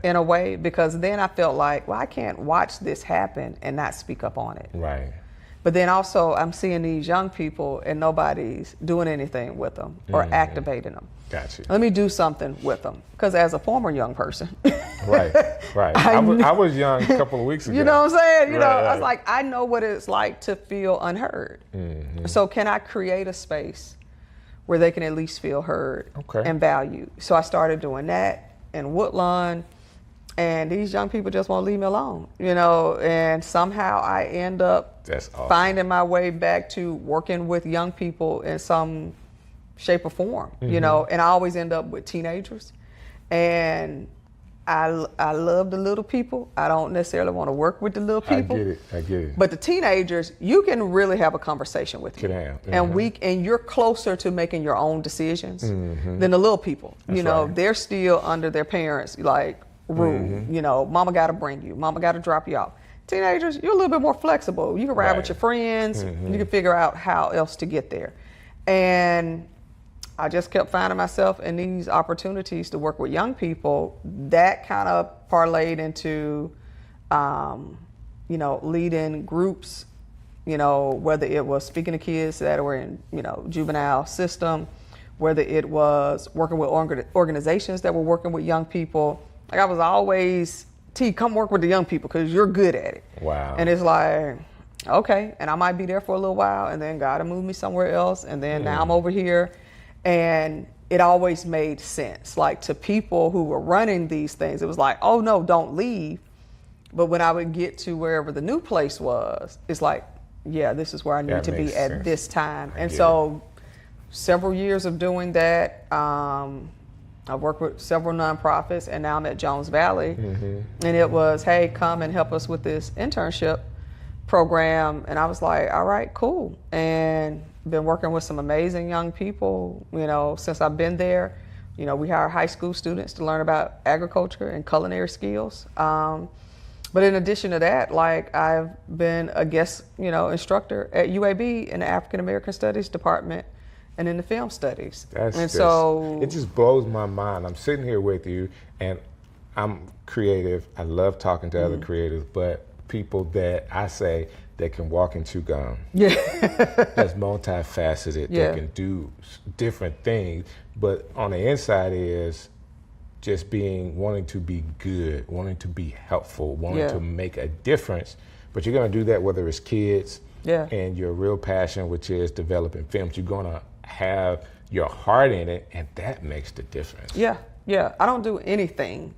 in a way, because then I felt like, well, I can't watch this happen and not speak up on it. Right. But then also I'm seeing these young people and nobody's doing anything with them or activating them. Gotcha. Let me do something with them. Because as a former young person. Right. I was young a couple of weeks ago. You know what I'm saying? You know, Right. I was like, I know what it's like to feel unheard. So can I create a space where they can at least feel heard and valued? So I started doing that in Woodlawn. And these young people just won't leave me alone, you know, and somehow I end up finding my way back to working with young people in some shape or form, you know, and I always end up with teenagers. And I love the little people. I don't necessarily want to work with the little people. I get it. But the teenagers, you can really have a conversation with them. And you're closer to making your own decisions than the little people. You know, they're still under their parents, like, rule. You know, mama got to bring you, mama got to drop you off. Teenagers, you're a little bit more flexible. You can ride with your friends. You can figure out how else to get there. And I just kept finding myself in these opportunities to work with young people. That kind of parlayed into, you know, leading groups, you know, whether it was speaking to kids that were in, you know, juvenile system, whether it was working with organizations that were working with young people. Like I was always, T, come work with the young people because you're good at it. Wow. And it's like, okay, and I might be there for a little while, and then God will move me somewhere else, and then now I'm over here. And it always made sense. Like to people who were running these things, it was like, oh no, don't leave. But when I would get to wherever the new place was, it's like, yeah, this is where I need to be at this time. And so several years of doing that, I worked with several nonprofits, and now I'm at Jones Valley. And it was, hey, come and help us with this internship program. And I was like, all right, cool. And been working with some amazing young people, you know, since I've been there. You know, we hire high school students to learn about agriculture and culinary skills. But in addition to that, like I've been a guest, you know, instructor at UAB in the African American Studies Department and in the film studies. So it just blows my mind. I'm sitting here with you, and I'm creative. I love talking to other creatives, but people that I say that can walk and chew gum. That's multifaceted. That can do different things, but on the inside is just wanting to be good, wanting to be helpful, wanting to make a difference. But you're gonna do that whether it's kids and your real passion, which is developing films. You're gonna have your heart in it, and that makes the difference. I don't do anything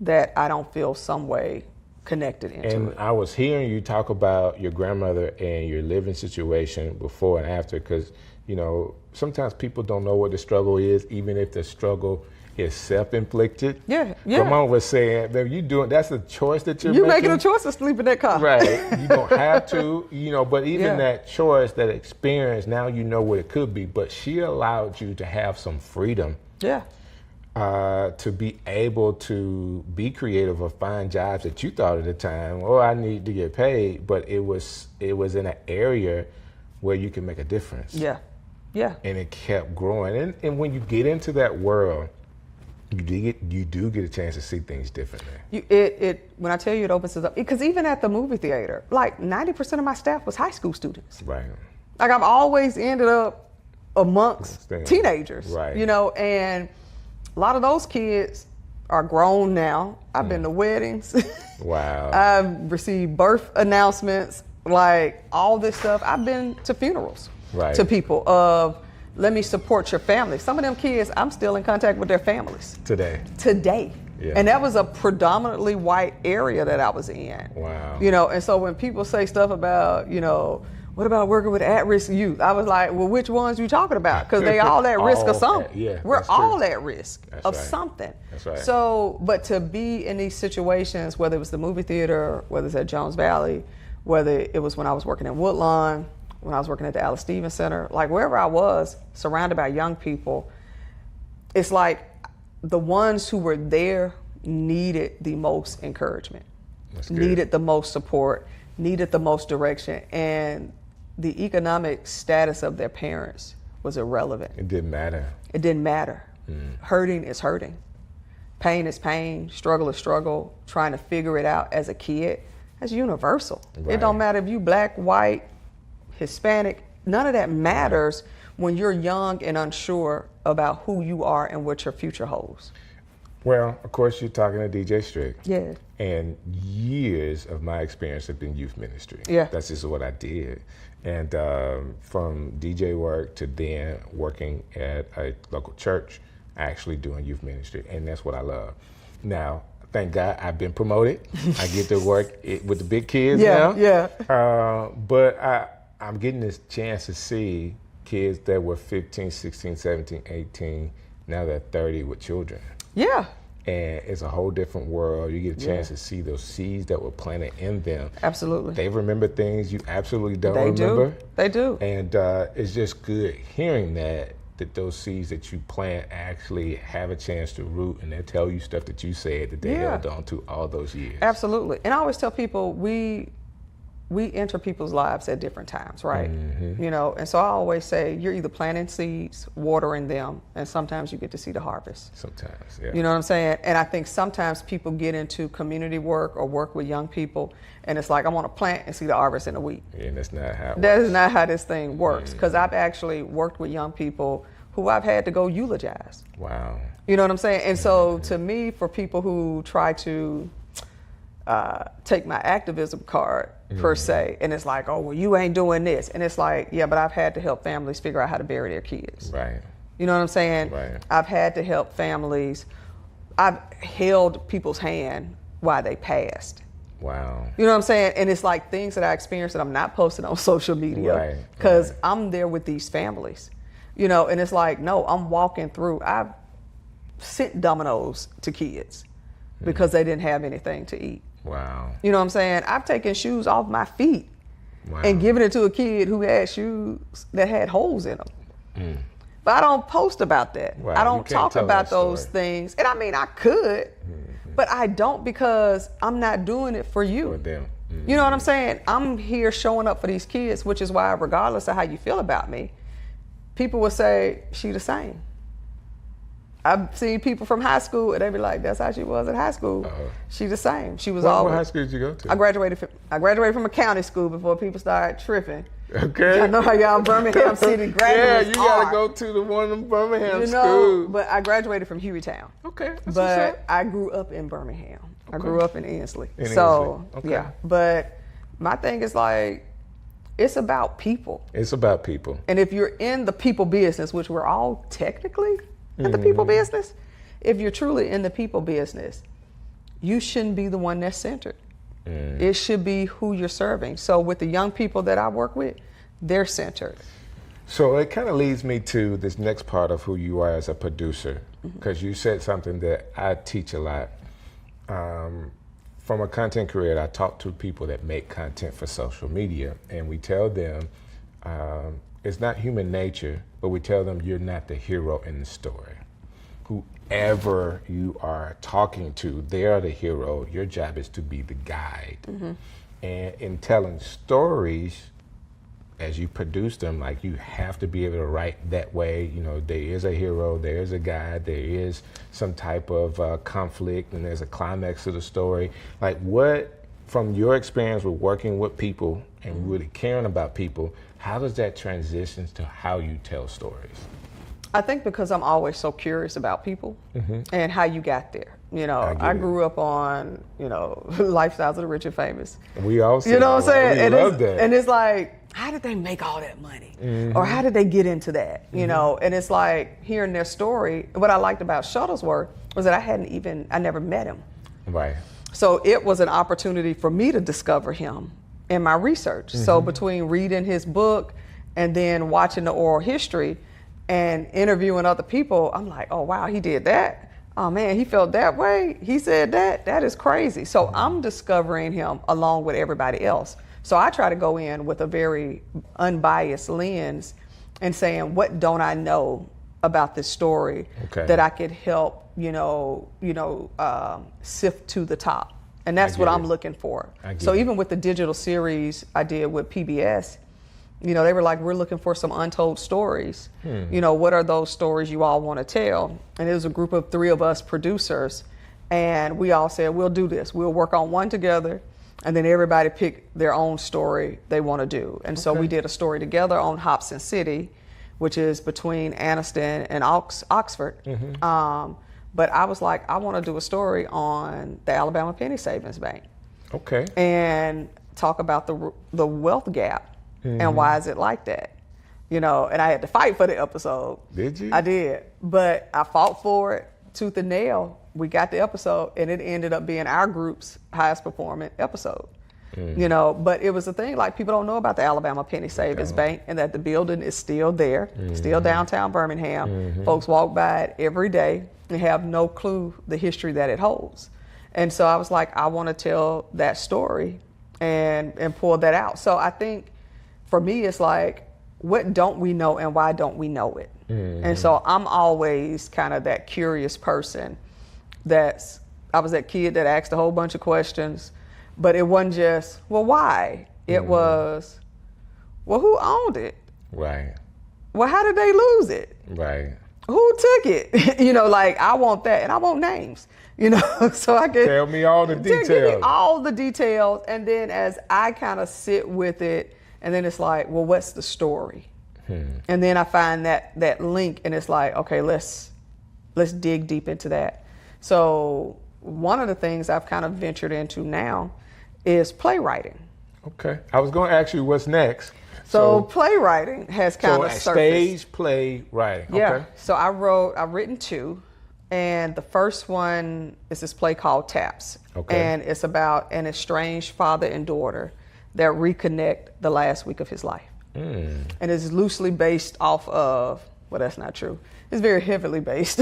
that I don't feel some way connected into and it. I was hearing you talk about your grandmother and your living situation before and after, because you know sometimes people don't know what the struggle is, even if the struggle is self-inflicted. Ramon was saying, baby, that's a choice that you're making a choice to sleep in that car. Right. You don't have to, you know, but even that choice, that experience, now you know what it could be. But she allowed you to have some freedom. to be able to be creative or find jobs that you thought at the time, oh, I need to get paid, but it was in an area where you can make a difference. Yeah. Yeah. And it kept growing. And when you get into that world, you do get a chance to see things differently. When I tell you it opens it up, because even at the movie theater, like 90% of my staff was high school students. Right. Like I've always ended up amongst teenagers, right. You know, and a lot of those kids are grown now. I've been to weddings. Wow. I've received birth announcements, like all this stuff. I've been to funerals, right. To people of, let me support your family. Some of them kids, I'm still in contact with their families. Today. Yeah. And that was a predominantly white area that I was in. Wow. You know, and so when people say stuff about, you know, what about working with at-risk youth? I was like, well, which ones are you talking about? Because they all at risk of something. We're all at risk of something. That's right. So, but to be in these situations, whether it was the movie theater, whether it's at Jones Valley, whether it was when I was working in Woodlawn, when I was working at the Alice Stevens Center, like wherever I was, surrounded by young people, it's like the ones who were there needed the most encouragement, needed the most support, needed the most direction, and the economic status of their parents was irrelevant. It didn't matter. It didn't matter. Hurting is hurting. Pain is pain. Struggle is struggle. Trying to figure it out as a kid, that's universal. Right. It don't matter if you black, white, Hispanic, none of that matters when you're young and unsure about who you are and what your future holds. Well, of course, you're talking to DJ Strick. Yeah. And years of my experience have been youth ministry. Yeah. That's just what I did. And from DJ work to then working at a local church, actually doing youth ministry. And that's what I love. Now, thank God I've been promoted. I get to work with the big kids now. Yeah. But I'm getting this chance to see kids that were 15, 16, 17, 18, now they're 30 with children. Yeah. And it's a whole different world. You get a chance to see those seeds that were planted in them. Absolutely. They remember things you absolutely don't remember. They do. And it's just good hearing that those seeds that you plant actually have a chance to root, and they tell you stuff that you said that they held on to all those years. Absolutely. And I always tell people we enter people's lives at different times, right? Mm-hmm. You know, and so I always say you're either planting seeds, watering them, and sometimes you get to see the harvest. Sometimes, yeah. You know what I'm saying? And I think sometimes people get into community work or work with young people, and it's like, I want to plant and see the harvest in a week. Yeah, and that's not how it That works. is not how this thing works, because I've actually worked with young people who I've had to go eulogize. Wow. You know what I'm saying? And so to me, for people who try to take my activism card, per se, and it's like, oh, well, you ain't doing this. And it's like, yeah, but I've had to help families figure out how to bury their kids. Right. You know what I'm saying? Right. I've had to help families. I've held people's hand while they passed. Wow. You know what I'm saying? And it's like things that I experienced that I'm not posting on social media because I'm there with these families. You know, and it's like, no, I'm walking through. I've sent Dominoes to kids because they didn't have anything to eat. Wow. You know what I'm saying? I've taken shoes off my feet and given it to a kid who had shoes that had holes in them. But I don't post about that. Right. I don't talk about those things. And I mean, I could, but I don't, because I'm not doing it for you. For them. You know what I'm saying? I'm here showing up for these kids, which is why, regardless of how you feel about me, people will say, she the same. I've seen people from high school, and they be like, "That's how she was at high school. She the same. She was always." What high school did you go to? I graduated from a county school before people started tripping. Okay. I know how y'all Birmingham City graduates you gotta go to the one of Birmingham you know, schools. but I graduated from Hueytown. Okay. That's But I grew up in Birmingham. I grew up in Ensley. Okay. Yeah. But my thing is like, it's about people. It's about people. And if you're in the people business, which we're all technically in the people business, if you're truly in the people business, you shouldn't be the one that's centered. It should be who you're serving. So with the young people that I work with, they're centered. So it kind of leads me to this next part of who you are as a producer, because you said something that I teach a lot. From a content creator, I talk to people that make content for social media, and we tell them it's not human nature, but we tell them you're not the hero in the story. whoever you are talking to, they are the hero. Your job is to be the guide. And in telling stories, as you produce them, like, you have to be able to write that way. You know, there is a hero, there is a guide, there is some type of conflict, and there's a climax to the story. Like, what, from your experience with working with people and really caring about people, how does that transition to how you tell stories? I think because I'm always so curious about people and how you got there. You know, I grew up on, Lifestyles of the Rich and Famous. We all say you know what I'm saying? We love that. And it's like, how did they make all that money? Or how did they get into that? You know, and it's like hearing their story. What I liked about Shuttlesworth was that I never met him. Right. So it was an opportunity for me to discover him in my research. So between reading his book and then watching the oral history and interviewing other people, I'm like, oh, wow, he did that. Oh, man, he felt that way. He said that. That is crazy. So I'm discovering him along with everybody else. So I try to go in with a very unbiased lens and saying, what don't I know about this story that I could help, sift to the top. And that's what I'm looking for. So even with the digital series I did with PBS, they were like, we're looking for some untold stories. What are those stories you all want to tell? And it was a group of 3 of us producers. And we all said, we'll do this. We'll work on one together. And then everybody picked their own story they want to do. And so we did a story together on Hobson City, which is between Anniston and Oxford. But I was like, I want to do a story on the Alabama Penny Savings Bank. Okay. And talk about the wealth gap and why is it like that. And I had to fight for the episode. Did you? I did. But I fought for it tooth and nail. We got the episode, and it ended up being our group's highest performing episode. But it was a thing, like, people don't know about the Alabama Penny Savings Bank and that the building is still there, still downtown Birmingham. Folks walk by it every day and have no clue the history that it holds. And so I was like, I want to tell that story and pull that out. So I think for me, it's like, what don't we know and why don't we know it? And so I'm always kind of that curious person. I was that kid that asked a whole bunch of questions, but it wasn't just, well, why? It was, well, who owned it? Right. Well, how did they lose it? Right. Who took it? I want that, and I want names, so I can tell me all the details. Give me all the details, and then as I kind of sit with it, and then it's like, well, what's the story? And then I find that link, and it's like, okay, let's dig deep into that. So one of the things I've kind of ventured into now is playwriting. Okay. I was going to ask you what's next. So playwriting has kind of surfaced. Stage playwriting. Yeah. Okay. So I've written 2, and the first one is this play called Taps. Okay. And it's about an estranged father and daughter that reconnect the last week of his life. And it's loosely based off of, well, that's not true. It's very heavily based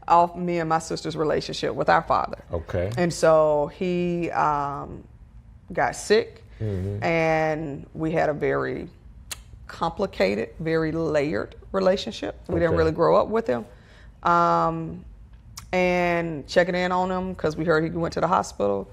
off me and my sister's relationship with our father. Okay. And so he got sick, and we had a very complicated, very layered relationship. We didn't really grow up with him. And checking in on him because we heard he went to the hospital.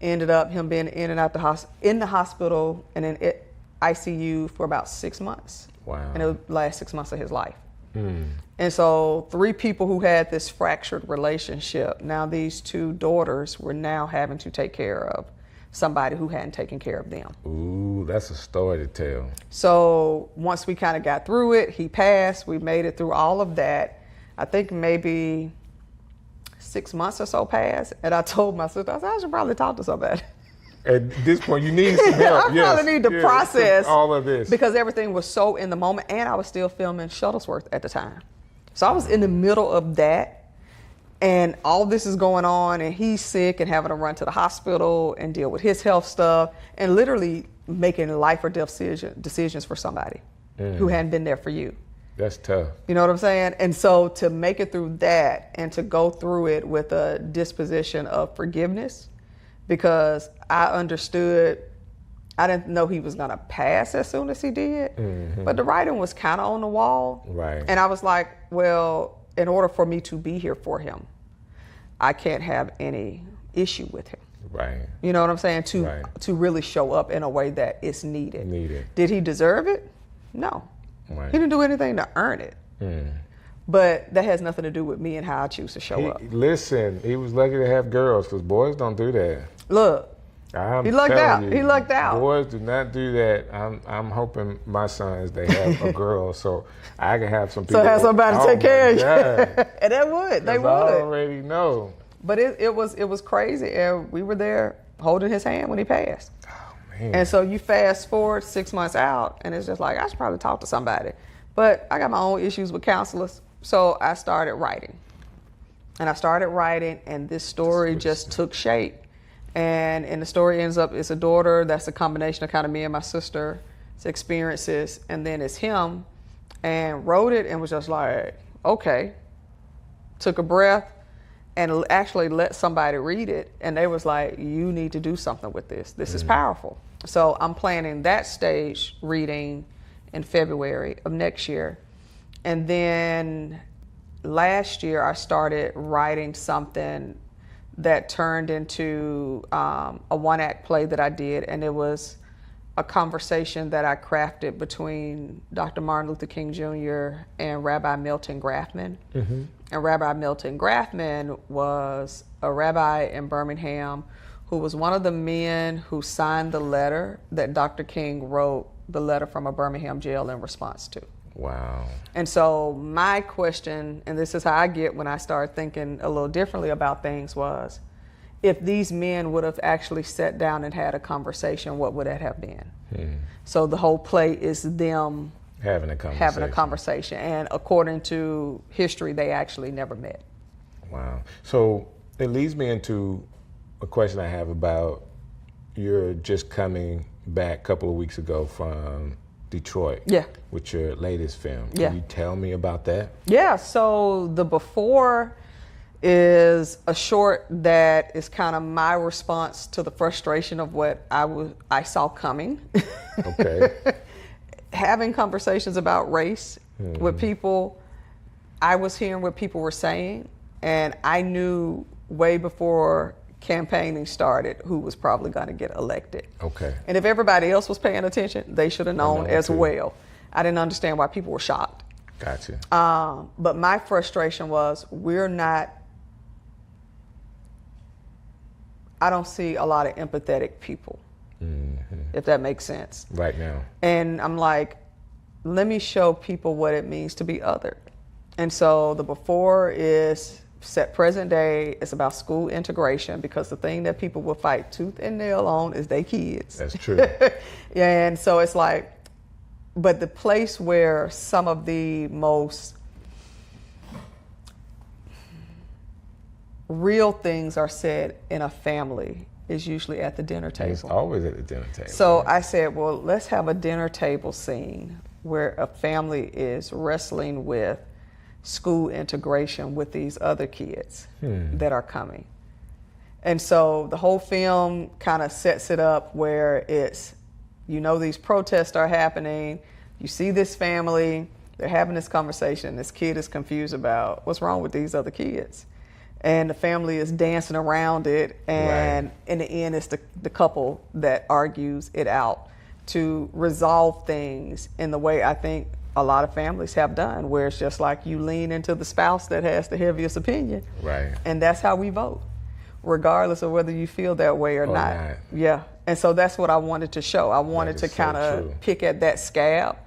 Ended up him being in and out in the hospital and in ICU for about 6 months. Wow. And it was the last 6 months of his life. And so 3 people who had this fractured relationship, now these 2 daughters were now having to take care of somebody who hadn't taken care of them. Ooh, that's a story to tell. So once we kind of got through it, he passed, we made it through all of that. I think maybe 6 months or so passed, and I told my sister, I said, I should probably talk to somebody. At this point, you need some help. I probably need to process all of this. Because everything was so in the moment, and I was still filming Shuttlesworth at the time. So I was in the middle of that, and all this is going on, and he's sick and having to run to the hospital and deal with his health stuff, and literally making life or death decisions for somebody who hadn't been there for you. That's tough. You know what I'm saying? And so to make it through that and to go through it with a disposition of forgiveness, because I understood, I didn't know he was gonna pass as soon as he did, but the writing was kind of on the wall. Right. And I was like, well, in order for me to be here for him, I can't have any issue with him. Right. You know what I'm saying? To really show up in a way that is needed. Needed. Did he deserve it? No. Right. He didn't do anything to earn it. But that has nothing to do with me and how I choose to show up. Listen, he was lucky to have girls because boys don't do that. Look, he lucked out. You, he lucked out. Boys do not do that. I'm hoping my sons, they have a girl so I can have some people. So have somebody to take care of you. And they would. They would. I already know. But it was crazy. And we were there holding his hand when he passed. Oh, man. And so you fast forward 6 months out and it's just like, I should probably talk to somebody. But I got my own issues with counselors. So I started writing. And I started writing, and this story just took shape. And the story ends up, it's a daughter that's a combination of kind of me and my sister's experiences, and then it's him, and wrote it and was just like, okay. Took a breath and actually let somebody read it, and they was like, you need to do something with this. This is powerful. So I'm planning that stage reading in February of next year. And then last year I started writing something that turned into a one-act play that I did, and it was a conversation that I crafted between Dr. Martin Luther King Jr. and Rabbi Milton Grafman. And Rabbi Milton Grafman was a rabbi in Birmingham who was one of the men who signed the letter that Dr. King wrote, the letter from a Birmingham jail in response to. Wow. And so my question, and this is how I get when I start thinking a little differently about things, was if these men would have actually sat down and had a conversation, what would that have been? So the whole play is them having a conversation. And according to history, they actually never met. Wow. So it leads me into a question I have about, you're just coming back a couple of weeks ago from Detroit. Yeah. With your latest film. Yeah. Can you tell me about that? Yeah, so the before is a short that is kind of my response to the frustration of what I saw coming. Okay. Having conversations about race with people, I was hearing what people were saying, and I knew way before campaigning started who was probably going to get elected. Okay. And if everybody else was paying attention, they should have known as too. well. I didn't understand why people were shocked. Gotcha. But my frustration was I don't see a lot of empathetic people, if that makes sense. Right now. And I'm like, let me show people what it means to be othered. And so the before is set present day. It's about school integration, because the thing that people will fight tooth and nail on is their kids. That's true. And so it's like, but the place where some of the most real things are said in a family is usually at the dinner table. It's always at the dinner table. So I said, well, let's have a dinner table scene where a family is wrestling with school integration with these other kids that are coming. And so the whole film kind of sets it up where it's, these protests are happening, you see this family, they're having this conversation, this kid is confused about what's wrong with these other kids. And the family is dancing around it, and in the end it's the couple that argues it out to resolve things in the way I think a lot of families have done, where it's just like you lean into the spouse that has the heaviest opinion. Right. And that's how we vote, regardless of whether you feel that way or not. Yeah. And so that's what I wanted to show. I wanted to kind of pick at that scab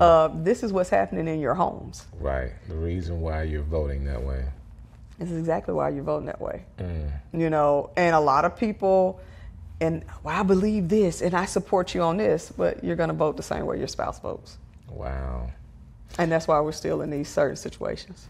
of this is what's happening in your homes. Right. The reason why you're voting that way. This is exactly why you're voting that way. And a lot of people, and well, I believe this and I support you on this, but you're going to vote the same way your spouse votes. Wow. And that's why we're still in these certain situations.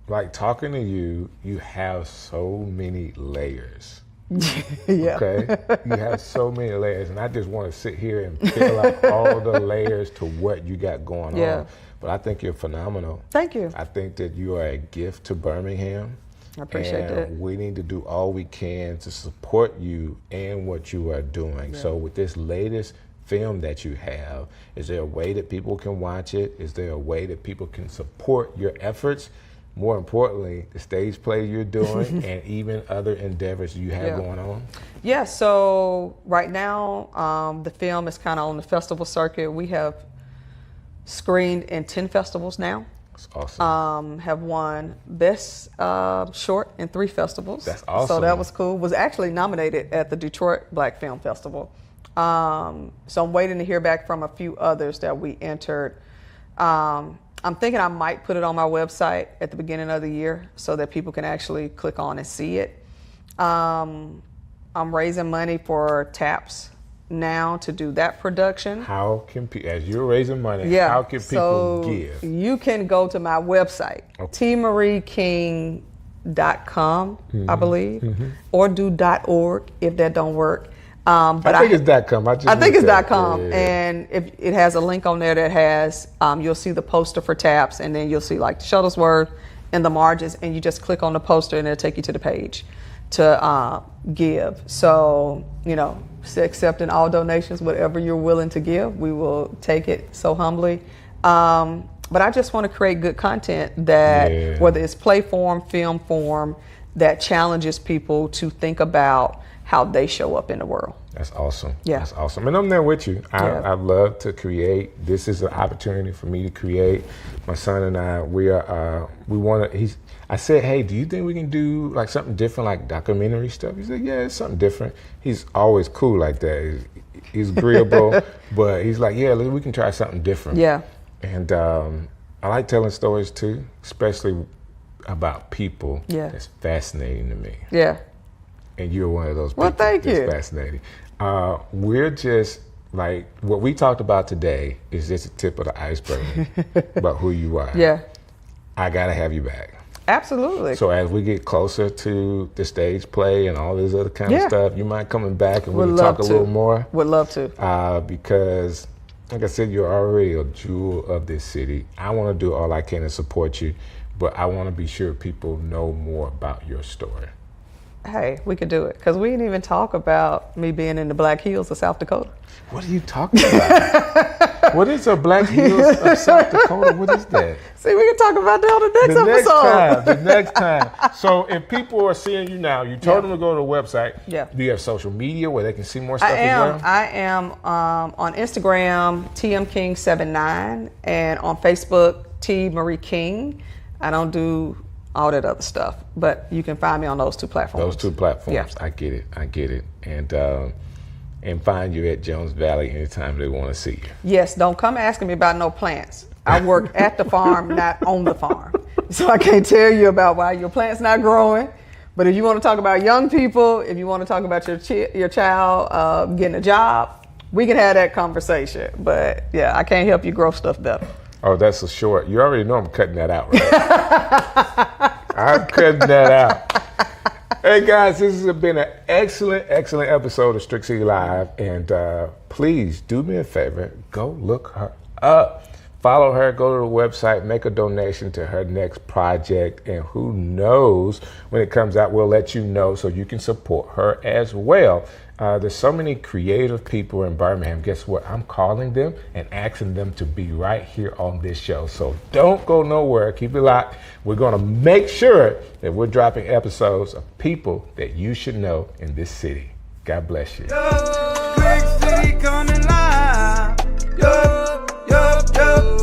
Like talking to you, you have so many layers. Yeah. Okay? You have so many layers, and I just want to sit here and fill out all the layers to what you got going on. But I think you're phenomenal. Thank you. I think that you are a gift to Birmingham. I appreciate that. We need to do all we can to support you and what you are doing. Yeah. So with this latest film that you have, is there a way that people can watch it? Is there a way that people can support your efforts? more importantly, the stage play you're doing and even other endeavors you have going on? Yeah, so right now, the film is kind of on the festival circuit. We have screened in 10 festivals now. That's awesome. Have won Best Short in 3 festivals. That's awesome. So that was cool. Was actually nominated at the Detroit Black Film Festival. So I'm waiting to hear back from a few others that we entered. I'm thinking I might put it on my website at the beginning of the year so that people can actually click on and see it. I'm raising money for TAPS now to do that production. How can people, as you're raising money, how can people give? You can go to my website, tmarieking.com, I believe, or do .org if that don't work. But I think it's .com. I think it's .com, and if it has a link on there that has, you'll see the poster for TAPS, and then you'll see like Shuttlesworth and the margins, and you just click on the poster, and it'll take you to the page to give. So, accepting all donations, whatever you're willing to give, we will take it so humbly. But I just want to create good content that, whether it's play form, film form, that challenges people to think about how they show up in the world. That's awesome. Yeah. That's awesome. And I'm there with you. I love to create. This is an opportunity for me to create. My son and I, I said, hey, do you think we can do like something different, like documentary stuff? He said, yeah, it's something different. He's always cool like that. He's agreeable, but he's like, yeah, we can try something different. Yeah. And I like telling stories too, especially about people. Yeah. That's fascinating to me. Yeah. And you're one of those people. Well, thank that's you. Fascinating. We're just like, what we talked about today is just the tip of the iceberg about who you are. Yeah. I gotta have you back. Absolutely. So as we get closer to the stage play and all this other kind of stuff, you mind coming back and we can talk a little more? Would love to. Because, like I said, you're already a jewel of this city. I want to do all I can to support you, but I want to be sure people know more about your story. Hey, we could do it, because we didn't even talk about me being in the Black Hills of South Dakota. What are you talking about? What is a Black Hills of South Dakota? What is that? See, we can talk about that on the next episode. The next time. So if people are seeing you now, you told them to go to the website. Yeah. Do you have social media where they can see more stuff as well? I am on Instagram, tmking79, and on Facebook, T Marie King. I don't do all that other stuff, but you can find me on those 2 platforms. Those 2 platforms. Yeah. I get it. And find you at Jones Valley anytime they want to see you. Yes, don't come asking me about no plants. I work at the farm, not on the farm. So I can't tell you about why your plant's not growing. But if you want to talk about young people, if you want to talk about your child getting a job, we can have that conversation. But yeah, I can't help you grow stuff better. Oh, that's a short. You already know I'm cutting that out, right? I'm cutting that out. Hey guys, this has been an excellent episode of Strick City Live, and please do me a favor, go look her up. Follow her, go to the website, make a donation to her next project, and who knows, when it comes out, we'll let you know so you can support her as well. There's so many creative people in Birmingham. Guess what? I'm calling them and asking them to be right here on this show. So don't go nowhere. Keep it locked. We're going to make sure that we're dropping episodes of people that you should know in this city. God bless you. Strick City coming live. Yo, yo, yo.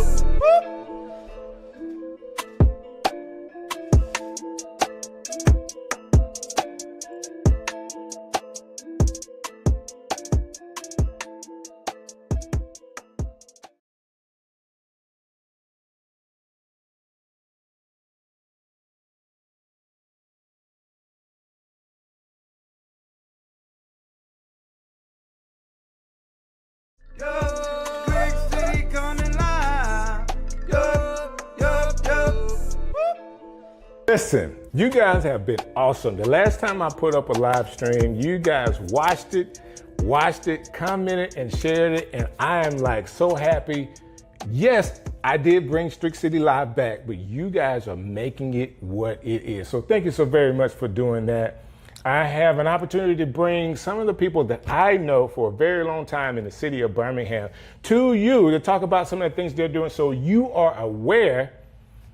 Strick City coming live. Yo, yo, yo. Listen, you guys have been awesome. The last time I put up a live stream, you guys watched it, commented, and shared it, and I am like so happy. Yes, I did bring Strick City Live back, but you guys are making it what it is. So thank you so very much for doing that. I have an opportunity to bring some of the people that I know for a very long time in the city of Birmingham to you to talk about some of the things they're doing so you are aware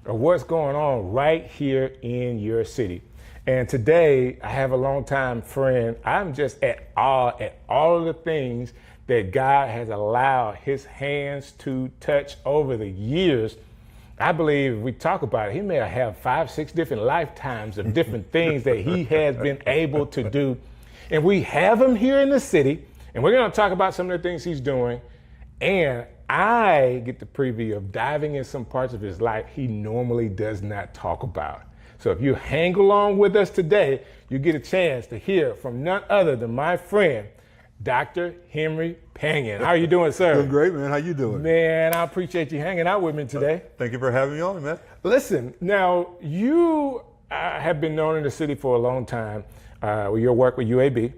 of what's going on right here in your city. And today, I have a longtime friend. I'm just at awe at all of the things that God has allowed his hands to touch over the years. I believe if we talk about it, he may have 5, 6 different lifetimes of different things that he has been able to do. And we have him here in the city, and we're going to talk about some of the things he's doing. And I get the preview of diving in some parts of his life he normally does not talk about. So if you hang along with us today, you get a chance to hear from none other than my friend, Dr. Henry Pangan. How are you doing, sir? Doing great, man. How you doing? Man, I appreciate you hanging out with me today. Thank you for having me on, man. Listen, now you have been known in the city for a long time with your work with UAB.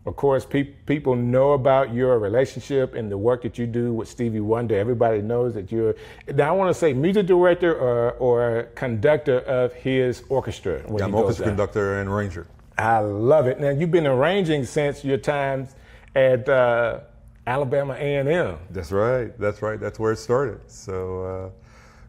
Of course, people know about your relationship and the work that you do with Stevie Wonder. Everybody knows that you're, now I want to say music director or conductor of his orchestra. Yeah, I'm orchestra conductor and arranger. I love it. Now, you've been arranging since your times at Alabama A&M. That's right. That's right. That's where it started. So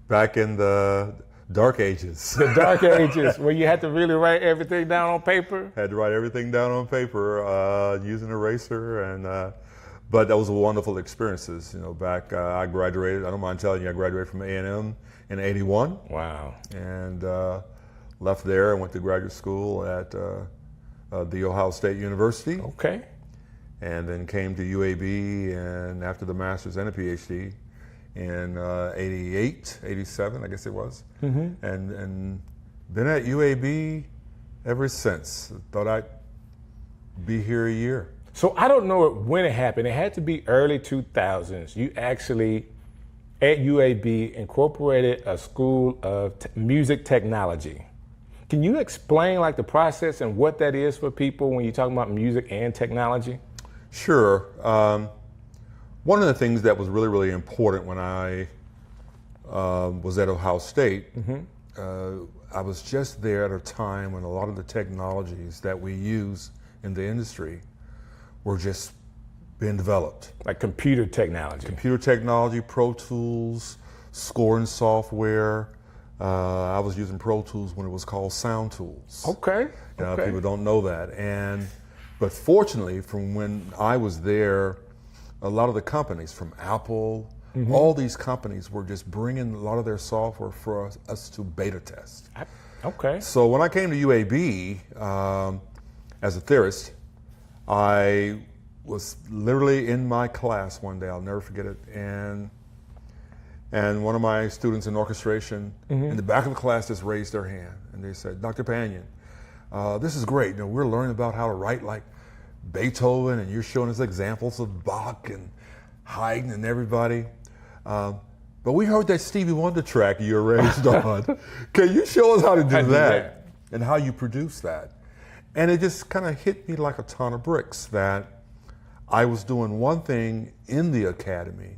back in the dark ages. The dark ages, where you had to really write everything down on paper? Had to write everything down on paper using an eraser. But that was wonderful experiences. You know, back, I graduated, I don't mind telling you, I graduated from A&M in '81. Wow. And left there and went to graduate school at the Ohio State University. Okay. And then came to UAB, and after the master's and a PhD in 88, 87, I guess it was. Mm-hmm. And been at UAB ever since. Thought I'd be here a year. So I don't know when it happened. It had to be early 2000s. You actually, at UAB, incorporated a school of music technology. Can you explain like the process and what that is for people when you're talking about music and technology? Sure. One of the things that was really, really important when I was at Ohio State, I was just there at a time when a lot of the technologies that we use in the industry were just being developed. Like computer technology. Computer technology, Pro Tools, scoring software. I was using Pro Tools when it was called Sound Tools. Okay. People don't know that. But fortunately, from when I was there, a lot of the companies from Apple, all these companies were just bringing a lot of their software for us to beta test. Okay. So when I came to UAB as a theorist, I was literally in my class one day, I'll never forget it, and one of my students in orchestration in the back of the class just raised their hand and they said, Dr. Pangan, this is great. You know, we're learning about how to write like Beethoven, and you're showing us examples of Bach and Haydn and everybody. But we heard that Stevie Wonder track you arranged on. Can you show us how to do that and how you produce that? And it just kind of hit me like a ton of bricks that I was doing one thing in the academy,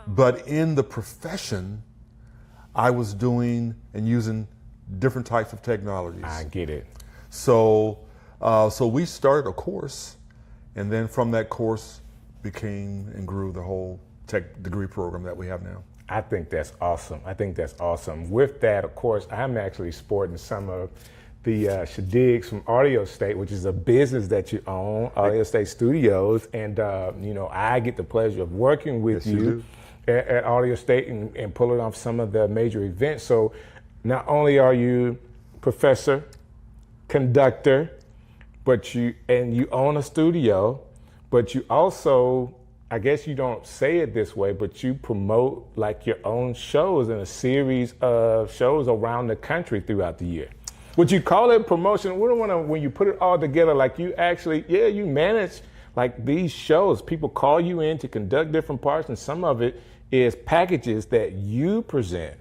but in the profession, I was doing and using different types of technologies. I get it. So we started a course, and then from that course became and grew the whole tech degree program that we have now. I think that's awesome. With that, of course, I'm actually sporting some of the Shadigs from Audio State, which is a business that you own, Audio State Studios, and I get the pleasure of working with you at Audio State and pulling off some of the major events. So not only are you professor, conductor, but you own a studio, but you also, I guess you don't say it this way, but you promote like your own shows and a series of shows around the country throughout the year. Would you call it promotion? We don't want to, when you put it all together, like you actually, you manage like these shows. People call you in to conduct different parts, and some of it is packages that you present.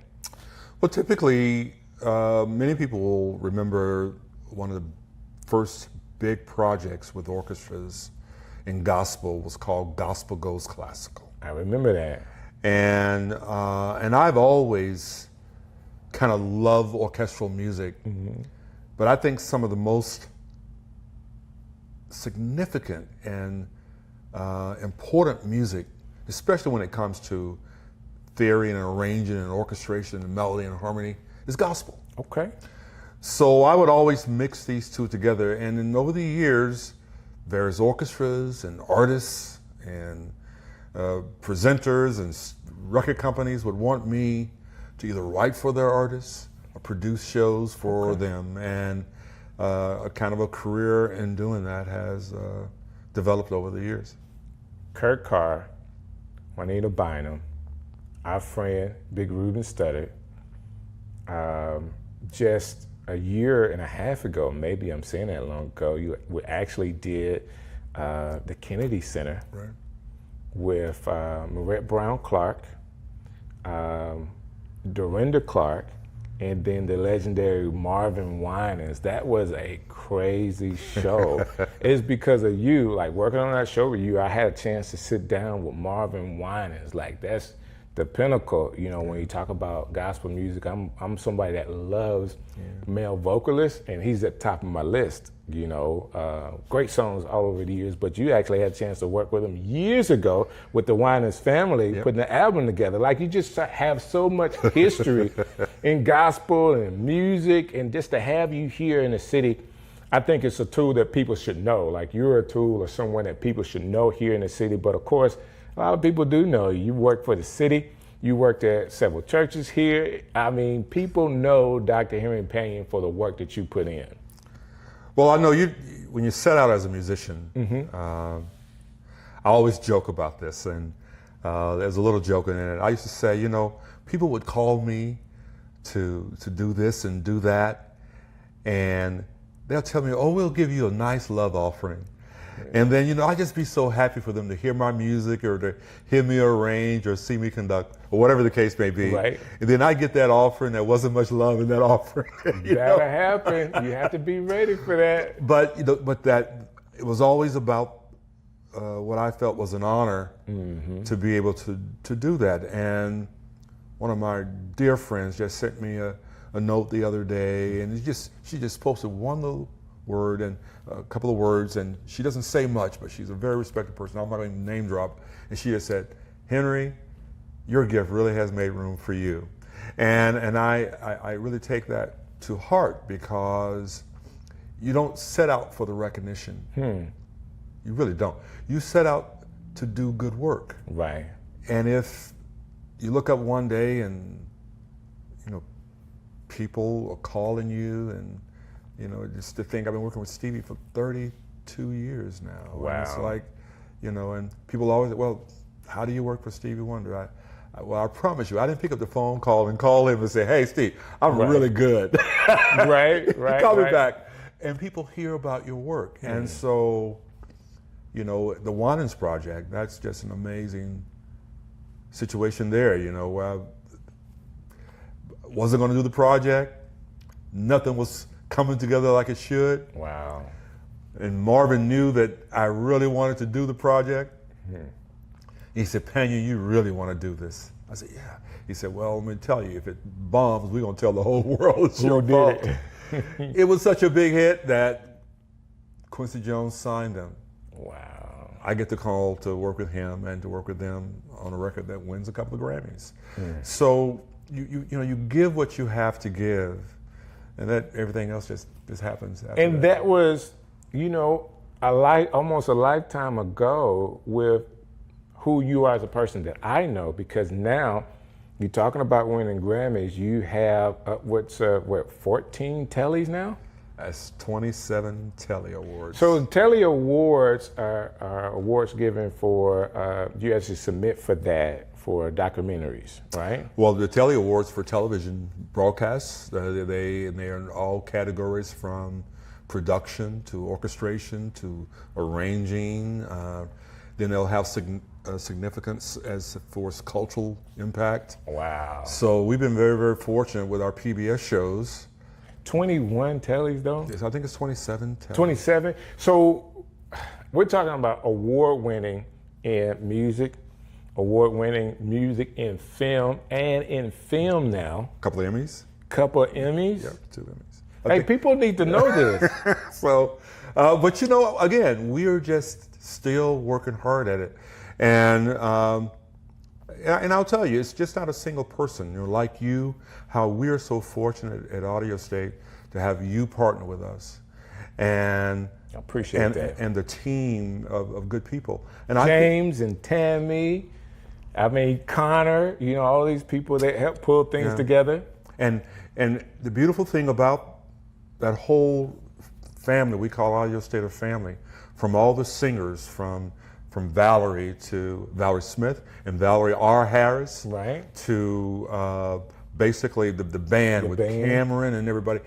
Well, typically, many people will remember one of the first big projects with orchestras in gospel was called Gospel Goes Classical. I remember that. And I've always kind of loved orchestral music, but I think some of the most significant and important music, especially when it comes to theory and arranging and orchestration and melody and harmony is gospel. Okay. So I would always mix these two together, and then over the years, various orchestras and artists and presenters and record companies would want me to either write for their artists or produce shows for them, and a kind of a career in doing that has developed over the years. Kurt Carr, Juanita Bynum, our friend, Big Ruben Studdard, just a year and a half ago, maybe I'm saying that long ago, we actually did the Kennedy Center with Marette Brown Clark, Dorinda Clark, and then the legendary Marvin Winans. That was a crazy show. It's because of you, like working on that show with you, I had a chance to sit down with Marvin Winans. Like that's the pinnacle, you know, when you talk about gospel music. I'm somebody that loves male vocalists, and he's at the top of my list, you know. Great songs all over the years, but you actually had a chance to work with him years ago with the Winans family, putting the album together. Like, you just have so much history in gospel and music, and just to have you here in the city, I think it's a tool that people should know. Like, you're a tool or someone that people should know here in the city. But of course, a lot of people do know you. You work for the city. You worked at several churches here. I mean, people know Dr. Henry Panion for the work that you put in. Well, I know you, when you set out as a musician, I always joke about this, and there's a little joke in it. I used to say, you know, people would call me to do this and do that, and they'll tell me, oh, we'll give you a nice love offering. And then, you know, I'd just be so happy for them to hear my music or to hear me arrange or see me conduct or whatever the case may be. Right. And then I get that offering. There wasn't much love in that offering. That'll happen. You have to be ready for that. But, you know, but that, it was always about what I felt was an honor to be able to do that. And one of my dear friends just sent me a note the other day, and she just posted one little word and a couple of words, and she doesn't say much, but she's a very respected person. I'm not going to name drop. And she just said, Henry, your gift really has made room for you. And I really take that to heart, because you don't set out for the recognition. You really don't. You set out to do good work. Right. And if you look up one day and, you know, people are calling you, and you know, just to think, I've been working with Stevie for 32 years now. Wow. And it's like, you know, and people always, well, how do you work for Stevie Wonder? Well, I promise you, I didn't pick up the phone call and call him and say, hey, Steve, I'm really good. Right. Call me back. And people hear about your work. And so, you know, the Winans Project, that's just an amazing situation there, you know, where I wasn't going to do the project. Nothing was coming together like it should. Wow. And Marvin knew that I really wanted to do the project. He said, Panion, you really want to do this? I said, yeah. He said, well, let me tell you, if it bombs, we're going to tell the whole world it's your fault. It was such a big hit that Quincy Jones signed them. Wow. I get the call to work with him and to work with them on a record that wins a couple of Grammys. So you know, you give what you have to give, and that everything else just happens after and that was, you know, almost a lifetime ago with who you are as a person that I know, because now you're talking about winning Grammys. You have 14 Tellys now? That's 27 Telly Awards. So Telly Awards are awards given for, you actually submit for that, for documentaries, right? Well, the Telly Awards for television broadcasts, they are in all categories, from production to orchestration to arranging. Then they'll have significance as for its cultural impact. Wow. So we've been very, very fortunate with our PBS shows. 21 Tellys though? Yes, I think it's 27 Tellys. 27? So we're talking about award-winning in music, award-winning music in film, and in film now. Couple of Emmys. Couple of Emmys? Yeah, 2 Emmys. Hey, people need to know this. So, but you know, again, we are just still working hard at it. And and I'll tell you, it's just not a single person. You know, like you, how we're so fortunate at Audio State to have you partner with us, and I appreciate that, and the team of good people. And James and Tammy, I mean Connor, you know, all these people that help pull things together. And the beautiful thing about that whole family, we call Audio State a family, from all the singers, from Valerie to Valerie Smith and Valerie R. Harris, right, to basically the band with Cameron and everybody.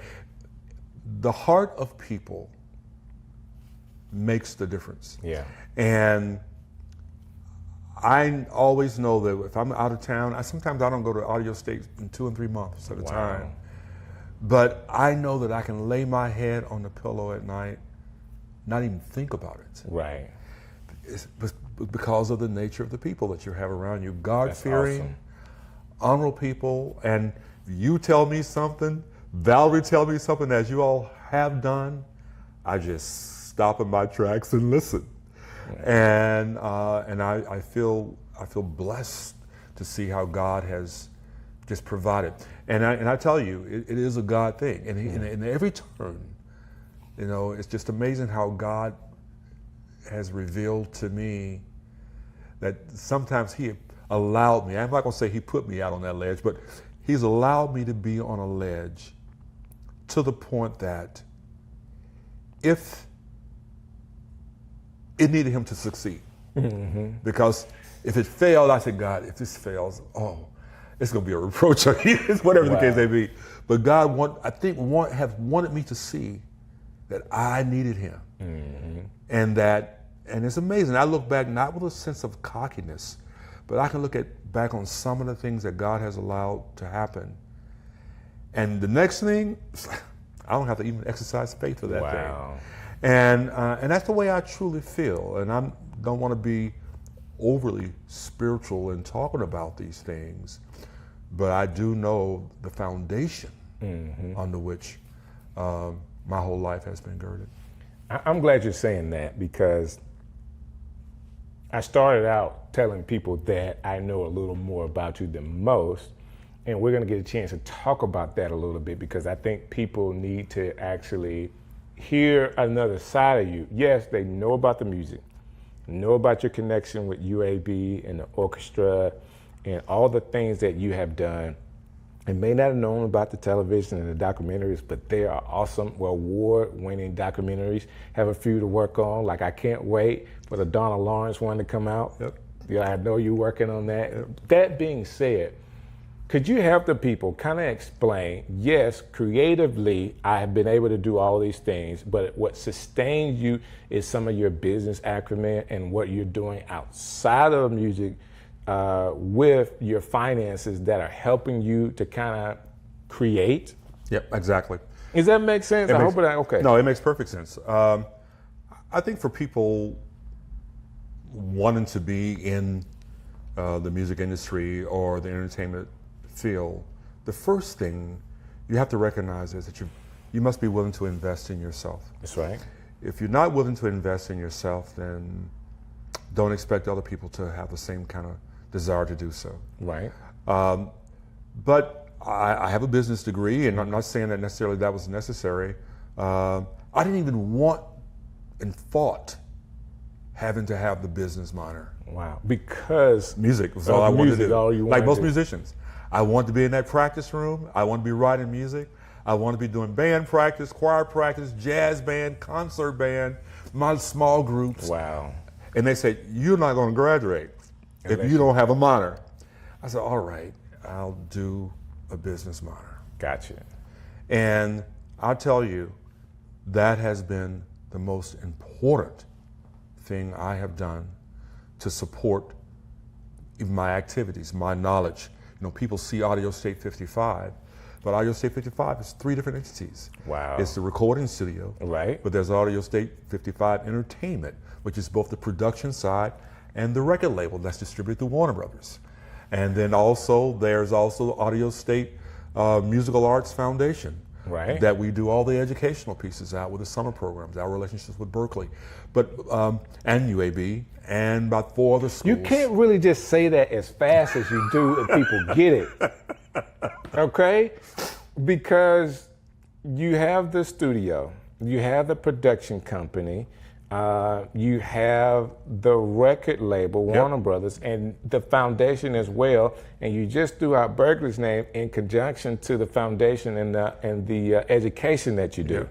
The heart of people makes the difference. Yeah. And I always know that if I'm out of town, sometimes I don't go to Audio State in 2 and 3 months at a time. But I know that I can lay my head on the pillow at night, not even think about it. Right. It's because of the nature of the people that you have around you. God-fearing, honorable people. And you tell me something, Valerie tell me something, as you all have done, I just stop in my tracks and listen. And I feel blessed to see how God has just provided. And I tell you, it is a God thing. And in every turn, you know, it's just amazing how God has revealed to me that sometimes He allowed me, I'm not gonna say He put me out on that ledge, but He's allowed me to be on a ledge to the point that if it needed Him to succeed. Because if it failed, I said, God, if this fails, it's gonna be a reproach on you, whatever the case may be. But God have wanted me to see that I needed Him. And it's amazing. I look back not with a sense of cockiness, but I can look back on some of the things that God has allowed to happen. And the next thing, I don't have to even exercise faith for that thing. And that's the way I truly feel. And I don't want to be overly spiritual in talking about these things, but I do know the foundation under which my whole life has been girded. I'm glad you're saying that, because I started out telling people that I know a little more about you than most, and we're going to get a chance to talk about that a little bit, because I think people need to actually hear another side of you. Yes, they know about the music, know about your connection with UAB and the orchestra and all the things that you have done, and may not have known about the television and the documentaries, but they are awesome, award-winning documentaries. Have a few to work on. Like, I can't wait for the Donna Lawrence one to come out. Yeah, I know you're working on that. That being said, could you help the people kind of explain, yes, creatively, I have been able to do all these things, but what sustains you is some of your business acumen and what you're doing outside of music with your finances that are helping you to kind of create? Yep, exactly. Does that make sense? Okay. No, it makes perfect sense. I think for people wanting to be in the music industry or the entertainment field, the first thing you have to recognize is that you must be willing to invest in yourself. That's right. If you're not willing to invest in yourself, then don't expect other people to have the same kind of desire to do so. Right. But I have a business degree, and I'm not saying that necessarily that was necessary. I didn't even want and thought having to have the business minor. Wow. Because music was all I wanted to do. Like most to musicians. I wanted to be in that practice room. I wanted to be writing music. I wanted to be doing band practice, choir practice, jazz band, concert band, my small groups. Wow. And they said, you're not going to graduate if you don't have a minor. I said, all right, I'll do a business minor. Gotcha. And I'll tell you, that has been the most important thing I have done to support even my activities, my knowledge. You know, people see Audio State 55, but Audio State 55 is 3 different entities. Wow. It's the recording studio. Right. But there's Audio State 55 Entertainment, which is both the production side and the record label that's distributed through Warner Brothers. And then also, there's also Audio State Musical Arts Foundation, Right. that we do all the educational pieces out with the summer programs, our relationships with Berkeley, but and UAB, and about 4 other schools. You can't really just say that as fast as you do if people get it. Okay? Because you have the studio, you have the production company, you have the record label, Warner Brothers, and the foundation as well. And you just threw out Berkeley's name in conjunction to the foundation and the education that you do.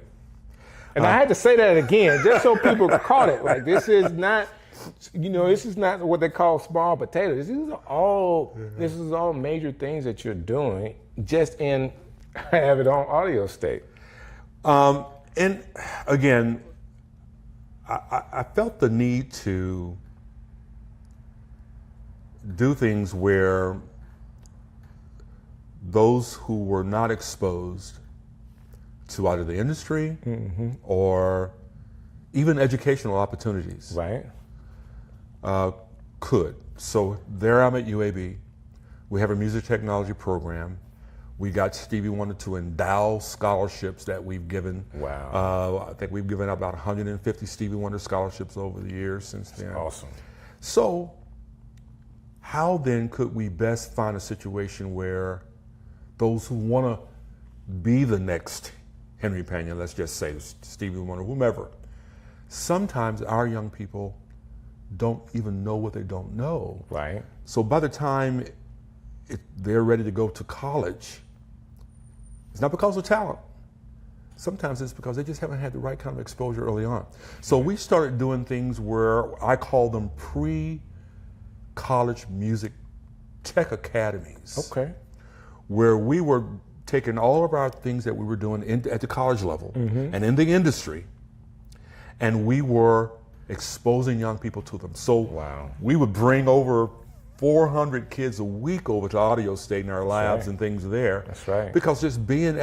And I had to say that again, just so people caught it. Like, this is not, this is not what they call small potatoes. This is all major things that you're doing just in have it on audio state. And again, I felt the need to do things where those who were not exposed to either the industry or even educational opportunities could. So there I'm at UAB. We have a music technology program. We got Stevie Wonder to endow scholarships that we've given. Wow. I think we've given about 150 Stevie Wonder scholarships over the years since then. Awesome. So how then could we best find a situation where those who want to be the next Henry Pena, let's just say Stevie Wonder, whomever, sometimes our young people don't even know what they don't know. Right. So by the time they're ready to go to college, it's not because of talent. Sometimes it's because they just haven't had the right kind of exposure early on. So we started doing things where I call them pre-college music tech academies. Okay. Where we were taking all of our things that we were doing at the college level and in the industry, and we were exposing young people to them. So we would bring over 400 kids a week over to Audio State in our labs and things there. That's right. Because just being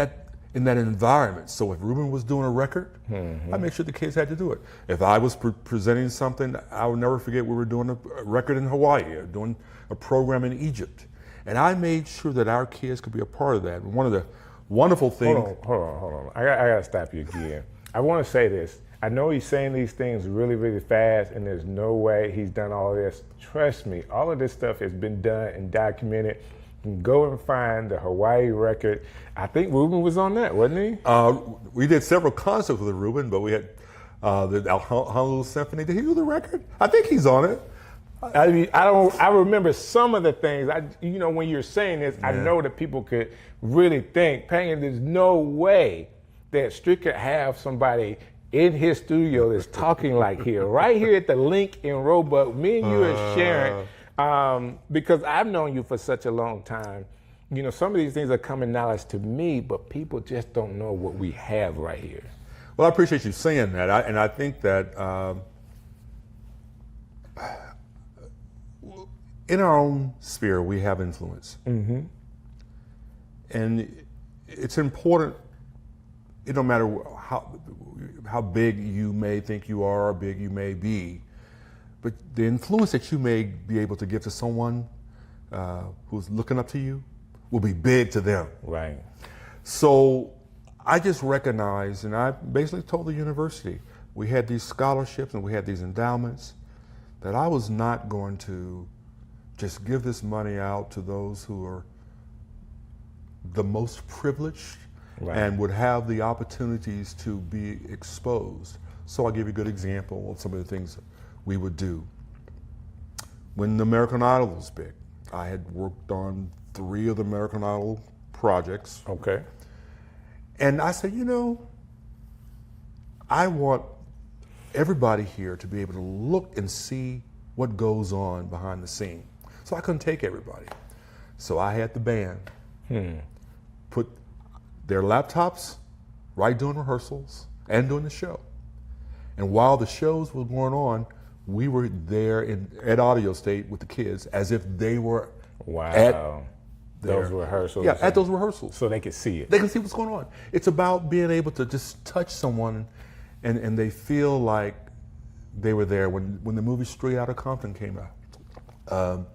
in that environment. So if Ruben was doing a record, I made sure the kids had to do it. If I was presenting something, I will never forget we were doing a record in Hawaii, or doing a program in Egypt. And I made sure that our kids could be a part of that. And one of the wonderful things. Hold on. I got to stop you again. I want to say this. I know he's saying these things really, really fast, and there's no way he's done all of this. Trust me, all of this stuff has been done and documented. You can go and find the Hawaii record. I think Ruben was on that, wasn't he? We did several concerts with Ruben, but we had the Honolulu Symphony. Did he do the record? I think he's on it. I mean, I remember some of the things. When you're saying this, I know that people could really think, Payne, there's no way that Strick could have somebody in his studio that's talking like here, right here at the link in Roebuck. Me and you are sharing, because I've known you for such a long time. Some of these things are common knowledge to me, but people just don't know what we have right here. Well, I appreciate you saying that, and I think that in our own sphere, we have influence. And it's important, it don't matter how big you may think you are or big you may be, but the influence that you may be able to give to someone who's looking up to you will be big to them. Right. So I just recognized, and I basically told the university, we had these scholarships and we had these endowments, that I was not going to just give this money out to those who are the most privileged and would have the opportunities to be exposed. So I'll give you a good example of some of the things we would do. When the American Idol was big, I had worked on 3 of the American Idol projects. Okay. And I said, I want everybody here to be able to look and see what goes on behind the scene. So I couldn't take everybody. So I had the band put their laptops right during rehearsals and during the show. And while the shows were going on, we were there at Audio State with the kids as if they were at those rehearsals. Yeah, at those rehearsals. So they could see it. They can see what's going on. It's about being able to just touch someone and they feel like they were there. When the movie Straight Outta Compton came out,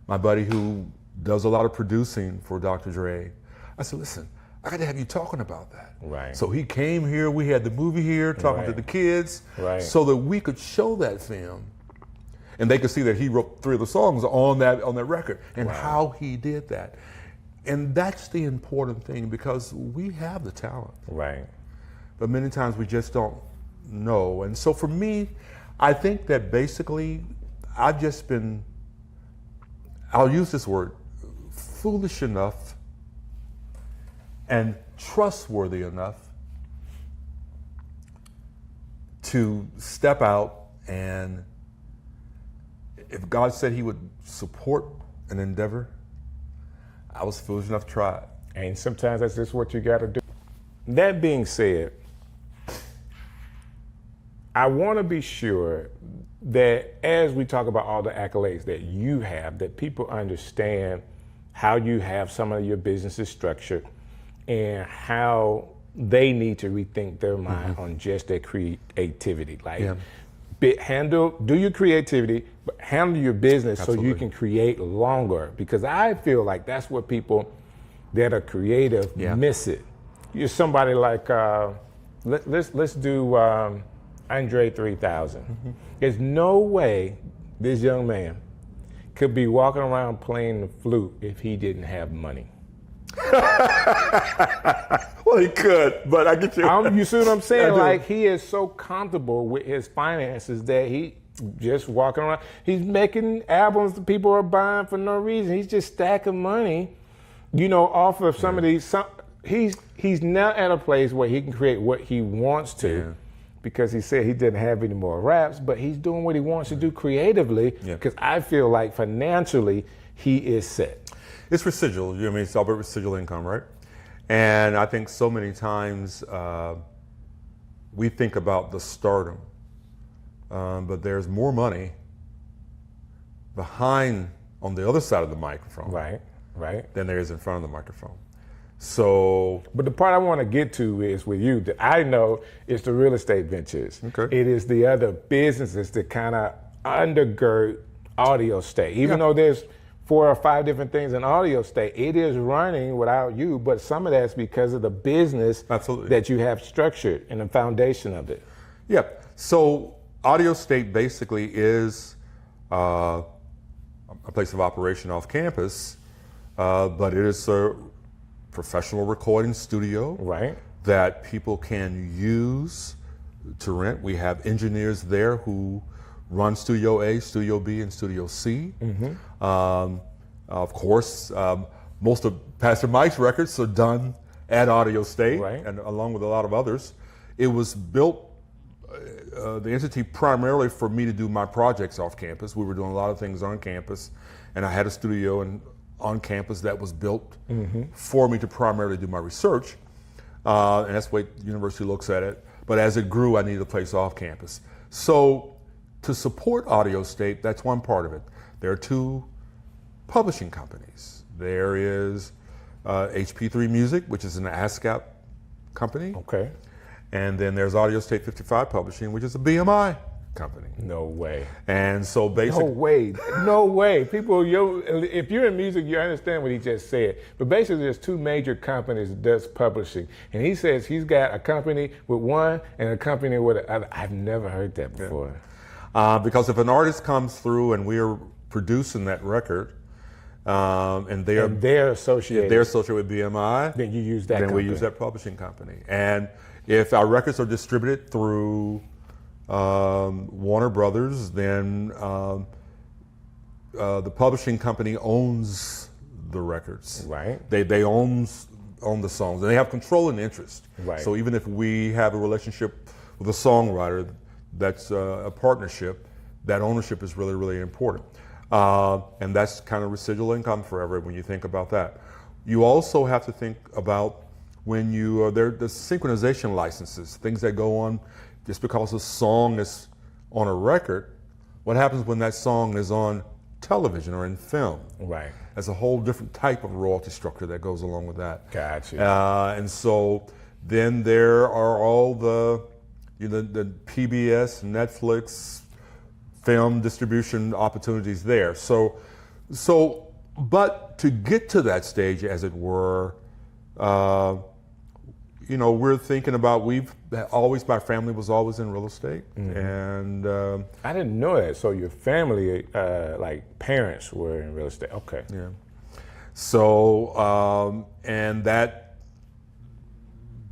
my buddy who does a lot of producing for Dr. Dre, I said, listen, I got to have you talking about that. Right. So he came here. We had the movie here, talking to the kids, so that we could show that film, and they could see that he wrote 3 of the songs on that record, and how he did that. And that's the important thing, because we have the talent. Right. But many times we just don't know. And so for me, I think that basically I've just been, I'll use this word, foolish enough and trustworthy enough to step out, and if God said he would support an endeavor, I was foolish enough to try it. And sometimes that's just what you got to do. That being said, I want to be sure that as we talk about all the accolades that you have, that people understand how you have some of your businesses structured and how they need to rethink their mind on just their creativity. Like, do your creativity, but handle your business so you can create longer. Because I feel like that's what people that are creative miss it. You're somebody like, let's do Andre 3000. There's no way this young man could be walking around playing the flute if he didn't have money. Well, he could, but I get you. You see what I'm saying? Like, he is so comfortable with his finances that he just walking around. He's making albums that people are buying for no reason. He's just stacking money, off of some of these. He's now at a place where he can create what he wants to, because he said he didn't have any more raps, but he's doing what he wants to do creatively, because I feel like financially he is set. It's residual. It's all about residual income, right? And I think so many times we think about the stardom, but there's more money behind, on the other side of the microphone, right, than there is in front of the microphone. So, but the part I want to get to is with you that I know it's the real estate ventures. Okay. It is the other businesses that kind of undergird Audio State. Even though there's 4 or 5 different things in Audio State, it is running without you, but some of that's because of the business that you have structured and the foundation of it. Yep. So Audio State basically is a place of operation off campus, but it is a professional recording studio that people can use to rent. We have engineers there who run Studio A, Studio B, and Studio C. Of course, most of Pastor Mike's records are done at Audio State, and along with a lot of others. It was built, the entity, primarily for me to do my projects off campus. We were doing a lot of things on campus, and I had a studio on campus that was built for me to primarily do my research, and that's the way the university looks at it. But as it grew, I needed a place off campus. So to support Audio State, that's one part of it. There are 2 publishing companies. There is HP3 Music, which is an ASCAP company. Okay. And then there's Audio State 55 Publishing, which is a BMI company. No way. And so basically, no way. People, if you're in music, you understand what he just said. But basically, there's 2 major companies that does publishing, and he says he's got a company with one and a company with the other. I've never heard that before. Because if an artist comes through and we're producing that record, and they're associated with BMI, then you use that. Then we use that publishing company. And if our records are distributed through Warner Brothers, then the publishing company owns the records. Right. They own the songs, and they have control and interest. Right. So even if we have a relationship with a songwriter, that's a partnership, that ownership is really, really important. And that's kind of residual income forever when you think about that. You also have to think about when you the synchronization licenses, things that go on just because a song is on a record. What happens when that song is on television or in film? Right. There's a whole different type of royalty structure that goes along with that. Gotcha. And so then there are all the PBS, Netflix, film distribution opportunities there. But to get to that stage, as it were, we're thinking about, my family was always in real estate. And I didn't know that. So your family, like parents were in real estate. Okay. Yeah. So, and that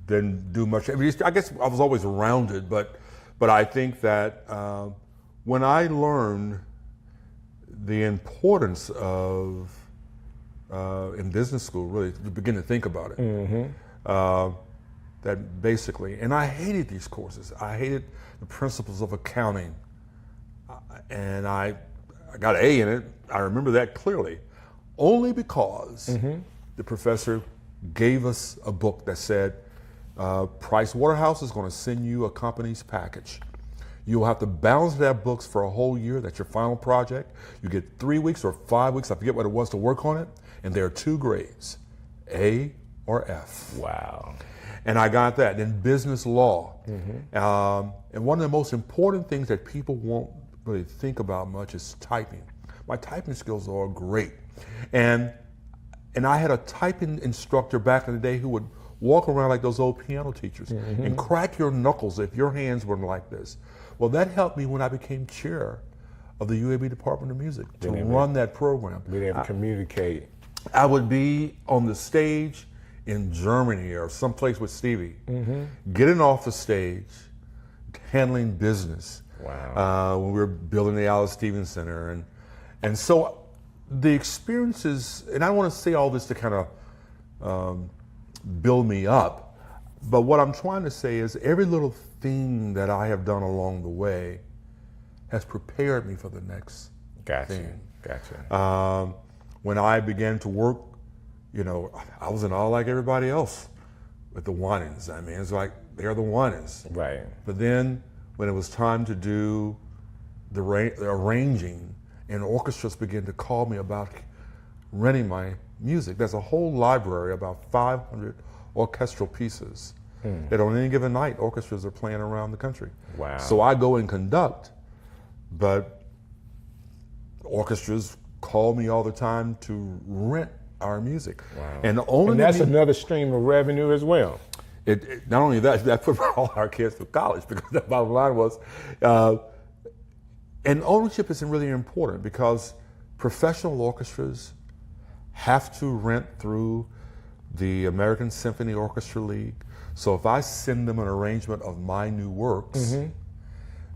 didn't do much. I mean, I guess I was always around it, but I think that when I learned the importance of, in business school, really, to begin to think about it, that basically, and I hated these courses. I hated the principles of accounting. And I got an A in it. I remember that clearly, only because the professor gave us a book that said, Price Waterhouse is going to send you a company's package. You'll have to balance that books for a whole year. That's your final project. You get 3 weeks or 5 weeks, I forget what it was, to work on it. And there are 2 grades, A or F. Wow. And I got that. In business law. And one of the most important things that people won't really think about much is typing. My typing skills are great. And I had a typing instructor back in the day who would walk around like those old piano teachers and crack your knuckles if your hands weren't like this. Well, that helped me when I became chair of the UAB Department of Music to run that program. Being able to communicate. I would be on the stage in Germany or someplace with Stevie, getting off the stage, handling business. Wow. When we were building the Alice Stevens Center. And so the experiences, and I don't want to say all this to kind of build me up, but what I'm trying to say is every little thing that I have done along the way has prepared me for the next thing. Gotcha. When I began to work, I was in all like everybody else with the Winans. I mean, it's like they're the Winans. Right. But then when it was time to do the arranging, and orchestras began to call me about renting my music. There's a whole library, about 500 orchestral pieces that on any given night orchestras are playing around the country. Wow. So I go and conduct, but orchestras call me all the time to rent our music. Wow. And that's another stream of revenue as well. It not only that put all our kids through college, because the bottom line was, and ownership is really important because professional orchestras have to rent through the American Symphony Orchestra League. So if I send them an arrangement of my new works,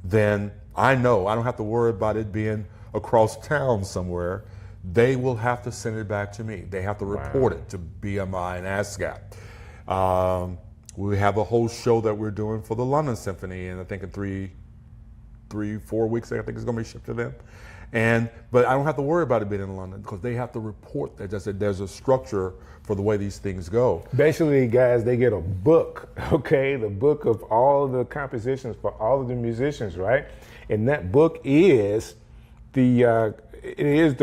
then I know I don't have to worry about it being across town somewhere. They will have to send it back to me. They have to report it to BMI and ASCAP. We have a whole show that we're doing for the London Symphony, and I think in 3-4 weeks, I think it's going to be shipped to them. But I don't have to worry about it being in London because they have to report that there's a structure for the way these things go. Basically, guys, they get a book, the book of all the compositions for all of the musicians, right? And that book is the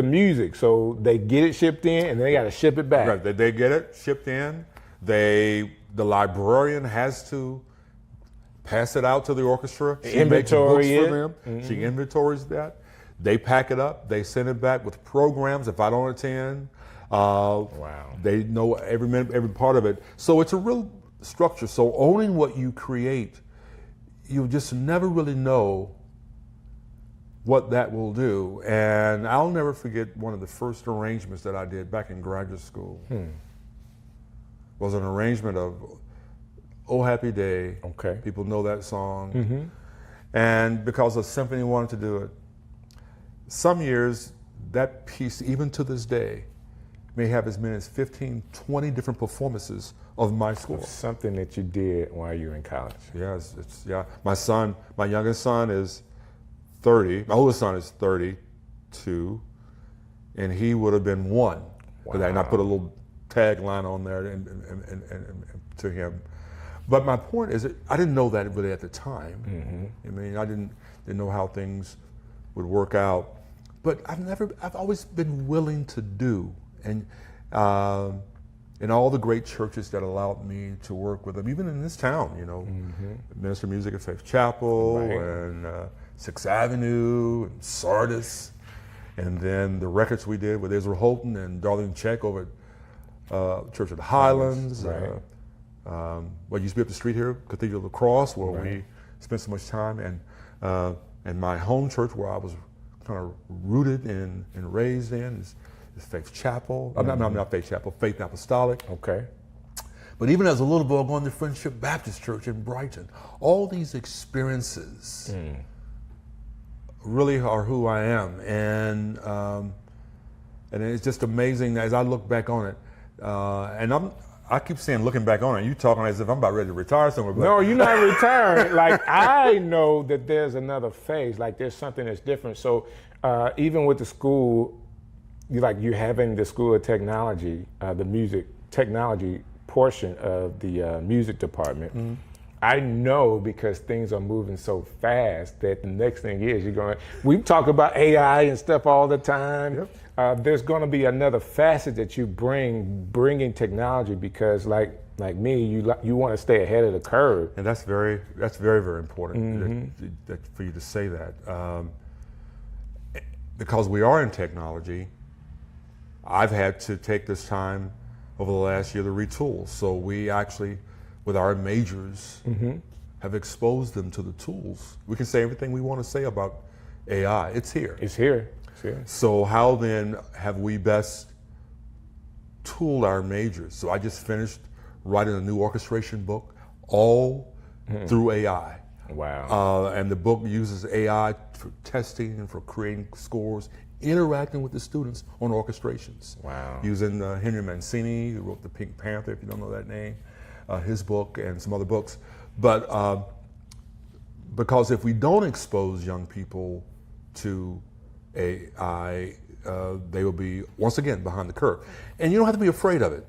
music. So they get it shipped in, and they got to ship it back. Right. They get it shipped in. The librarian has to pass it out to the orchestra. She makes books for them. She inventories that. They pack it up. They send it back with programs. If I don't attend, they know every minute, every part of it. So it's a real structure. So owning what you create, you just never really know what that will do. And I'll never forget one of the first arrangements that I did back in graduate school. Was an arrangement of Oh Happy Day. Okay. People know that song. And because the symphony wanted to do it, some years that piece, even to this day, may have as many as 15, 20 different performances of my score. Something that you did while you were in college. Yeah, my youngest son is 30. My oldest son is 32, and he would have been 1. Wow. And I put a little tagline on there and to him. But my point is that I didn't know that really at the time. I mean, I didn't know how things would work out. But I've always been willing to do, and in all the great churches that allowed me to work with them, even in this town, Minister of Music at Faith Chapel and 6th Avenue and Sardis, and then the records we did with Israel Houghton and Darlene Check over at Church of the Highlands, What used to be up the street here, Cathedral of the Cross, where we spent so much time, and my home church where I was kind of rooted and raised in is Faith Chapel. Not Faith Chapel, Faith Apostolic. Okay. But even as a little boy going to Friendship Baptist Church in Brighton, all these experiences really are who I am, and it's just amazing as I look back on it. And I keep saying looking back on it. You talking as if I'm about ready to retire somewhere. But no, you're not retiring. Like, I know that there's another phase. Like, there's something that's different. So even with the school, you're having the School of Technology, the music technology portion of the music department. I know because things are moving so fast that the next thing is we talk about AI and stuff all the time. Yep. There's going to be another facet that you bringing technology, because like me, you want to stay ahead of the curve. And that's very, very important for you to say that. Because we are in technology, I've had to take this time over the last year to retool. So we actually, with our majors, have exposed them to the tools. We can say everything we want to say about AI. It's here. It's here. So how then have we best tooled our majors? So I just finished writing a new orchestration book, all through AI. Wow. And the book uses AI for testing and for creating scores, interacting with the students on orchestrations. Wow. Using Henry Mancini, who wrote The Pink Panther, if you don't know that name, his book and some other books. But because if we don't expose young people to AI, they will be, once again, behind the curve. And you don't have to be afraid of it.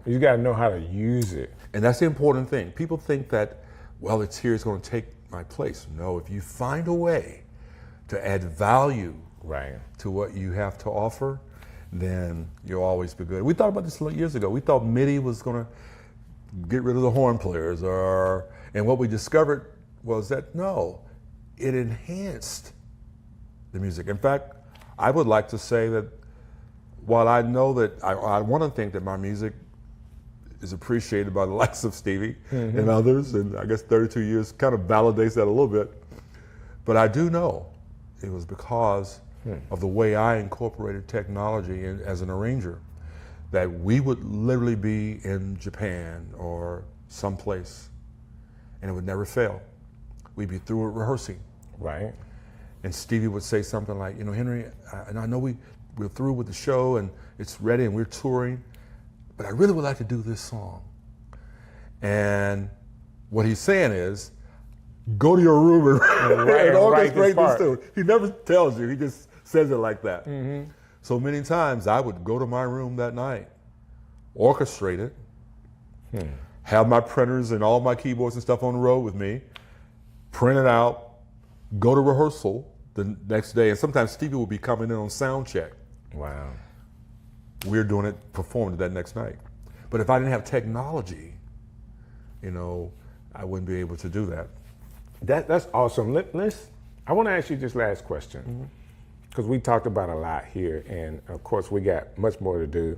You got to know how to use it. And that's the important thing. People think that, well, it's here, it's going to take my place. No, if you find a way to add value to what you have to offer, then you'll always be good. We thought about this years ago. We thought MIDI was going to get rid of the horn players, and what we discovered was that no, it enhanced the music. In fact, I would like to say that while I know that I want to think that my music is appreciated by the likes of Stevie and others, and I guess 32 years kind of validates that a little bit, but I do know it was because of the way I incorporated technology as an arranger, that we would literally be in Japan or someplace and it would never fail. We'd be through it rehearsing. Right. And Stevie would say something like, Henry, and I know we're through with the show and it's ready and we're touring, but I really would like to do this song. And what he's saying is, go to your room and orchestrate this too. He never tells you, he just says it like that. So many times I would go to my room that night, orchestrate it, have my printers and all my keyboards and stuff on the road with me, print it out, go to rehearsal the next day, and sometimes Stevie would be coming in on sound check. Wow. We're doing it, performing it that next night. But if I didn't have technology, I wouldn't be able to do that. That's awesome. I want to ask you this last question, because we talked about a lot here, and of course we got much more to do.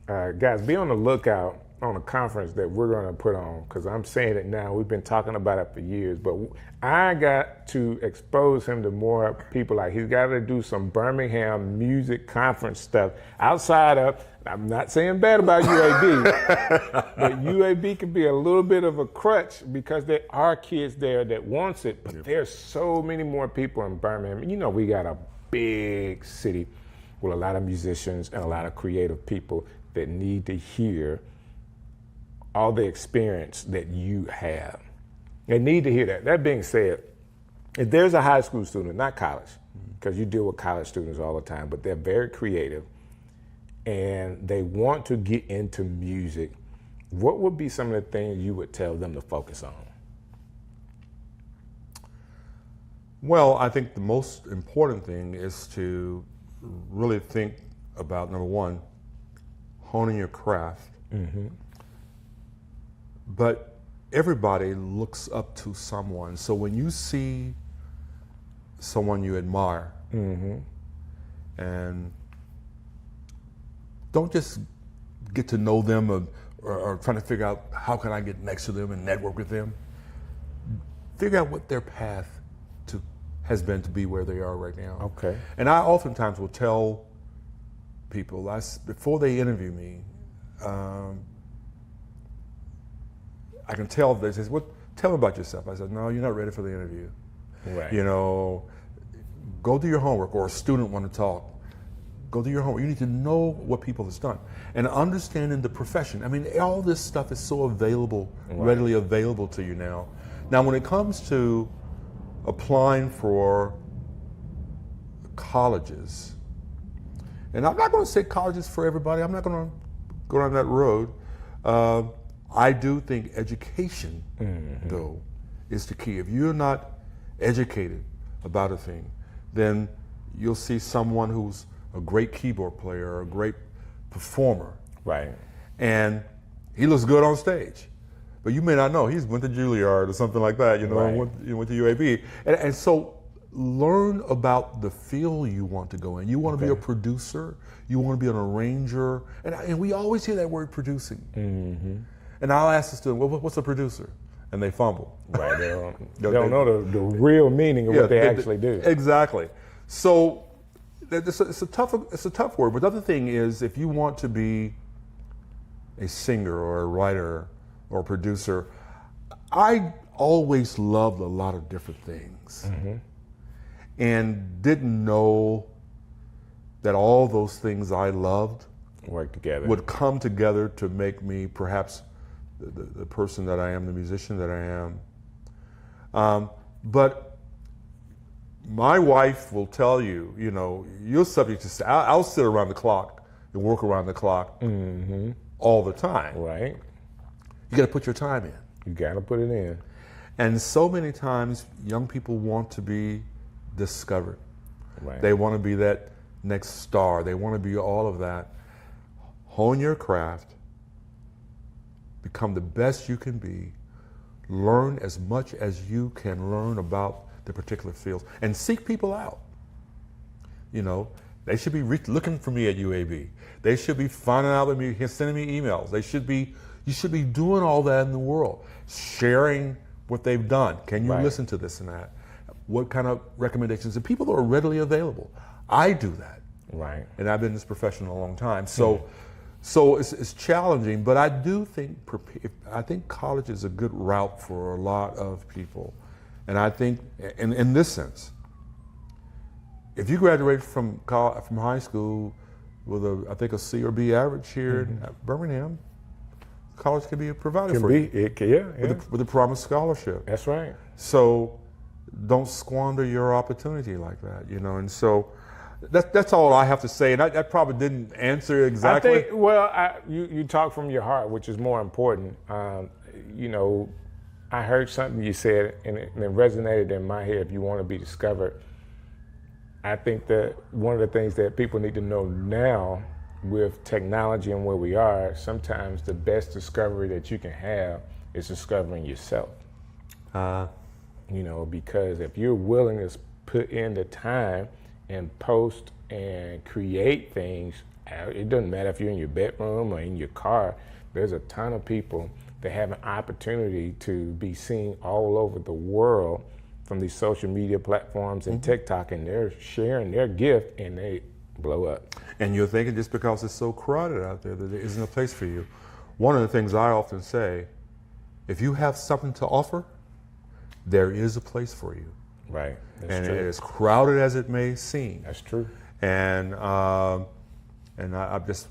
Guys, be on the lookout on a conference that we're going to put on, because I'm saying it now. We've been talking about it for years, but I got to expose him to more people. Like, he's got to do some Birmingham music conference stuff outside of, I'm not saying bad about UAB, but UAB can be a little bit of a crutch because there are kids there that wants it, but there's so many more people in Birmingham. We got a big city with a lot of musicians and a lot of creative people that need to hear all the experience that you have. They need to hear that. That being said, if there's a high school student, not college, because you deal with college students all the time, but they're very creative and they want to get into music, what would be some of the things you would tell them to focus on? Well, I think the most important thing is to really think about, number one, honing your craft. But everybody looks up to someone. So when you see someone you admire, and don't just get to know them or trying to figure out how can I get next to them and network with them, figure out what their path has been to be where they are right now. Okay. And I oftentimes will tell people, before they interview me, I can tell if they say, "What? Tell me about yourself." I said, "No, you're not ready for the interview. Right. You know, go do your homework." Or a student want to talk, go do your homework. You need to know what people have done and understanding the profession. I mean, all this stuff is so available, readily available to you now. Now, when it comes to applying for colleges, and I'm not going to say colleges for everybody. I'm not going to go down that road. I do think education, though, is the key. If you're not educated about a thing, then you'll see someone who's a great keyboard player or a great performer. Right. And he looks good on stage. But you may not know he's went to Juilliard or something like that, you know, Right. went to UAB. And so learn about the field you want to go in. You want to be a producer, you want to be an arranger, and we always hear that word producing. And I'll ask the student, well, what's a producer? And they fumble. Right, they don't know the real meaning of what they actually do. Exactly. So it's a tough word, but the other thing is if you want to be a singer or a writer or a producer, I always loved a lot of different things and didn't know that all those things I loved Work together. would come together to make me perhaps the person that I am, the musician that I am. But my wife will tell you, you know, you're subject to, I'll sit around the clock and work around the clock all the time. Right. You got to put your time in. You got to put it in. And so many times young people want to be discovered. Right. They want to be that next star. They want to be all of that. Hone your craft. Become the best you can be. Learn as much as you can learn about the particular fields. And seek people out. You know, they should be looking for me at UAB. They should be finding out with me, sending me emails. You should be doing all that in the world. Sharing what they've done. Can you listen to this and that? What kind of recommendations? And people that are readily available. I do that. Right. And I've been in this profession a long time. So it's challenging, but I do think college is a good route for a lot of people. And I think in this sense, if you graduate from high school with a C or B average here in Birmingham, college can be provided for you. With a promised scholarship. That's right. So don't squander your opportunity like that, you know. And so that's all I have to say. And I probably didn't answer exactly. I think, you talk from your heart, which is more important. You know, I heard something you said, and it resonated in my head. If you want to be discovered, I think that one of the things that people need to know now with technology and where we are, sometimes the best discovery that you can have is discovering yourself. You know, because if you're willing to put in the time and post and create things, it doesn't matter if you're in your bedroom or in your car, there's a ton of people that have an opportunity to be seen all over the world from these social media platforms and TikTok, and they're sharing their gift and they blow up. And you're thinking just because it's so crowded out there that there isn't a place for you. One of the things I often say, if you have something to offer, there is a place for you. Right. That's true. As crowded as it may seem. That's true. And that's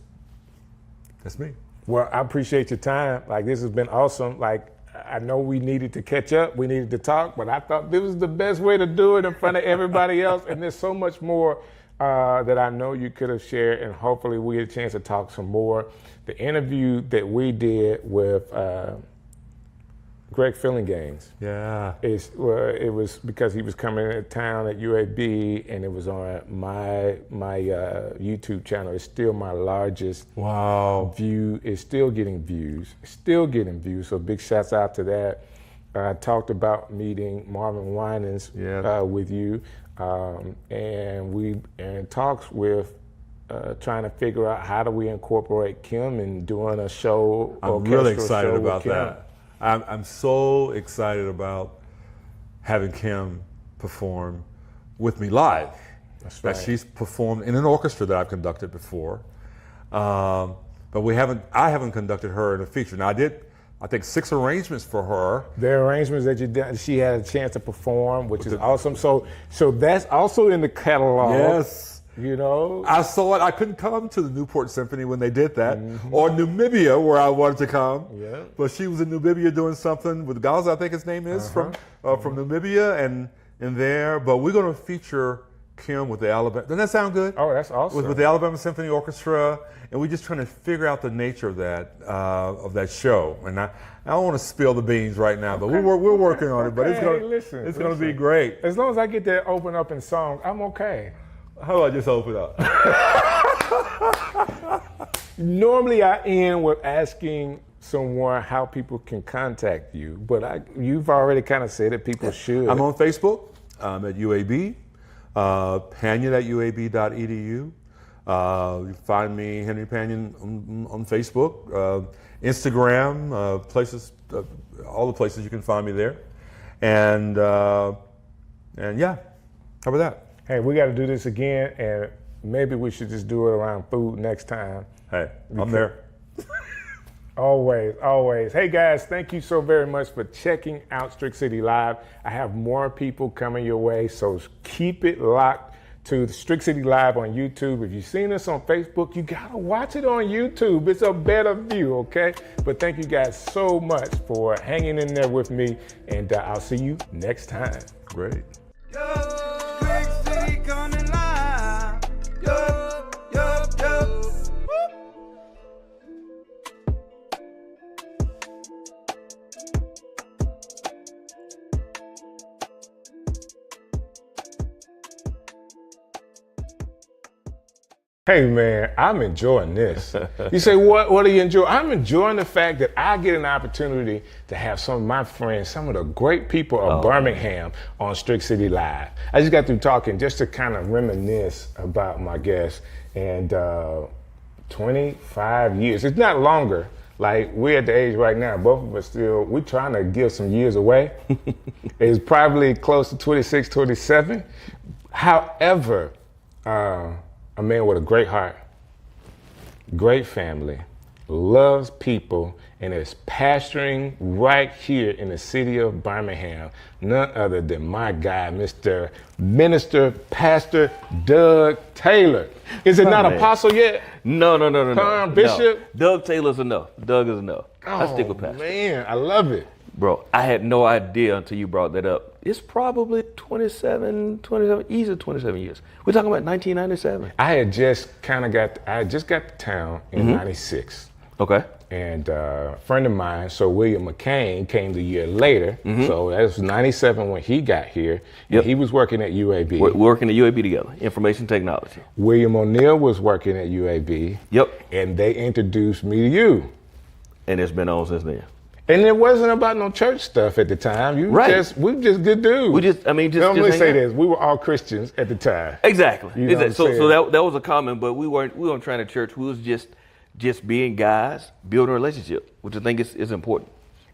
me. Well, I appreciate your time. Like, this has been awesome. Like, I know we needed to catch up, we needed to talk, but I thought this was the best way to do it in front of everybody else. And there's so much more that I know you could have shared, and hopefully we get a chance to talk some more. The interview that we did with Greg Fillinganes. Yeah. It was because he was coming into town at UAB, and it was on my YouTube channel. It's still my largest view. It's still getting views. So big shouts out to that. I talked about meeting Marvin Winans with you, and talks with trying to figure out how do we incorporate Kim in doing a show. I'm really excited about that. I'm so excited about having Kim perform with me live. That's right. That she's performed in an orchestra that I've conducted before, but I haven't conducted her in a feature. Now I did, I think 6 arrangements for her. The arrangements that you did, she had a chance to perform, which is awesome. So that's also in the catalog. Yes. You know, I saw it. I couldn't come to the Newport Symphony when they did that, or Namibia where I wanted to come. Yeah. But she was in Namibia doing something with Gaza, I think his name is, from Namibia and there. But we're going to feature Kim with the Alabama. Doesn't that sound good? Oh, that's awesome. With the Alabama Symphony Orchestra, and we're just trying to figure out the nature of that show. And I don't want to spill the beans right now, but we're working on it. But it's going to be great. As long as I get to open up in song, I'm okay. How do I just open up? Normally I end with asking someone how people can contact you, but you've already kind of said that people should. I'm on Facebook. I'm at UAB, Panion at uab.edu. You can find me, Henry Panion, on Facebook, Instagram, places, all the places you can find me there. And yeah, how about that? Hey, we got to do this again, and maybe we should just do it around food next time. Hey, I'm there. Always, always. Hey guys, thank you so very much for checking out Strick City Live. I have more people coming your way, so keep it locked to Strick City Live on YouTube. If you've seen us on Facebook, you gotta watch it on YouTube. It's a better view, okay? But thank you guys so much for hanging in there with me, and I'll see you next time. Great. Strick City coming live. Yo, yo, yo. Hey man, I'm enjoying this. You say, what do you enjoy? I'm enjoying the fact that I get an opportunity to have some of my friends, some of the great people of Birmingham on Strick City Live. I just got through talking just to kind of reminisce about my guests, and 25 years, it's not longer. Like, we're at the age right now, both of us we're trying to give some years away. It's probably close to 26, 27. However, a man with a great heart, great family, loves people, and is pastoring right here in the city of Birmingham. None other than my guy, Mr. Minister Pastor Doug Taylor. Is it not apostle yet? No. Bishop? No. Doug Taylor's enough. Doug is enough. I stick with pastor. Man, I love it. Bro, I had no idea until you brought that up. It's probably 27, easy 27 years. We're talking about 1997. I just got to town in 96. Okay. And a friend of mine, Sir William McCain, came the year later. So that was 97 when he got here. Yep. He was working at UAB. We're working at UAB together, information technology. William O'Neill was working at UAB. Yep. And they introduced me to you. And it's been on since then. And it wasn't about no church stuff at the time. We were just good dudes. Let me say this: we were all Christians at the time. Exactly. You know so that was a comment, but we weren't trying to church. We was just being guys, building a relationship, which I think is important.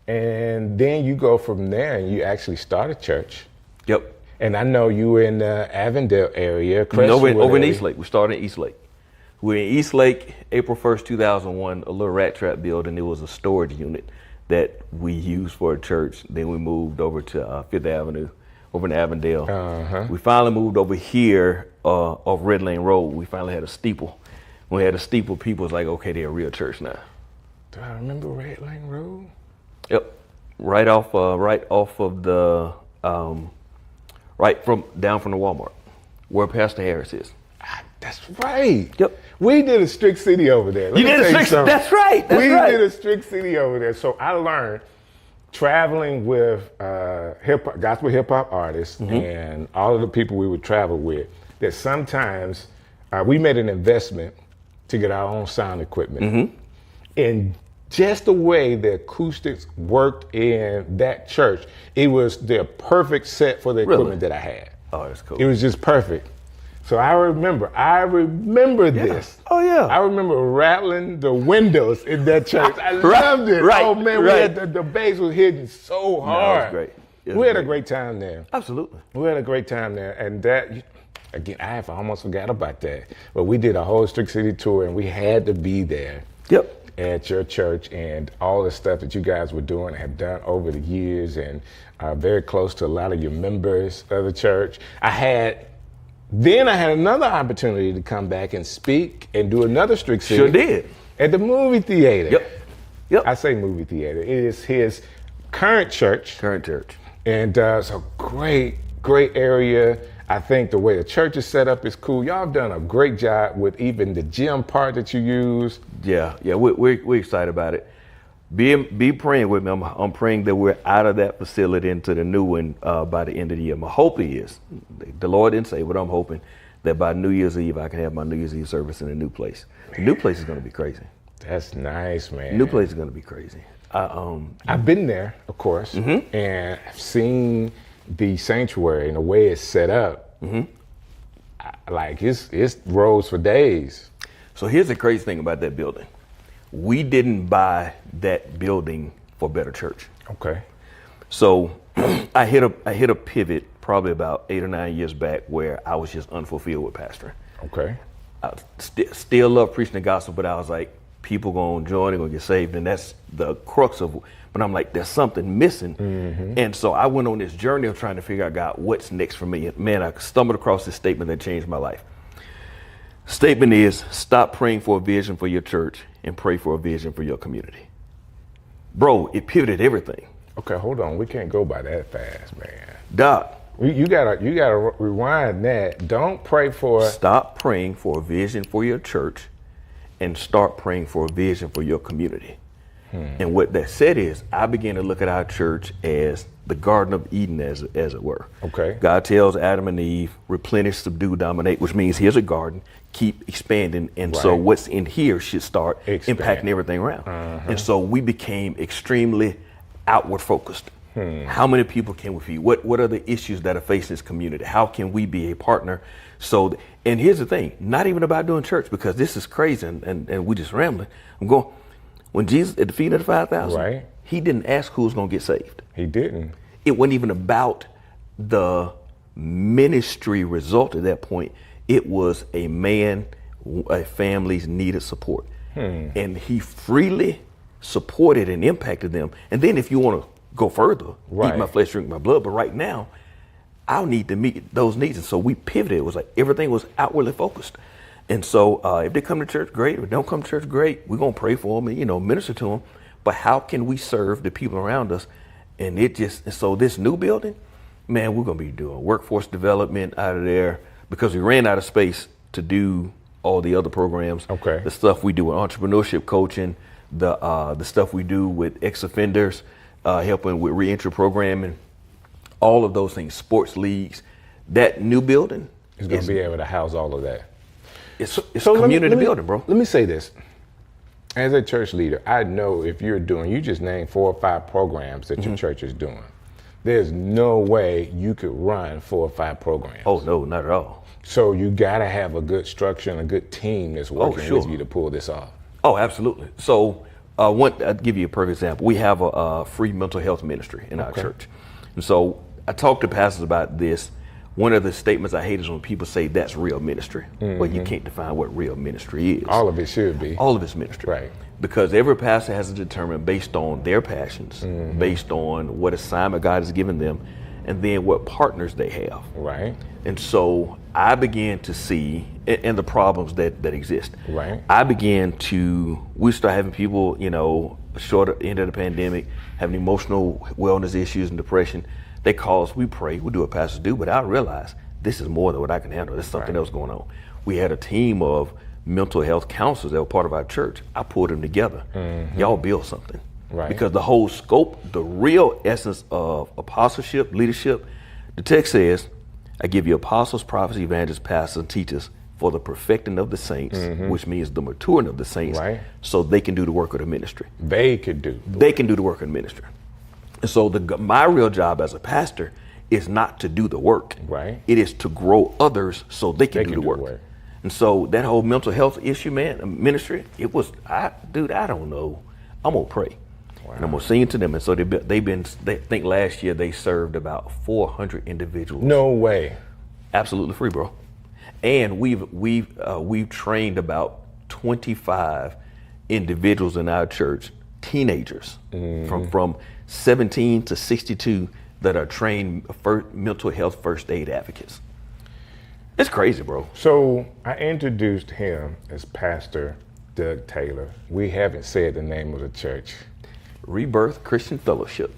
And then you go from there, and you actually start a church. Yep. And I know you were in the Avondale area, over in Eastlake. We started in Eastlake. We're in Eastlake, April 1st, 2001. A little rat trap building. It was a storage unit that we used for a church. Then we moved over to Fifth Avenue, over in Avondale. We finally moved over here off Red Lane Road. We finally had a steeple. When we had a steeple, people was like, okay, they're a real church now. Do I remember Red Lane Road? Yep, right off of the, down from the Walmart, where Pastor Harris is. That's right. Yep. We did a Strick City over there. You did a Strick City? That's right. We did a Strick City over there. So I learned traveling with gospel hip hop artists and all of the people we would travel with that sometimes we made an investment to get our own sound equipment. And just the way the acoustics worked in that church, it was the perfect set for the equipment that I had. Oh, that's cool. It was just perfect. So I remember this. Oh yeah. I remember rattling the windows in that church. I loved it. Right, oh man, we had the bass was hitting so hard. It was great. We had a great time there. Absolutely. We had a great time there, and that again, I almost forgot about that. But we did a whole Strick City tour, and we had to be there. Yep. At your church, and all the stuff that you guys were doing and have done over the years, and very close to a lot of your members of the church. I had another opportunity to come back and speak and do another Strick City. Sure did. At the movie theater. Yep. I say movie theater. It is his current church. And it's a great area. I think the way the church is set up is cool. Y'all have done a great job with even the gym part that you use. Yeah, we're excited about it. Be praying with me. I'm praying that we're out of that facility into the new one by the end of the year. My hope is, the Lord didn't say, but I'm hoping that by New Year's Eve I can have my New Year's Eve service in a new place. The new place is going to be crazy. That's nice, man. The new place is going to be crazy. I've been there, of course, and I've seen the sanctuary and the way it's set up. Like it's rows for days. So here's the crazy thing about that building. We didn't buy that building for Better Church. Okay. So I hit a pivot probably about 8 or 9 years back where I was just unfulfilled with pastoring. Okay. I still love preaching the gospel, but I was like, people gonna join, they're gonna get saved, and that's the crux of it. But I'm like, there's something missing. And so I went on this journey of trying to figure out, God, what's next for me? And man, I stumbled across this statement that changed my life. Statement is, stop praying for a vision for your church and pray for a vision for your community. Bro, it pivoted everything. Okay, hold on. We can't go by that fast, man. Doc. You gotta rewind that. Don't pray for... Stop praying for a vision for your church and start praying for a vision for your community. And what that said is, I began to look at our church as the Garden of Eden, as it were. Okay. God tells Adam and Eve, replenish, subdue, dominate, which means here's a garden, keep expanding. And so what's in here should start impacting everything around. And so we became extremely outward focused. How many people can we feed? What are the issues that are facing this community? How can we be a partner? So, and here's the thing, not even about doing church, because this is crazy and we just rambling. I'm going, when Jesus at the feet of the 5,000, he didn't ask who was going to get saved. He didn't. It wasn't even about the ministry result at that point. It was a family's needed support. And he freely supported and impacted them. And then if you want to go further, eat my flesh, drink my blood. But right now, I'll need to meet those needs. And so we pivoted. It was like everything was outwardly focused. And so if they come to church, great. If they don't come to church, great. We're going to pray for them and, minister to them. But how can we serve the people around us? And so this new building, man, we're going to be doing workforce development out of there because we ran out of space to do all the other programs. Okay. The stuff we do with entrepreneurship coaching, the stuff we do with ex-offenders, helping with reentry programming, all of those things, sports leagues. That new building is going to be able to house all of that. It's community building, bro. Let me say this. As a church leader, I know if you just named 4 or 5 programs that your church is doing. There's no way you could run 4 or 5 programs. Oh, no, not at all. So you got to have a good structure and a good team that's working with you to pull this off. Oh, absolutely. So I'll give you a perfect example. We have a free mental health ministry in our church. And so I talk to pastors about this. One of the statements I hate is when people say that's real ministry. Well, you can't define what real ministry is. All of it should be. All of it's ministry. Right. Because every pastor has to determine based on their passions, based on what assignment God has given them, and then what partners they have. Right. And so I began to see, and the problems that exist. Right. We start having people, short end of the pandemic, having emotional wellness issues and depression. They call us, we pray, we do what pastors do, but I realize this is more than what I can handle. There's something else going on. We had a team of mental health counselors that were part of our church. I pulled them together. Y'all build something. Right. Because the whole scope, the real essence of apostleship, leadership, the text says, I give you apostles, prophets, evangelists, pastors, and teachers for the perfecting of the saints, which means the maturing of the saints, so they can do the work of the ministry. They can do the work of the ministry. And so my real job as a pastor is not to do the work. Right. It is to grow others so they can do the work. And so that whole mental health issue, man, ministry, it was, I don't know. I'm gonna pray. Wow. And I'm gonna sing to them. And so they think last year they served about 400 individuals. No way. Absolutely free, bro. And we've trained about 25 individuals in our church, teenagers from 17 to 62 that are trained mental health first aid advocates. It's crazy, bro. So I introduced him as Pastor Doug Taylor. We haven't said the name of the church. Rebirth Christian Fellowship.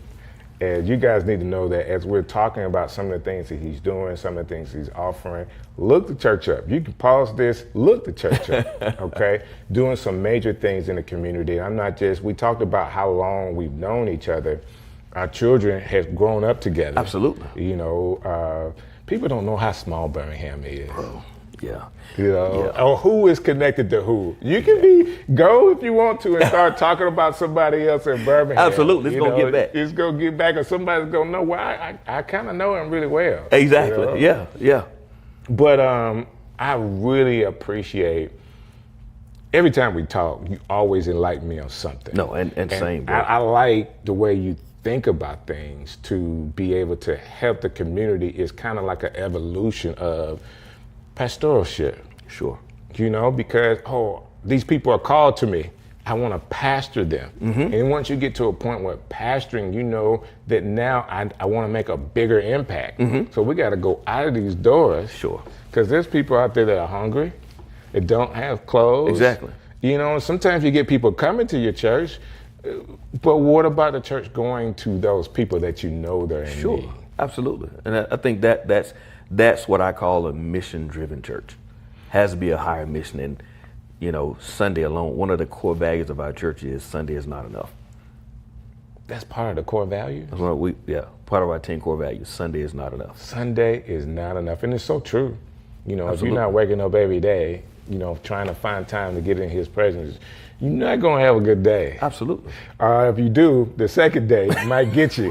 And you guys need to know that as we're talking about some of the things that he's doing, some of the things he's offering, look the church up. You can pause this, look the church up, okay? Doing some major things in the community. We talked about how long we've known each other. Our children have grown up together. Absolutely. You know, people don't know how small Birmingham is. Bro. Yeah. You know, or who is connected to who. You can go if you want to and start talking about somebody else in Birmingham. Absolutely, it's going to get back. It's going to get back, or somebody's going to know, well, I kind of know him really well. Exactly, you know? yeah. But I really appreciate, every time we talk, you always enlighten me on something. No, and same, bro. I like the way you think about things to be able to help the community. Is kind of like an evolution of pastoralship. Sure. You know, because, these people are called to me. I want to pastor them. And once you get to a point where pastoring, you know that now I want to make a bigger impact. So we got to go out of these doors. Sure. Because there's people out there that are hungry, that don't have clothes. Exactly. You know, sometimes you get people coming to your church, but what about the church going to those people that you know they're in need? Sure, absolutely. And I think that's what I call a mission-driven church. Has to be a higher mission. And, you know, Sunday alone, one of the core values of our church is Sunday is not enough. That's part of the core values? Part of our 10 core values. Sunday is not enough. Sunday is not enough. And it's so true. You know, Absolutely. If you're not waking up every day, you know, trying to find time to get in his presence, you're not going to have a good day. Absolutely. If you do, the second day might get you.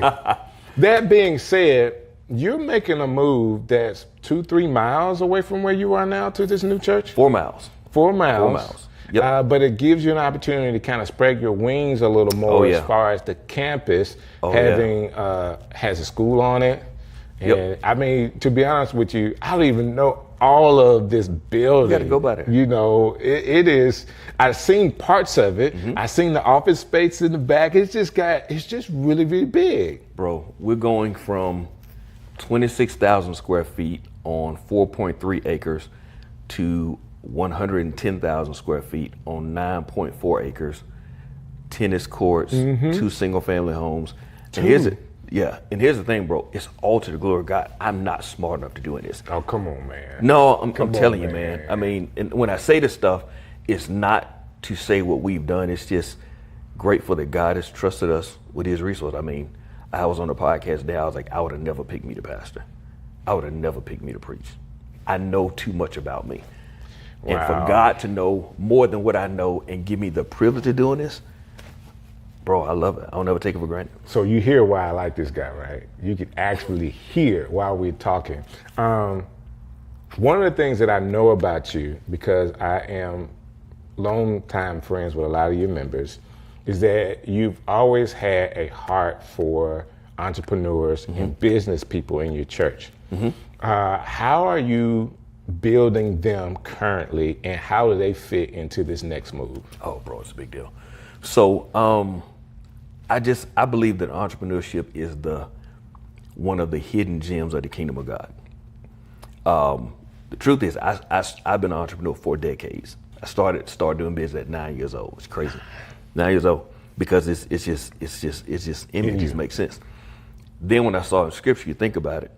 That being said, you're making a move that's 2-3 miles away from where you are now to this new church? 4 miles. 4 miles. 4 miles. Yep. But it gives you an opportunity to kind of spread your wings a little more as far as the campus has a school on it. And I mean, to be honest with you, I don't even know all of this building. You got to go by there. You know, it is. I've seen parts of it. I've seen the office space in the back. It's just really, really big. Bro, we're going from 26,000 square feet on 4.3 acres to 110,000 square feet on 9.4 acres, tennis courts, 2 single family homes. And here's the thing, bro. It's all to the glory of God. I'm not smart enough to do this. Oh, come on, man. No, I'm telling you, man. I mean, and when I say this stuff, it's not to say what we've done. It's just grateful that God has trusted us with his resources. I mean, I was on the podcast today. I was like, I would have never picked me to pastor. I would have never picked me to preach. I know too much about me. Wow. And for God to know more than what I know and give me the privilege of doing this, bro, I love it. I'll never take it for granted. So you hear why I like this guy, right? You can actually hear while we're talking. One of the things that I know about you, because I am long-time friends with a lot of your members, is that you've always had a heart for entrepreneurs and business people in your church. How are you building them currently, and how do they fit into this next move? Oh, bro, it's a big deal. So I believe that entrepreneurship is one of the hidden gems of the kingdom of God. The truth is, I've been an entrepreneur for decades. I started doing business at 9 years old. It's crazy. 9 years old, because it's just images make sense. Then when I saw in scripture, you think about it,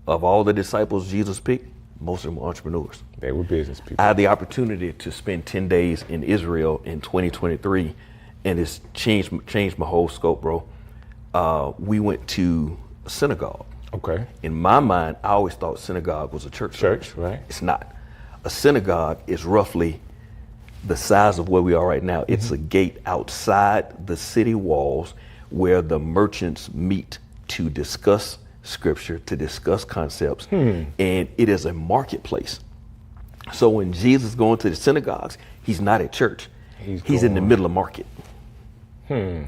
of all the disciples Jesus picked, most of them were entrepreneurs. They were business people. I had the opportunity to spend 10 days in Israel in 2023, and it's changed my whole scope, bro. We went to a synagogue. Okay. In my mind, I always thought synagogue was a church. Church, right? It's not. A synagogue is roughly the size of where we are right now. It's a gate outside the city walls where the merchants meet to discuss scripture, to discuss concepts, and it is a marketplace. So when Jesus is going to the synagogues, he's not at church. He's in the middle of market. 2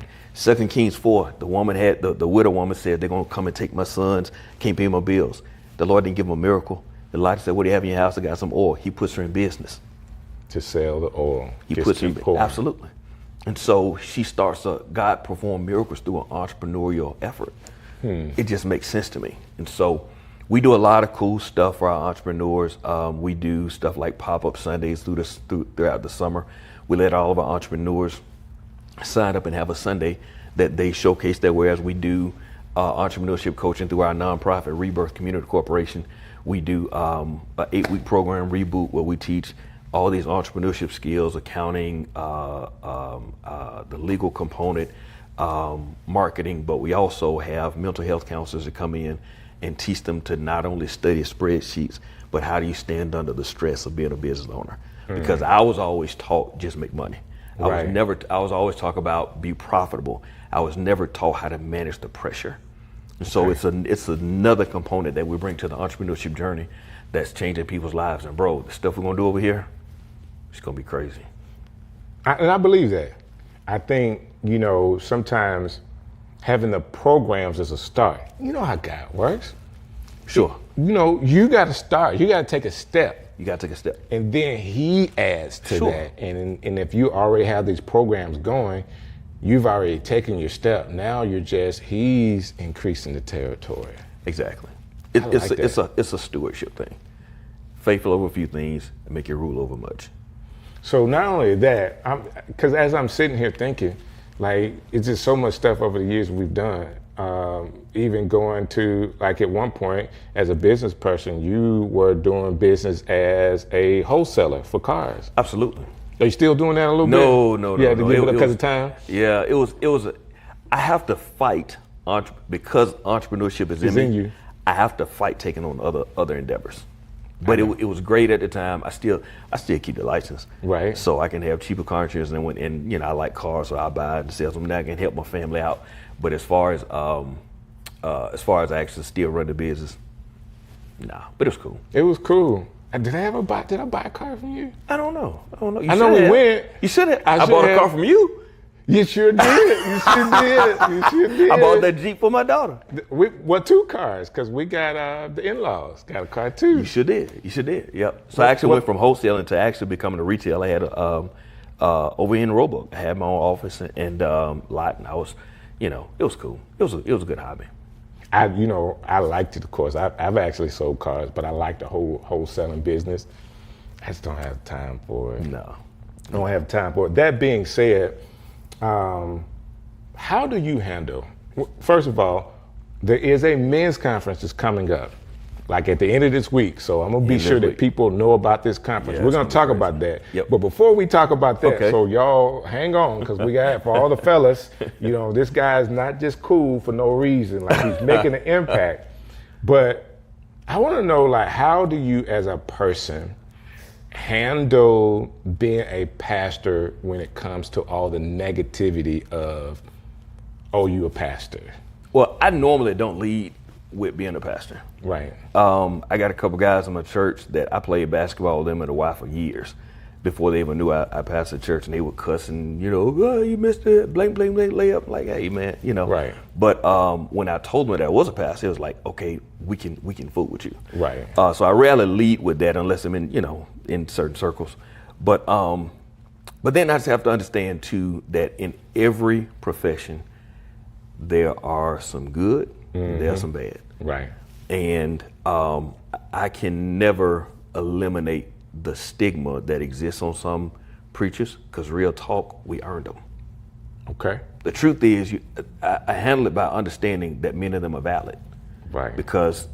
Kings 4, the woman had, the widow woman said, they're going to come and take my sons, can't pay my bills. The Lord didn't give him a miracle. Elijah said, what do you have in your house? I got some oil. He puts her in business. To sell the oil. He puts her in, absolutely. And so she starts, God performed miracles through an entrepreneurial effort. It just makes sense to me. And so we do a lot of cool stuff for our entrepreneurs. We do stuff like pop-up Sundays throughout the summer. We let all of our entrepreneurs sign up and have a Sunday that they showcase their wares. We do entrepreneurship coaching through our nonprofit Rebirth Community Corporation. We do an 8-week program, Reboot, where we teach all these entrepreneurship skills, accounting, the legal component, marketing, but we also have mental health counselors that come in and teach them to not only study spreadsheets, but how do you stand under the stress of being a business owner? Because I was always taught just make money. I was always taught about be profitable. I was never taught how to manage the pressure. And so it's another component that we bring to the entrepreneurship journey that's changing people's lives. And bro, the stuff we're gonna do over here, it's gonna be crazy. And I believe that. I think, you know, sometimes having the programs as a start, you know how God works. Sure. You know, you gotta start, you gotta take a step. You gotta take a step. And then he adds to that. And if you already have these programs going, you've already taken your step. Now he's increasing the territory. Exactly. It's a stewardship thing. Faithful over a few things and make you rule over much. So not only that, because as I'm sitting here thinking, like, it's just so much stuff over the years we've done. Even going to, like, at one point, as a business person, you were doing business as a wholesaler for cars. Absolutely. Are you still doing that a little bit? No. You had to give it up because of time? Yeah, I have to fight, because entrepreneurship is in you. I have to fight taking on other endeavors. But it was great at the time. I still keep the license, right? So I can have cheaper car insurance, and you know, I like cars, so I buy and sell them. Now I can help my family out. But as far as I actually still run the business, nah. But it was cool. It was cool. Did I buy a car from you? I don't know. I know we went. You should have. I bought a car from you. You sure did. You sure did. I bought that Jeep for my daughter. Well, 2 cars, because we got the in-laws got a car too. You sure did. Yep. So I actually went from wholesaling to actually becoming a retailer. I had over in Roebuck, I had my own office and lot, and I was, you know, it was cool. It was a good hobby. I liked it, of course. I've actually sold cars, but I like the whole wholesaling business. I just don't have time for it. No. I don't have time for it. That being said, how do you handle, first of all, there is a men's conference that's coming up, like at the end of this week. So I'm gonna be sure that people know about this conference. We're gonna talk about that. Yep. But before we talk about that, so y'all hang on, because we got, for all the fellas, you know, this guy's not just cool for no reason, like he's making an impact. But I wanna know, like, how do you as a person handle being a pastor when it comes to all the negativity of, oh, you a pastor? Well, I normally don't lead with being a pastor. Right. I got a couple guys in my church that I played basketball with them and a wife for years before they even knew I pastored church, and they would cuss and, you know, oh, you missed it, blank, layup. Like, hey, man, you know. Right. But when I told them that I was a pastor, it was like, okay, we can fool with you. Right. So I rarely lead with that unless I'm in, you know, in certain circles. But then I just have to understand too that in every profession there are some good, there are some bad. Right. And I can never eliminate the stigma that exists on some preachers, because real talk, we earned them. Okay. The truth is, I handle it by understanding that many of them are valid. Right. Because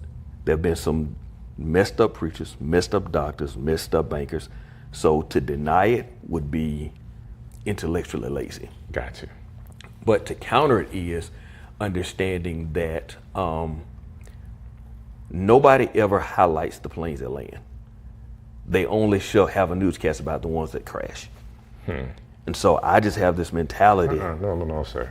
there have been some messed up preachers, messed up doctors, messed up bankers. So to deny it would be intellectually lazy. Gotcha. But to counter it is understanding that nobody ever highlights the planes that land. They only have a newscast about the ones that crash. And so I just have this mentality. No, sir.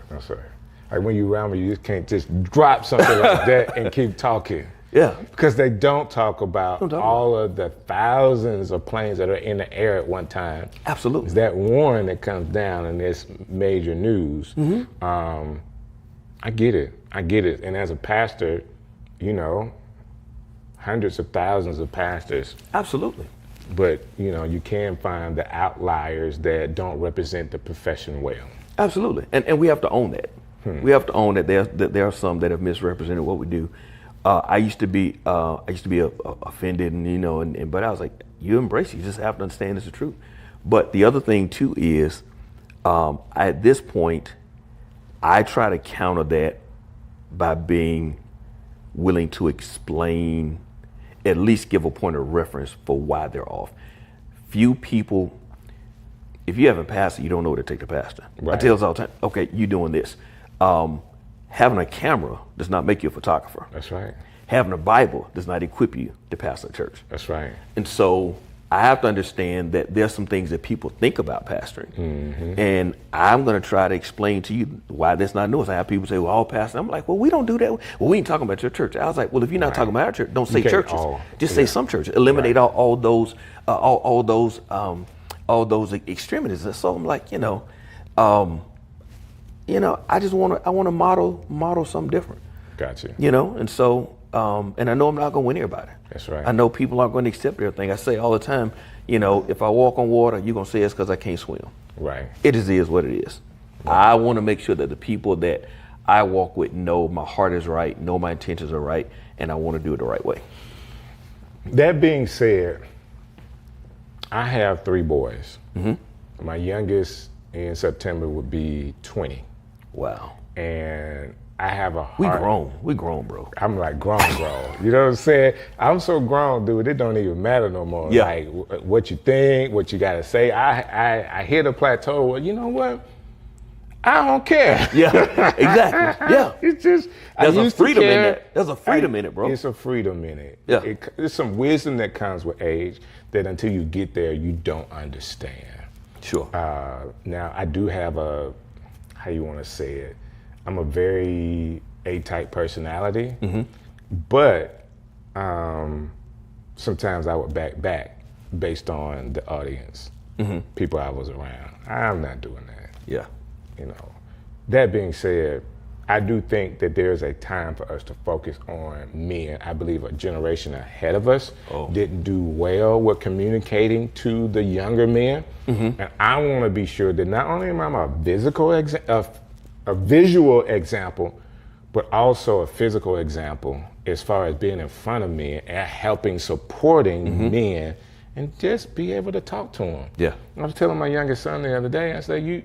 Like when you around me, you just can't just drop something like that and keep talking. Yeah. Because they don't talk about all of the thousands of planes that are in the air at one time. Absolutely. It's that one that comes down and it's major news. I get it. And as a pastor, you know, hundreds of thousands of pastors. Absolutely. But, you know, you can find the outliers that don't represent the profession well. Absolutely. And we have to own that. We have to own that there are some that have misrepresented what we do. I used to be offended, and you know, but I was like, you embrace it. You just have to understand it's the truth. But the other thing too is, at this point, I try to counter that by being willing to explain, at least give a point of reference for why they're off. Few people, if you haven't passed it, you don't know where to take the pastor. Right. I tell us all the time, okay, you doing this. Having a camera does not make you a photographer. That's right. Having a Bible does not equip you to pastor a church. That's right. And so I have to understand that there's some things that people think about pastoring. And I'm going to try to explain to you why that's not news. I have people say, well, all pastors. I'm like, well, we don't do that. Well, we ain't talking about your church. I was like, well, if you're not talking about our church, don't say churches. Just say some churches. Eliminate all those extremities. So I'm like, I just want to model something different. Gotcha. And so, and I know I'm not going to win everybody. That's right. I know people aren't going to accept everything. I say all the time, if I walk on water, you're going to say it's because I can't swim. Right. It just is what it is. Right. I want to make sure that the people that I walk with know my heart is right, know my intentions are right, and I want to do it the right way. That being said, I have 3 boys. My youngest in September would be 20. Wow. And I have a heart. We grown, bro. I'm like grown. You know what I'm saying? I'm so grown, dude, it don't even matter no more. Yeah. Like what you think, what you gotta say. I hit a plateau. Well, you know what? I don't care. Yeah, exactly. Yeah. It's just, there's a freedom in it. There's a freedom in it, bro. It's a freedom in it. Yeah. There's some wisdom that comes with age that until you get there, you don't understand. Sure. Now, I do have how you want to say it? I'm a very A-type personality, but sometimes I would back based on the audience, people I was around. I'm not doing that. Yeah. That being said, I do think that there's a time for us to focus on men. I believe a generation ahead of us didn't do well with communicating to the younger men. And I want to be sure that not only am I a visual example, but also a physical example as far as being in front of men and helping, supporting men, and just be able to talk to them. Yeah. I was telling my youngest son the other day, I said,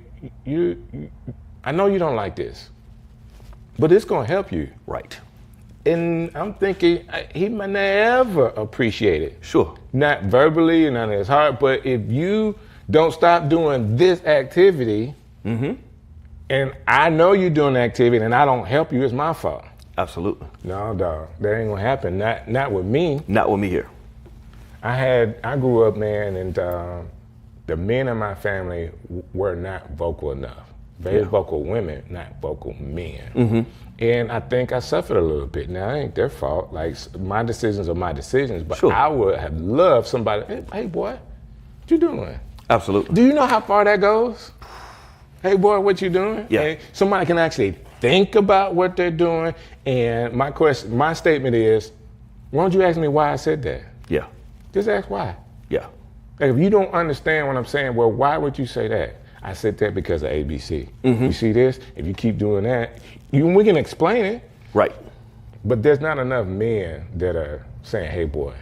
I know you don't like this, but it's gonna help you. Right. And I'm thinking he might never appreciate it. Sure. Not verbally, not in his heart, but if you don't stop doing this activity, and I know you're doing the activity and I don't help you, it's my fault. Absolutely. No, dog, that ain't gonna happen. Not with me. Not with me here. I grew up, man, and the men in my family were not vocal enough. Very vocal women, not vocal men. And I think I suffered a little bit. Now, it ain't their fault. Like, my decisions are my decisions, but I would have loved somebody, hey boy, what you doing? Absolutely. Do you know how far that goes? Hey boy, what you doing? Yeah. And somebody can actually think about what they're doing. And my statement is, why don't you ask me why I said that? Yeah. Just ask why. Yeah. Like, if you don't understand what I'm saying, well, why would you say that? I said that because of ABC. You see this? If you keep doing that, we can explain it. Right. But there's not enough men that are saying, hey boy.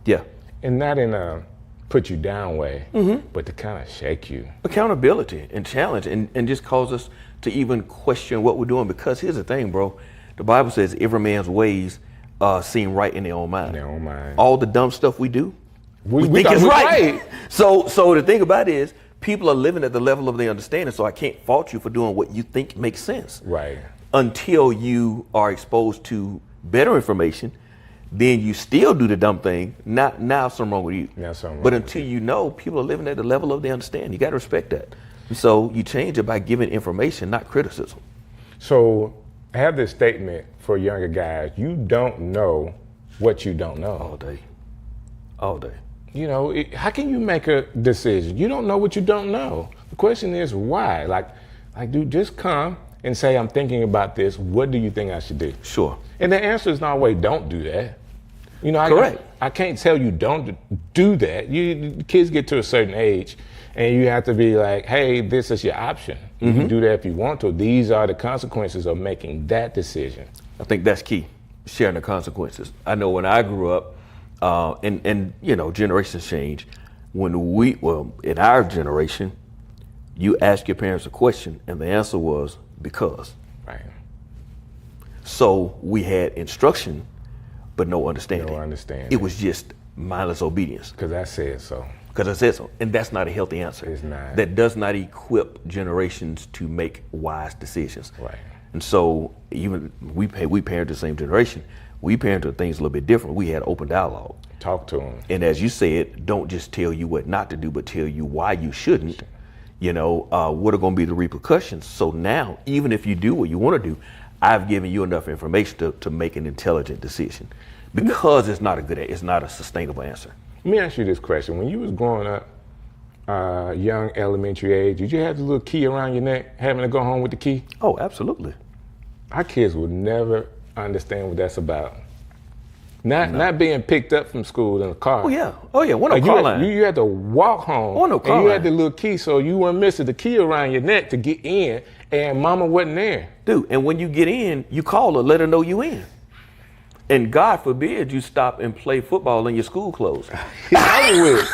Yeah. And not in a put you down way, but to kind of shake you. Accountability and challenge and just cause us to even question what we're doing. Because here's the thing, bro. The Bible says every man's ways seem right in their own mind. In their own mind. All the dumb stuff we do, we think it's it's right. So the thing about it is, people are living at the level of their understanding, so I can't fault you for doing what you think makes sense. Right. Until you are exposed to better information, then you still do the dumb thing. Now something wrong with you. But until you know, people are living at the level of their understanding. You got to respect that. And so you change it by giving information, not criticism. So I have this statement for younger guys. You don't know what you don't know. All day. All day. You know, how can you make a decision? You don't know what you don't know. The question is why? Like, dude, just come and say, I'm thinking about this. What do you think I should do? Sure. And the answer is not always don't do that. You know, Correct. I can't tell you don't do that. Kids get to a certain age and you have to be like, hey, this is your option. You can do that if you want to. These are the consequences of making that decision. I think that's key, sharing the consequences. I know when I grew up, and you know, generations change. In our generation, you ask your parents a question and the answer was because. Right. So we had instruction, but no understanding. No understanding. It was just mindless obedience. Because I said so. Because I said so. And that's not a healthy answer. It's not. That does not equip generations to make wise decisions. Right. And so even we parent the same generation. We parented things a little bit different. We had open dialogue. Talk to them. And as you said, don't just tell you what not to do, but tell you why you shouldn't. You know, what are going to be the repercussions? So now, even if you do what you want to do, I've given you enough information to make an intelligent decision, because it's not a sustainable answer. Let me ask you this question. When you was growing up, young elementary age, did you have the little key around your neck, having to go home with the key? Oh, absolutely. Our kids would never understand what that's about. Not being picked up from school in a car. Oh yeah. One of car line. You had to walk home. On no car and you line. had the little key, so you weren't missing the key around your neck to get in, and mama wasn't there. Dude, and when you get in, you call her, let her know you in. And God forbid you stop and play football in your school clothes. It's over with.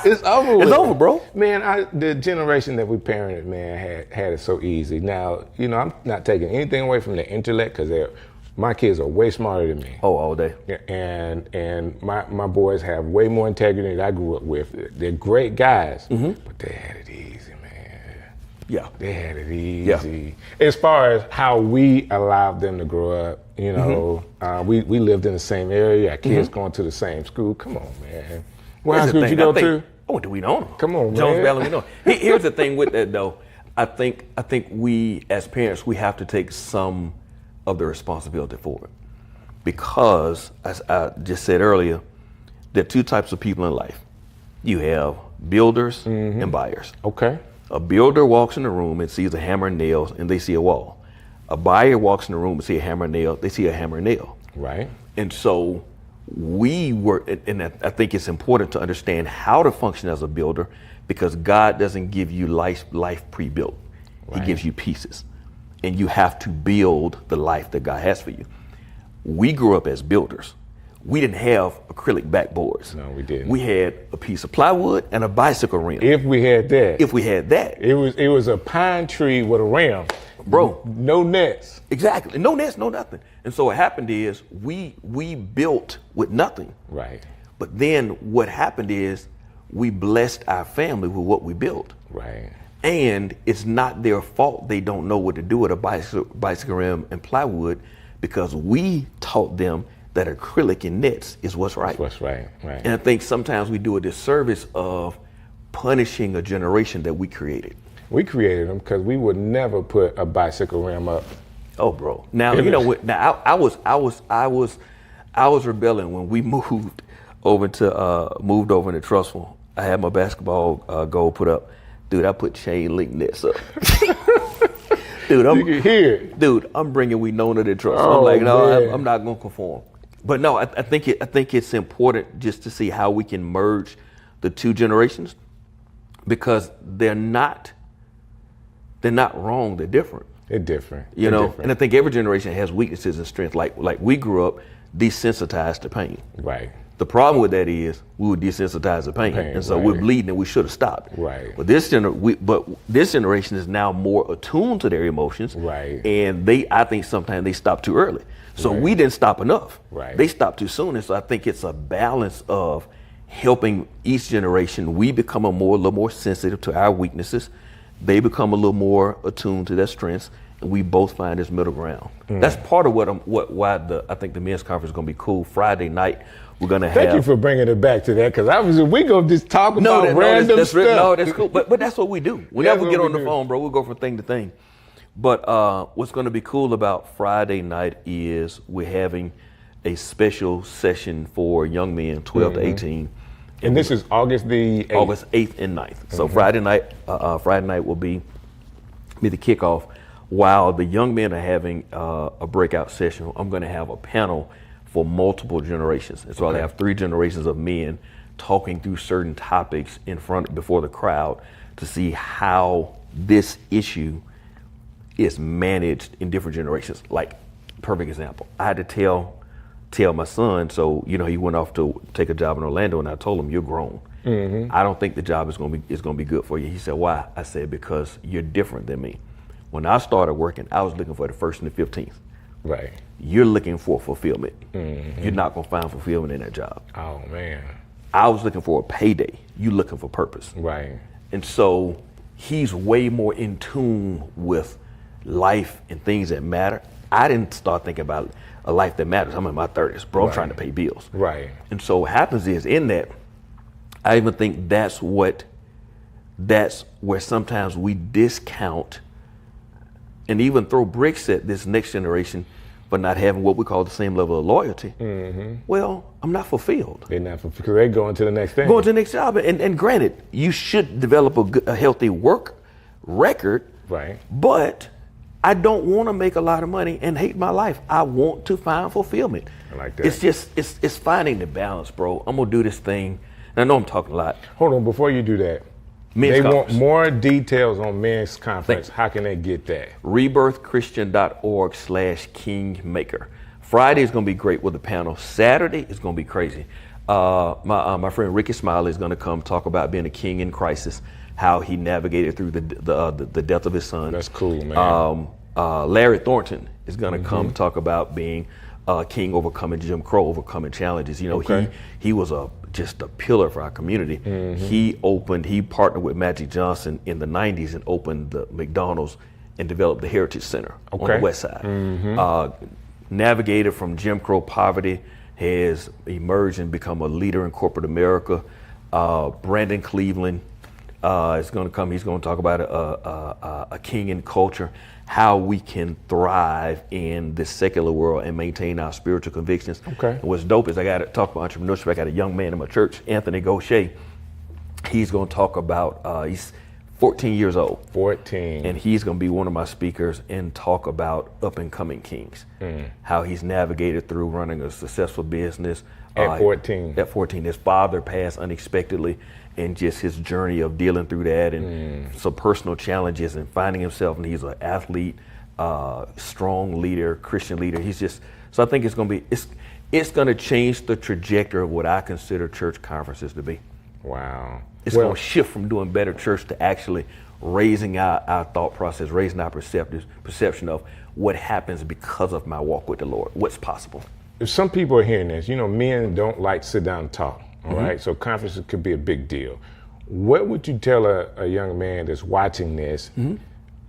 It's over with. It's over, bro. Man, the generation that we parented, man, had it so easy. Now, you know, I'm not taking anything away from their intellect, because my kids are way smarter than me. Oh, all day. And my boys have way more integrity than I grew up with. They're great guys, but they had it easy, man. Yeah. They had it easy. Yeah. As far as how we allowed them to grow up, you know, we lived in the same area. Our kids going to the same school. Come on, man. What high school did you go to? Oh, do we know them? Come on, Jones man. Valley, we know. Here's the thing with that, though. I think we, as parents, we have to take some of the responsibility for it, because, as I just said earlier, there are two types of people in life. You have builders and buyers. Okay. A builder walks in the room and sees a hammer and nails, and they see a wall. A buyer walks in the room and see a hammer and nail, they see a hammer and nail. Right. And so I think it's important to understand how to function as a builder, because God doesn't give you life pre-built. Right. He gives you pieces, and you have to build the life that God has for you. We grew up as builders. We didn't have acrylic backboards. No, we didn't. We had a piece of plywood and a bicycle rim. If we had that. It was a pine tree with a rim. Bro. No nets. Exactly. No nets, no nothing. And so what happened is we built with nothing. Right. But then what happened is we blessed our family with what we built. Right. And it's not their fault they don't know what to do with a bicycle rim and plywood, because we taught them that acrylic and nets is what's right. That's what's right. Right. And I think sometimes we do a disservice of punishing a generation that we created. We created them because we would never put a bicycle rim up. Oh, bro. Now you know what? Now I was rebelling when we moved over into Trussville. I had my basketball goal put up. Dude, I put chain link nets up. Dude, I'm bringing Winona to Trussville. Oh, I'm like, no, man. I'm not gonna conform. But no, I think it's important just to see how we can merge the two generations, because they're not wrong. They're different. They're different. You know, and I think every generation has weaknesses and strengths. Like we grew up desensitized to pain. Right. The problem with that is we were desensitized to pain, and so we're bleeding, and we should have stopped. Right. But this generation is now more attuned to their emotions. Right. And I think sometimes they stop too early. So we didn't stop enough. Right. They stopped too soon, and so I think it's a balance of helping each generation. We become a little more sensitive to our weaknesses. They become a little more attuned to their strengths, and we both find this middle ground. That's part of why I think the men's conference is going to be cool. Friday night, we're going to have. Thank you for bringing it back to that, because we going to just talk about random stuff. No, that's cool. But that's what we do. Whenever we get on the phone, bro, we'll go from thing to thing. But what's going to be cool about Friday night is we're having a special session for young men, 12 to 18. And this is August the 8th? August 8th and 9th. So Friday night will be the kickoff. While the young men are having a breakout session, I'm going to have a panel for multiple generations. And so I'll have 3 generations of men talking through certain topics before the crowd to see how this issue is managed in different generations. Like, perfect example, I had to tell my son, so he went off to take a job in Orlando, and I told him, you're grown. I don't think the job is going to be good for you. He said, why? I said, because you're different than me. When I started working, I was looking for the 1st and the 15th. Right. You're looking for fulfillment. You're not going to find fulfillment in that job. Oh, man. I was looking for a payday. You looking for purpose. Right. And so he's way more in tune with life and things that matter. I didn't start thinking about a life that matters. I'm in my 30s, bro. I'm trying to pay bills. Right. And so what happens is, in that, I even think that's where sometimes we discount and even throw bricks at this next generation for not having what we call the same level of loyalty. Well, I'm not fulfilled. They're not fulfilled because they're going to the next thing. Going to the next job. And granted, you should develop a healthy work record. Right. But I don't want to make a lot of money and hate my life. I want to find fulfillment. I like that. It's just, it's finding the balance, bro. I'm going to do this thing. And I know I'm talking a lot. Hold on, before you do that. They want more details on men's conference. How can they get that? rebirthchristian.org/kingmaker. Friday is going to be great with the panel. Saturday is going to be crazy. My friend Ricky Smiley is going to come talk about being a king in crisis, how he navigated through the death of his son. That's cool, man. Larry Thornton is going to come talk about being a king, overcoming Jim Crow, overcoming challenges. He was just a pillar for our community. He partnered with Magic Johnson in the 90s and opened the McDonald's and developed the Heritage Center on the west side. Navigated from Jim Crow poverty, has emerged and become a leader in corporate America. Brandon Cleveland is going to come. He's going to talk about a king in culture, how we can thrive in this secular world and maintain our spiritual convictions. And what's dope is I got to talk about entrepreneurship. I got a young man in my church, Anthony Gaucher. He's going to talk about, he's 14 years old. 14. And he's going to be one of my speakers and talk about up and coming kings, how he's navigated through running a successful business. At 14. At 14. His father passed unexpectedly, and just his journey of dealing through that and some personal challenges and finding himself. And he's an athlete, strong leader, Christian leader. So I think it's going to change the trajectory of what I consider church conferences to be. Wow. It's going to shift from doing better church to actually raising our thought process, raising our perception of what happens because of my walk with the Lord, what's possible. If some people are hearing this, men don't like to sit down and talk. All right, so conferences could be a big deal. What would you tell a young man that's watching this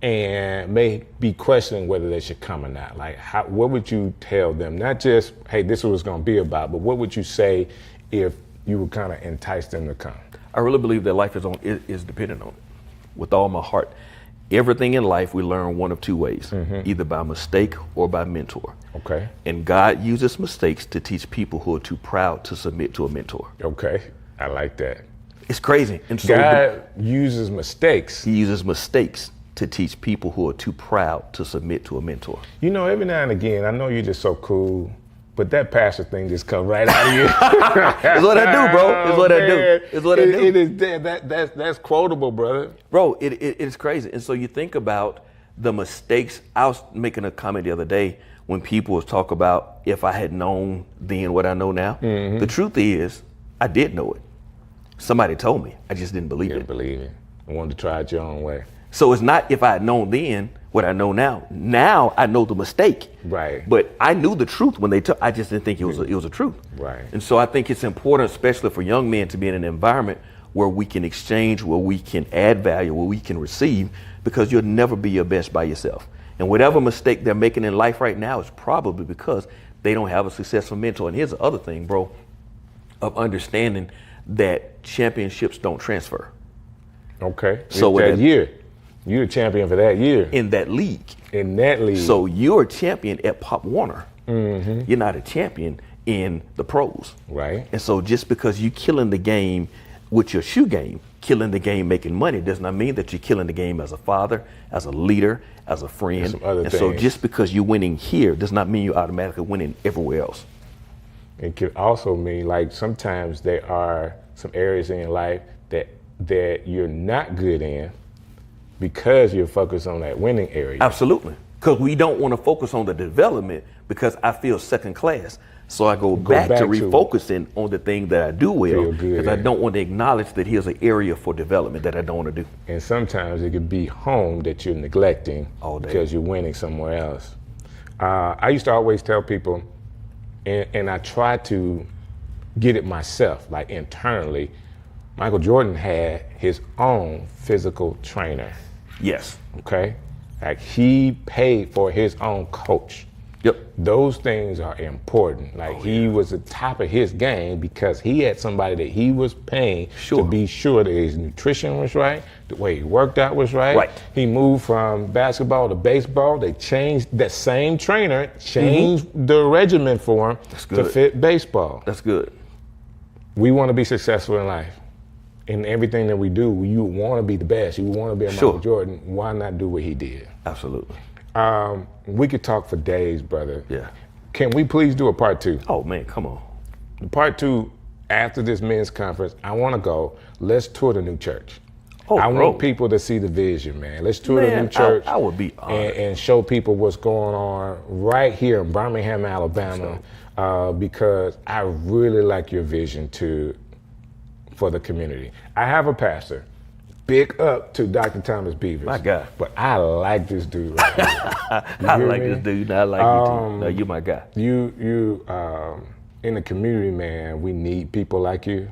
and may be questioning whether they should come or not? Like, what would you tell them? Not just, hey, this is what it's going to be about, but what would you say if you would kind of entice them to come? I really believe that life is dependent on it with all my heart. Everything in life we learn one of two ways, either by mistake or by mentor. Okay. And God uses mistakes to teach people who are too proud to submit to a mentor. Okay, I like that. It's crazy. And so God uses mistakes. He uses mistakes to teach people who are too proud to submit to a mentor. Every now and again, I know you're just so cool, but that pastor thing just comes right out of you. It's what I do, bro. It's what I do. It's what I do. It is that's quotable, brother. Bro, it's crazy. And so you think about the mistakes. I was making a comment the other day when people was talk about if I had known then what I know now. The truth is, I did know it. Somebody told me. I just didn't believe it. I wanted to try it your own way. So it's not if I had known then what I know now. Now I know the mistake. Right. But I knew the truth when I just didn't think it was a truth. Right. And so I think it's important, especially for young men, to be in an environment where we can exchange, where we can add value, where we can receive, because you'll never be your best by yourself. And whatever mistake they're making in life right now is probably because they don't have a successful mentor. And here's the other thing, bro, of understanding that championships don't transfer. Okay. So that year. You're a champion for that year. In that league. In that league. So you're a champion at Pop Warner. Mm-hmm. You're not a champion in the pros. Right. And so just because you're killing the game with your shoe game, killing the game making money, does not mean that you're killing the game as a father, as a leader, as a friend. And so just because you're winning here does not mean you're automatically winning everywhere else. It could also mean, like, sometimes there are some areas in your life that you're not good in because you're focused on that winning area. Absolutely. Because we don't want to focus on the development because I feel second class. So I go back to refocusing on the thing that I do well because I don't want to acknowledge that here's an area for development that I don't want to do. And sometimes it could be home that you're neglecting because you're winning somewhere else. I used to always tell people, and I try to get it myself, like internally, Michael Jordan had his own physical trainer. Yes. Okay? Like, he paid for his own coach. Yep. Those things are important. Like, he was at the top of his game because he had somebody that he was paying to be sure that his nutrition was right, the way he worked out was right. Right. He moved from basketball to baseball. They changed, that same trainer changed the regimen for him to fit baseball. That's good. We want to be successful in life. In everything that we do, you want to be the best. You want to be a Michael Jordan. Why not do what he did? Absolutely. We could talk for days, brother. Yeah. Can we please do a part 2? Oh, man, come on. The part 2, after this men's conference, I want to go, let's tour the new church. I want people to see the vision, man. Let's tour the new church. I would be honored. And show people what's going on right here in Birmingham, Alabama, because I really like your vision for the community. I have a pastor. Big up to Dr. Thomas Beavers. My God. But I like this dude right here. I like this dude. I like you too. No, you're my guy. You in the community, man, we need people like you.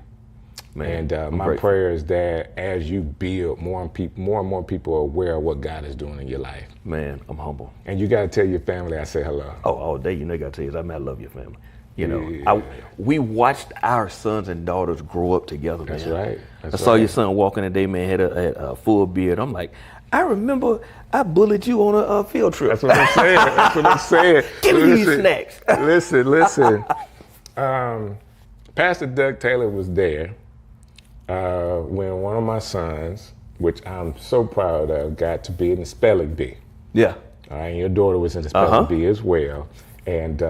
Man, and my prayer is that as you build, more and more people are aware of what God is doing in your life. Man, I'm humble. And you got to tell your family I say hello. Oh, all day. You know, you got to tell you, I love your family. You know, we watched our sons and daughters grow up together, man. That's right. I saw your son walking today, man, had a full beard. I'm like, I remember I bullied you on a field trip. That's what I'm saying. That's what I'm saying. Give me these snacks. Listen. Pastor Doug Taylor was there when one of my sons, which I'm so proud of, got to be in the spelling bee. Yeah. All right, and your daughter was in the spelling bee as well. And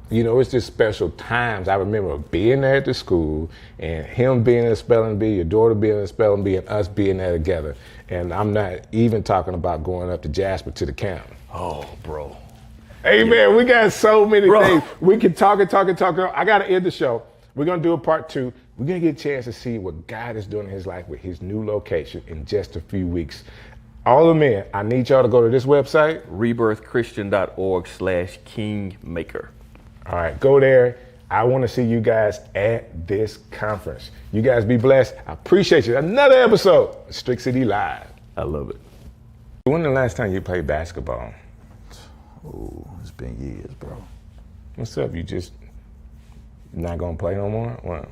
you know, it's just special times. I remember being there at the school and him being in the spelling bee, your daughter being in the spelling bee, and us being there together. And I'm not even talking about going up to Jasper to the camp. Oh, bro. Hey, man, we got so many things. We can talk. I got to end the show. We're going to do a part 2. We're going to get a chance to see what God is doing in his life with his new location in just a few weeks. All the men, I need y'all to go to this website. rebirthchristian.org/kingmaker. All right, go there. I want to see you guys at this conference. You guys be blessed. I appreciate you. Another episode of Strick City Live. I love it. When the last time you played basketball? Oh, it's been years, bro. What's up? You just not gonna play no more? What?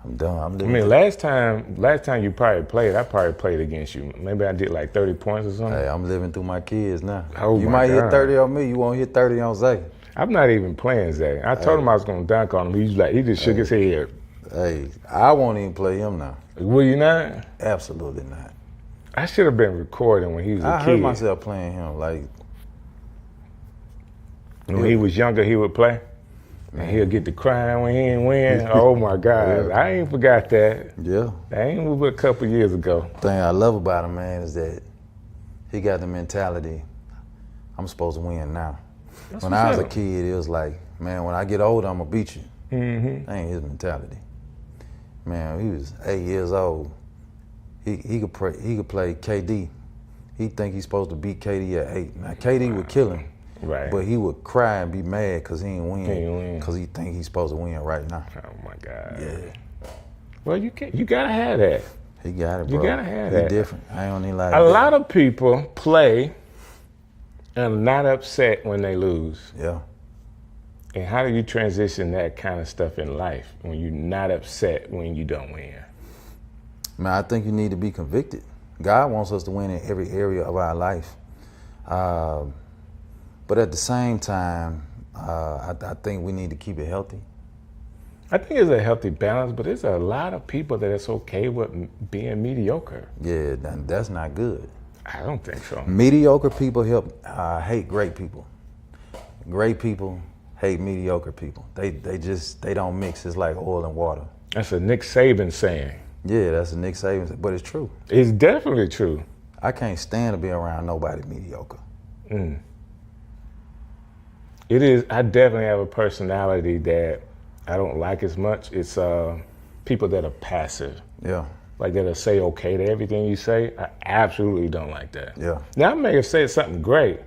I'm done. I mean, last time you probably played, I probably played against you. Maybe I did like 30 points or something. Hey, I'm living through my kids now. Oh, you might hit 30 on me. You won't hit 30 on Zay. I'm not even playing Zay. I told him I was gonna dunk on him. He just shook his head. Hey, I won't even play him now. Will you not? Absolutely not. I should have been recording when he was a kid. I heard myself playing him. Like, when he was younger, he would play. And he'll get to crying when he ain't win. Oh my God, I ain't forgot that. Yeah. That ain't but a couple years ago. The thing I love about him, man, is that he got the mentality, I'm supposed to win now. When I was a kid, it was like, man, when I get older, I'm gonna beat you. Mm-hmm. That ain't his mentality. Man, he was 8 years old. He could play KD. He think he's supposed to beat KD at 8. Now KD would kill him. Right. But he would cry and be mad because he ain't win. Because he think he's supposed to win right now. Oh my God. Yeah. Well, you gotta have that. He got it, bro. You gotta have that. He different. I don't even like A lot of people play and are not upset when they lose. Yeah. And how do you transition that kind of stuff in life when you're not upset when you don't win? Man, I think you need to be convicted. God wants us to win in every area of our life. But at the same time, I think we need to keep it healthy. I think it's a healthy balance, but there's a lot of people that it's okay with being mediocre. Yeah, that's not good. I don't think so. Mediocre people hate great people. Great people hate mediocre people. They don't mix. It's like oil and water. That's a Nick Saban saying. Yeah, that's a Nick Saban, but it's true. It's definitely true. I can't stand to be around nobody mediocre. It is. I definitely have a personality that I don't like as much. It's people that are passive. Yeah. Like that'll say okay to everything you say. I absolutely don't like that. Yeah. Now I may have said something great,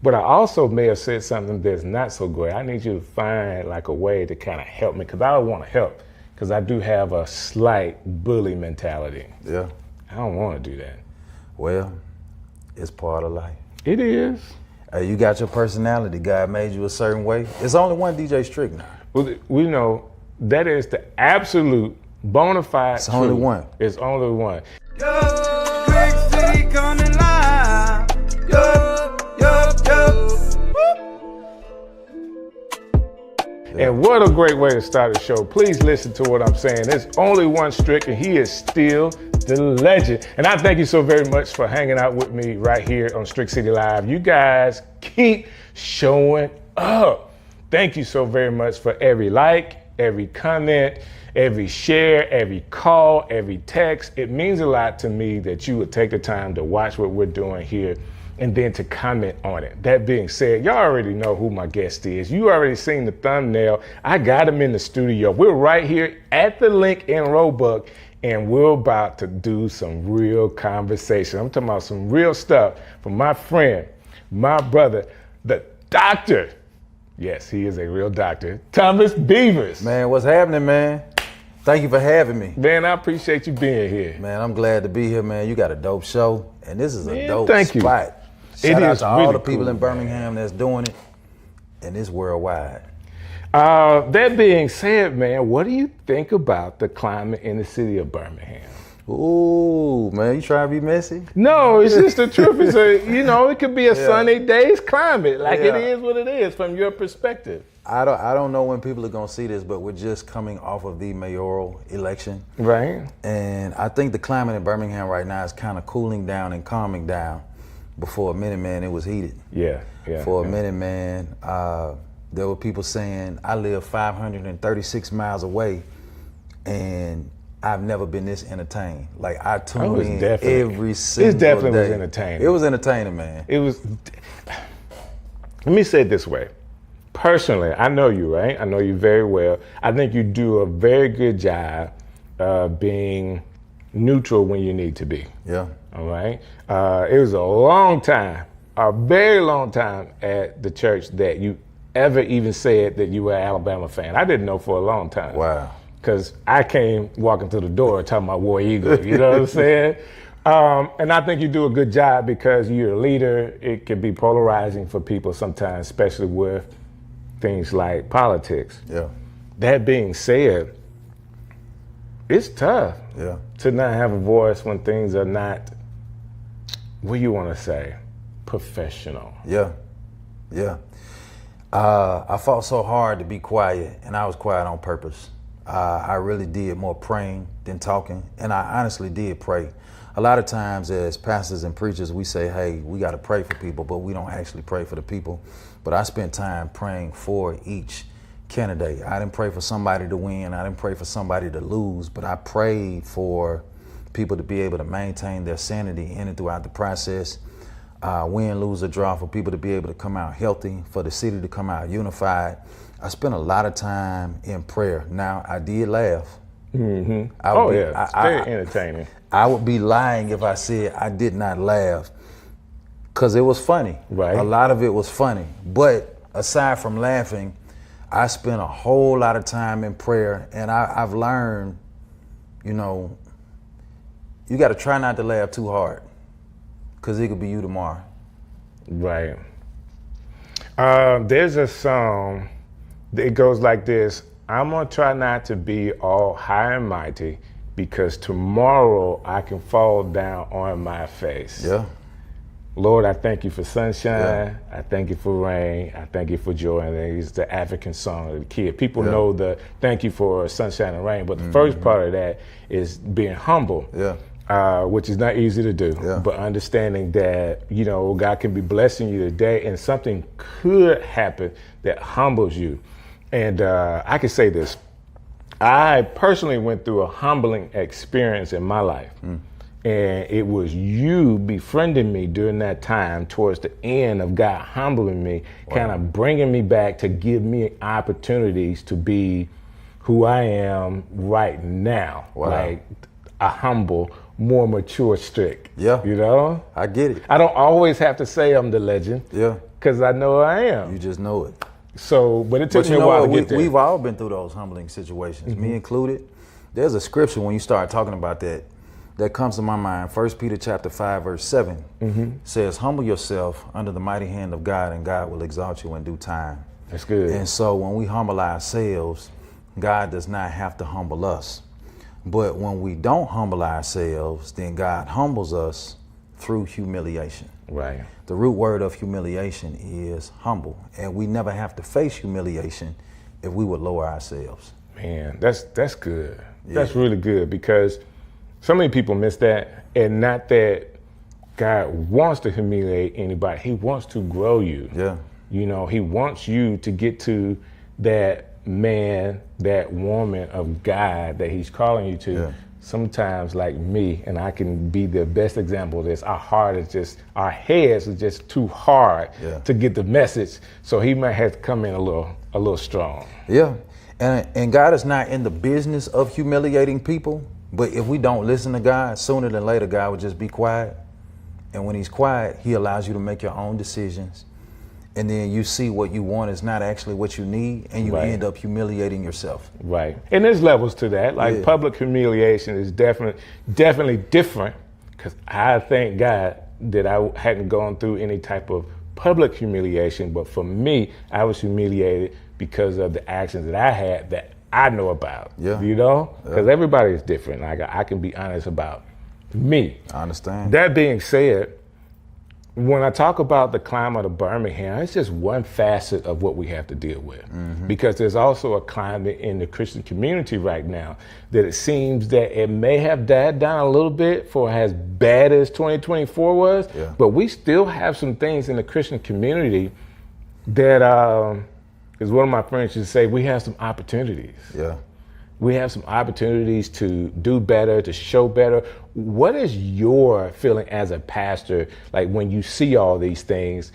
but I also may have said something that's not so great. I need you to find like a way to kind of help me, because I want to help, because I do have a slight bully mentality. Yeah. I don't want to do that. Well, it's part of life. It is. You got your personality. God made you a certain way. It's only one DJ Strick now. Well, we know that is the absolute bona fide It's only truth. one. It's only one. Strick City coming live. And what a great way to start the show. Please listen to what I'm saying. There's only one Strick, and he is still the legend. And I thank you so very much for hanging out with me right here on Strick City Live. You guys keep showing up. Thank you so very much for every like, every comment, every share, every call, every text. It means a lot to me that you would take the time to watch what we're doing here and then to comment on it. That being said, y'all already know who my guest is. You already seen the thumbnail. I got him in the studio. We're right here at the link in Roebuck, and we're about to do some real conversation. I'm talking about some real stuff from my friend, my brother, the doctor. Yes, he is a real doctor, Thomas Beavers. Man, what's happening, man? Thank you for having me. Man, I appreciate you being here. Man, I'm glad to be here, man. You got a dope show, and this is a dope thank you. spot. It Shout out is to all really the people cool, in Birmingham that's doing it, and it's worldwide. That being said, man, what do you think about the climate in the city of Birmingham? Ooh, man, you trying to be messy? No, it's just the truth. It's it could be a sunny day's climate. Like it Yeah. is what it is from your perspective. I don't know when people are gonna see this, but we're just coming off of the mayoral election. Right. And I think the climate in Birmingham right now is kind of cooling down and calming down. Before a minute, man, it was heated. Yeah. For a minute, man, there were people saying, I live 536 miles away and I've never been this entertained. Like I tuned in every single day. It definitely was entertaining. It was entertaining, man. It was. Let me say it this way. Personally, I know you, right? I know you very well. I think you do a very good job being neutral when you need to be. Yeah. All right. It was a very long time at the church that you ever even said that you were an Alabama fan. I didn't know for a long time. Wow. Because I came walking through the door talking about War Eagle, you know what I'm saying? And I think you do a good job because you're a leader. It can be polarizing for people sometimes, especially with things like politics. Yeah. That being said, it's tough to not have a voice when things are not, what do you want to say, professional. Yeah. I fought so hard to be quiet, and I was quiet on purpose. I really did more praying than talking, and I honestly did pray. A lot of times as pastors and preachers, we say, hey, we got to pray for people, but we don't actually pray for the people. But I spent time praying for each candidate. I didn't pray for somebody to win. I didn't pray for somebody to lose, but I prayed for people to be able to maintain their sanity in and throughout the process. Win, lose, or draw, for people to be able to come out healthy, for the city to come out unified. I spent a lot of time in prayer. Now, I did laugh. Mm-hmm. It's very entertaining. I would be lying if I said I did not laugh, because it was funny. Right. A lot of it was funny. But aside from laughing, I spent a whole lot of time in prayer, and I've learned, you got to try not to laugh too hard, because it could be you tomorrow. Right. There's a song, it goes like this: I'm gonna try not to be all high and mighty, because tomorrow I can fall down on my face. Yeah. Lord, I thank you for sunshine. I thank you for rain. I thank you for joy. And it's the African song of the kid. People know the thank you for sunshine and rain, but the first part of that is being humble. Which is not easy to do, but understanding that, you know, God can be blessing you today and something could happen that humbles you. And I can say this, I personally went through a humbling experience in my life. And it was you befriending me during that time towards the end of God humbling me, kind of bringing me back to give me opportunities to be who I am right now. Like a humble, more mature Strick. You know? I get it. I don't always have to say I'm the legend. Because I know I am. You just know it. So, but it took me a while to get there. We've all been through those humbling situations, me included. There's a scripture when you start talking about that comes to my mind. 1 Peter chapter 5, verse 7 says, humble yourself under the mighty hand of God, and God will exalt you in due time. That's good. And so when we humble ourselves, God does not have to humble us. But when we don't humble ourselves, then God humbles us through humiliation. Right. The root word of humiliation is humble. And we never have to face humiliation if we would lower ourselves. Man, that's good. That's really good, because so many people miss that. And not that God wants to humiliate anybody. He wants to grow you. You know, he wants you to get to that man, that woman of God that he's calling you to. Sometimes, like me, and I can be the best example of this, our heads are just too hard to get the message. So he might have to come in a little strong. And God is not in the business of humiliating people. But if we don't listen to God, sooner than later, God will just be quiet. And when he's quiet, he allows you to make your own decisions. And then you see what you want is not actually what you need, and you end up humiliating yourself. Right. And there's levels to that. Like public humiliation is definitely different, because I thank God that I hadn't gone through any type of public humiliation. But for me, I was humiliated because of the actions that I had that I know about, you know, because everybody is different. Like I can be honest about me. I understand. That being said, when I talk about the climate of Birmingham, it's just one facet of what we have to deal with, because there's also a climate in the Christian community right now that it seems that it may have died down a little bit for as bad as 2024 was, but we still have some things in the Christian community that, as one of my friends used to say, we have some opportunities. We have some opportunities to do better, to show better. What is your feeling as a pastor, like when you see all these things?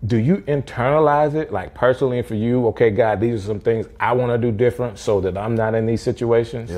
Do you internalize it, like personally for you? Okay, God, these are some things I want to do different so that I'm not in these situations.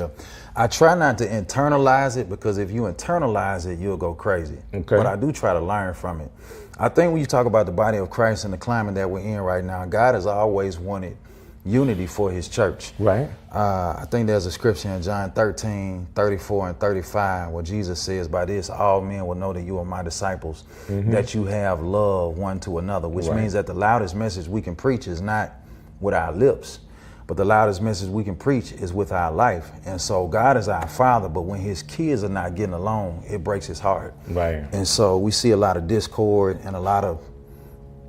I try not to internalize it, because if you internalize it, you'll go crazy. But I do try to learn from it. I think when you talk about the body of Christ and the climate that we're in right now, God has always wanted unity for his church. I think there's a scripture in John 13, 34 and 35 where Jesus says, by this all men will know that you are my disciples, that you have love one to another, which means that the loudest message we can preach is not with our lips, but the loudest message we can preach is with our life. And so God is our Father, but when his kids are not getting along, it breaks his heart. And so we see a lot of discord and a lot of,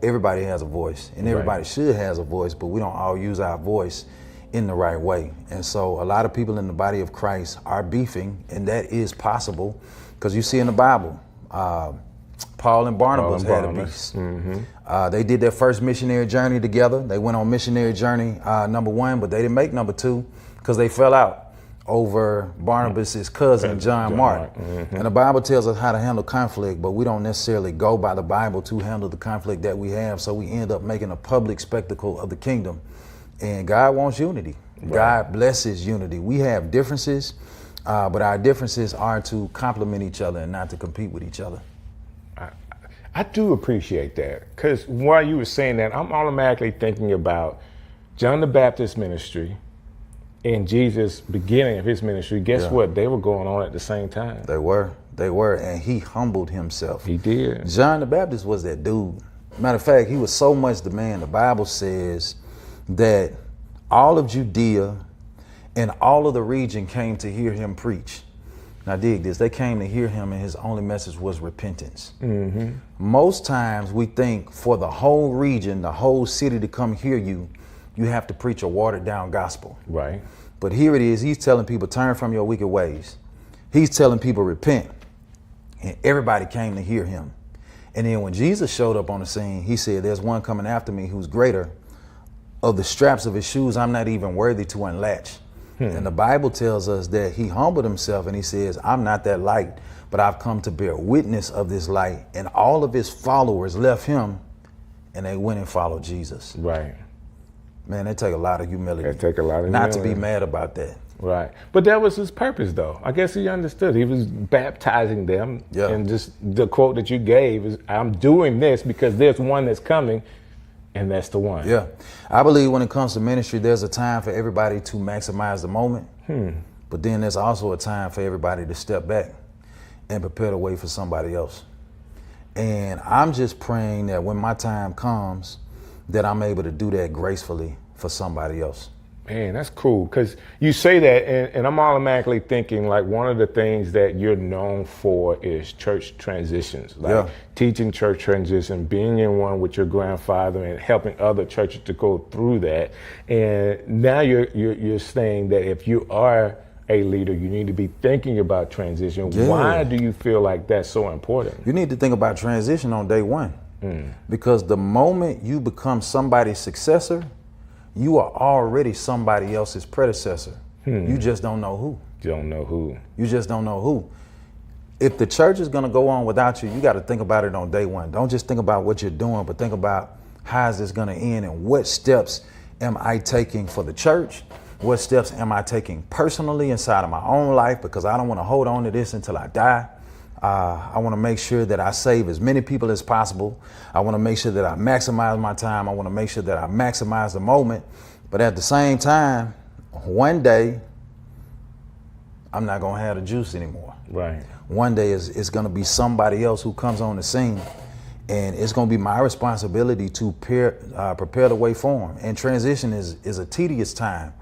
everybody has a voice, and everybody should has a voice, but we don't all use our voice in the right way. And so a lot of people in the body of Christ are beefing, and that is possible, because you see in the Bible, Paul and Barnabas had a beef. They did their first missionary journey together. They went on missionary journey number 1, but they didn't make number 2 because they fell out over Barnabas' cousin, John Mark. And the Bible tells us how to handle conflict, but we don't necessarily go by the Bible to handle the conflict that we have. So we end up making a public spectacle of the kingdom. And God wants unity. God blesses unity. We have differences, but our differences are to complement each other and not to compete with each other. I do appreciate that, because while you were saying that, I'm automatically thinking about John the Baptist ministry and Jesus' beginning of his ministry. Guess what? They were going on at the same time. They were, and he humbled himself. He did. John the Baptist was that dude. Matter of fact, he was so much the man. The Bible says that all of Judea and all of the region came to hear him preach. Now dig this, they came to hear him and his only message was repentance. Most times we think for the whole region, the whole city to come hear you, you have to preach a watered down gospel. Right. But here it is, he's telling people turn from your wicked ways. He's telling people repent. And everybody came to hear him. And then when Jesus showed up on the scene, he said, there's one coming after me who's greater. Of the straps of his shoes, I'm not even worthy to unlatch. And the Bible tells us that he humbled himself and he says, I'm not that light, but I've come to bear witness of this light. And all of his followers left him and they went and followed Jesus. Right. Man, they take a lot of humility. They take a lot of not humility. to be mad about that. Right. But that was his purpose, though. I guess he understood. He was baptizing them. Yeah. And just the quote that you gave is, I'm doing this because there's one that's coming, and that's the one. Yeah. I believe when it comes to ministry, there's a time for everybody to maximize the moment. But then there's also a time for everybody to step back and prepare the way for somebody else. And I'm just praying that when my time comes, that I'm able to do that gracefully for somebody else. Man, that's cool, because you say that, and I'm automatically thinking, like, one of the things that you're known for is church transitions, like teaching church transition, being in one with your grandfather and helping other churches to go through that. And now you're saying that if you are a leader, you need to be thinking about transition. Yeah. Why do you feel like that's so important? You need to think about transition on day one. Because the moment you become somebody's successor, you are already somebody else's predecessor. You just don't know who. You don't know who. You just don't know who. If the church is gonna go on without you, you gotta think about it on day one. Don't just think about what you're doing, but think about how is this gonna end and what steps am I taking for the church? What steps am I taking personally inside of my own life? Because I don't wanna hold on to this until I die. I want to make sure that I save as many people as possible. I want to make sure that I maximize my time. I want to make sure that I maximize the moment. But at the same time, one day, I'm not going to have the juice anymore. Right. One day it's going to be somebody else who comes on the scene. And it's going to be my responsibility to prepare the way for them. And transition is a tedious time,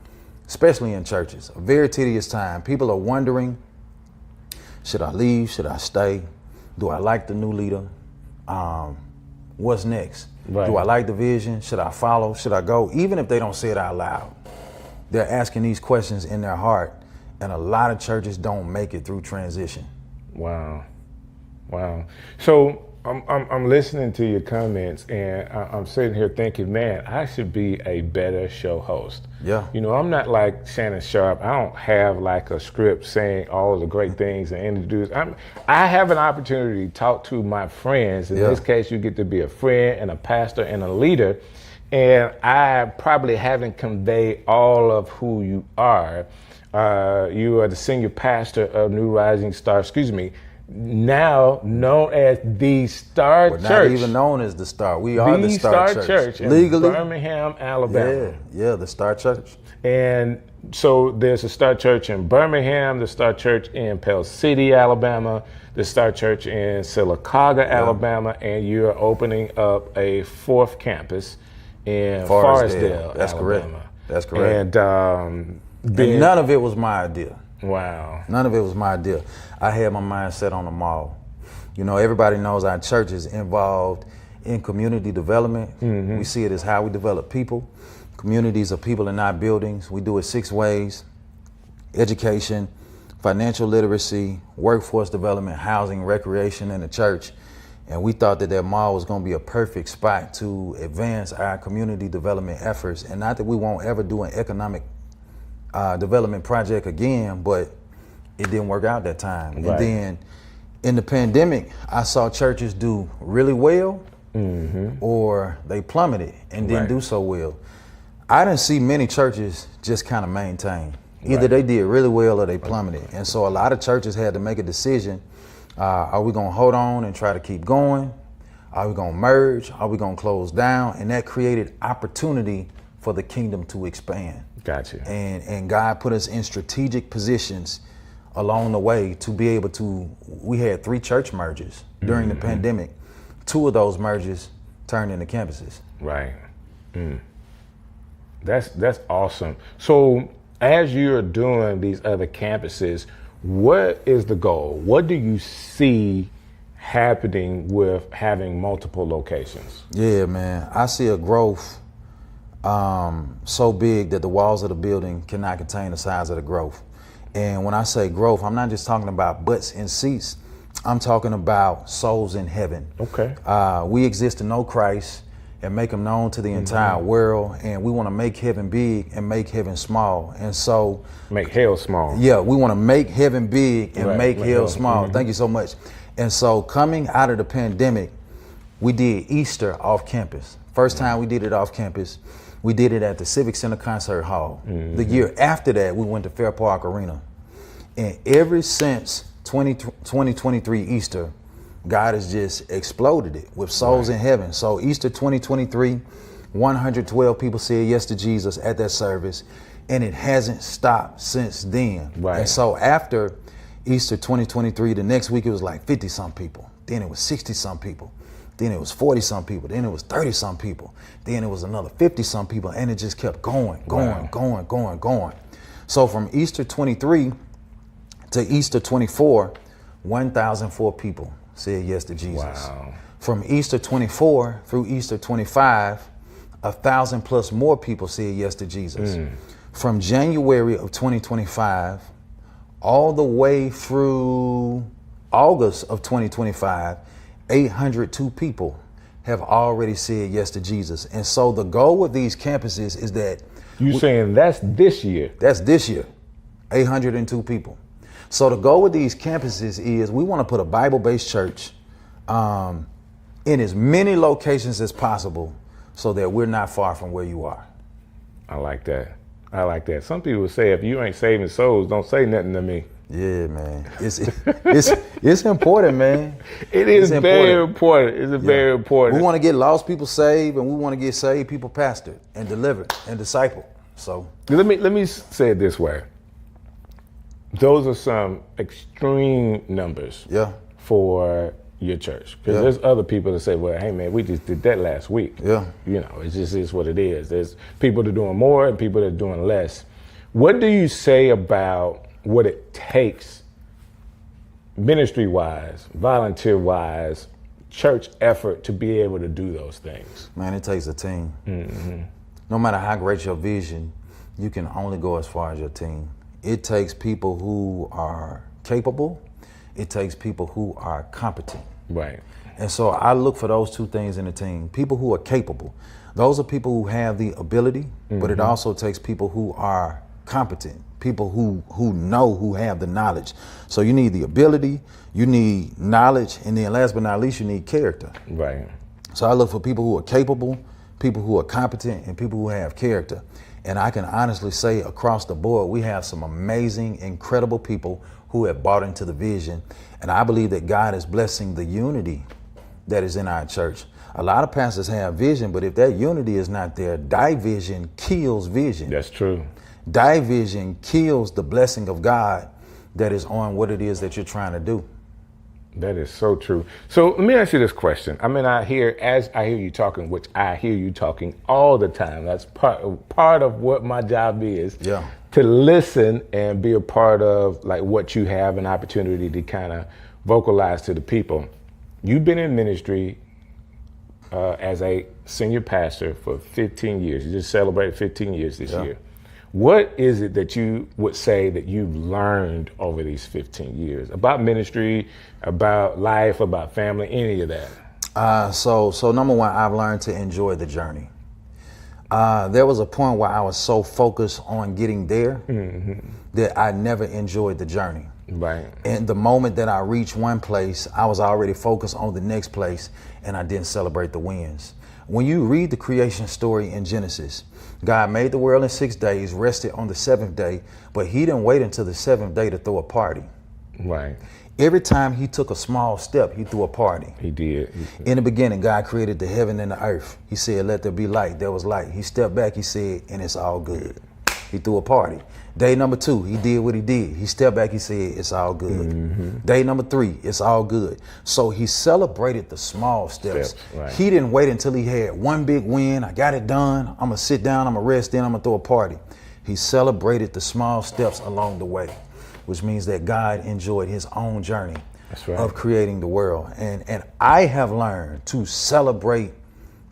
especially in churches, a very tedious time. People are wondering, should I leave? Should I stay? Do I like the new leader? What's next? Right. Do I like the vision? Should I follow? Should I go? Even if they don't say it out loud, they're asking these questions in their heart. And a lot of churches don't make it through transition. Wow. So I'm listening to your comments, and I'm sitting here thinking, man, I should be a better show host. Yeah. You know, I'm not like Shannon Sharp. I don't have like a script saying all the great things and introduce. I have an opportunity to talk to my friends. In this case, you get to be a friend and a pastor and a leader. And I probably haven't conveyed all of who you are. You are the senior pastor of New Rising Star, now known as the Star Church. Not even known as the Star. We are the Star Church. Legally, Birmingham, Alabama. Yeah, the Star Church. And so there's a Star Church in Birmingham, the Star Church in Pell City, Alabama, the Star Church in Sylacauga, Alabama, and you're opening up a fourth campus in Forestdale, That's Alabama. correct. That's correct. And none of it was my idea. Wow. None of it was my idea. I had my mind set on the mall. You know, everybody knows our church is involved in community development. We see it as how we develop people. Communities are people in our buildings. We do it 6 ways: education, financial literacy, workforce development, housing, recreation, and the church. And we thought that mall was going to be a perfect spot to advance our community development efforts. And not that we won't ever do an economic development project again, but it didn't work out that time. Right. And then in the pandemic, I saw churches do really well or they plummeted and didn't do so well. I didn't see many churches just kind of maintain. Either they did really well or they plummeted. And so a lot of churches had to make a decision. Are we going to hold on and try to keep going? Are we going to merge? Are we going to close down? And that created opportunity for the kingdom to expand. Gotcha. And God put us in strategic positions along the way to be able to, we had 3 church mergers during the pandemic. 2 of those mergers turned into campuses. Right. That's awesome. So as you're doing these other campuses, what is the goal? What do you see happening with having multiple locations? Yeah, man. I see a growth so big that the walls of the building cannot contain the size of the growth. And when I say growth, I'm not just talking about butts and seats. I'm talking about souls in heaven. Okay. We exist to know Christ and make him known to the entire world. And we want to make heaven big and make heaven small. And so make hell small. Yeah, we want to make heaven big and make hell small. Thank you so much. And so coming out of the pandemic, we did Easter off campus. First time we did it off campus, we did it at the Civic Center Concert Hall. The year after that, we went to Fair Park Arena. And ever since 2023 Easter, God has just exploded it with souls in heaven. So Easter 2023, 112 people said yes to Jesus at that service, and it hasn't stopped since then. And so after Easter 2023, the next week it was like 50 some people. Then it was 60 some people. Then it was 40 some people. Then it was 30 some people. Then it was another 50 some people, and it just kept going. So from Easter 23 to Easter 24, 1,004 people said yes to Jesus. From Easter 24 through Easter 25, 1,000 plus more people said yes to Jesus. From January of 2025 all the way through August of 2025, 802 people have already said yes to Jesus. And so the goal with these campuses is that saying that's this year? That's this year, 802 people. So the goal with these campuses is we want to put a Bible-based church in as many locations as possible so that we're not far from where you are. I like that. I like that. Some people say if you ain't saving souls, don't say nothing to me. Yeah, man. It's important, man. It is very important. It's very important. We want to get lost people saved, and we want to get saved people pastored and delivered and discipled. So let me say it this way. Those are some extreme numbers for your church. Because there's other people that say, well, hey, man, we just did that last week. You know, it just is what it is. There's people that are doing more and people that are doing less. What do you say about what it takes ministry-wise, volunteer-wise, church effort to be able to do those things? Man, it takes a team. No matter how great your vision, you can only go as far as your team. It takes people who are capable. It takes people who are competent. And so I look for those two things in a team. People who are capable. Those are people who have the ability, but it also takes people who are competent. People who know, who have the knowledge. So you need the ability, you need knowledge, and then last but not least, you need character. So I look for people who are capable, people who are competent, and people who have character. And I can honestly say across the board, we have some amazing, incredible people who have bought into the vision. And I believe that God is blessing the unity that is in our church. A lot of pastors have vision, but if that unity is not there, division kills vision. That's true. Division kills the blessing of God that is on what it is that you're trying to do. That is so true. So let me ask you this question. I mean, as I hear you talking, which I hear you talking all the time. That's part of what my job is. To listen and be a part of like what you have an opportunity to kind of vocalize to the people. You've been in ministry as a senior pastor for 15 years. You just celebrated 15 years this year. What is it that you would say that you've learned over these 15 years about ministry, about life, about family, any of that? So number one, I've learned to enjoy the journey. There was a point where I was so focused on getting there that I never enjoyed the journey. And the moment that I reached one place, I was already focused on the next place, and I didn't celebrate the wins. When you read the creation story in Genesis, God made the world in 6 days, rested on the seventh day, but he didn't wait until the seventh day to throw a party. Every time he took a small step, he threw a party. He did. In the beginning, God created the heaven and the earth. He said, let there be light. There was light. He stepped back, he said, and it's all good. He threw a party. Day number 2, he did what he did. He stepped back, he said, it's all good. Day number 3, it's all good. So he celebrated the small steps. He didn't wait until he had one big win. I got it done. I'm gonna sit down, I'm gonna rest, then I'm gonna throw a party. He celebrated the small steps along the way. which means that God enjoyed his own journey right. of creating the world. And I have learned to celebrate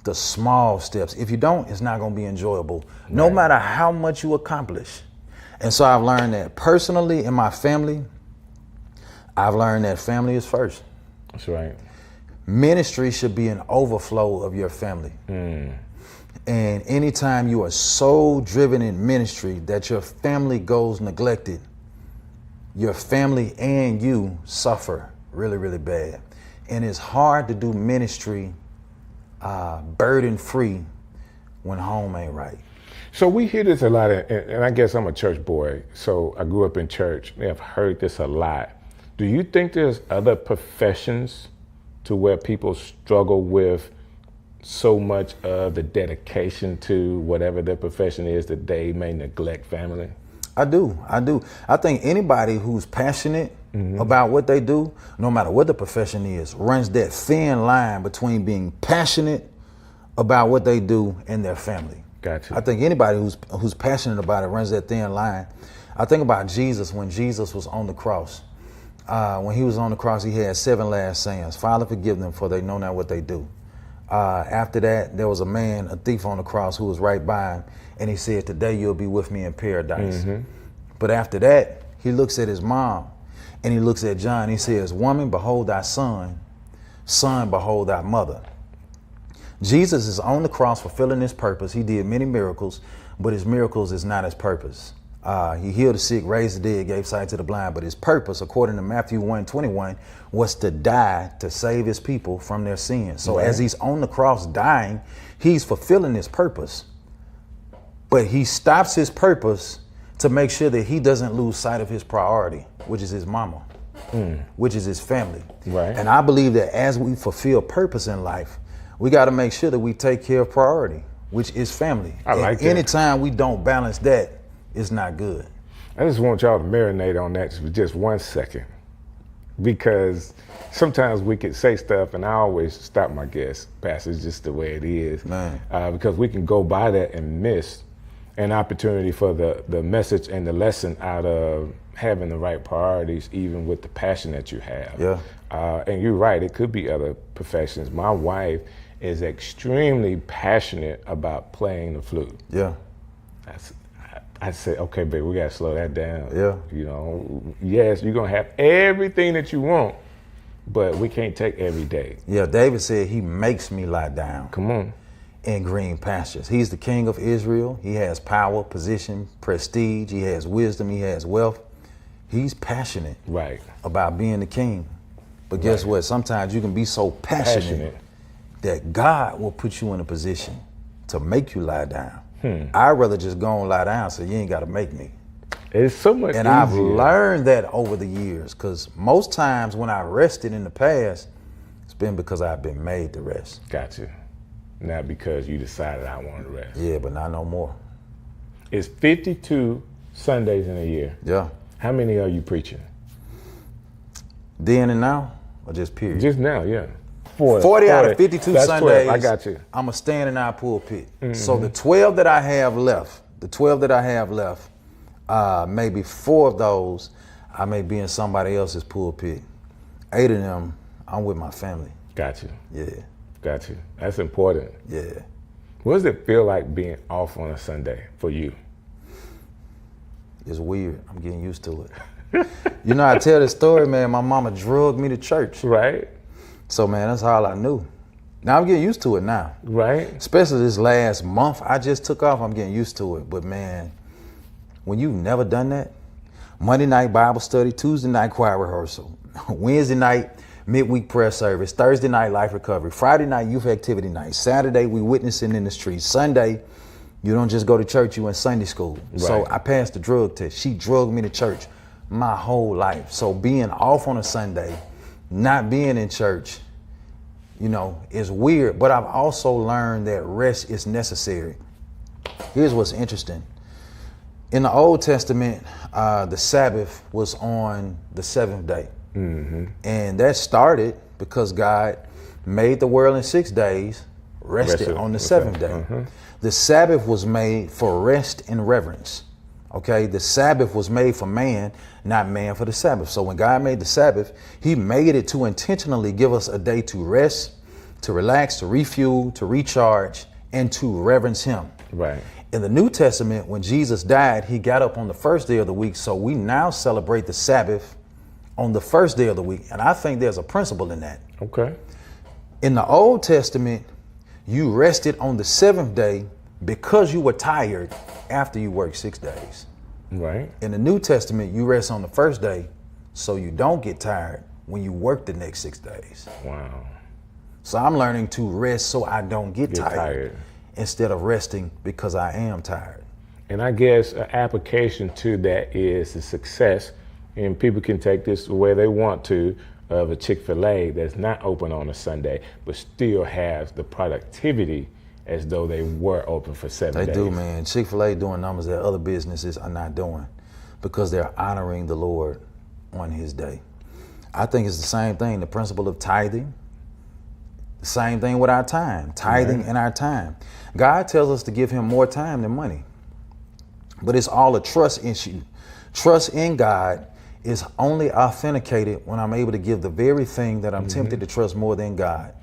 the small steps. If you don't, it's not going to be enjoyable, no matter how much you accomplish. And so I've learned that personally in my family, I've learned that family is first. That's right. Ministry should be an overflow of your family. And anytime you are so driven in ministry that your family goes neglected, your family and you suffer really, really bad. And it's hard to do ministry burden free when home ain't right. So we hear this a lot, and I guess I'm a church boy, so I grew up in church. I've heard this a lot. Do you think there's other professions to where people struggle with so much of the dedication to whatever their profession is that they may neglect family? I do. I think anybody who's passionate about what they do, no matter what the profession is, runs that thin line between being passionate about what they do and their family. Gotcha. I think anybody who's passionate about it runs that thin line. I think about Jesus when Jesus was on the cross. When he was on the cross, he had 7 last sayings. Father, forgive them, for they know not what they do. After that, there was a man, a thief on the cross, who was right by him, and he said, today you'll be with me in paradise. But after that, he looks at his mom, and he looks at John. He says, woman, behold thy son. Son, behold thy mother. Jesus is on the cross fulfilling his purpose. He did many miracles, but his miracles is not his purpose. He healed the sick, raised the dead, gave sight to the blind, but his purpose, according to Matthew 1:21, was to die to save his people from their sins. So as he's on the cross dying, he's fulfilling his purpose. But he stops his purpose to make sure that he doesn't lose sight of his priority, which is his mama, which is his family. Right. And I believe that as we fulfill purpose in life, we got to make sure that we take care of priority, which is family. I like that. Anytime we don't balance that, it's not good. I just want y'all to marinate on that for just 1 second, because sometimes we could say stuff, and I always stop my guests, Pastor, it's just the way it is, because we can go by that and miss an opportunity for the message and the lesson out of having the right priorities, even with the passion that you have. Yeah. And you're right, it could be other professions. My wife is extremely passionate about playing the flute. Yeah. I said, okay, babe, we gotta slow that down. Yeah. You know, yes, you're gonna have everything that you want, but we can't take every day. Yeah, David said he makes me lie down. Come on. In green pastures. He's the king of Israel. He has power, position, prestige. He has wisdom. He has wealth. He's passionate about being the king. But guess what? Sometimes you can be so passionate that God will put you in a position to make you lie down. I'd rather just go and lie down so you ain't got to make me. It's so much and easier. I've learned that over the years, because most times when I rested in the past, it's been because I've been made to rest. Gotcha. Not because you decided I wanted to rest. Yeah, but not no more. It's 52 Sundays in a year. Yeah. How many are you preaching? Then and now, or just period? Just now, yeah. 40 out of 52 That's Sundays. 12. I got you. I'm a stand in our pulpit. So the 12 that I have left, maybe 4 of those, I may be in somebody else's pulpit. 8 of them, I'm with my family. Got you. Yeah. Got you. That's important. Yeah. What does it feel like being off on a Sunday for you? It's weird. I'm getting used to it. You know, I tell this story, man. My mama drugged me to church. Right. So, man, that's all I knew. Now I'm getting used to it now. Right. Especially this last month I just took off, I'm getting used to it. But, man, when you've never done that, Monday night Bible study, Tuesday night choir rehearsal, Wednesday night midweek prayer service, Thursday night life recovery, Friday night youth activity night, Saturday we witnessing in the streets, Sunday you don't just go to church, you in Sunday school. Right. So I passed the drug test. She drugged me to church my whole life. So being off on a Sunday, not being in church, you know, is weird. But I've also learned that rest is necessary. Here's what's interesting. In the Old Testament, the Sabbath was on the 7th day. And that started because God made the world in 6 days, rested on the 7th day. The Sabbath was made for rest and reverence. Okay, the Sabbath was made for man, not man for the Sabbath. So when God made the Sabbath, he made it to intentionally give us a day to rest, to relax, to refuel, to recharge, and to reverence him. Right. In the New Testament, when Jesus died, he got up on the first day of the week. So we now celebrate the Sabbath on the first day of the week. And I think there's a principle in that. Okay. In the Old Testament, you rested on the seventh day because you were tired after you worked 6 days. Right. In the New Testament, you rest on the first day so you don't get tired when you work the next 6 days. Wow. So I'm learning to rest so I don't get tired instead of resting because I am tired. And I guess an application to that is the success, and people can take this the way they want to, of a Chick-fil-A that's not open on a Sunday, but still has the productivity as though they were open for 7 days. They do, man. Chick-fil-A doing numbers that other businesses are not doing because they're honoring the Lord on his day. I think it's the same thing, the principle of tithing. The same thing with our time, tithing and our time. God tells us to give him more time than money, but it's all a trust issue. Trust in God is only authenticated when I'm able to give the very thing that I'm tempted to trust more than God.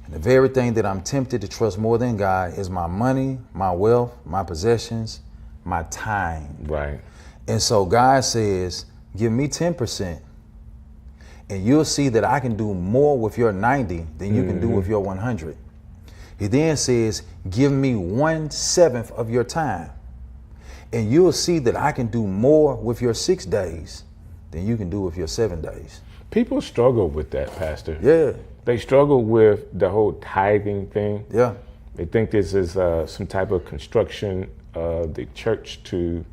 And the very thing that I'm tempted to trust more than God is my money, my wealth, my possessions, my time. Right. And so God says, give me 10%. And you'll see that I can do more with your 90 than you can do with your 100. He then says, give me 1/7 of your time. And you'll see that I can do more with your 6 days than you can do with your 7 days. People struggle with that, Pastor. Yeah. They struggle with the whole tithing thing. Yeah. They think this is some type of construction of the church to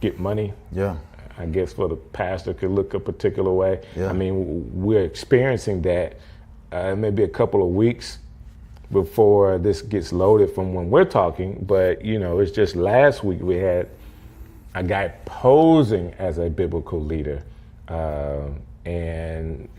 get money. Yeah. I guess for the pastor could look a particular way. Yeah. I mean, we're experiencing that maybe a couple of weeks before this gets loaded from when we're talking. But, you know, it's just last week we had a guy posing as a biblical leader. And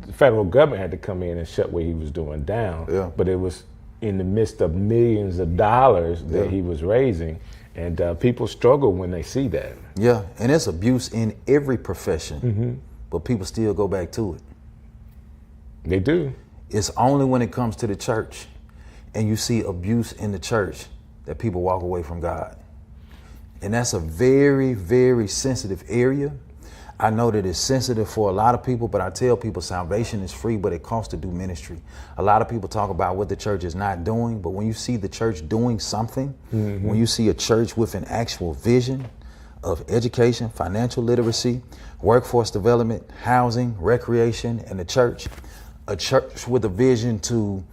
the federal government had to come in and shut what he was doing down. Yeah. But it was in the midst of millions of dollars that he was raising. And people struggle when they see that. Yeah, and it's abuse in every profession, but people still go back to it. They do. It's only when it comes to the church and you see abuse in the church that people walk away from God. And that's a very, very sensitive area. I know that it's sensitive for a lot of people, but I tell people salvation is free, but it costs to do ministry. A lot of people talk about what the church is not doing, but when you see the church doing something, when you see a church with an actual vision of education, financial literacy, workforce development, housing, recreation, and a church with a vision to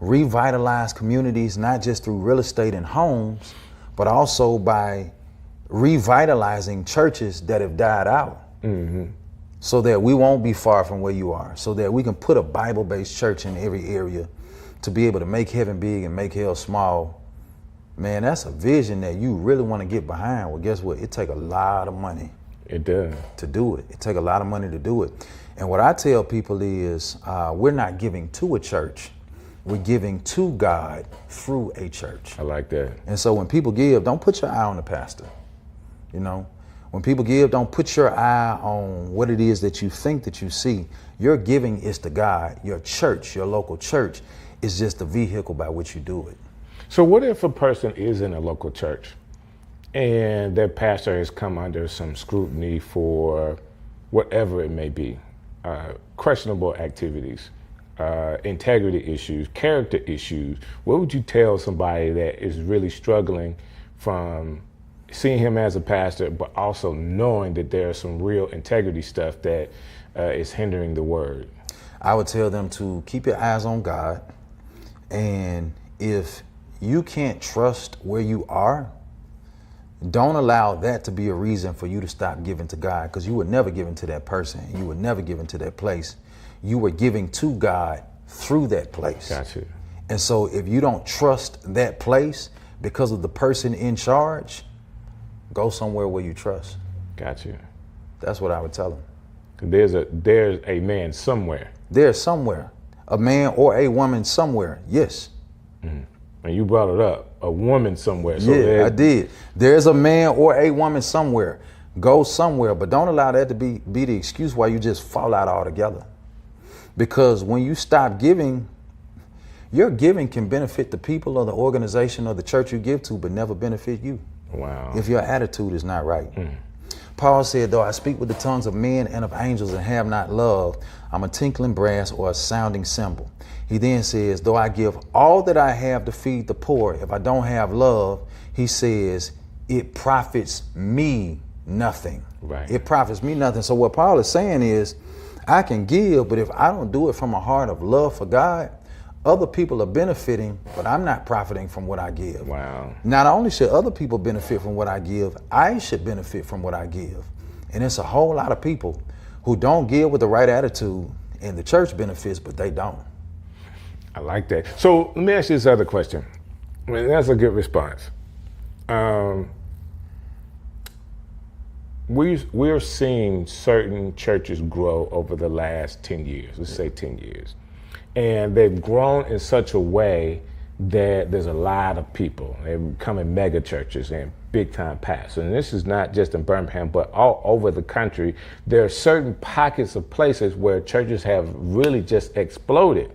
revitalize communities, not just through real estate and homes, but also by revitalizing churches that have died out. So that we won't be far from where you are, so that we can put a Bible-based church in every area to be able to make heaven big and make hell small. Man, that's a vision that you really want to get behind. Well, guess what? It takes a lot of money. It does. To do it. It takes a lot of money to do it. And what I tell people is we're not giving to a church. We're giving to God through a church. I like that. And so when people give, don't put your eye on the pastor. You know, when people give, don't put your eye on what it is that you think that you see. Your giving is to God. Your church, your local church, is just the vehicle by which you do it. So what if a person is in a local church and their pastor has come under some scrutiny for whatever it may be, questionable activities, integrity issues, character issues? What would you tell somebody that is really struggling from seeing him as a pastor, but also knowing that there's some real integrity stuff that is hindering the word? I would tell them to keep your eyes on God. And if you can't trust where you are, don't allow that to be a reason for you to stop giving to God, because you were never given to that person. You were never given to that place. You were giving to God through that place. Gotcha. And so if you don't trust that place because of the person in charge, go somewhere where you trust. Gotcha. That's what I would tell them. There's a man somewhere. There's somewhere. A man or a woman somewhere, yes. And you brought it up. a woman somewhere. So yeah, I did. There's a man or a woman somewhere. Go somewhere, but don't allow that to be the excuse why you just fall out altogether. Because when you stop giving, your giving can benefit the people or the organization or the church you give to, but never benefit you. Wow. If your attitude is not right. Paul said, though I speak with the tongues of men and of angels and have not love, I'm a tinkling brass or a sounding cymbal. He then says, though I give all that I have to feed the poor, if I don't have love, he says, it profits me nothing. Right. It profits me nothing. So what Paul is saying is, I can give, but if I don't do it from a heart of love for God, other people are benefiting, but I'm not profiting from what I give. Wow. Not only should other people benefit from what I give, I should benefit from what I give. And it's a whole lot of people who don't give with the right attitude, and the church benefits, but they don't. I like that. So let me ask you this other question. I mean, that's a good response. We're seeing certain churches grow over the last 10 years, let's say 10 years. And they've grown in such a way that there's a lot of people. They're becoming mega churches and big time pastors. And this is not just in Birmingham, but all over the country. There are certain pockets of places where churches have really just exploded.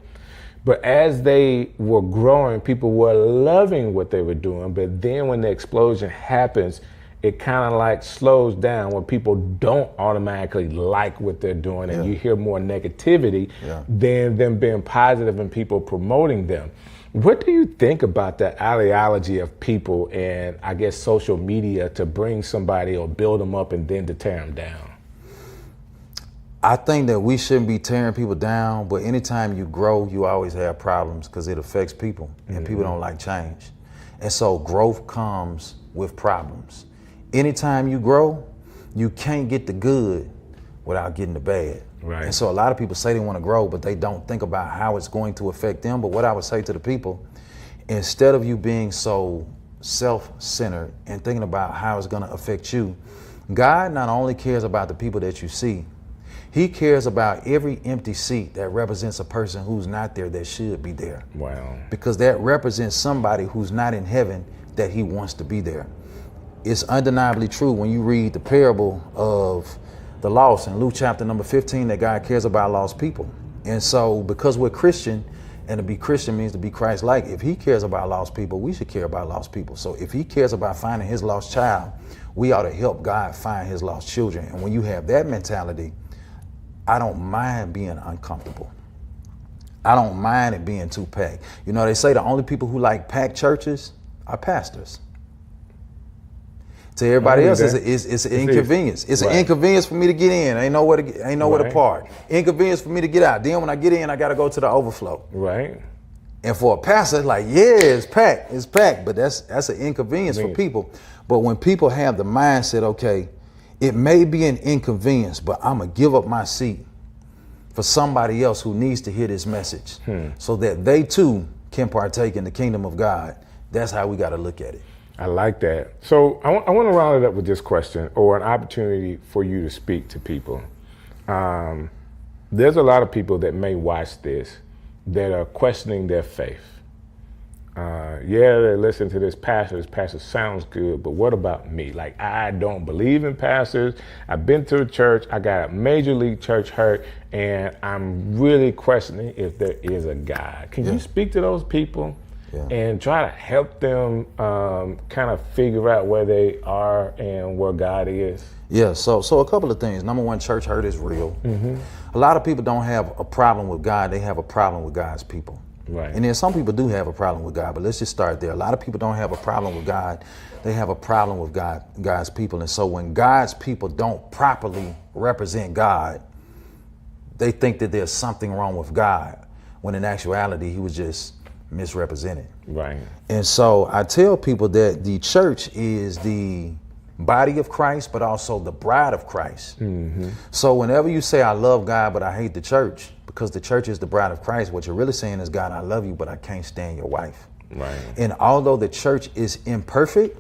But as they were growing, people were loving what they were doing. But then when the explosion happens, it kind of like slows down when people don't automatically like what they're doing, and you hear more negativity than them being positive and people promoting them. What do you think about the ideology of people and I guess social media to bring somebody or build them up and then to tear them down? I think that we shouldn't be tearing people down, but anytime you grow, you always have problems because it affects people, and people don't like change. And so growth comes with problems. Anytime you grow, you can't get the good without getting the bad. Right. And so a lot of people say they want to grow, but they don't think about how it's going to affect them. But what I would say to the people, instead of you being so self-centered and thinking about how it's going to affect you, God not only cares about the people that you see, he cares about every empty seat that represents a person who's not there that should be there. Wow. Because that represents somebody who's not in heaven that he wants to be there. It's undeniably true when you read the parable of the lost in Luke chapter number 15 that God cares about lost people. And so because we're Christian, and to be Christian means to be Christ-like, if he cares about lost people, we should care about lost people. So if he cares about finding his lost child, we ought to help God find his lost children. And when you have that mentality, I don't mind being uncomfortable. I don't mind it being too packed. You know, they say the only people who like packed churches are pastors. To everybody else, it's an inconvenience. It's an inconvenience for me to get in. Ain't nowhere to park. Inconvenience for me to get out. Then when I get in, I got to go to the overflow. Right. And for a pastor, it's like, yeah, it's packed. But that's an inconvenience for people. But when people have the mindset, okay, it may be an inconvenience, but I'm going to give up my seat for somebody else who needs to hear this message so that they too can partake in the kingdom of God. That's how we got to look at it. I like that. So I want to round it up with this question, or an opportunity for you to speak to people. There's a lot of people that may watch this that are questioning their faith. They listen to this pastor sounds good, but what about me? Like, I don't believe in pastors. I've been to a church, I got a major league church hurt, and I'm really questioning if there is a God. Can you speak to those people? And try to help them kind of figure out where they are and where God is? Yeah, so a couple of things. Number one, church hurt is real. A lot of people don't have a problem with God, they have a problem with God's people. Right. And then some people do have a problem with God, but let's just start there. A lot of people don't have a problem with God, they have a problem with God's people. And so when God's people don't properly represent God, they think that there's something wrong with God, when in actuality, he was just misrepresented. Right. And so I tell people that the church is the body of Christ, but also the bride of Christ. So whenever you say, I love God, but I hate the church, because the church is the bride of Christ, what you're really saying is, God, I love you, but I can't stand your wife. Right. And although the church is imperfect,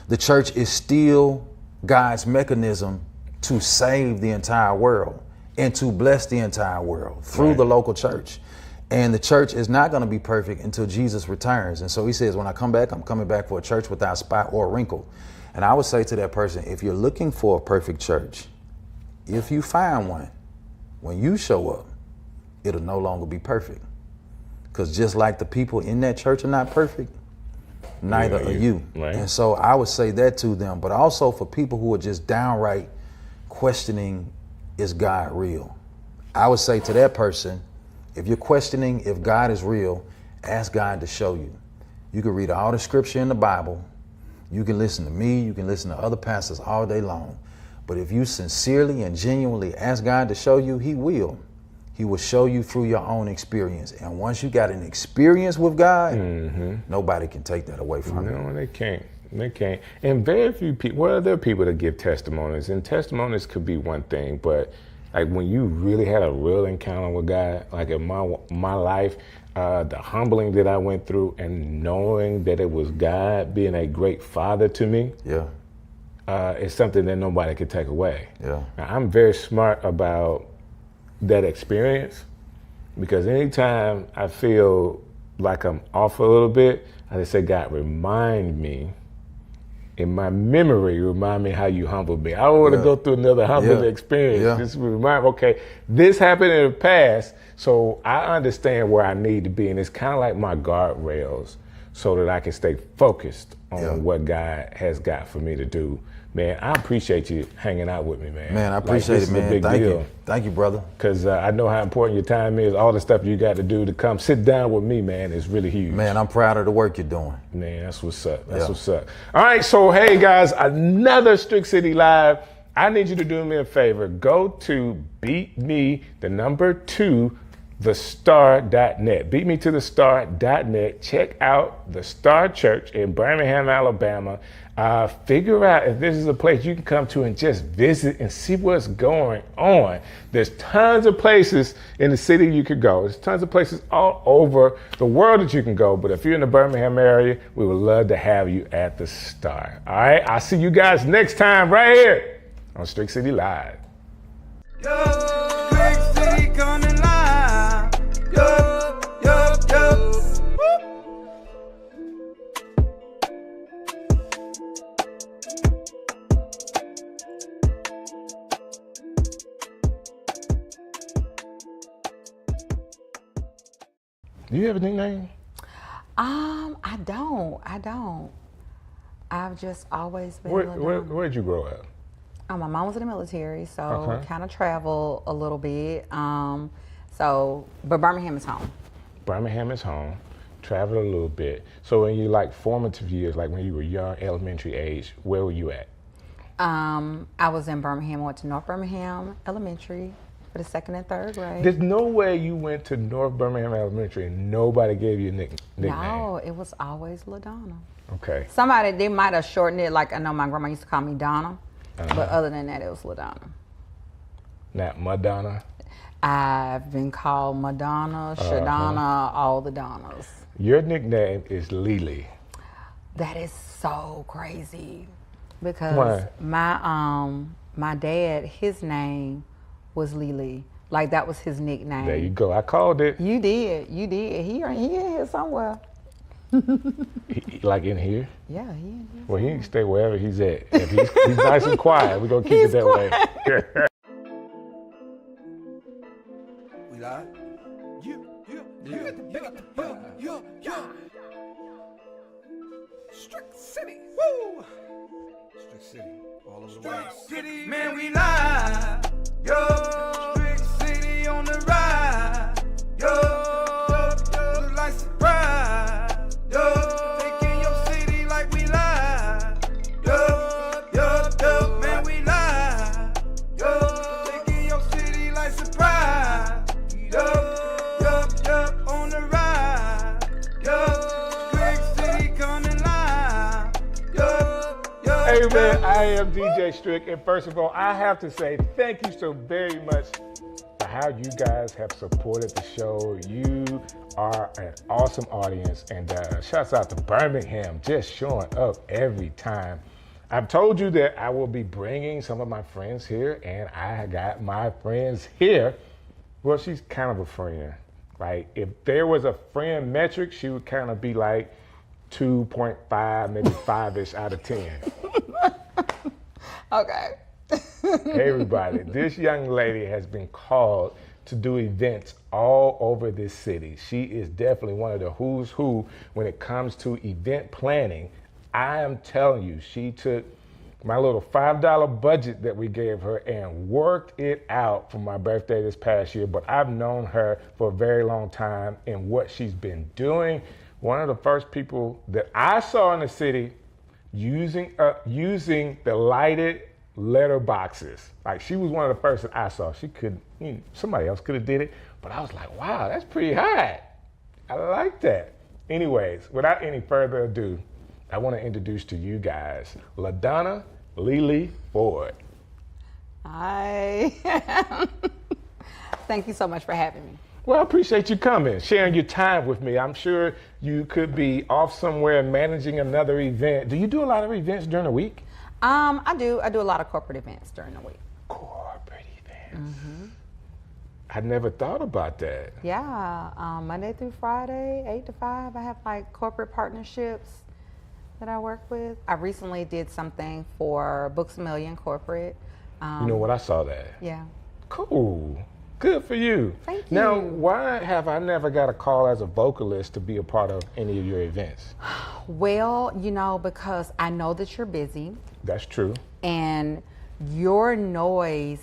the church is still God's mechanism to save the entire world and to bless the entire world through the local church. And the church is not going to be perfect until Jesus returns. And so he says, when I come back, I'm coming back for a church without spot or wrinkle. And I would say to that person, if you're looking for a perfect church, if you find one, when you show up, it'll no longer be perfect. Because just like the people in that church are not perfect, neither are you. Right. And so I would say that to them, but also for people who are just downright questioning, is God real? I would say to that person, if you're questioning if God is real, ask God to show you. You can read all the scripture in the Bible. You can listen to me. You can listen to other pastors all day long. But if you sincerely and genuinely ask God to show you, he will. He will show you through your own experience. And once you got an experience with God, nobody can take that away from you. No, they can't. They can't. And very few people, well, there are people that give testimonies, and testimonies could be one thing, but like when you really had a real encounter with God, like in my life, the humbling that I went through and knowing that it was God being a great father to me, it's something that nobody could take away. Now, I'm very smart about that experience, because anytime I feel like I'm off a little bit, I just say, God, remind me, in my memory, remind me how you humbled me. I don't want to go through another humbling experience. Just remind, okay, this happened in the past, so I understand where I need to be, and it's kind of like my guardrails so that I can stay focused on what God has got for me to do. Man, I appreciate you hanging out with me, man. Man, I appreciate it, man. Thank you. Thank you, brother. Because I know how important your time is. All the stuff you got to do to come sit down with me, man, is really huge. Man, I'm proud of the work you're doing. Man, that's what's up. That's what's up. All right, so hey, guys, another Strick City Live. I need you to do me a favor. Go to beatmethetostar.net. Beatmetotostar.net. Check out the Star Church in Birmingham, Alabama. Figure out if this is a place you can come to and just visit and see what's going on. There's tons of places in the city you could go. There's tons of places all over the world that you can go. But if you're in the Birmingham area, we would love to have you at the Star. All right, I'll see you guys next time right here on Strick City Live. Yo, Strick City coming live. Yo, yo, yo. Do you have a nickname? I don't. I've just always been. Where'd you grow up? My mom was in the military, so kind of travel a little bit. But Birmingham is home. Birmingham is home. Travel a little bit. So in your like formative years, like when you were young, elementary age, where were you at? I was in Birmingham. I went to North Birmingham Elementary for the 2nd and 3rd grade. There's no way you went to North Birmingham Elementary and nobody gave you a nickname. No, it was always LaDonna. Okay. They might have shortened it. Like I know my grandma used to call me Donna, but other than that, it was LaDonna. Not Madonna? I've been called Madonna, Shadonna, all the Donnas. Your nickname is Lily. That is so crazy because my dad, his name was Lily. Like that was his nickname. There you go. I called it. You did. He in here somewhere. Like in here? Yeah, he in here. Well, he can stay wherever he's at. If he's nice and quiet, we're gonna keep it that way. We live? Strick City. Woo! Strick City. All over the world. Strick City, man, we live. Yo, Strick City on the ride. Yo, look like surprise. Yo, taking your city like we live. Yo, man, we live. Yo, taking your city like surprise. Yo, on the ride. Yo, Strick City coming live. Yo. Hey man, I am DJ Strick, and first of all, I have to say thank you so very much for how you guys have supported the show. You are an awesome audience, and shouts out to Birmingham, just showing up every time. I've told you that I will be bringing some of my friends here, and I got my friends here. Well, she's kind of a friend. Like if there was a friend metric, she would kind of be like 2.5, maybe 5-ish out of 10. Okay. Hey everybody, this young lady has been called to do events all over this city. She is definitely one of the who's who when it comes to event planning. I am telling you, she took my little $5 budget that we gave her and worked it out for my birthday this past year. But I've known her for a very long time and what she's been doing. One of the first people that I saw in the city using the lighted letter boxes. Like she was one of the first that I saw. She could, somebody else could have did it, but I was like, wow, that's pretty high. I like that. Anyways, without any further ado, I want to introduce to you guys LaDonna Lily Ford. Hi. Thank you so much for having me. Well, I appreciate you coming, sharing your time with me. I'm sure you could be off somewhere managing another event. Do you do a lot of events during the week? I do a lot of corporate events during the week. Corporate events. I never thought about that. Yeah, Monday through Friday, 8 to 5. I have like corporate partnerships that I work with. I recently did something for Books A Million Corporate. You know what? I saw that. Yeah. Cool. Good for you. Thank you. Now, why have I never got a call as a vocalist to be a part of any of your events? Well, because I know that you're busy. That's true. And your noise.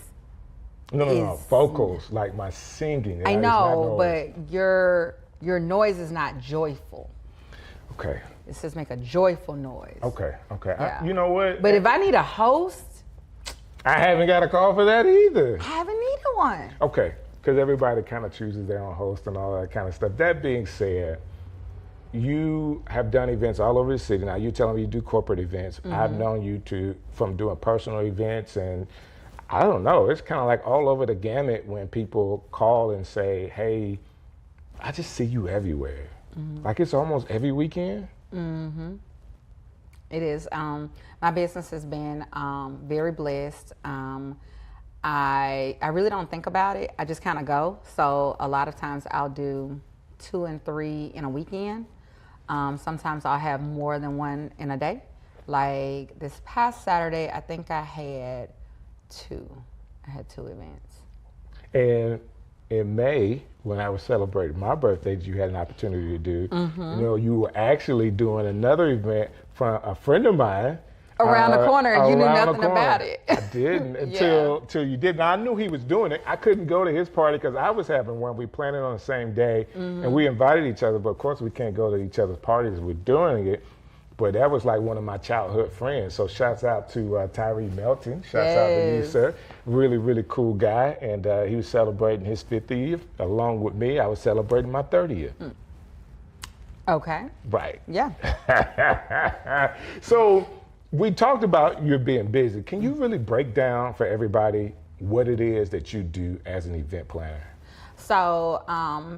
No. Vocals, like my singing. I know, but your noise is not joyful. Okay. It says make a joyful noise. Okay. Yeah. You know what? But if I need a host, I haven't got a call for that either. I haven't needed one. Okay, because everybody kind of chooses their own host and all that kind of stuff. That being said, you have done events all over the city. Now you're telling me you do corporate events. I've known you from doing personal events, and I don't know. It's kind of like all over the gamut when people call and say, "Hey, I just see you everywhere." Like it's almost every weekend. It is. My business has been very blessed. I really don't think about it. I just kind of go. So a lot of times I'll do 2 and 3 in a weekend. Sometimes I'll have more than one in a day. Like this past Saturday, I think I had 2. I had 2 events. And in May, when I was celebrating my birthday that you had an opportunity to do, you were actually doing another event from a friend of mine. Around the corner, and you knew nothing about it. I didn't until you did. Now, I knew he was doing it. I couldn't go to his party because I was having one. We planned it on the same day, and we invited each other, but of course we can't go to each other's parties. We're doing it. But that was like one of my childhood friends. So shouts out to Tyree Melton. Shouts out to you, sir. Really, really cool guy. And he was celebrating his 50th along with me. I was celebrating my 30th. Okay. Right. Yeah. So we talked about you being busy. Can you really break down for everybody what it is that you do as an event planner? So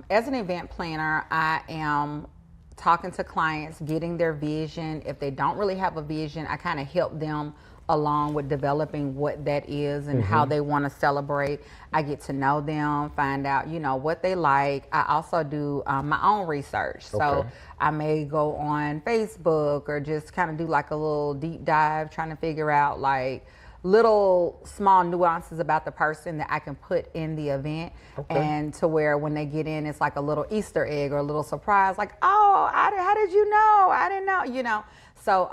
as an event planner, I am talking to clients, getting their vision. If they don't really have a vision, I kind of help them along with developing what that is and how they want to celebrate. I get to know them, find out, what they like. I also do my own research. So I may go on Facebook or just kind of do like a little deep dive, trying to figure out like little small nuances about the person that I can put in the event, and to where when they get in, it's like a little Easter egg or a little surprise, like, oh, how did you know? I didn't know, So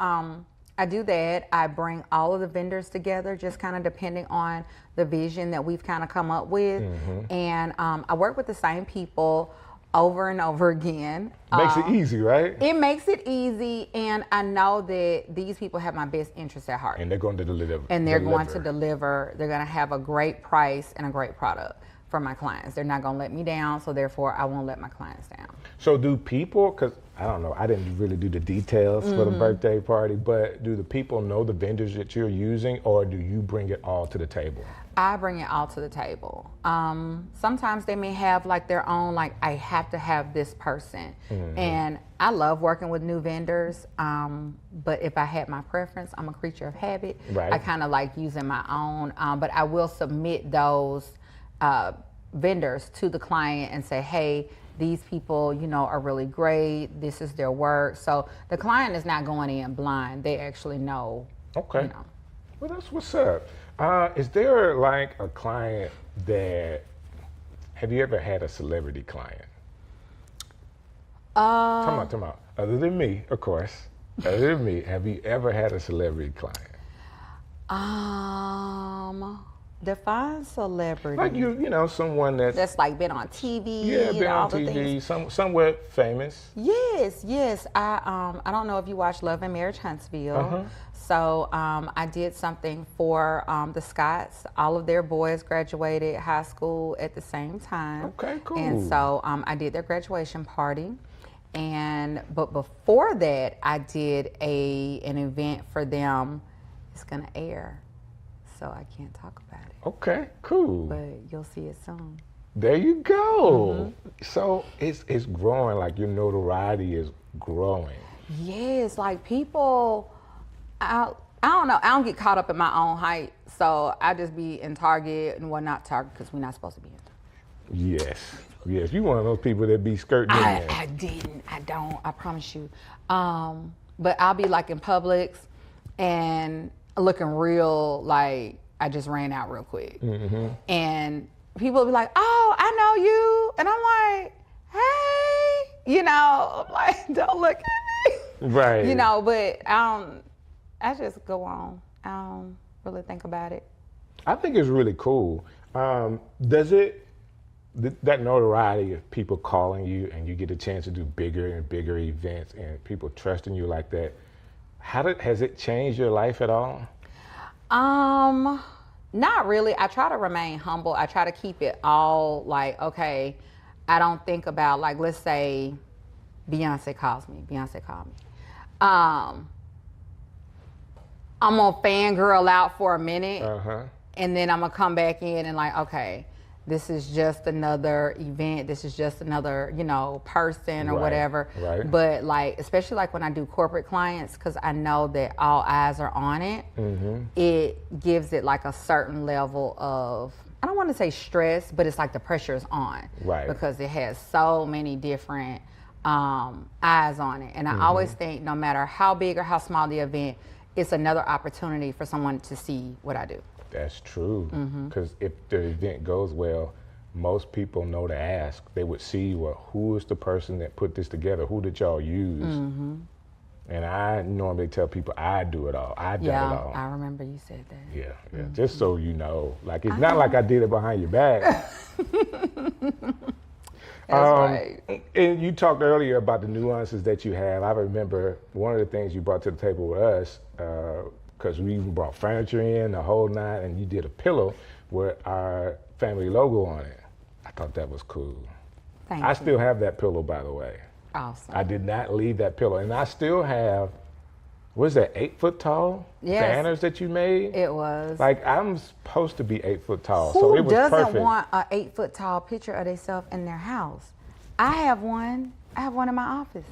I do that. I bring all of the vendors together, just kind of depending on the vision that we've kind of come up with. And I work with the same people over and over again. Makes it easy, right? It makes it easy, and I know that these people have my best interests at heart. And they're going to deliver. And they're going to deliver. They're going to have a great price and a great product for my clients. They're not going to let me down, so therefore I won't let my clients down. So do people, because I don't know, I didn't really do the details for the birthday party, but do the people know the vendors that you're using, or do you bring it all to the table? I bring it all to the table. Sometimes they may have like their own, like I have to have this person. And I love working with new vendors. But if I had my preference, I'm a creature of habit. Right. I kind of like using my own, but I will submit those vendors to the client and say, hey, these people, you know, are really great. This is their work. So the client is not going in blind. They actually know. Okay. You know. Well, that's what's up. Is there like a client that, have you ever had a celebrity client? Come on. Other than me, of course. Other than me, have you ever had a celebrity client? Define celebrity. Like you know, someone that's like been on TV. Yeah, been on TV, somewhat famous. Yes. I don't know if you watch Love and Marriage Huntsville. So I did something for the Scotts. All of their boys graduated high school at the same time. Okay, cool. And so I did their graduation party. But before that, I did an event for them. It's gonna air, so I can't talk about it. Okay, cool. But you'll see it soon. There you go. So it's growing, like your notoriety is growing. Yes, like people, I don't know, I don't get caught up in my own hype, so I just be in Target and whatnot. Target, because we're not supposed to be in Target. Yes, you one of those people that be skirting in there. I don't, I promise you. But I'll be like in Publix and looking real like I just ran out real quick. And people will be like, oh, I know you. And I'm like, hey, you know, I'm like, don't look at me. Right. You know, but I just go on. I don't really think about it. I think it's really cool. Does it, that notoriety of people calling you and you get a chance to do bigger and bigger events and people trusting you like that, has it changed your life at all? Not really. I try to remain humble. I try to keep it all like, okay, I don't think about, like, let's say Beyonce called me. I'm gonna fangirl out for a minute, and then I'm gonna come back in and like, okay, this is just another event. This is just another, you know, person or whatever. Right. But like, especially like when I do corporate clients, because I know that all eyes are on it, it gives it like a certain level of, I don't want to say stress, but it's like the pressure is on. Right. Because it has so many different eyes on it. And I always think no matter how big or how small the event, it's another opportunity for someone to see what I do. That's true. Because if the event goes well, most people know to ask. They would see, well, who is the person that put this together? Who did y'all use? And I normally tell people I do it all. I did it all. I remember you said that. Yeah. Just so you know. Like, it's not like I did it behind your back. That's right. And you talked earlier about the nuances that you have. I remember one of the things you brought to the table with us, because we even brought furniture in the whole night, and you did a pillow with our family logo on it. I thought that was cool. Thank I you. still have that pillow, by the way. Awesome. I did not leave that pillow. And I still have, what is that, 8 foot tall banners that you made? It was. Like, I'm supposed to be 8 foot tall, Who so it was doesn't perfect. want an 8 foot tall picture of themselves in their house? I have one. I have one in my office.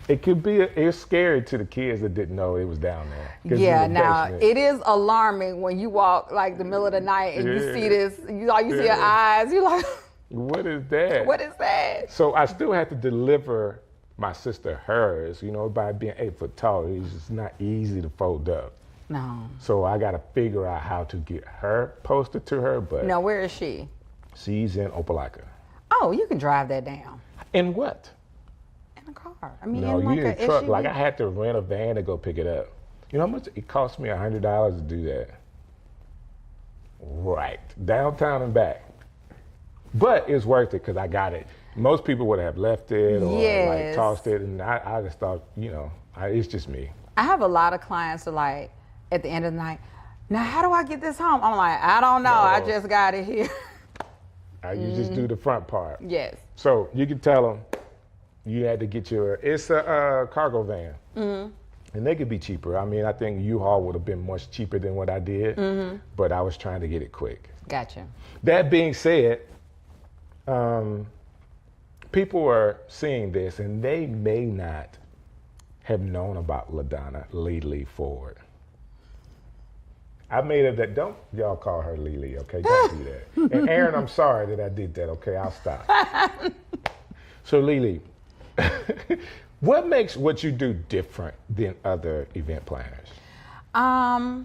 It could be, it's scary to the kids that didn't know it was down there. 'Cause it's Yeah, in the now basement. it is alarming when you walk like the middle of the night and you see this, you see your eyes, you're like, What is that? what is that? So I still have to deliver my sister hers, you know, by being 8 foot tall, it's just not easy to fold up. No. So I got to figure out how to get her posted to her, but No, where is she? she's in Opelika. Oh, you can drive that down. In what? In a car. I mean, No, in like you in a a truck. SUV. Like I had to rent a van to go pick it up. You know how much it cost me? $100 to do that. Right, downtown and back. But it's worth it because I got it. Most people would have left it or like Yes. tossed it, and I just thought, you know, it's just me. I have a lot of clients who like, at the end of the night, now how do I get this home? I'm like, I don't know. I just got it here. You just do the front part. Yes. So you can tell them you had to get it's a cargo van. And they could be cheaper. I mean, I think U-Haul would have been much cheaper than what I did, but I was trying to get it quick. Gotcha. That being said, people are seeing this and they may not have known about LaDonna Lee Ford. I made it that, don't y'all call her Lee, okay? Don't do that. And Aaron, I'm sorry that I did that, okay? I'll stop. So Lily, what makes what you do different than other event planners? I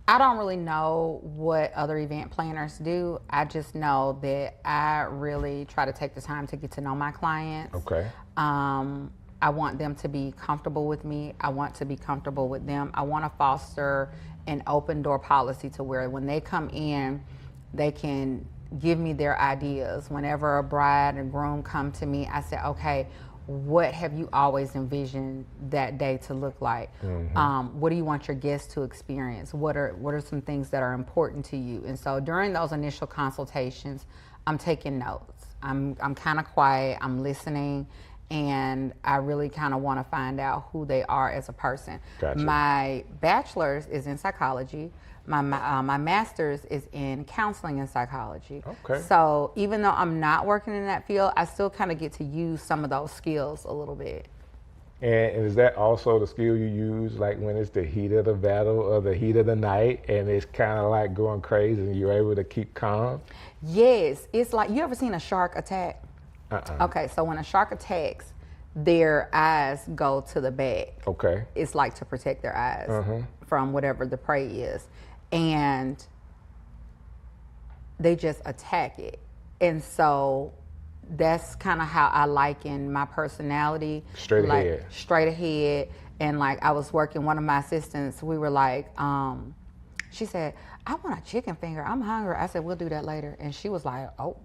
don't really know what other event planners do. I just know that I really try to take the time to get to know my clients. Okay. I want them to be comfortable with me. I want to be comfortable with them. I want to foster an open door policy to where when they come in, they can give me their ideas. Whenever a bride and groom come to me, I say, okay, what have you always envisioned that day to look like? What do you want your guests to experience? What are some things that are important to you? And so during those initial consultations, I'm taking notes. I'm kind of quiet, I'm listening, and I really kind of want to find out who they are as a person. Gotcha. My bachelor's is in psychology. My master's is in counseling and psychology. Okay. So even though I'm not working in that field, I still kind of get to use some of those skills a little bit. And is that also the skill you use, like when it's the heat of the battle or the heat of the night, and it's kind of like going crazy, and you're able to keep calm? Yes, it's like, you ever seen a shark attack? Okay, so when a shark attacks, their eyes go to the back. Okay. It's like to protect their eyes from whatever the prey is. And they just attack it. And so that's kind of how I liken my personality. Straight like, ahead. Straight ahead. And like I was working, one of my assistants, we were like, she said, I want a chicken finger, I'm hungry. I said, we'll do that later. And she was like, oh.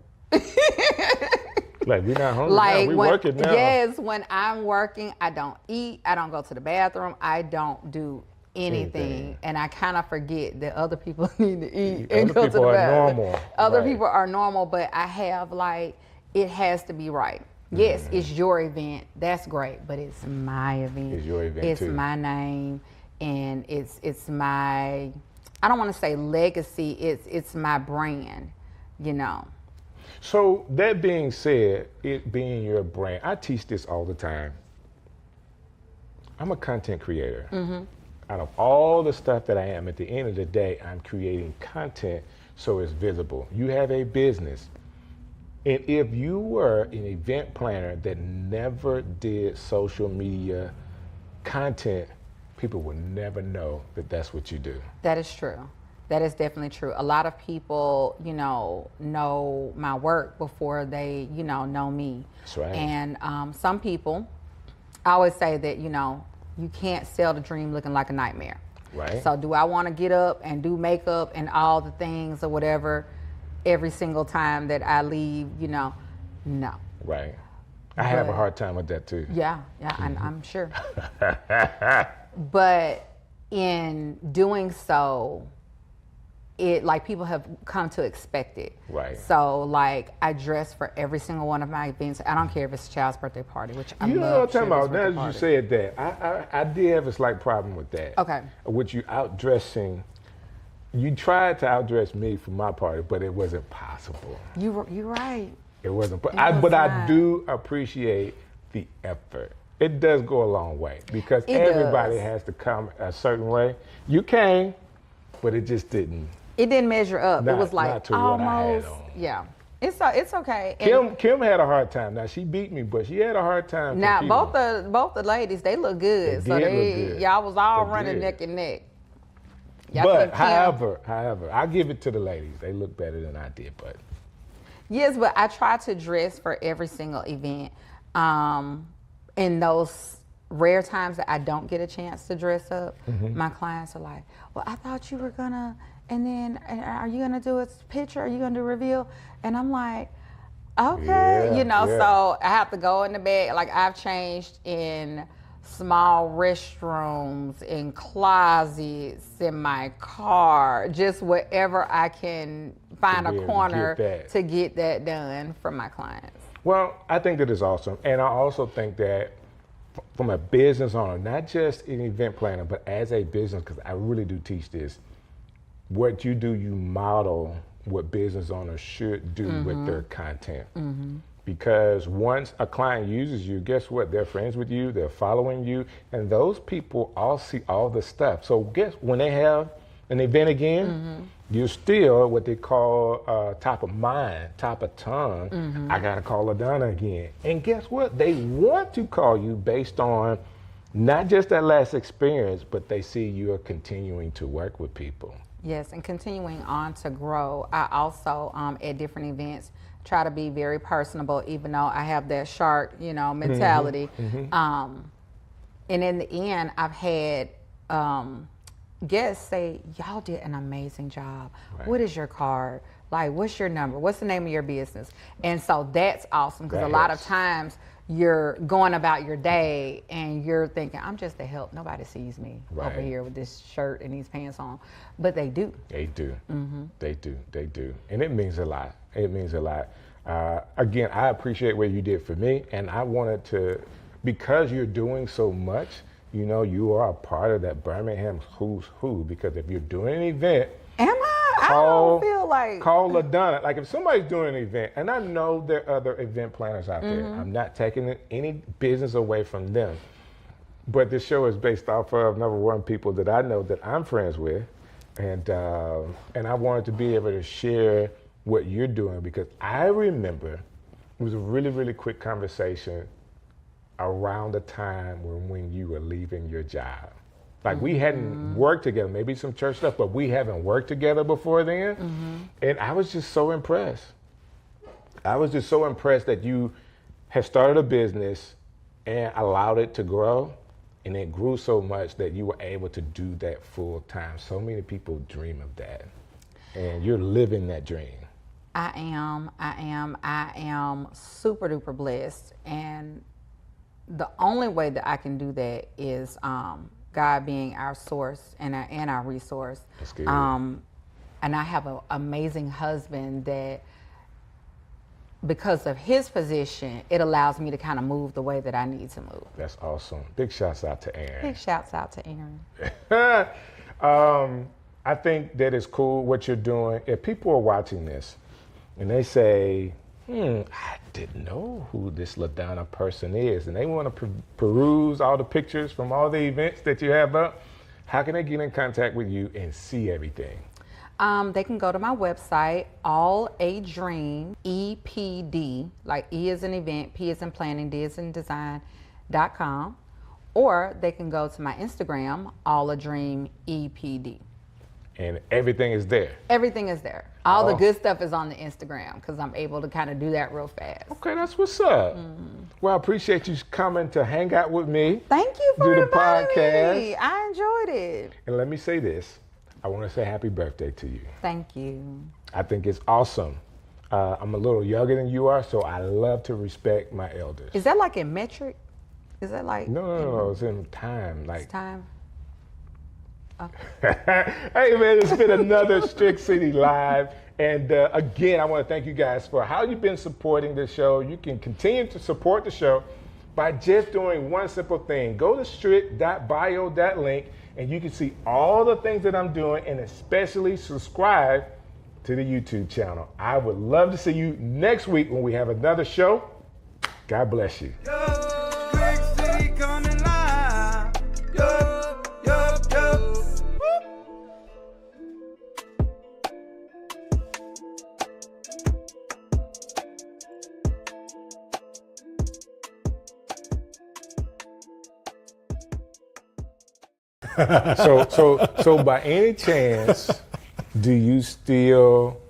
Like, we're not hungry like now, we're working now. Yes, when I'm working, I don't eat, I don't go to the bathroom, I don't do anything. And I kind of forget that other people need to eat and go to the bathroom. Other people are normal. Other people are normal, but I have like, it has to be right. Yes, it's your event, that's great, but it's my event. It's your event It's too. my name, and it's my, I don't want to say legacy, it's my brand, you know. So that being said, it being your brand, I teach this all the time. I'm a content creator. Out of all the stuff that I am, at the end of the day, I'm creating content so it's visible. You have a business. And if you were an event planner that never did social media content, people would never know that that's what you do. That is true. That is definitely true. A lot of people, you know my work before they, know me. That's right. And some people, I always say that, you can't sell the dream looking like a nightmare. Right. So do I want to get up and do makeup and all the things or whatever every single time that I leave, no. Right. I have a hard time with that too. Yeah, I'm sure. But in doing so, it like people have come to expect it. Right. So like I dress for every single one of my events. I don't care if it's a child's birthday party, which I love. You know what I'm talking about? Now children's that you birthday said that, I did have a slight problem with that. Okay. With you outdressing. You tried to outdress me for my party, but it wasn't possible. You're right. It wasn't. But was I not. do appreciate the effort. It does go a long way because It everybody does. has to come a certain way. You came, but it just didn't. It didn't measure up. Not- it was like not to what I had almost. on. Yeah. It's okay. And Kim had a hard time. Now she beat me, but she had a hard time. now competing. both the ladies, they look good. They So did look good. y'all was all They running did. neck and neck. Y'all But think Kim- however, I give it to the ladies. They look better than I did, but Yes, but I try to dress for every single event. In those rare times that I don't get a chance to dress up, my clients are like, well, I thought you were gonna, and then are you gonna do a picture? Are you gonna do a reveal? And I'm like, okay, Yeah, so I have to go in the bed. Like I've changed in small restrooms, in closets, in my car, just wherever I can find To be a able to corner get that. to get that done for my clients. Well, I think that is awesome. And I also think that from a business owner, not just an event planner, but as a business, because I really do teach this, what you do, you model what business owners should do with their content. Because once a client uses you, guess what? They're friends with you, they're following you, and those people all see all the stuff. So guess when they have an event again, you're still what they call top of mind, top of tongue. Mm-hmm. I gotta call LaDonna again. And guess what? They want to call you based on not just that last experience, but they see you are continuing to work with people. Yes, and continuing on to grow. I also, at different events, try to be very personable, even though I have that shark, mentality. Mm-hmm. And in the end, I've had guests say, y'all did an amazing job. Right. What is your card? Like, what's your number? What's the name of your business? And so that's awesome, because a lot of times you're going about your day and you're thinking, I'm just a help. Nobody sees me over here with this shirt and these pants on. But they do. They do. Mm-hmm. They do. They do. And it means a lot. It means a lot. Again, I appreciate what you did for me. And I wanted to, because you're doing so much, you are a part of that Birmingham who's who. Because if you're doing an event, am I? I don't feel like. Call LaDonna. Like if somebody's doing an event, and I know there are other event planners out there. I'm not taking any business away from them. But this show is based off of, number one, people that I know that I'm friends with. And I wanted to be able to share what you're doing, because I remember it was a really, really quick conversation around the time when you were leaving your job. Like we hadn't worked together, maybe some church stuff, but we haven't worked together before then. And I was just so impressed. I was just so impressed that you had started a business and allowed it to grow. And it grew so much that you were able to do that full time. So many people dream of that. And you're living that dream. I am super duper blessed. And the only way that I can do that is God being our source and our resource. That's good. And I have an amazing husband that, because of his position, it allows me to kind of move the way that I need to move. That's awesome. Big shouts out to Aaron. Big shouts out to Aaron. I think that is cool what you're doing. If people are watching this and they say, I didn't know who this LaDonna person is, and they want to peruse all the pictures from all the events that you have up, how can they get in contact with you and see everything? They can go to my website, All a Dream, EPD, like E is in event, P is in planning, D is in design.com, or they can go to my Instagram, All a Dream EPD. And everything is there. Everything is there. All the good stuff is on the Instagram, because I'm able to kind of do that real fast. Okay, that's what's up. Well, I appreciate you coming to hang out with me. Thank you for do the inviting podcast. me. I enjoyed it. And let me say this. I want to say happy birthday to you. Thank you. I think it's awesome. I'm a little younger than you are, so I love to respect my elders. Is that like in metric? Is that like? No. It's in time. Like it's time. Hey man, it's been another Strick City Live. And again, I want to thank you guys for how you've been supporting this show. You can continue to support the show by just doing one simple thing. Go to strick.bio.link and you can see all the things that I'm doing, and especially subscribe to the YouTube channel. I would love to see you next week when we have another show. God bless you. Strick City coming live. Yo. So by any chance, do you still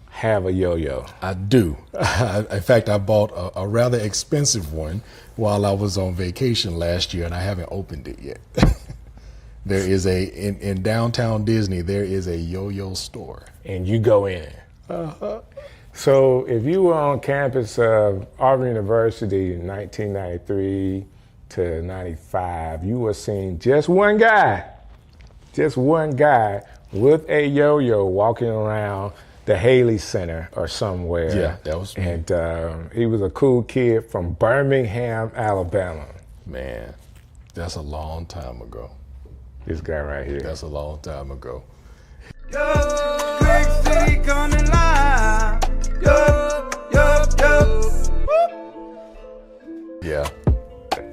have a yo-yo? I do. In fact, I bought a rather expensive one while I was on vacation last year, and I haven't opened it yet. There is in downtown Disney, there is a yo-yo store. And you go in. Uh-huh. So if you were on campus of Auburn University in 1993 to 95, you were seeing just one guy with a yo-yo walking around the Haley Center or somewhere. Yeah, that was me. And he was a cool kid from Birmingham, Alabama. Man, that's a long time ago. This guy right here. That's a long time ago. Yo, Strick City coming live. Yo. Yeah.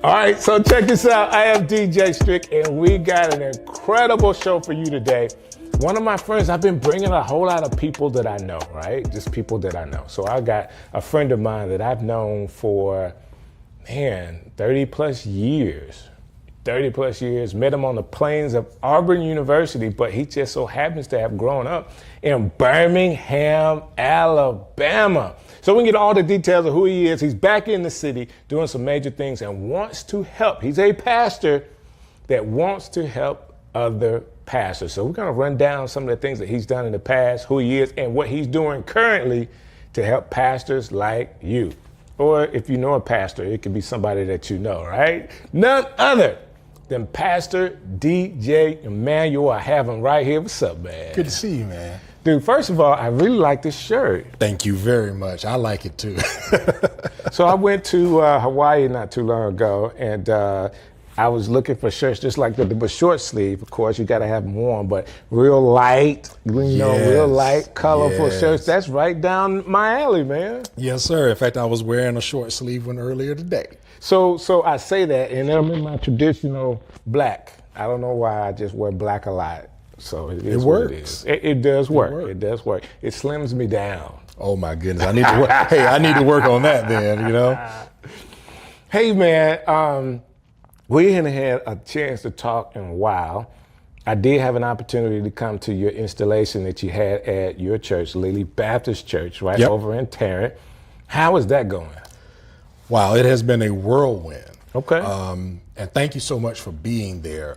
All right, so check this out. I am DJ Strick, and we got an incredible show for you today. one of my friends, I've been bringing a whole lot of people that I know, right? Just people that I know. So I got a friend of mine that I've known for, 30 plus years. 30 plus years, met him on the plains of Auburn University, but he just so happens to have grown up in Birmingham, Alabama. So we can get all the details of who he is. He's back in the city doing some major things and wants to help. He's a pastor that wants to help other pastors. So we're gonna run down some of the things that he's done in the past, who he is, and what he's doing currently to help pastors like you. Or if you know a pastor, it could be somebody that you know, right? None other than Pastor DJ Emmanuel. I have him right here. What's up, man? Good to see you, man. Dude, first of all, I really like this shirt. Thank you very much. I like it too. So I went to Hawaii not too long ago, and I was looking for shirts just like that, but short sleeve. Of course, you got to have them warm, but real light, real light, colorful shirts. That's right down my alley, man. Yes, sir. In fact, I was wearing a short sleeve one earlier today. So I say that, and I'm in my traditional black. I don't know why I just wear black a lot. So it works. It does work. It does work. It slims me down. Oh my goodness! I need to work. Hey, I need to work on that then. You know. Hey man, we hadn't had a chance to talk in a while. I did have an opportunity to come to your installation that you had at your church, Lily Baptist Church, right over in Tarrant. How is that going? Wow, it has been a whirlwind. Okay. And thank you so much for being there.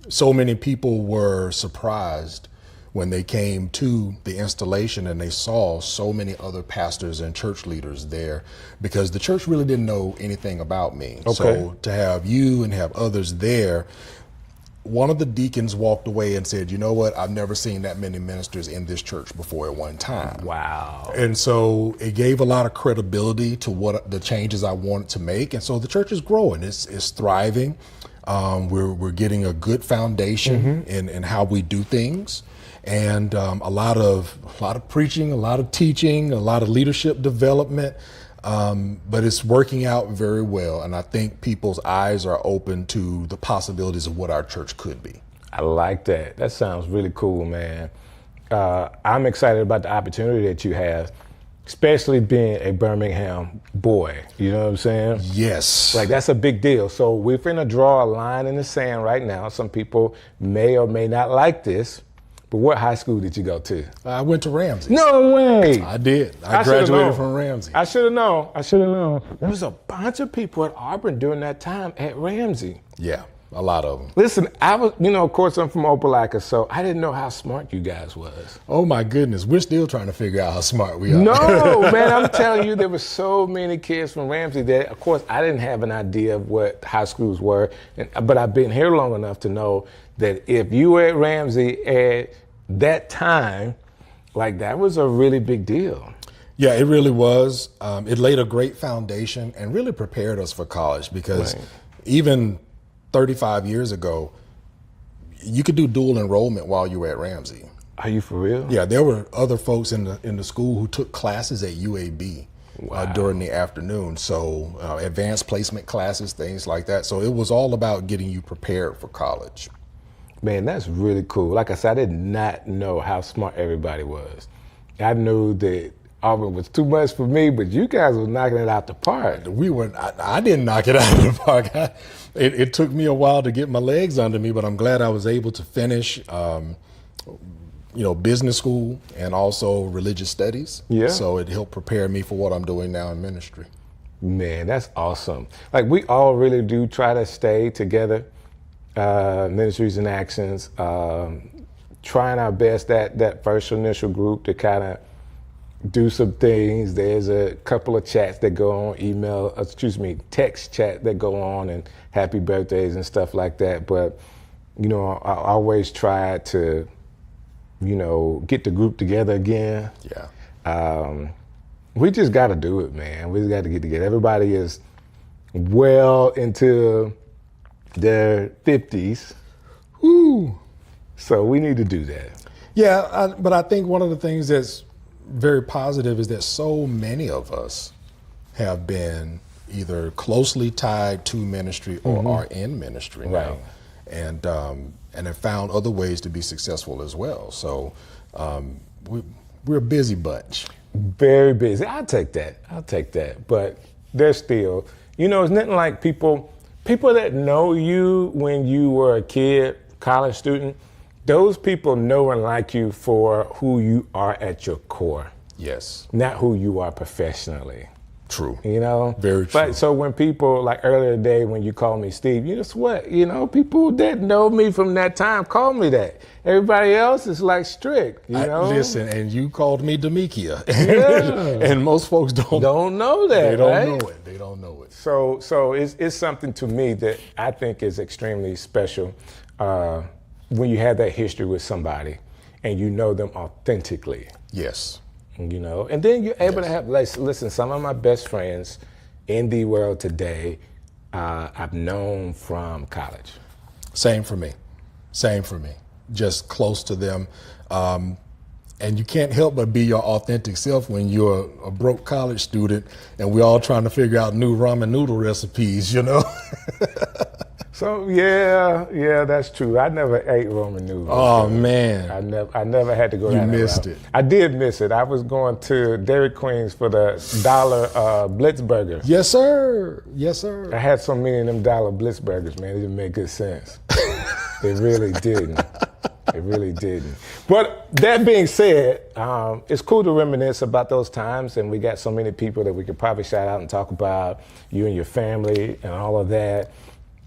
So many people were surprised when they came to the installation and they saw so many other pastors and church leaders there, because the church really didn't know anything about me. Okay. So to have you and have others there, one of the deacons walked away and said, you know what, I've never seen that many ministers in this church before at one time. Wow. And so it gave a lot of credibility to what the changes I wanted to make. And so the church is growing, it's thriving. We're getting a good foundation in how we do things. And a lot of preaching, a lot of teaching, a lot of leadership development, but it's working out very well. And I think people's eyes are open to the possibilities of what our church could be. I like that. That sounds really cool, man. I'm excited about the opportunity that you have, especially being a Birmingham boy. You know what I'm saying? Yes. Like, that's a big deal. So we're finna draw a line in the sand right now. Some people may or may not like this. But what high school did you go to? I went to Ramsey. No way. I did. I graduated from Ramsey. I should have known. There was a bunch of people at Auburn during that time at Ramsey. Yeah, a lot of them. Listen, I was, of course I'm from Opelika, so I didn't know how smart you guys was. Oh my goodness, we're still trying to figure out how smart we are. No, man, I'm telling you, there were so many kids from Ramsey that, of course, I didn't have an idea of what high schools were, but I've been here long enough to know that if you were at Ramsey at that time, like, that was a really big deal. Yeah, it really was. It laid a great foundation and really prepared us for college, because even 35 years ago, you could do dual enrollment while you were at Ramsey. Are you for real? Yeah, there were other folks in the school who took classes at UAB during the afternoon. So advanced placement classes, things like that. So it was all about getting you prepared for college. Man, that's really cool. Like I said, I did not know how smart everybody was. I knew that Auburn was too much for me, but you guys were knocking it out the park. I didn't knock it out of the park. It took me a while to get my legs under me, but I'm glad I was able to finish, business school and also religious studies. Yeah. So it helped prepare me for what I'm doing now in ministry. Man, that's awesome. Like, we all really do try to stay together. Ministries in Actions, trying our best, that first initial group to kind of do some things. There's a couple of chats that go on, text chat that go on, and happy birthdays and stuff like that. But, I always try to, get the group together again. Yeah. We just got to do it, man. We just got to get together. Everybody is well into their 50s. Woo. So we need to do that. Yeah, but I think one of the things that's very positive is that so many of us have been either closely tied to ministry or are in ministry now. and have found other ways to be successful as well. So we're a busy bunch. Very busy. I'll take that. But there's still, it's nothing like people that know you when you were a kid, college student. Those people know and like you for who you are at your core. Yes. Not who you are professionally. True. Very true. But so when people, like earlier today when you called me Steve, guess what? People that know me from that time call me that. Everybody else is like Strick, Listen, and you called me Demekia. Yeah. And most folks don't know that. They don't right? know it. They don't know it. So it's something to me that I think is extremely special when you have that history with somebody and you know them authentically. Yes. And then you're able to have, listen, some of my best friends in the world today, I've known from college. Same for me. Just close to them. And you can't help but be your authentic self when you're a broke college student and we're all trying to figure out new ramen noodle recipes, So yeah, that's true. I never ate Roman noodles. Oh man, I never had to go. You missed it. I did miss it. I was going to Dairy Queen's for the $1 Blitz burger. Yes, sir. Yes, sir. I had so many of them $1 Blitz burgers, man. It didn't make good sense. It really didn't. It really didn't. But that being said, it's cool to reminisce about those times, and we got so many people that we could probably shout out and talk about you and your family and all of that.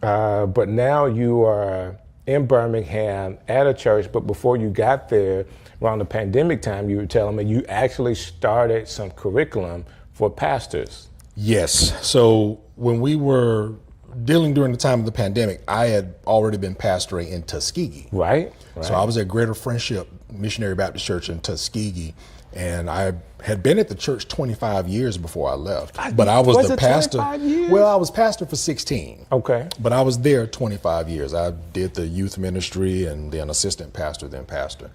But now you are in Birmingham at a church, but before you got there, around the pandemic time, you were telling me you actually started some curriculum for pastors. Yes. So when we were dealing during the time of the pandemic, I had already been pastoring in Tuskegee. Right. So I was at Greater Friendship Missionary Baptist Church in Tuskegee, and I had been at the church 25 years before I left. But I was the pastor. 25 years? Well, I was pastor for 16. Okay. But I was there 25 years. I did the youth ministry and then assistant pastor, then pastor.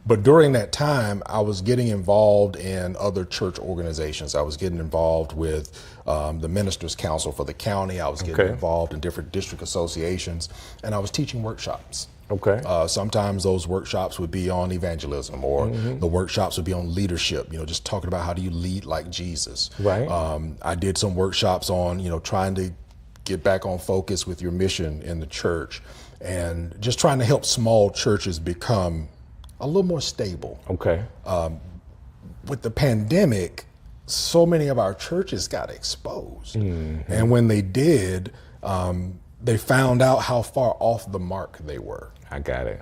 But during that time, I was getting involved in other church organizations. I was getting involved with the Ministers' Council for the county. I was getting involved in different district associations, and I was teaching workshops. Okay. Sometimes those workshops would be on evangelism, or the workshops would be on leadership, just talking about how do you lead like Jesus. Right. I did some workshops on, trying to get back on focus with your mission in the church, and just trying to help small churches become a little more stable. Okay. With the pandemic, so many of our churches got exposed. And when they did, they found out how far off the mark they were. I got it.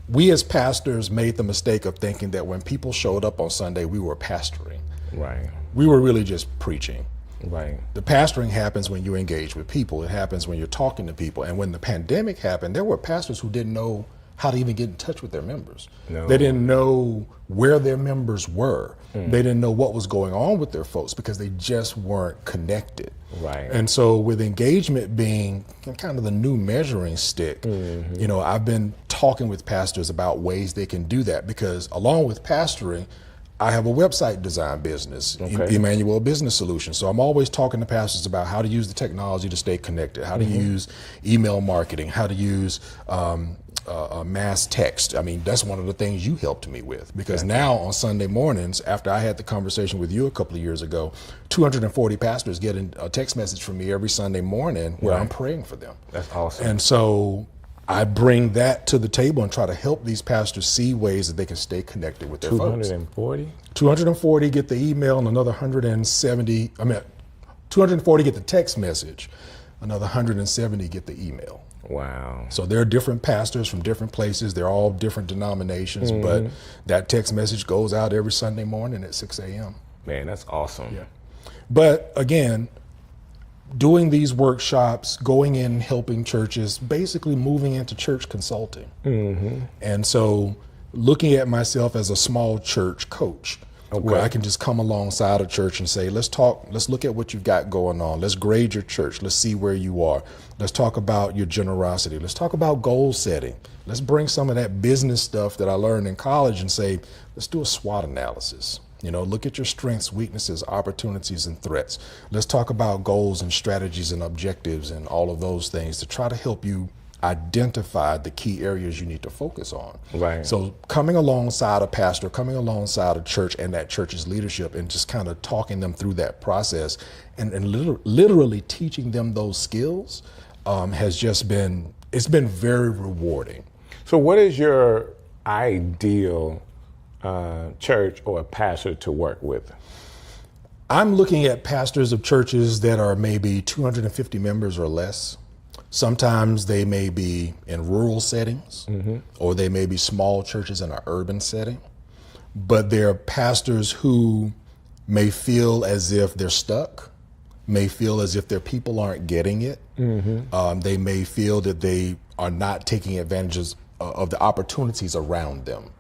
We as pastors made the mistake of thinking that when people showed up on Sunday, we were pastoring. Right. We were really just preaching. Right. The pastoring happens when you engage with people. It happens when you're talking to people. And when the pandemic happened, there were pastors who didn't know how to even get in touch with their members. No. They didn't know where their members were. They didn't know what was going on with their folks because they just weren't connected. Right. And so with engagement being kind of the new measuring stick, I've been talking with pastors about ways they can do that, because along with pastoring, I have a website design business, Emmanuel Business Solutions. So I'm always talking to pastors about how to use the technology to stay connected, how to use email marketing, how to use mass text. I mean, that's one of the things you helped me with, because now on Sunday mornings, after I had the conversation with you a couple of years ago, 240 pastors get a text message from me every Sunday morning where I'm praying for them. That's awesome. And so I bring that to the table and try to help these pastors see ways that they can stay connected with their folks. 240 get the email, and another 240 get the text message, another 170 get the email. Wow. So there are different pastors from different places. They're all different denominations, but that text message goes out every Sunday morning at 6 a.m. Man, that's awesome. Yeah. But again, doing these workshops, going in, helping churches, basically moving into church consulting. And so looking at myself as a small church coach, where I can just come alongside a church and say, let's look at what you've got going on. Let's grade your church. Let's see where you are. Let's talk about your generosity. Let's talk about goal setting. Let's bring some of that business stuff that I learned in college and say, let's do a SWOT analysis. Look at your strengths, weaknesses, opportunities, and threats. Let's talk about goals and strategies and objectives and all of those things to try to help you identified the key areas you need to focus on. Right. So coming alongside a pastor, coming alongside a church and that church's leadership, and just kind of talking them through that process and literally teaching them those skills has just been, it's been very rewarding. So what is your ideal church or pastor to work with? I'm looking at pastors of churches that are maybe 250 members or less. Sometimes they may be in rural settings, or they may be small churches in an urban setting. But they're pastors who may feel as if they're stuck, may feel as if their people aren't getting it. They may feel that they are not taking advantages of the opportunities around them.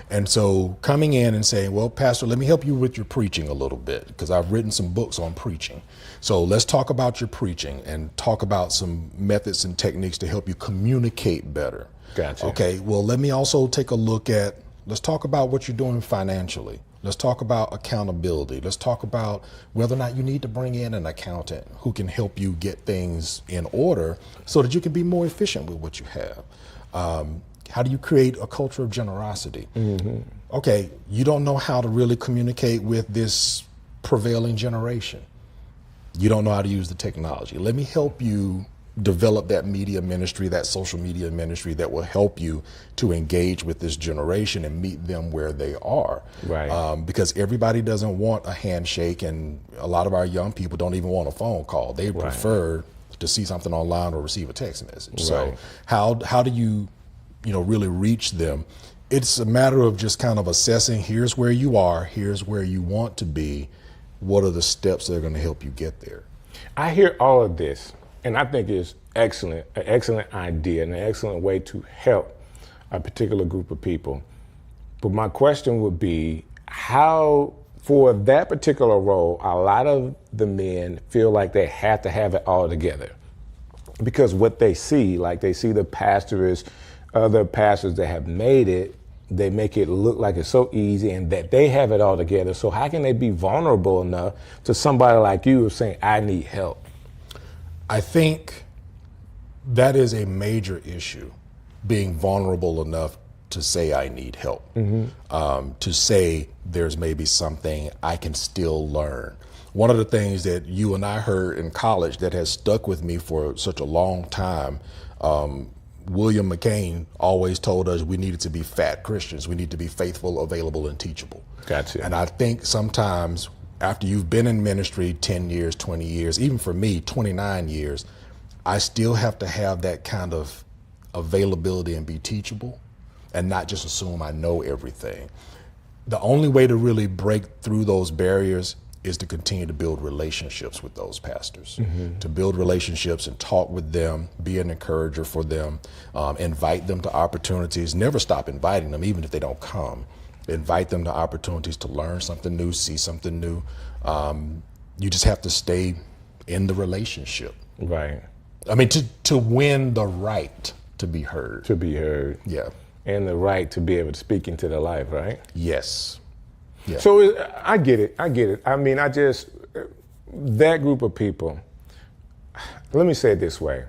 And so coming in and saying, well, Pastor, let me help you with your preaching a little bit, because I've written some books on preaching. So let's talk about your preaching and talk about some methods and techniques to help you communicate better. Gotcha. Okay, well, let me also take a look at, let's talk about what you're doing financially. Let's talk about accountability. Let's talk about whether or not you need to bring in an accountant who can help you get things in order so that you can be more efficient with what you have. How do you create a culture of generosity? Okay, you don't know how to really communicate with this prevailing generation. You don't know how to use the technology. Let me help you develop that media ministry, that social media ministry that will help you to engage with this generation and meet them where they are. Right. Because everybody doesn't want a handshake, and a lot of our young people don't even want a phone call. They prefer to see something online or receive a text message. So how do you really reach them? It's a matter of just kind of assessing, here's where you are, here's where you want to be. What are the steps that are going to help you get there? I hear all of this, and I think it's excellent, an excellent idea and an excellent way to help a particular group of people. But my question would be, how, for that particular role, a lot of the men feel like they have to have it all together. Because what they see, like they see the pastors, other pastors that have made it, they make it look like it's so easy and that they have it all together. So how can they be vulnerable enough to somebody like you saying, I need help? I think that is a major issue, being vulnerable enough to say I need help, to say there's maybe something I can still learn. One of the things that you and I heard in college that has stuck with me for such a long time, William McCain always told us we needed to be fat Christians. We need to be faithful, available, and teachable. Gotcha. And I think sometimes after you've been in ministry 10 years, 20 years, even for me, 29 years, I still have to have that kind of availability and be teachable and not just assume I know everything. The only way to really break through those barriers is to continue to build relationships with those pastors, to build relationships and talk with them, be an encourager for them, invite them to opportunities, never stop inviting them, even if they don't come. Invite them to opportunities to learn something new, see something new. You just have to stay in the relationship. Right. I mean, to win the right to be heard. To be heard. Yeah. And the right to be able to speak into their life, right? Yes. Yeah. So I get it. I mean, that group of people, let me say it this way.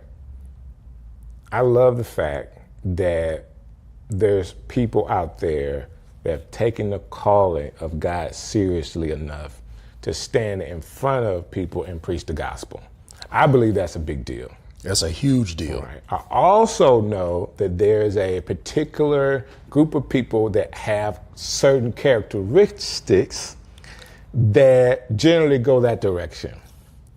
I love the fact that there's people out there that have taken the calling of God seriously enough to stand in front of people and preach the gospel. I believe that's a big deal. That's a huge deal. Right. I also know that there's a particular group of people that have certain characteristics that generally go that direction.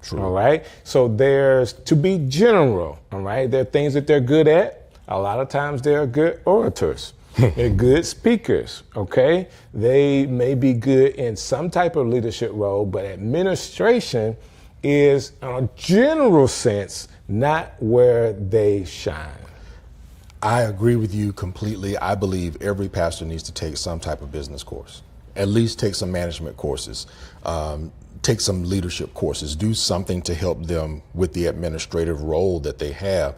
True. All right. So there's, to be general, all right, there are things that they're good at. A lot of times they're good orators. They're good speakers, okay? They may be good in some type of leadership role, but administration is, in a general sense, not where they shine. I agree with you completely. I believe every pastor needs to take some type of business course, at least take some management courses, take some leadership courses, do something to help them with the administrative role that they have.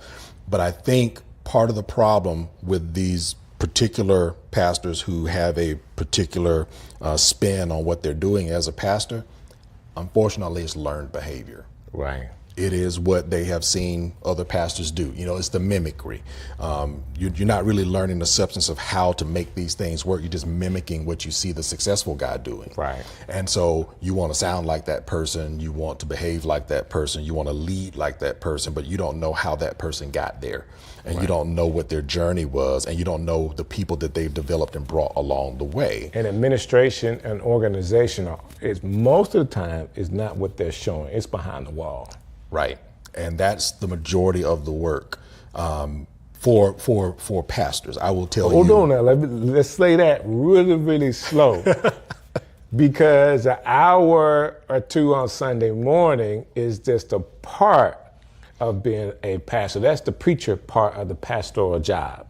But I think part of the problem with these particular pastors who have a particular spin on what they're doing as a pastor, unfortunately, it's learned behavior. Right. It is what they have seen other pastors do. You know, it's the mimicry. You're not really learning the substance of how to make these things work. You're just mimicking what you see the successful guy doing. Right. And so you want to sound like that person. You want to behave like that person. You want to lead like that person, but you don't know how that person got there. And you don't know what their journey was, and you don't know the people that they've developed and brought along the way. And administration and organization is most of the time is not what they're showing. It's behind the wall. Right. And that's the majority of the work for pastors. I will tell you. Hold on now. Let's say that really, really slow. Because an hour or two on Sunday morning is just a part of being a pastor. That's the preacher part of the pastoral job.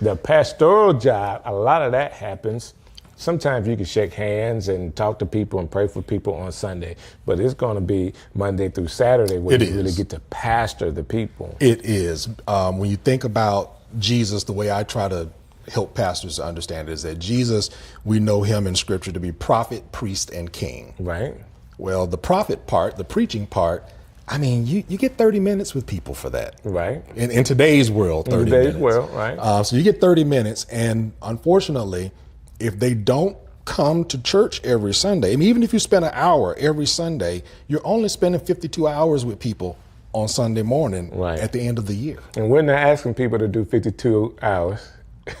The pastoral job, a lot of that happens. Sometimes you can shake hands and talk to people and pray for people on Sunday, but it's going to be Monday through Saturday where you really get to pastor the people. It is. When you think about Jesus, the way I try to help pastors to understand it is that Jesus, we know him in scripture to be prophet, priest, and king. Right. Well, the prophet part, the preaching part, I mean, you get 30 minutes with people for that. Right. In today's world, 30 minutes. In today's world, right. So you get 30 minutes, and unfortunately, if they don't come to church every Sunday, I mean, even if you spend an hour every Sunday, you're only spending 52 hours with people on Sunday morning at the end of the year. And we're not asking people to do 52 hours.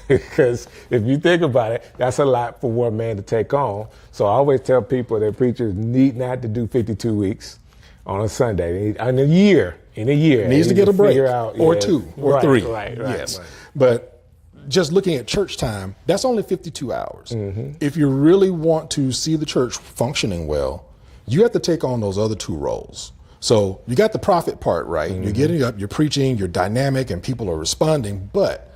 Because if you think about it, that's a lot for one man to take on. So I always tell people that preachers need not to do 52 weeks on a Sunday. In a year. Needs to get a break, or two, or three. Right. Yes. But just looking at church time, that's only 52 hours. Mm-hmm. If you really want to see the church functioning well, you have to take on those other two roles. So you got the prophet part, right? Mm-hmm. You're getting up, you're preaching, you're dynamic, and people are responding, but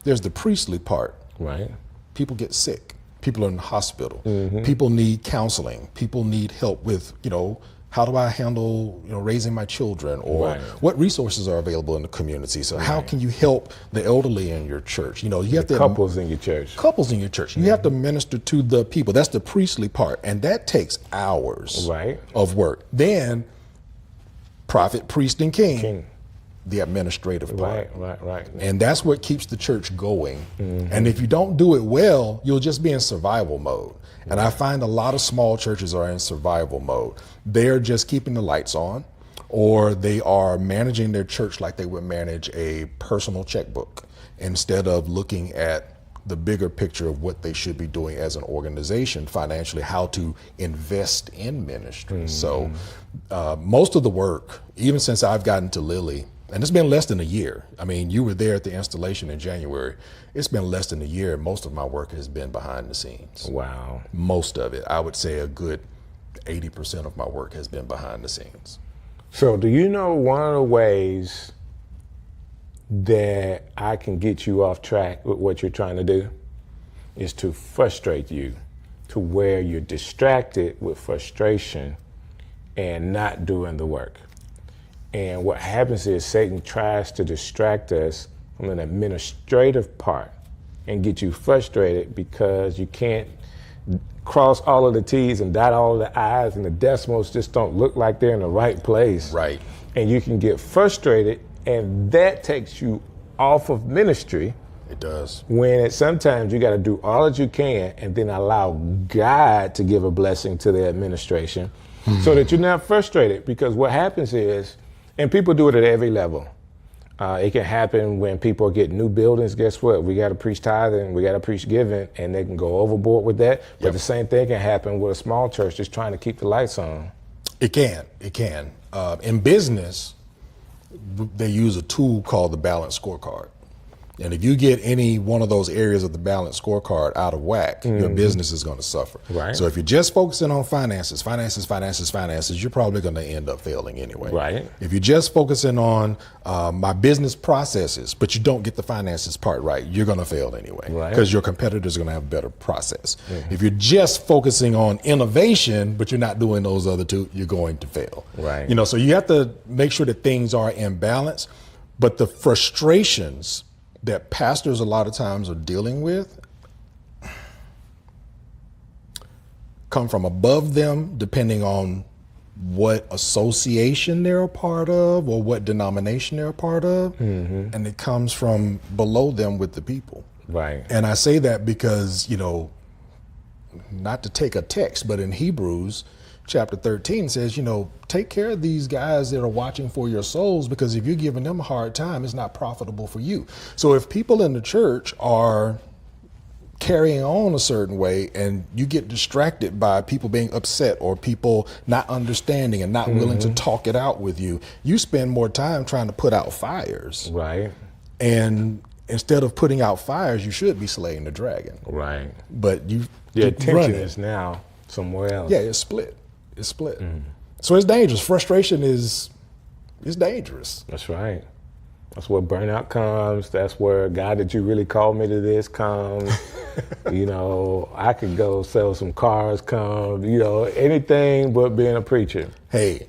there's the priestly part. Right. People get sick. People are in the hospital. Mm-hmm. People need counseling. People need help with, how do I handle, raising my children, or what resources are available in the community? So how can you help the elderly in your church? You have to couples in your church. Couples in your church. You have to minister to the people. That's the priestly part, and that takes hours of work. Then prophet, priest, and king. The administrative part. Right. And that's what keeps the church going. Mm-hmm. And if you don't do it well, you'll just be in survival mode. And I find a lot of small churches are in survival mode. They're just keeping the lights on, or they are managing their church like they would manage a personal checkbook, instead of looking at the bigger picture of what they should be doing as an organization financially, how to invest in ministry. Mm-hmm. So most of the work, even since I've gotten to Lilly, and it's been less than a year. I mean, you were there at the installation in January. It's been less than a year. Most of my work has been behind the scenes. Wow. Most of it. I would say a good 80% of my work has been behind the scenes. So do you know one of the ways that I can get you off track with what you're trying to do is to frustrate you to where you're distracted with frustration and not doing the work. And what happens is Satan tries to distract us from an administrative part and get you frustrated because you can't cross all of the T's and dot all of the I's, and the decimals just don't look like they're in the right place. Right. And you can get frustrated, and that takes you off of ministry. It does. When sometimes you got to do all that you can and then allow God to give a blessing to the administration so that you're not frustrated. Because what happens is, and people do it at every level. It can happen when people get new buildings. Guess what? We got to preach tithing, we got to preach giving, and they can go overboard with that. But the same thing can happen with a small church just trying to keep the lights on. It can. In business, they use a tool called the balance scorecard. And if you get any one of those areas of the balance scorecard out of whack, your business is going to suffer. Right. So if you're just focusing on finances, you're probably going to end up failing anyway. Right. If you're just focusing on my business processes, but you don't get the finances part right, you're going to fail anyway. Right. Because your competitors are going to have a better process. If you're just focusing on innovation, but you're not doing those other two, you're going to fail. Right. So you have to make sure that things are in balance, but the frustrations that pastors a lot of times are dealing with come from above them, depending on what association they're a part of or what denomination they're a part of, and it comes from below them with the people. Right. And I say that because, you know, not to take a text, but in Hebrews chapter 13 says, you know, take care of these guys that are watching for your souls, because if you're giving them a hard time, it's not profitable for you. So if people in the church are carrying on a certain way and you get distracted by people being upset or people not understanding and not willing to talk it out with you, you spend more time trying to put out fires. Right. And instead of putting out fires, you should be slaying the dragon. Right. But your attention is now somewhere else. Yeah, it's split. It's split. So it's dangerous. Frustration is dangerous. That's right. That's where burnout comes. That's where God, did you really call me to this comes. You know, I could go sell some cars come, you know, anything but being a preacher. Hey,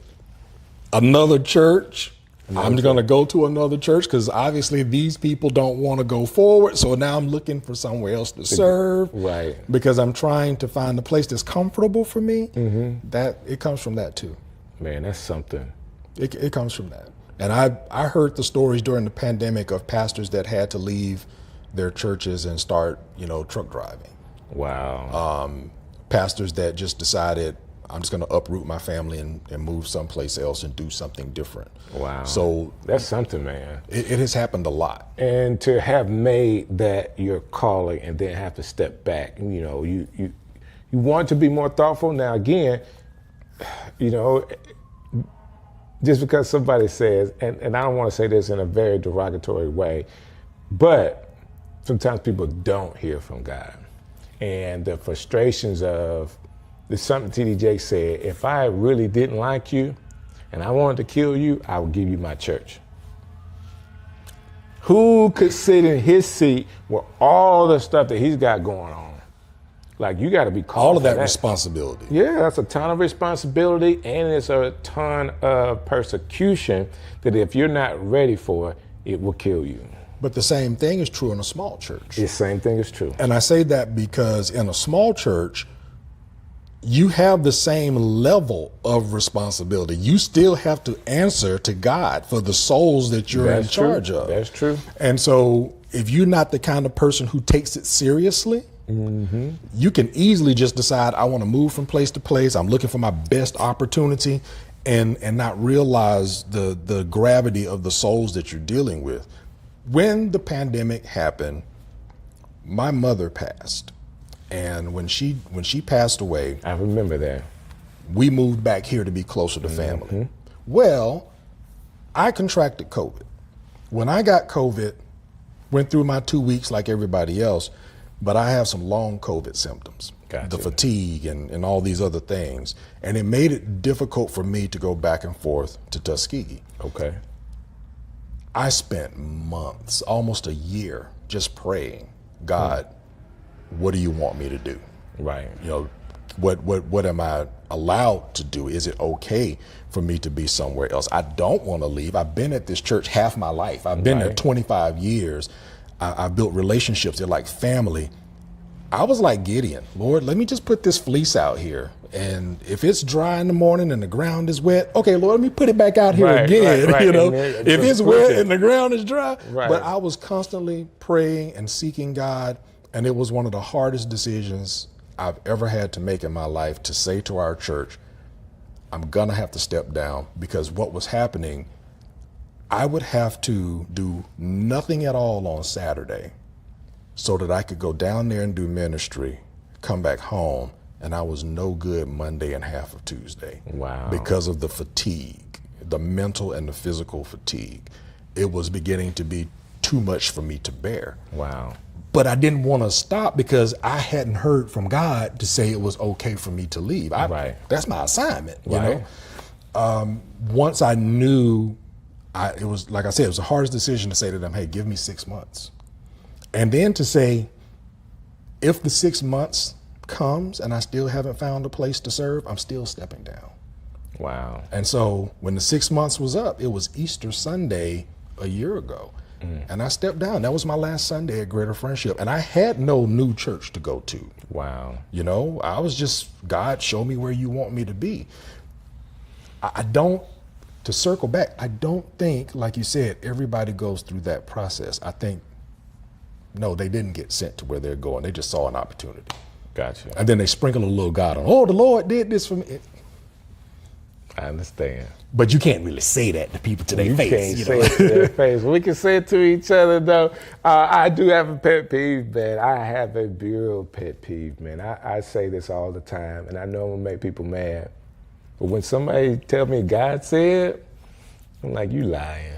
another church. I'm going to go to another church because obviously these people don't want to go forward. So now I'm looking for somewhere else to serve. Right. Because I'm trying to find a place that's comfortable for me. That it comes from that too. Man, that's something. It comes from that. And I heard the stories during the pandemic of pastors that had to leave their churches and start, you know, truck driving. Wow. Pastors that just decided, I'm just going to uproot my family and move someplace else and do something different. Wow. So that's something, man. It has happened a lot. And to have made that your calling and then have to step back, you know, you want to be more thoughtful. Now, again, you know, just because somebody says, and I don't want to say this in a very derogatory way, but sometimes people don't hear from God. And the frustrations of, there's something T.D. Jakes said, if I really didn't like you and I wanted to kill you, I would give you my church. Who could sit in his seat with all the stuff that he's got going on? Like, you got to be called all of that for responsibility. Yeah, that's a ton of responsibility, and it's a ton of persecution that if you're not ready for, it will kill you. But the same thing is true in a small church. The same thing is true. And I say that because in a small church, you have the same level of responsibility. You still have to answer to God for the souls that you're in charge of. That's true. And so if you're not the kind of person who takes it seriously, you can easily just decide, I want to move from place to place. I'm looking for my best opportunity and not realize the gravity of the souls that you're dealing with. When the pandemic happened, my mother passed. And when she passed away, I remember that. We moved back here to be closer to family. Well, I contracted COVID. When I got COVID, went through my 2 weeks like everybody else, but I have some long COVID symptoms, the fatigue and all these other things. And it made it difficult for me to go back and forth to Tuskegee. Okay. I spent months, almost a year, just praying, God, what do you want me to do? Right. You know, what am I allowed to do? Is it okay for me to be somewhere else? I don't want to leave. I've been at this church half my life. I've been there 25 years. I built relationships. They're like family. I was like Gideon, Lord, let me just put this fleece out here. And if it's dry in the morning and the ground is wet, okay, Lord, let me put it back out here again. Right. You know, if it's wet and the ground is dry. Right. But I was constantly praying and seeking God. And it was one of the hardest decisions I've ever had to make in my life, to say to our church, I'm going to have to step down, because what was happening, I would have to do nothing at all on Saturday so that I could go down there and do ministry, come back home, and I was no good Monday and half of Tuesday. Wow. Because of the fatigue, the mental and the physical fatigue. It was beginning to be too much for me to bear. Wow. But I didn't want to stop because I hadn't heard from God to say it was okay for me to leave. That's my assignment, you know? Once I knew, it was, like I said, it was the hardest decision to say to them, hey, give me 6 months. And then to say, if the 6 months comes and I still haven't found a place to serve, I'm still stepping down. Wow. And so when the 6 months was up, it was Easter Sunday a year ago. And I stepped down. That was my last Sunday at Greater Friendship. And I had no new church to go to. Wow. You know, I was just, God, show me where you want me to be. I don't, to circle back, I don't think, like you said, everybody goes through that process. I think, no, they didn't get sent to where they're going. They just saw an opportunity. Gotcha. And then they sprinkle a little God on, oh, the Lord did this for me. I understand. But you can't really say that to people to their face. Can't say it to their face. We can say it to each other, though. I do have a pet peeve, man. I have a real pet peeve, man. I say this all the time, and I know I'm going to make people mad. But when somebody tell me God said, I'm like, you lying.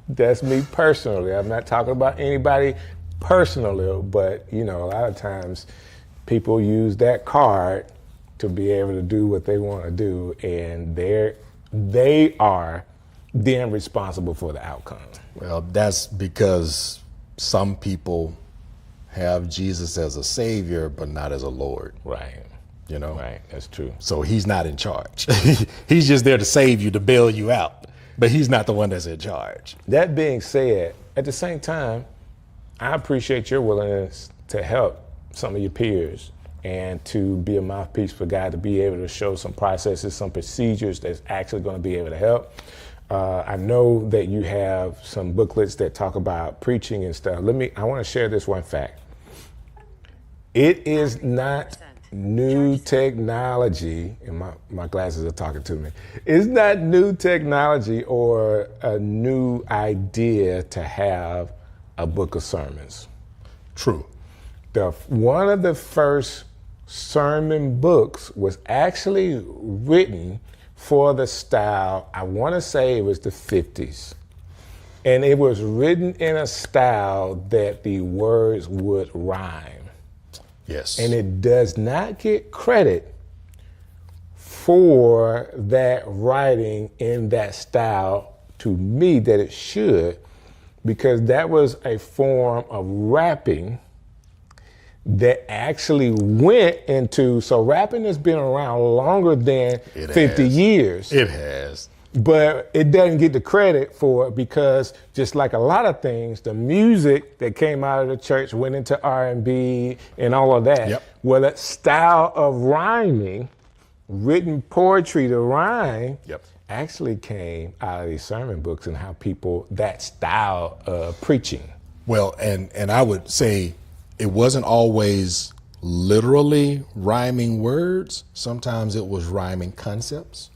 That's me personally. I'm not talking about anybody personally, but, you know, a lot of times people use that card to be able to do what they want to do, and they are then responsible for the outcome. Well, that's because some people have Jesus as a savior, but not as a Lord. Right. You know? Right, that's true. So he's not in charge. He's just there to save you, to bail you out, but he's not the one that's in charge. That being said, at the same time, I appreciate your willingness to help some of your peers and to be a mouthpiece for God, to be able to show some processes, some procedures that's actually going to be able to help. I know that you have some booklets that talk about preaching and stuff. I want to share this one fact. It is not new technology, and my glasses are talking to me. It's not new technology or a new idea to have a book of sermons. True. One of the first sermon books was actually written for the style, I want to say it was the 50s. And it was written in a style that the words would rhyme. Yes. And it does not get credit for that writing in that style, to me, that it should, because that was a form of rapping that actually went into, so rapping has been around longer than 50 years. It has. But it doesn't get the credit for it because, just like a lot of things, the music that came out of the church went into R&B and all of that. Yep. Well, that style of rhyming, written poetry to rhyme, actually came out of these sermon books and how people, that style of preaching. Well, and I would say it wasn't always literally rhyming words. Sometimes it was rhyming concepts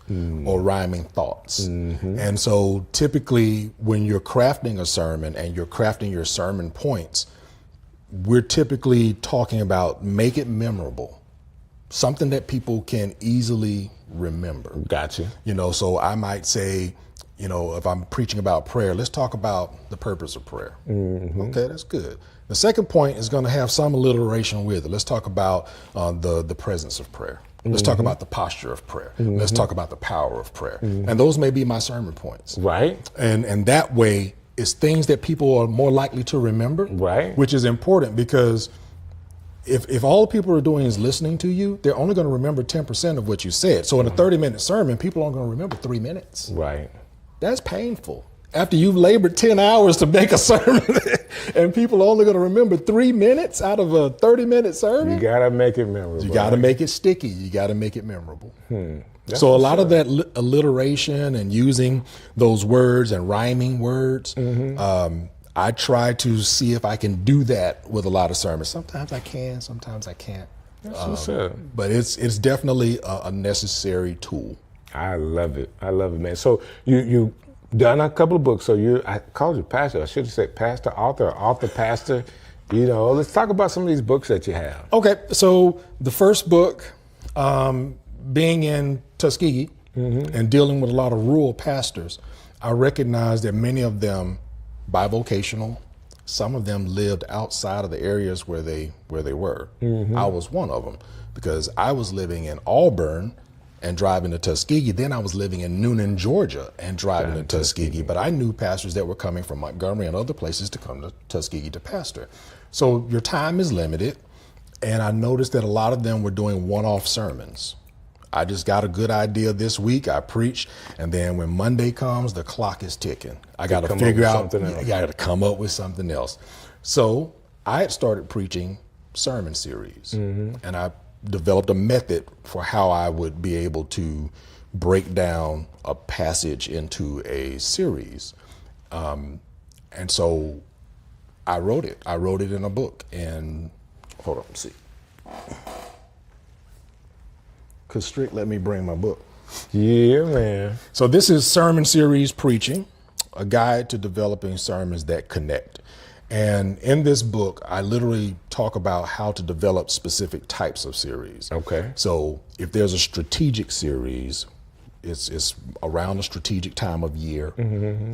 or rhyming thoughts. And so typically when you're crafting a sermon and you're crafting your sermon points, we're typically talking about make it memorable, something that people can easily remember. Gotcha. You know, so I might say, you know, if I'm preaching about prayer, let's talk about the purpose of prayer. Okay, that's good. The second point is going to have some alliteration with it. Let's talk about the presence of prayer. Let's talk about the posture of prayer. Let's talk about the power of prayer. And those may be my sermon points. Right. And that way, it's things that people are more likely to remember. Right. Which is important because if all people are doing is listening to you, they're only going to remember 10% of what you said. So in a 30-minute sermon, people aren't going to remember 3 minutes. Right. That's painful. After you've labored 10 hours to make a sermon and people are only going to remember 3 minutes out of a 30-minute sermon. You got to make it memorable. You got to make it sticky. You got to make it memorable. So a lot of that alliteration and using those words and rhyming words, I try to see if I can do that with a lot of sermons. Sometimes I can, sometimes I can't. That's what's up. But it's definitely a necessary tool. I love it. I love it, man. So you done a couple of books. So I called you pastor. I should have said pastor, author, pastor. You know, let's talk about some of these books that you have. Okay, so the first book, being in Tuskegee and dealing with a lot of rural pastors, I recognized that many of them bivocational. Some of them lived outside of the areas where they were. I was one of them because I was living in Auburn and driving to Tuskegee. Then I was living in Noonan, Georgia and driving to Tuskegee. But I knew pastors that were coming from Montgomery and other places to come to Tuskegee to pastor. So your time is limited. And I noticed that a lot of them were doing one-off sermons. I just got a good idea this week. I preach, and then when Monday comes, the clock is ticking. I got to figure out, I got to come up with something else. So I had started preaching sermon series, and I developed a method for how I would be able to break down a passage into a series. And so I wrote it. I wrote it in a book. And hold on, let's see. Cause Strick let me bring my book. Yeah, man. So this is Sermon Series Preaching, a guide to developing sermons that connect. And in this book, I literally talk about how to develop specific types of series. Okay. So if there's a strategic series, it's around a strategic time of year.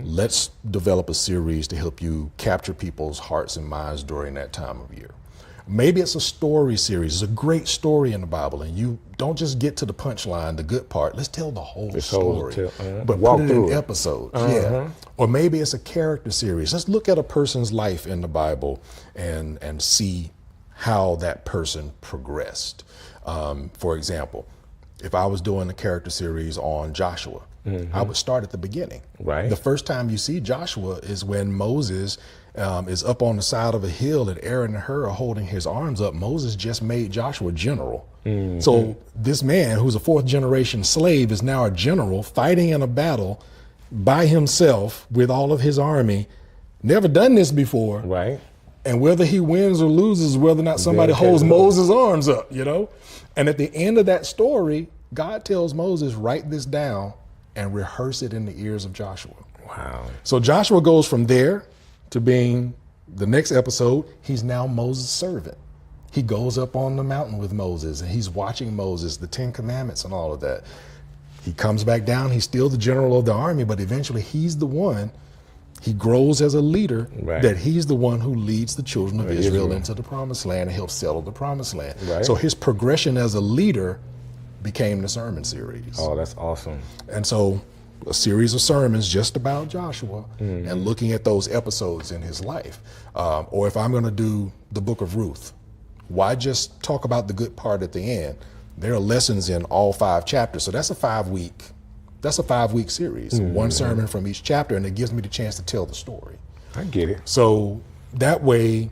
Let's develop a series to help you capture people's hearts and minds during that time of year. Maybe it's a story series. It's a great story in the Bible, and you don't just get to the punchline, the good part. Let's tell the whole story, but walk put it through in it. episodes. Yeah. Or maybe it's a character series. Let's look at a person's life in the Bible and see how that person progressed. For example, if I was doing a character series on Joshua, I would start at the beginning. Right. The first time you see Joshua is when Moses is up on the side of a hill and Aaron and Hur are holding his arms up. Moses just made Joshua general. So this man who's a fourth generation slave is now a general fighting in a battle by himself with all of his army. Never done this before. Right. And whether he wins or loses, whether or not somebody holds Moses' arms up, you know? And at the end of that story, God tells Moses, write this down and rehearse it in the ears of Joshua. Wow. So Joshua goes from there to being, the next episode, he's now Moses' servant. He goes up on the mountain with Moses and he's watching Moses, the 10 Commandments and all of that. He comes back down, he's still the general of the army, but eventually he's the one, he grows as a leader, that he's the one who leads the children of Israel into the promised land and helps settle the promised land. Right. So his progression as a leader became the sermon series. Oh, that's awesome. And so a series of sermons just about Joshua and looking at those episodes in his life. Or if I'm going to do the book of Ruth, why just talk about the good part at the end? There are lessons in all 5 chapters. So that's a 5-week series, one sermon from each chapter, and it gives me the chance to tell the story. I get it. So that way,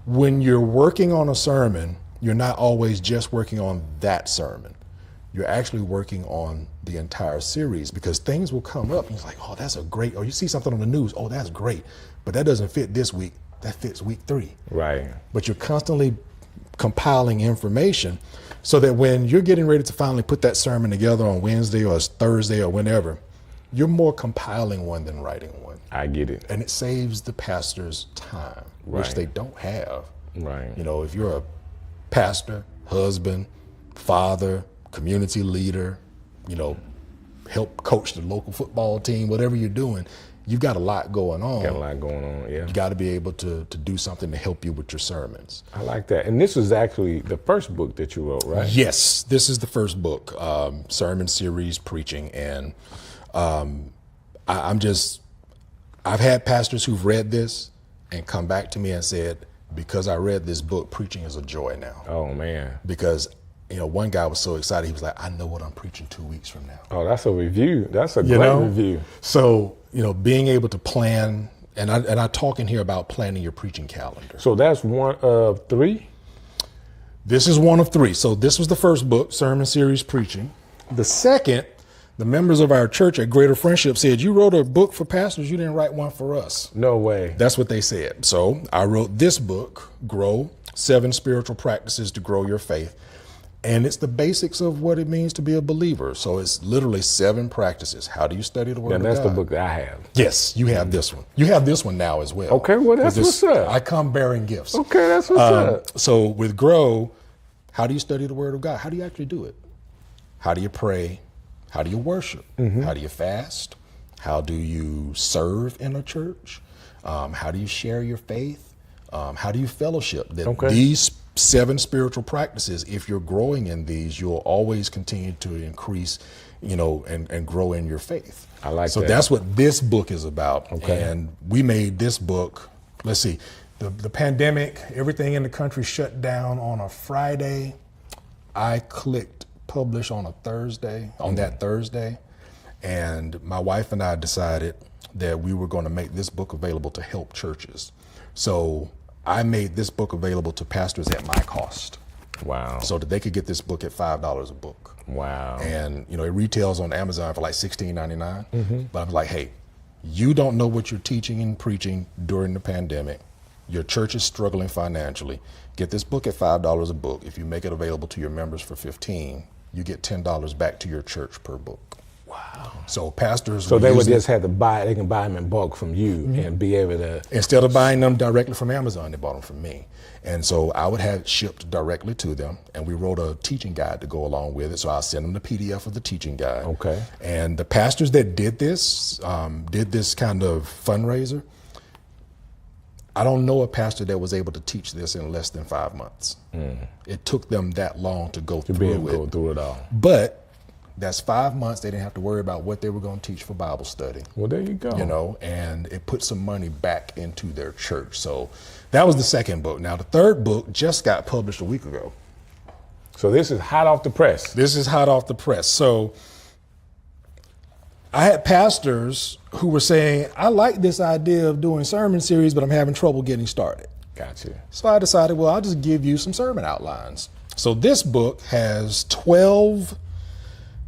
when you're working on a sermon, you're not always just working on that sermon. You're actually working on the entire series, because things will come up and it's like, oh, that's a great, or you see something on the news, oh, that's great, but that doesn't fit this week, that fits week 3. Right. But you're constantly compiling information so that when you're getting ready to finally put that sermon together on Wednesday or Thursday or whenever, you're more compiling one than writing one. I get it. And it saves the pastors time, which they don't have. Right. You know, if you're a pastor, husband, father, community leader, you know, help coach the local football team, whatever you're doing, you've got a lot going on. Got a lot going on, yeah. You got to be able to do something to help you with your sermons. I like that. And this was actually the first book that you wrote, right? Yes, this is the first book, sermon series preaching. And I've had pastors who've read this and come back to me and said, because I read this book, preaching is a joy now. Oh, man. Because, you know, one guy was so excited, he was like, I know what I'm preaching 2 weeks from now. Oh, that's a review. That's a great review. So, you know, being able to plan, and I talk in here about planning your preaching calendar. So that's one of 3? This is one of 3. So this was the first book, Sermon Series Preaching. The second, the members of our church at Greater Friendship said, you wrote a book for pastors, you didn't write one for us. No way. That's what they said. So I wrote this book, Grow, 7 Spiritual Practices to Grow Your Faith. And it's the basics of what it means to be a believer. So it's literally 7 practices. How do you study the Word of God? And that's the book that I have. Yes, you have this one. You have this one now as well. Okay, well, that's what's up. I come bearing gifts. Okay, that's what's up. So with Grow, how do you study the Word of God? How do you actually do it? How do you pray? How do you worship? How do you fast? How do you serve in a church? How do you share your faith? How do you fellowship? These 7 spiritual practices, if you're growing in these, you'll always continue to increase, you know, and grow in your faith. I like that. So that's what this book is about. Okay. And we made this book, let's see, the pandemic, everything in the country shut down on a Friday. I clicked publish on a Thursday, on that Thursday. And my wife and I decided that we were going to make this book available to help churches. So I made this book available to pastors at my cost. Wow. So that they could get this book at $5 a book. Wow. And, you know, it retails on Amazon for like $16.99. But I'm like, hey, you don't know what you're teaching and preaching during the pandemic. Your church is struggling financially. Get this book at $5 a book. If you make it available to your members for $15, you get $10 back to your church per book. Wow. So pastors. So they would just have to buy. They can buy them in bulk from you and be able to. Instead of buying them directly from Amazon, they bought them from me. And so I would have it shipped directly to them. And we wrote a teaching guide to go along with it. So I'll send them the PDF of the teaching guide. Okay. And the pastors that did this kind of fundraiser, I don't know a pastor that was able to teach this in less than 5 months. It took them that long to go through it all. But that's 5 months. They didn't have to worry about what they were going to teach for Bible study. Well, there you go. You know, and it put some money back into their church. So that was the second book. Now, the third book just got published a week ago. So this is hot off the press. This is hot off the press. So I had pastors who were saying, I like this idea of doing sermon series, but I'm having trouble getting started. Gotcha. So I decided, well, I'll just give you some sermon outlines. So this book has 12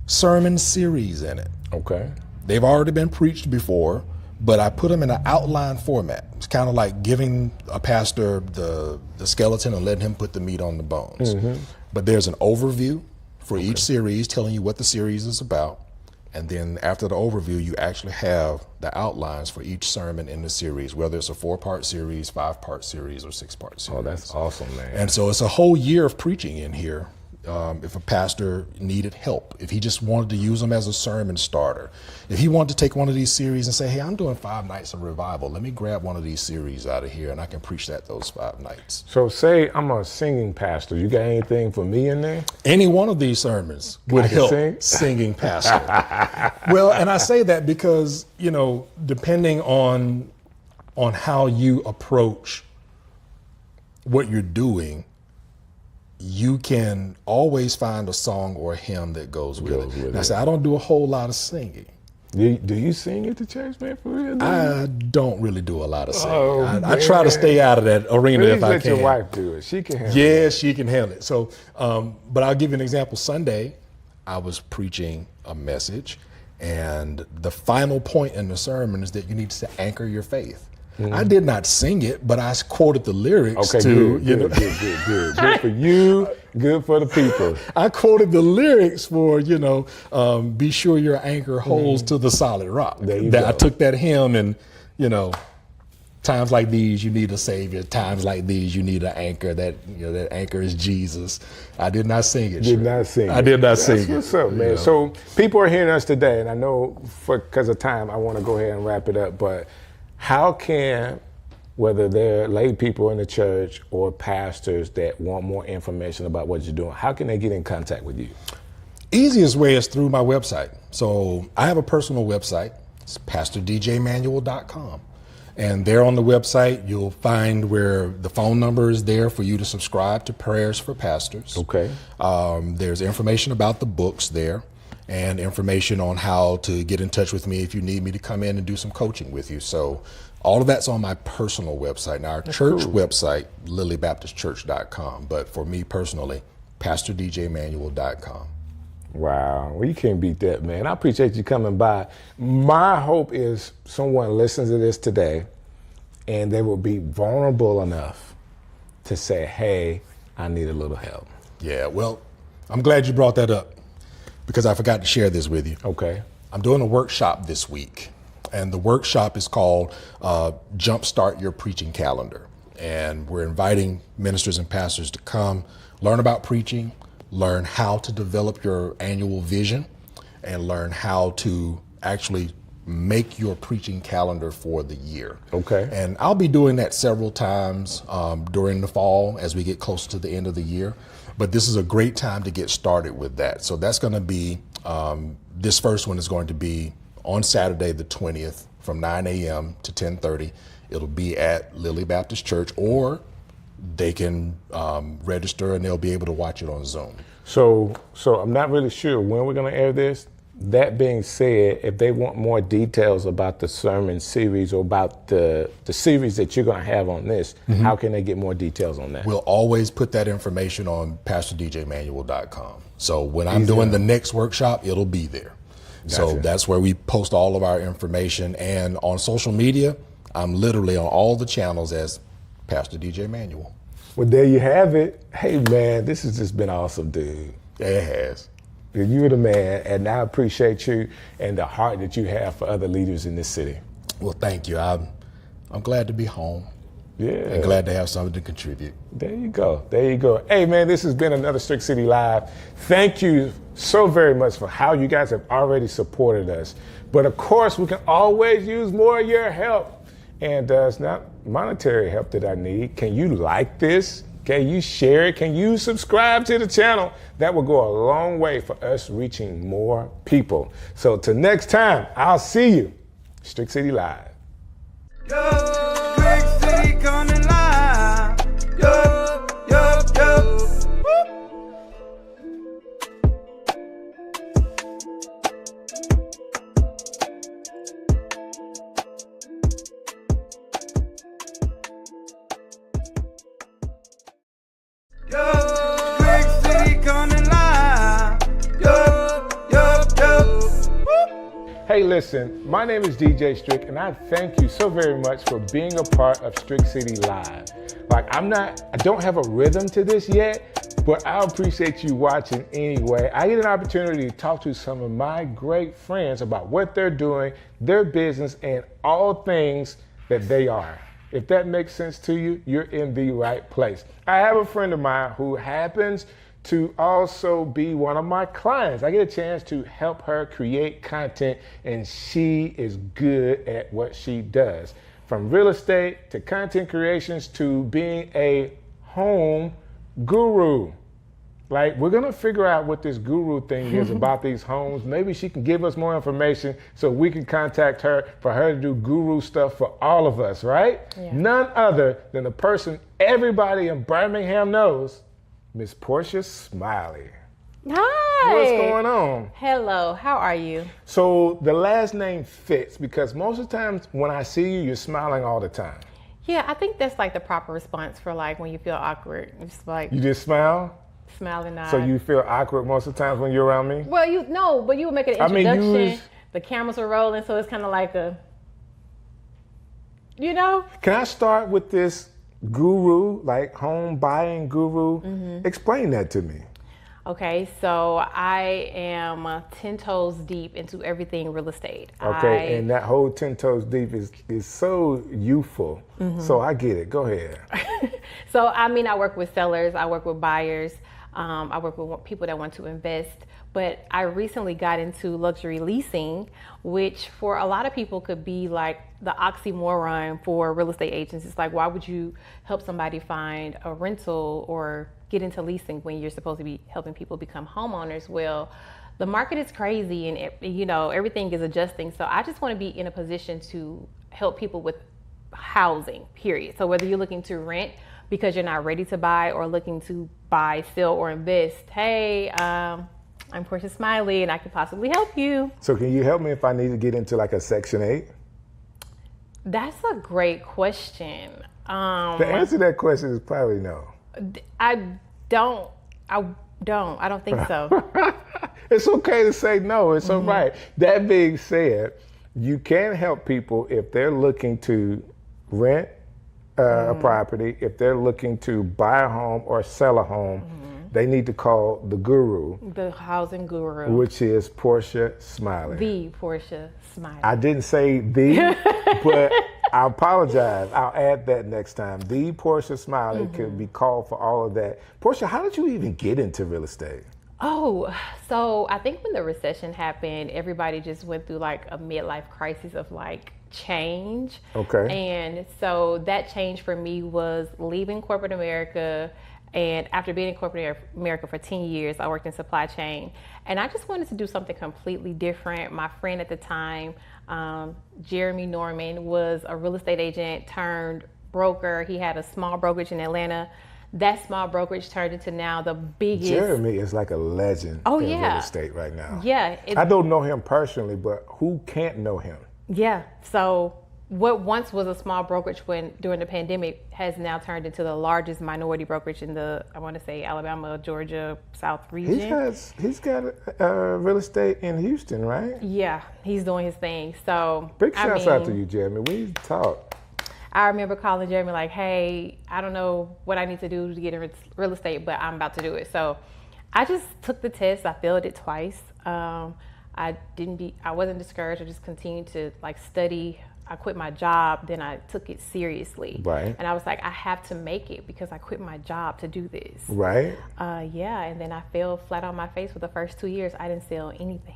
sermon series in it. Okay. They've already been preached before, but I put them in an outline format. It's kind of like giving a pastor the skeleton and letting him put the meat on the bones. But there's an overview for each series telling you what the series is about. And then after the overview, you actually have the outlines for each sermon in the series, whether it's a 4-part series, 5-part series, or 6-part series. Oh, that's awesome, man. And so it's a whole year of preaching in here. If a pastor needed help, if he just wanted to use them as a sermon starter, if he wanted to take one of these series and say, hey, I'm doing 5 nights of revival, let me grab one of these series out of here and I can preach that those 5 nights. So say I'm a singing pastor. You got anything for me in there? Any one of these sermons would help singing pastor. Well, and I say that because, you know, depending on how you approach what you're doing, you can always find a song or a hymn that goes with it. And I say, I don't do a whole lot of singing. Do you sing at the church, man, for real? I don't really do a lot of singing. I try to stay out of that arena if I can. Let your wife do it. She can handle it. Yeah, she can handle it. So, but I'll give you an example. Sunday, I was preaching a message, and the final point in the sermon is that you need to anchor your faith. I did not sing it, but I quoted the lyrics good for you, good for the people. I quoted the lyrics for, be sure your anchor holds to the solid rock. I took that hymn and, times like these, you need a savior. Times like these, you need an anchor. That anchor is Jesus. I did not sing it. I did not sing it. What's up, man? So people are hearing us today, and I know because of time, I want to go ahead and wrap it up, but how can, whether they're lay people in the church or pastors that want more information about what you're doing, how can they get in contact with you? Easiest way is through my website. So I have a personal website. It's pastordjmanuel.com. And there on the website, you'll find where the phone number is there for you to subscribe to Prayers for Pastors. Okay. There's information about the books there, and information on how to get in touch with me if you need me to come in and do some coaching with you. So all of that's on my personal website. Now, our church website, lilybaptistchurch.com, but for me personally, pastordjmanuel.com. Wow, well, you can't beat that, man. I appreciate you coming by. My hope is someone listens to this today and they will be vulnerable enough to say, hey, I need a little help. Yeah, well, I'm glad you brought that up, because I forgot to share this with you. Okay. I'm doing a workshop this week, and the workshop is called Jumpstart Your Preaching Calendar. And we're inviting ministers and pastors to come learn about preaching, learn how to develop your annual vision, and learn how to actually make your preaching calendar for the year. Okay. And I'll be doing that several times during the fall as we get closer to the end of the year. But this is a great time to get started with that. So that's going to be, this first one is going to be on Saturday the 20th from 9 a.m. to 10:30. It'll be at Lily Baptist Church, or they can register and they'll be able to watch it on Zoom. So I'm not really sure when we're going to air this. That being said, if they want more details about the sermon series or about the series that you're going to have on this, how can they get more details on that? We'll always put that information on pastordjmanuel.com. So when I'm doing the next workshop, it'll be there. Gotcha. So that's where we post all of our information. And on social media, I'm literally on all the channels as Pastor DJ Manuel. Well, there you have it. Hey, man, this has just been awesome, dude. Yeah, it has. You're the man, and I appreciate you and the heart that you have for other leaders in this city. Well, thank you. I'm glad to be home. Yeah. And glad to have something to contribute. There you go. There you go. Hey, man, this has been another Strick City Live. Thank you so very much for how you guys have already supported us. But of course, we can always use more of your help. And it's not monetary help that I need. Can you like this? Can you share it? Can you subscribe to the channel? That will go a long way for us reaching more people. So till next time, I'll see you. Strick City Live. Yo, Strick City coming live. Yo, yo, yo. Yo, Strick City coming live. Yo, yo, yo. Hey, listen, my name is DJ Strick, and I thank you so very much for being a part of Strick City Live. Like, I don't have a rhythm to this yet, but I appreciate you watching anyway. I get an opportunity to talk to some of my great friends about what they're doing, their business, and all things that they are. If that makes sense to you, you're in the right place. I have a friend of mine who happens to also be one of my clients. I get a chance to help her create content, and she is good at what she does. From real estate to content creations to being a home guru. Like, we're gonna figure out what this guru thing is about these homes. Maybe she can give us more information so we can contact her for her to do guru stuff for all of us, right? Yeah. None other than the person everybody in Birmingham knows, Miss Portia Smiley. Hi. What's going on? Hello, how are you? So the last name fits because most of the times when I see you, you're smiling all the time. Yeah, I think that's like the proper response for like when you feel awkward. It's like you just smile? Smile and nod. So you feel awkward most of the times when you're around me? Well, but you would make an introduction. The cameras are rolling, so it's kind of like a, Can I start with this guru, like home buying guru? Mm-hmm. Explain that to me. Okay, so I am 10 toes deep into everything real estate. Okay, and that whole 10 toes deep is so youthful. Mm-hmm. So I get it. Go ahead. So, I work with sellers. I work with buyers. I work with people that want to invest. But I recently got into luxury leasing, which for a lot of people could be like the oxymoron for real estate agents. It's like, why would you help somebody find a rental or get into leasing when you're supposed to be helping people become homeowners? Well, the market is crazy and everything is adjusting. So I just want to be in a position to help people with housing, period. So whether you're looking to rent because you're not ready to buy or looking to buy, sell, or invest, hey, I'm Portia Smiley and I can possibly help you. So can you help me if I need to get into like a Section 8? That's a great question. The answer to that question is probably no. I don't think so. It's okay to say no. It's all right. That being said, you can help people if they're looking to rent a property, if they're looking to buy a home or sell a home. They need to call the guru. The housing guru. Which is Portia Smiley. The Portia Smiley. I didn't say the, but I apologize. I'll add that next time. The Portia Smiley can be called for all of that. Portia, how did you even get into real estate? Oh, so I think when the recession happened, everybody just went through like a midlife crisis of like change. Okay. And so that change for me was leaving corporate America. And after being in corporate America for 10 years, I worked in supply chain. And I just wanted to do something completely different. My friend at the time, Jeremy Norman, was a real estate agent turned broker. He had a small brokerage in Atlanta that small brokerage turned into now the biggest. Jeremy is like a legend in real estate right now. Yeah. I don't know him personally, but who can't know him? Yeah. So what once was a small brokerage during the pandemic has now turned into the largest minority brokerage in the, I want to say, Alabama, Georgia, South region. He's got real estate in Houston, right? Yeah, he's doing his thing. So big shouts out to you, Jeremy. We talk. I remember calling Jeremy like, hey, I don't know what I need to do to get in real estate, but I'm about to do it. So I just took the test. I failed it twice. I wasn't discouraged. I just continued to like study. I quit my job, then I took it seriously. Right. And I was like, I have to make it because I quit my job to do this. Right. Yeah, and then I fell flat on my face for the first 2 years. I didn't sell anything.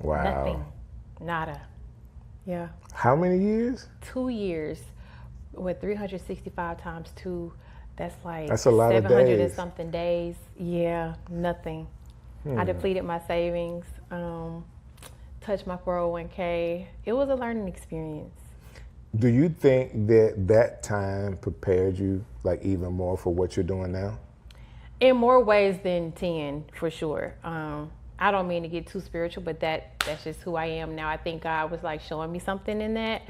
Wow. Nothing. Nada. Yeah. How many years? 2 years with 365 times 2. That's a lot of 700 days. and something days. Yeah, nothing. I depleted my savings, touched my 401k. It was a learning experience. Do you think that time prepared you like even more for what you're doing now? In more ways than 10, for sure. I don't mean to get too spiritual, but that's just who I am now. I think God was like showing me something in that,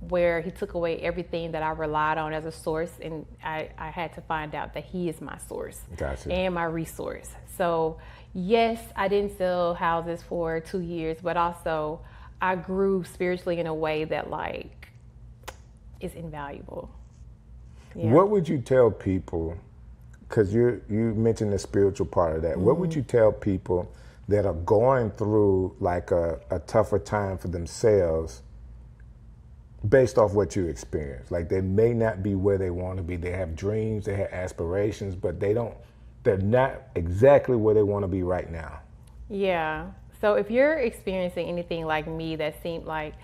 where he took away everything that I relied on as a source, and I had to find out that he is my source. Gotcha. And my resource. So yes, I didn't sell houses for 2 years, but also I grew spiritually in a way that like is invaluable. Yeah. What would you tell people, because you mentioned the spiritual part of that, what would you tell people that are going through like a tougher time for themselves based off what you experienced? Like they may not be where they want to be. They have dreams, they have aspirations, but they're not exactly where they want to be right now. Yeah. So if you're experiencing anything like me that seemed like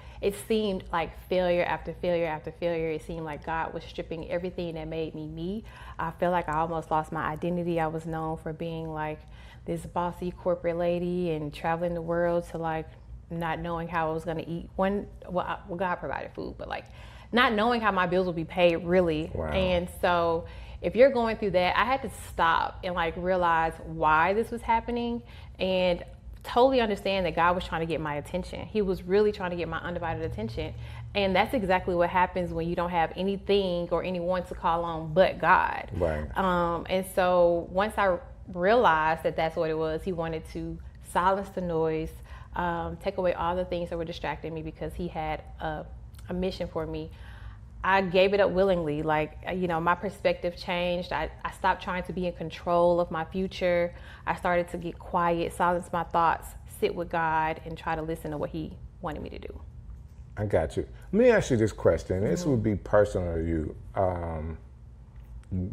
failure after failure after failure, it seemed like God was stripping everything that made me me. I feel like I almost lost my identity. I was known for being like this bossy corporate lady and traveling the world to like not knowing how I was going to eat. God provided food, but like not knowing how my bills would be paid really. Wow. And so if you're going through that, I had to stop and like realize why this was happening and totally understand that God was trying to get my attention. He was really trying to get my undivided attention. And that's exactly what happens when you don't have anything or anyone to call on but God. Right. And so once I realized that that's what it was, he wanted to silence the noise, take away all the things that were distracting me because he had a mission for me. I gave it up willingly. Like, my perspective changed. I stopped trying to be in control of my future. I started to get quiet, silence my thoughts, sit with God, and try to listen to what he wanted me to do. I got you. Let me ask you this question. This would be personal to you.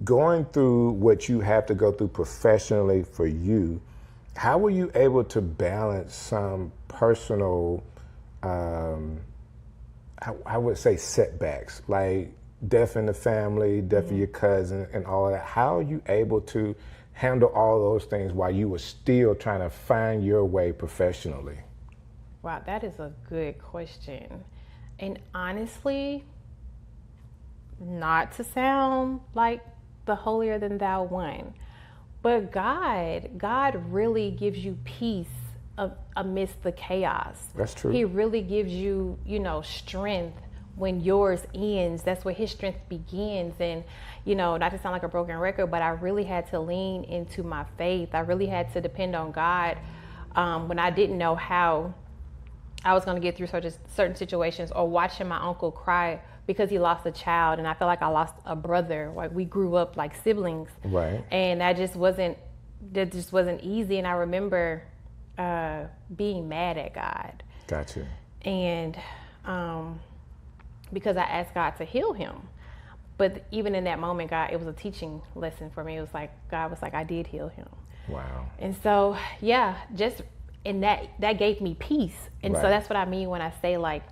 Going through what you have to go through professionally for you, how were you able to balance some personal, I would say setbacks, like death in the family, death of your cousin and all that? How are you able to handle all those things while you were still trying to find your way professionally? Wow, that is a good question. And honestly, not to sound like the holier than thou one, but God really gives you peace amidst the chaos. That's true. He really gives you, strength when yours ends. That's where his strength begins. And, not to sound like a broken record, but I really had to lean into my faith. I really had to depend on God when I didn't know how I was going to get through certain situations, or watching my uncle cry because he lost a child. And I felt like I lost a brother. Like we grew up like siblings. Right. And that just wasn't easy. And I remember being mad at God. Gotcha. And because I asked God to heal him. But even in that moment, God, it was a teaching lesson for me. It was like, God was like, I did heal him. Wow. And so, and that gave me peace. And so that's what I mean when I say like,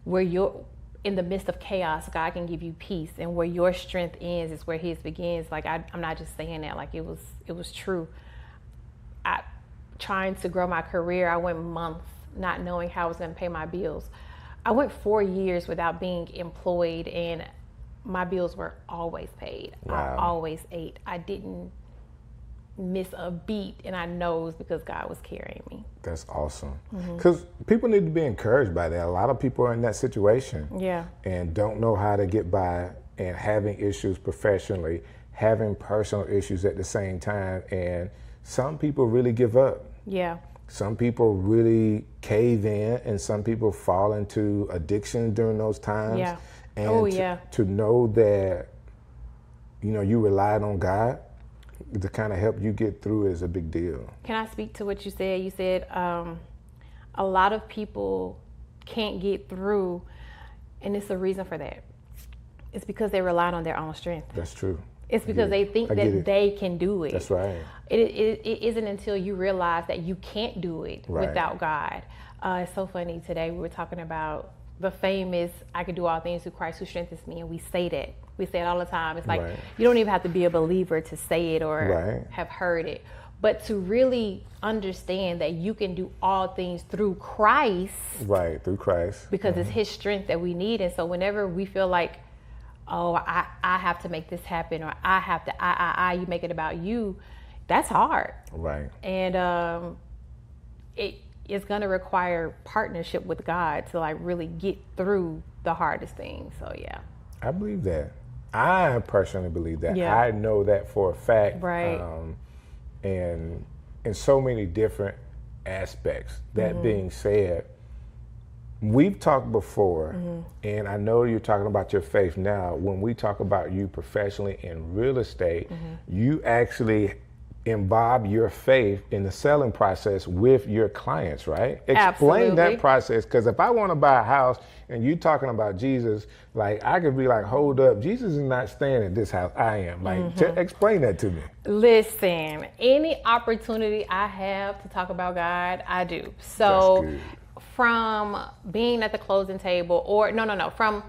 where you're in the midst of chaos, God can give you peace. And where your strength ends is where his begins. Like, I'm not just saying that, like it was true. Trying to grow my career, I went months not knowing how I was going to pay my bills. I went 4 years without being employed, and my bills were always paid. Wow. I always ate. I didn't miss a beat, and I know it was because God was carrying me. That's awesome. Because people need to be encouraged by that. A lot of people are in that situation and don't know how to get by, and having issues professionally, having personal issues at the same time, and some people really give up. Yeah. Some people really cave in, and some people fall into addiction during those times. Yeah. And to know that, you know, you relied on God to kind of help you get through is a big deal. Can I speak to what you said? You said a lot of people can't get through, and it's a reason for that. It's because they rely on their own strength. That's true. It's because they think that they can do it. That's right. It isn't until you realize that you can't do it without God. It's so funny. Today we were talking about the famous, I can do all things through Christ who strengthens me, and we say that. We say it all the time. It's like, you don't even have to be a believer to say it or have heard it. But to really understand that you can do all things through Christ. Right, through Christ. Because it's his strength that we need. And so whenever we feel like, oh, I have to make this happen, or I have to, you make it about you, that's hard. Right. And it's going to require partnership with God to like really get through the hardest things. So yeah. I believe that. I personally believe that. Yeah. I know that for a fact. Right. And in so many different aspects. That being said, we've talked before, and I know you're talking about your faith now. When we talk about you professionally in real estate, you actually involve your faith in the selling process with your clients, right? Explain that process, because if I want to buy a house and you talking about Jesus, like I could be like, hold up, Jesus is not staying at this house. I am. Like, explain that to me. Listen, any opportunity I have to talk about God, I do. So from being at the closing table, or from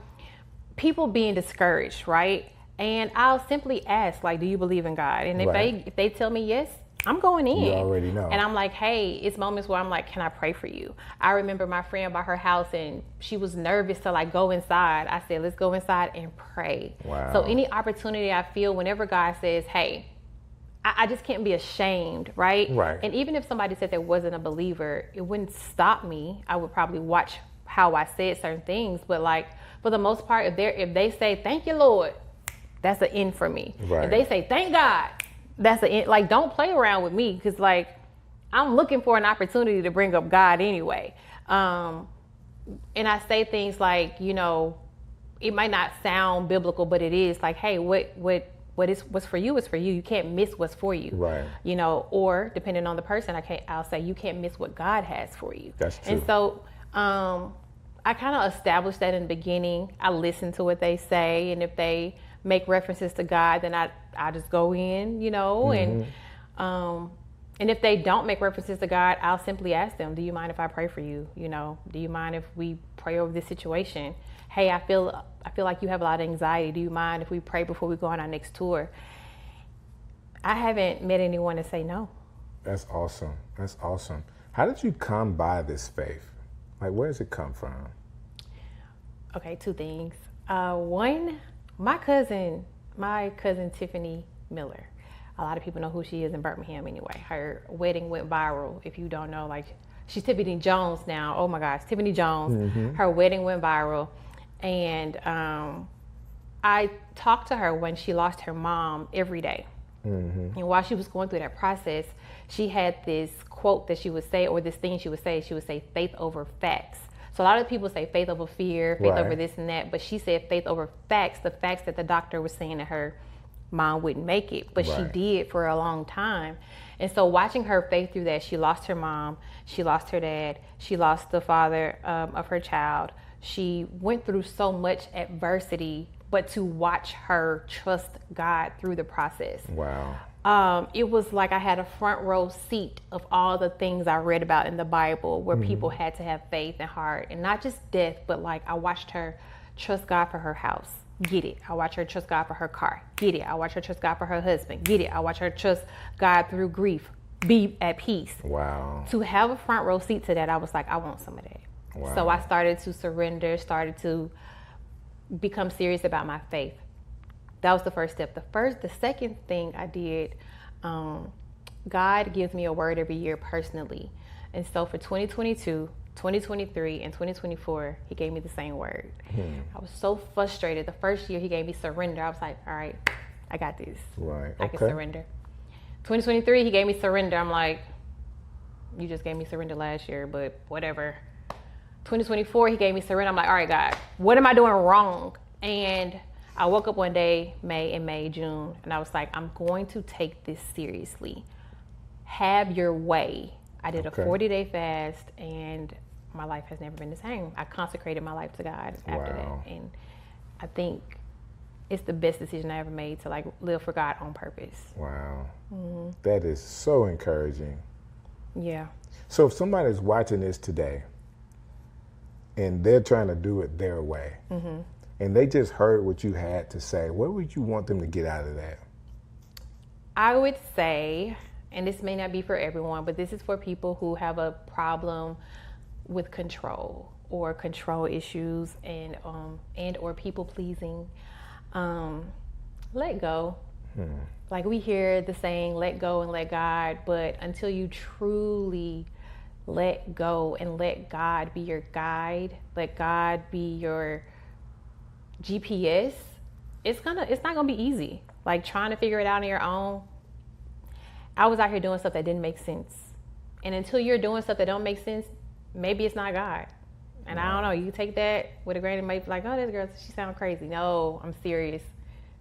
people being discouraged, right? And I'll simply ask, like, do you believe in God? And if they tell me yes, I'm going in. You already know. And I'm like, hey, it's moments where I'm like, can I pray for you? I remember my friend by her house, and she was nervous to like go inside. I said, let's go inside and pray. Wow. So any opportunity I feel, whenever God says, hey, I just can't be ashamed, right? Right. And even if somebody said they wasn't a believer, it wouldn't stop me. I would probably watch how I said certain things. But like, for the most part, if they say, thank you, Lord, that's an in for me. Right. If they say, thank God, that's an in. Like, don't play around with me, because like, I'm looking for an opportunity to bring up God anyway. And I say things like, you know, it might not sound biblical, but it is like, hey, what's for you is for you. You can't miss what's for you. Right. You know, or depending on the person, I'll say you can't miss what God has for you. That's true. And so I kind of established that in the beginning. I listen to what they say, and if they make references to God, then I just go in, you know, and if they don't make references to God, I'll simply ask them, do you mind if I pray for you? You know, do you mind if we pray over this situation? Hey, I feel like you have a lot of anxiety. Do you mind if we pray before we go on our next tour? I haven't met anyone to say no. That's awesome. That's awesome. How did you come by this faith? Like, where does it come from? Okay, two things. One, my cousin Tiffany Miller. A lot of people know who she is in Birmingham anyway. Her wedding went viral. If you don't know, like, she's Tiffany Jones now. Oh my gosh, Tiffany Jones. Her wedding went viral. And I talked to her when she lost her mom every day. And while she was going through that process, she had this quote that she would say, or this thing she would say, faith over facts. So a lot of people say faith over fear, faith over this and that, but she said faith over facts, the facts that the doctor was saying that her mom wouldn't make it, but she did for a long time. And so watching her faith through that, she lost her mom, she lost her dad, she lost the father of her child. She went through so much adversity, but to watch her trust God through the process. Wow. It was like I had a front row seat of all the things I read about in the Bible where people had to have faith and heart, and not just death, but like I watched her trust God for her house. Get it. I watched her trust God for her car. Get it. I watched her trust God for her husband. Get it. I watched her trust God through grief. Be at peace. Wow. To have a front row seat to that, I was like, I want some of that. Wow. So I started to surrender, started to become serious about my faith. That was the first step. The second thing I did, God gives me a word every year personally. And so for 2022, 2023, and 2024, he gave me the same word. I was so frustrated. The first year he gave me surrender. I was like, all right, I got this. Right. I can surrender. 2023, he gave me surrender. I'm like, you just gave me surrender last year, but whatever. 2024, he gave me surrender. I'm like, all right, God, what am I doing wrong? And I woke up one day, May, June, and I was like, I'm going to take this seriously. Have your way. I did a 40-day fast, and my life has never been the same. I consecrated my life to God after that. And I think it's the best decision I ever made to like live for God on purpose. Wow. That is so encouraging. Yeah. So if somebody's watching this today and they're trying to do it their way, and they just heard what you had to say, what would you want them to get out of that? I would say, and this may not be for everyone, but this is for people who have a problem with control or control issues and or people pleasing. Let go. Like we hear the saying, let go and let God, but until you truly let go and let God be your guide, let God be your GPS, it's not gonna be easy. Like trying to figure it out on your own. I was out here doing stuff that didn't make sense. And until you're doing stuff that don't make sense, maybe it's not God. And I don't know, you take that with a grain of salt, like, oh, this girl, she sounds crazy. No, I'm serious.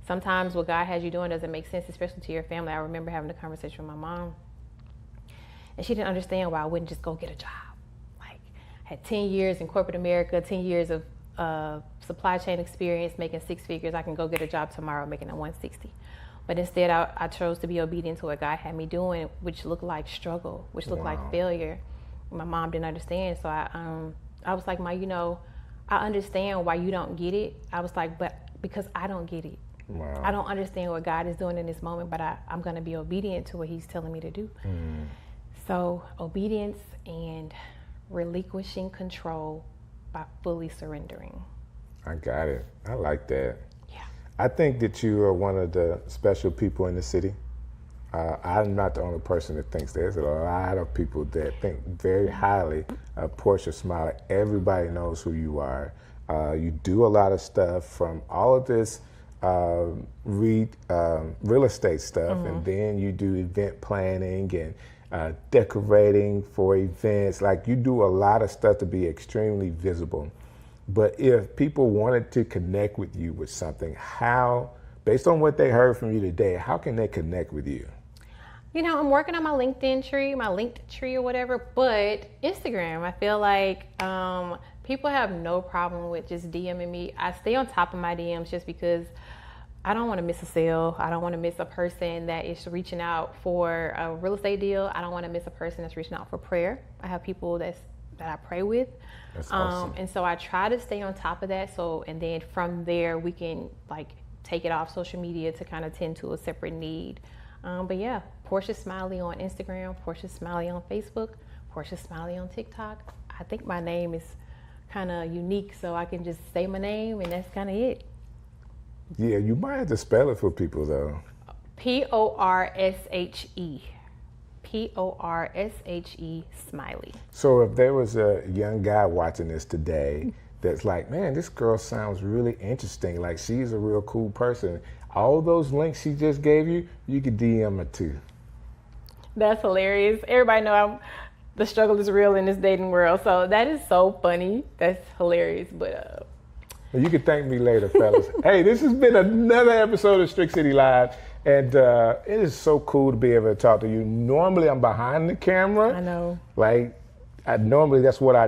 Sometimes what God has you doing doesn't make sense, especially to your family. I remember having a conversation with my mom, and she didn't understand why I wouldn't just go get a job. Like, I had 10 years in corporate America, 10 years of supply chain experience, making 6 figures. I can go get a job tomorrow making a 160. But instead, I chose to be obedient to what God had me doing, which looked like struggle, which looked like failure. My mom didn't understand, so I was like, Ma, you know, I understand why you don't get it. I was like, but because I don't get it. I don't understand what God is doing in this moment, but I'm going to be obedient to what he's telling me to do. So obedience and relinquishing control by fully surrendering. I got it. I like that. Yeah. I think that you are one of the special people in the city. I'm not the only person that thinks there's a lot of people that think very highly of Portia Smiley. Everybody knows who you are. You do a lot of stuff, from all of this real estate stuff, and then you do event planning and decorating for events. Like, you do a lot of stuff to be extremely visible. But if people wanted to connect with you with something, how, based on what they heard from you today, how can they connect with you? You know, I'm working on my linked tree or whatever, but Instagram, I feel like people have no problem with just DMing me. I stay on top of my DMs just because I don't want to miss a sale. I don't want to miss a person that is reaching out for a real estate deal. I don't want to miss a person that's reaching out for prayer. I have people that I pray with. That's awesome. And so I try to stay on top of that. So, and then from there, we can like take it off social media to kind of tend to a separate need. But yeah, Portia Smiley on Instagram, Portia Smiley on Facebook, Portia Smiley on TikTok. I think my name is kind of unique, so I can just say my name and that's kind of it. Yeah, you might have to spell it for people though. P-O-R-S-H-E. P-O-R-S-H-E Smiley. So if there was a young guy watching this today that's like, man, this girl sounds really interesting, like she's a real cool person, all those links she just gave you, you could DM her too. That's hilarious. Everybody know the struggle is real in this dating world, so that is so funny. That's hilarious, but well, you can thank me later, fellas. Hey, this has been another episode of Strick City Live, and it is so cool to be able to talk to you. Normally, I'm behind the camera. I know. Like, normally that's what I do.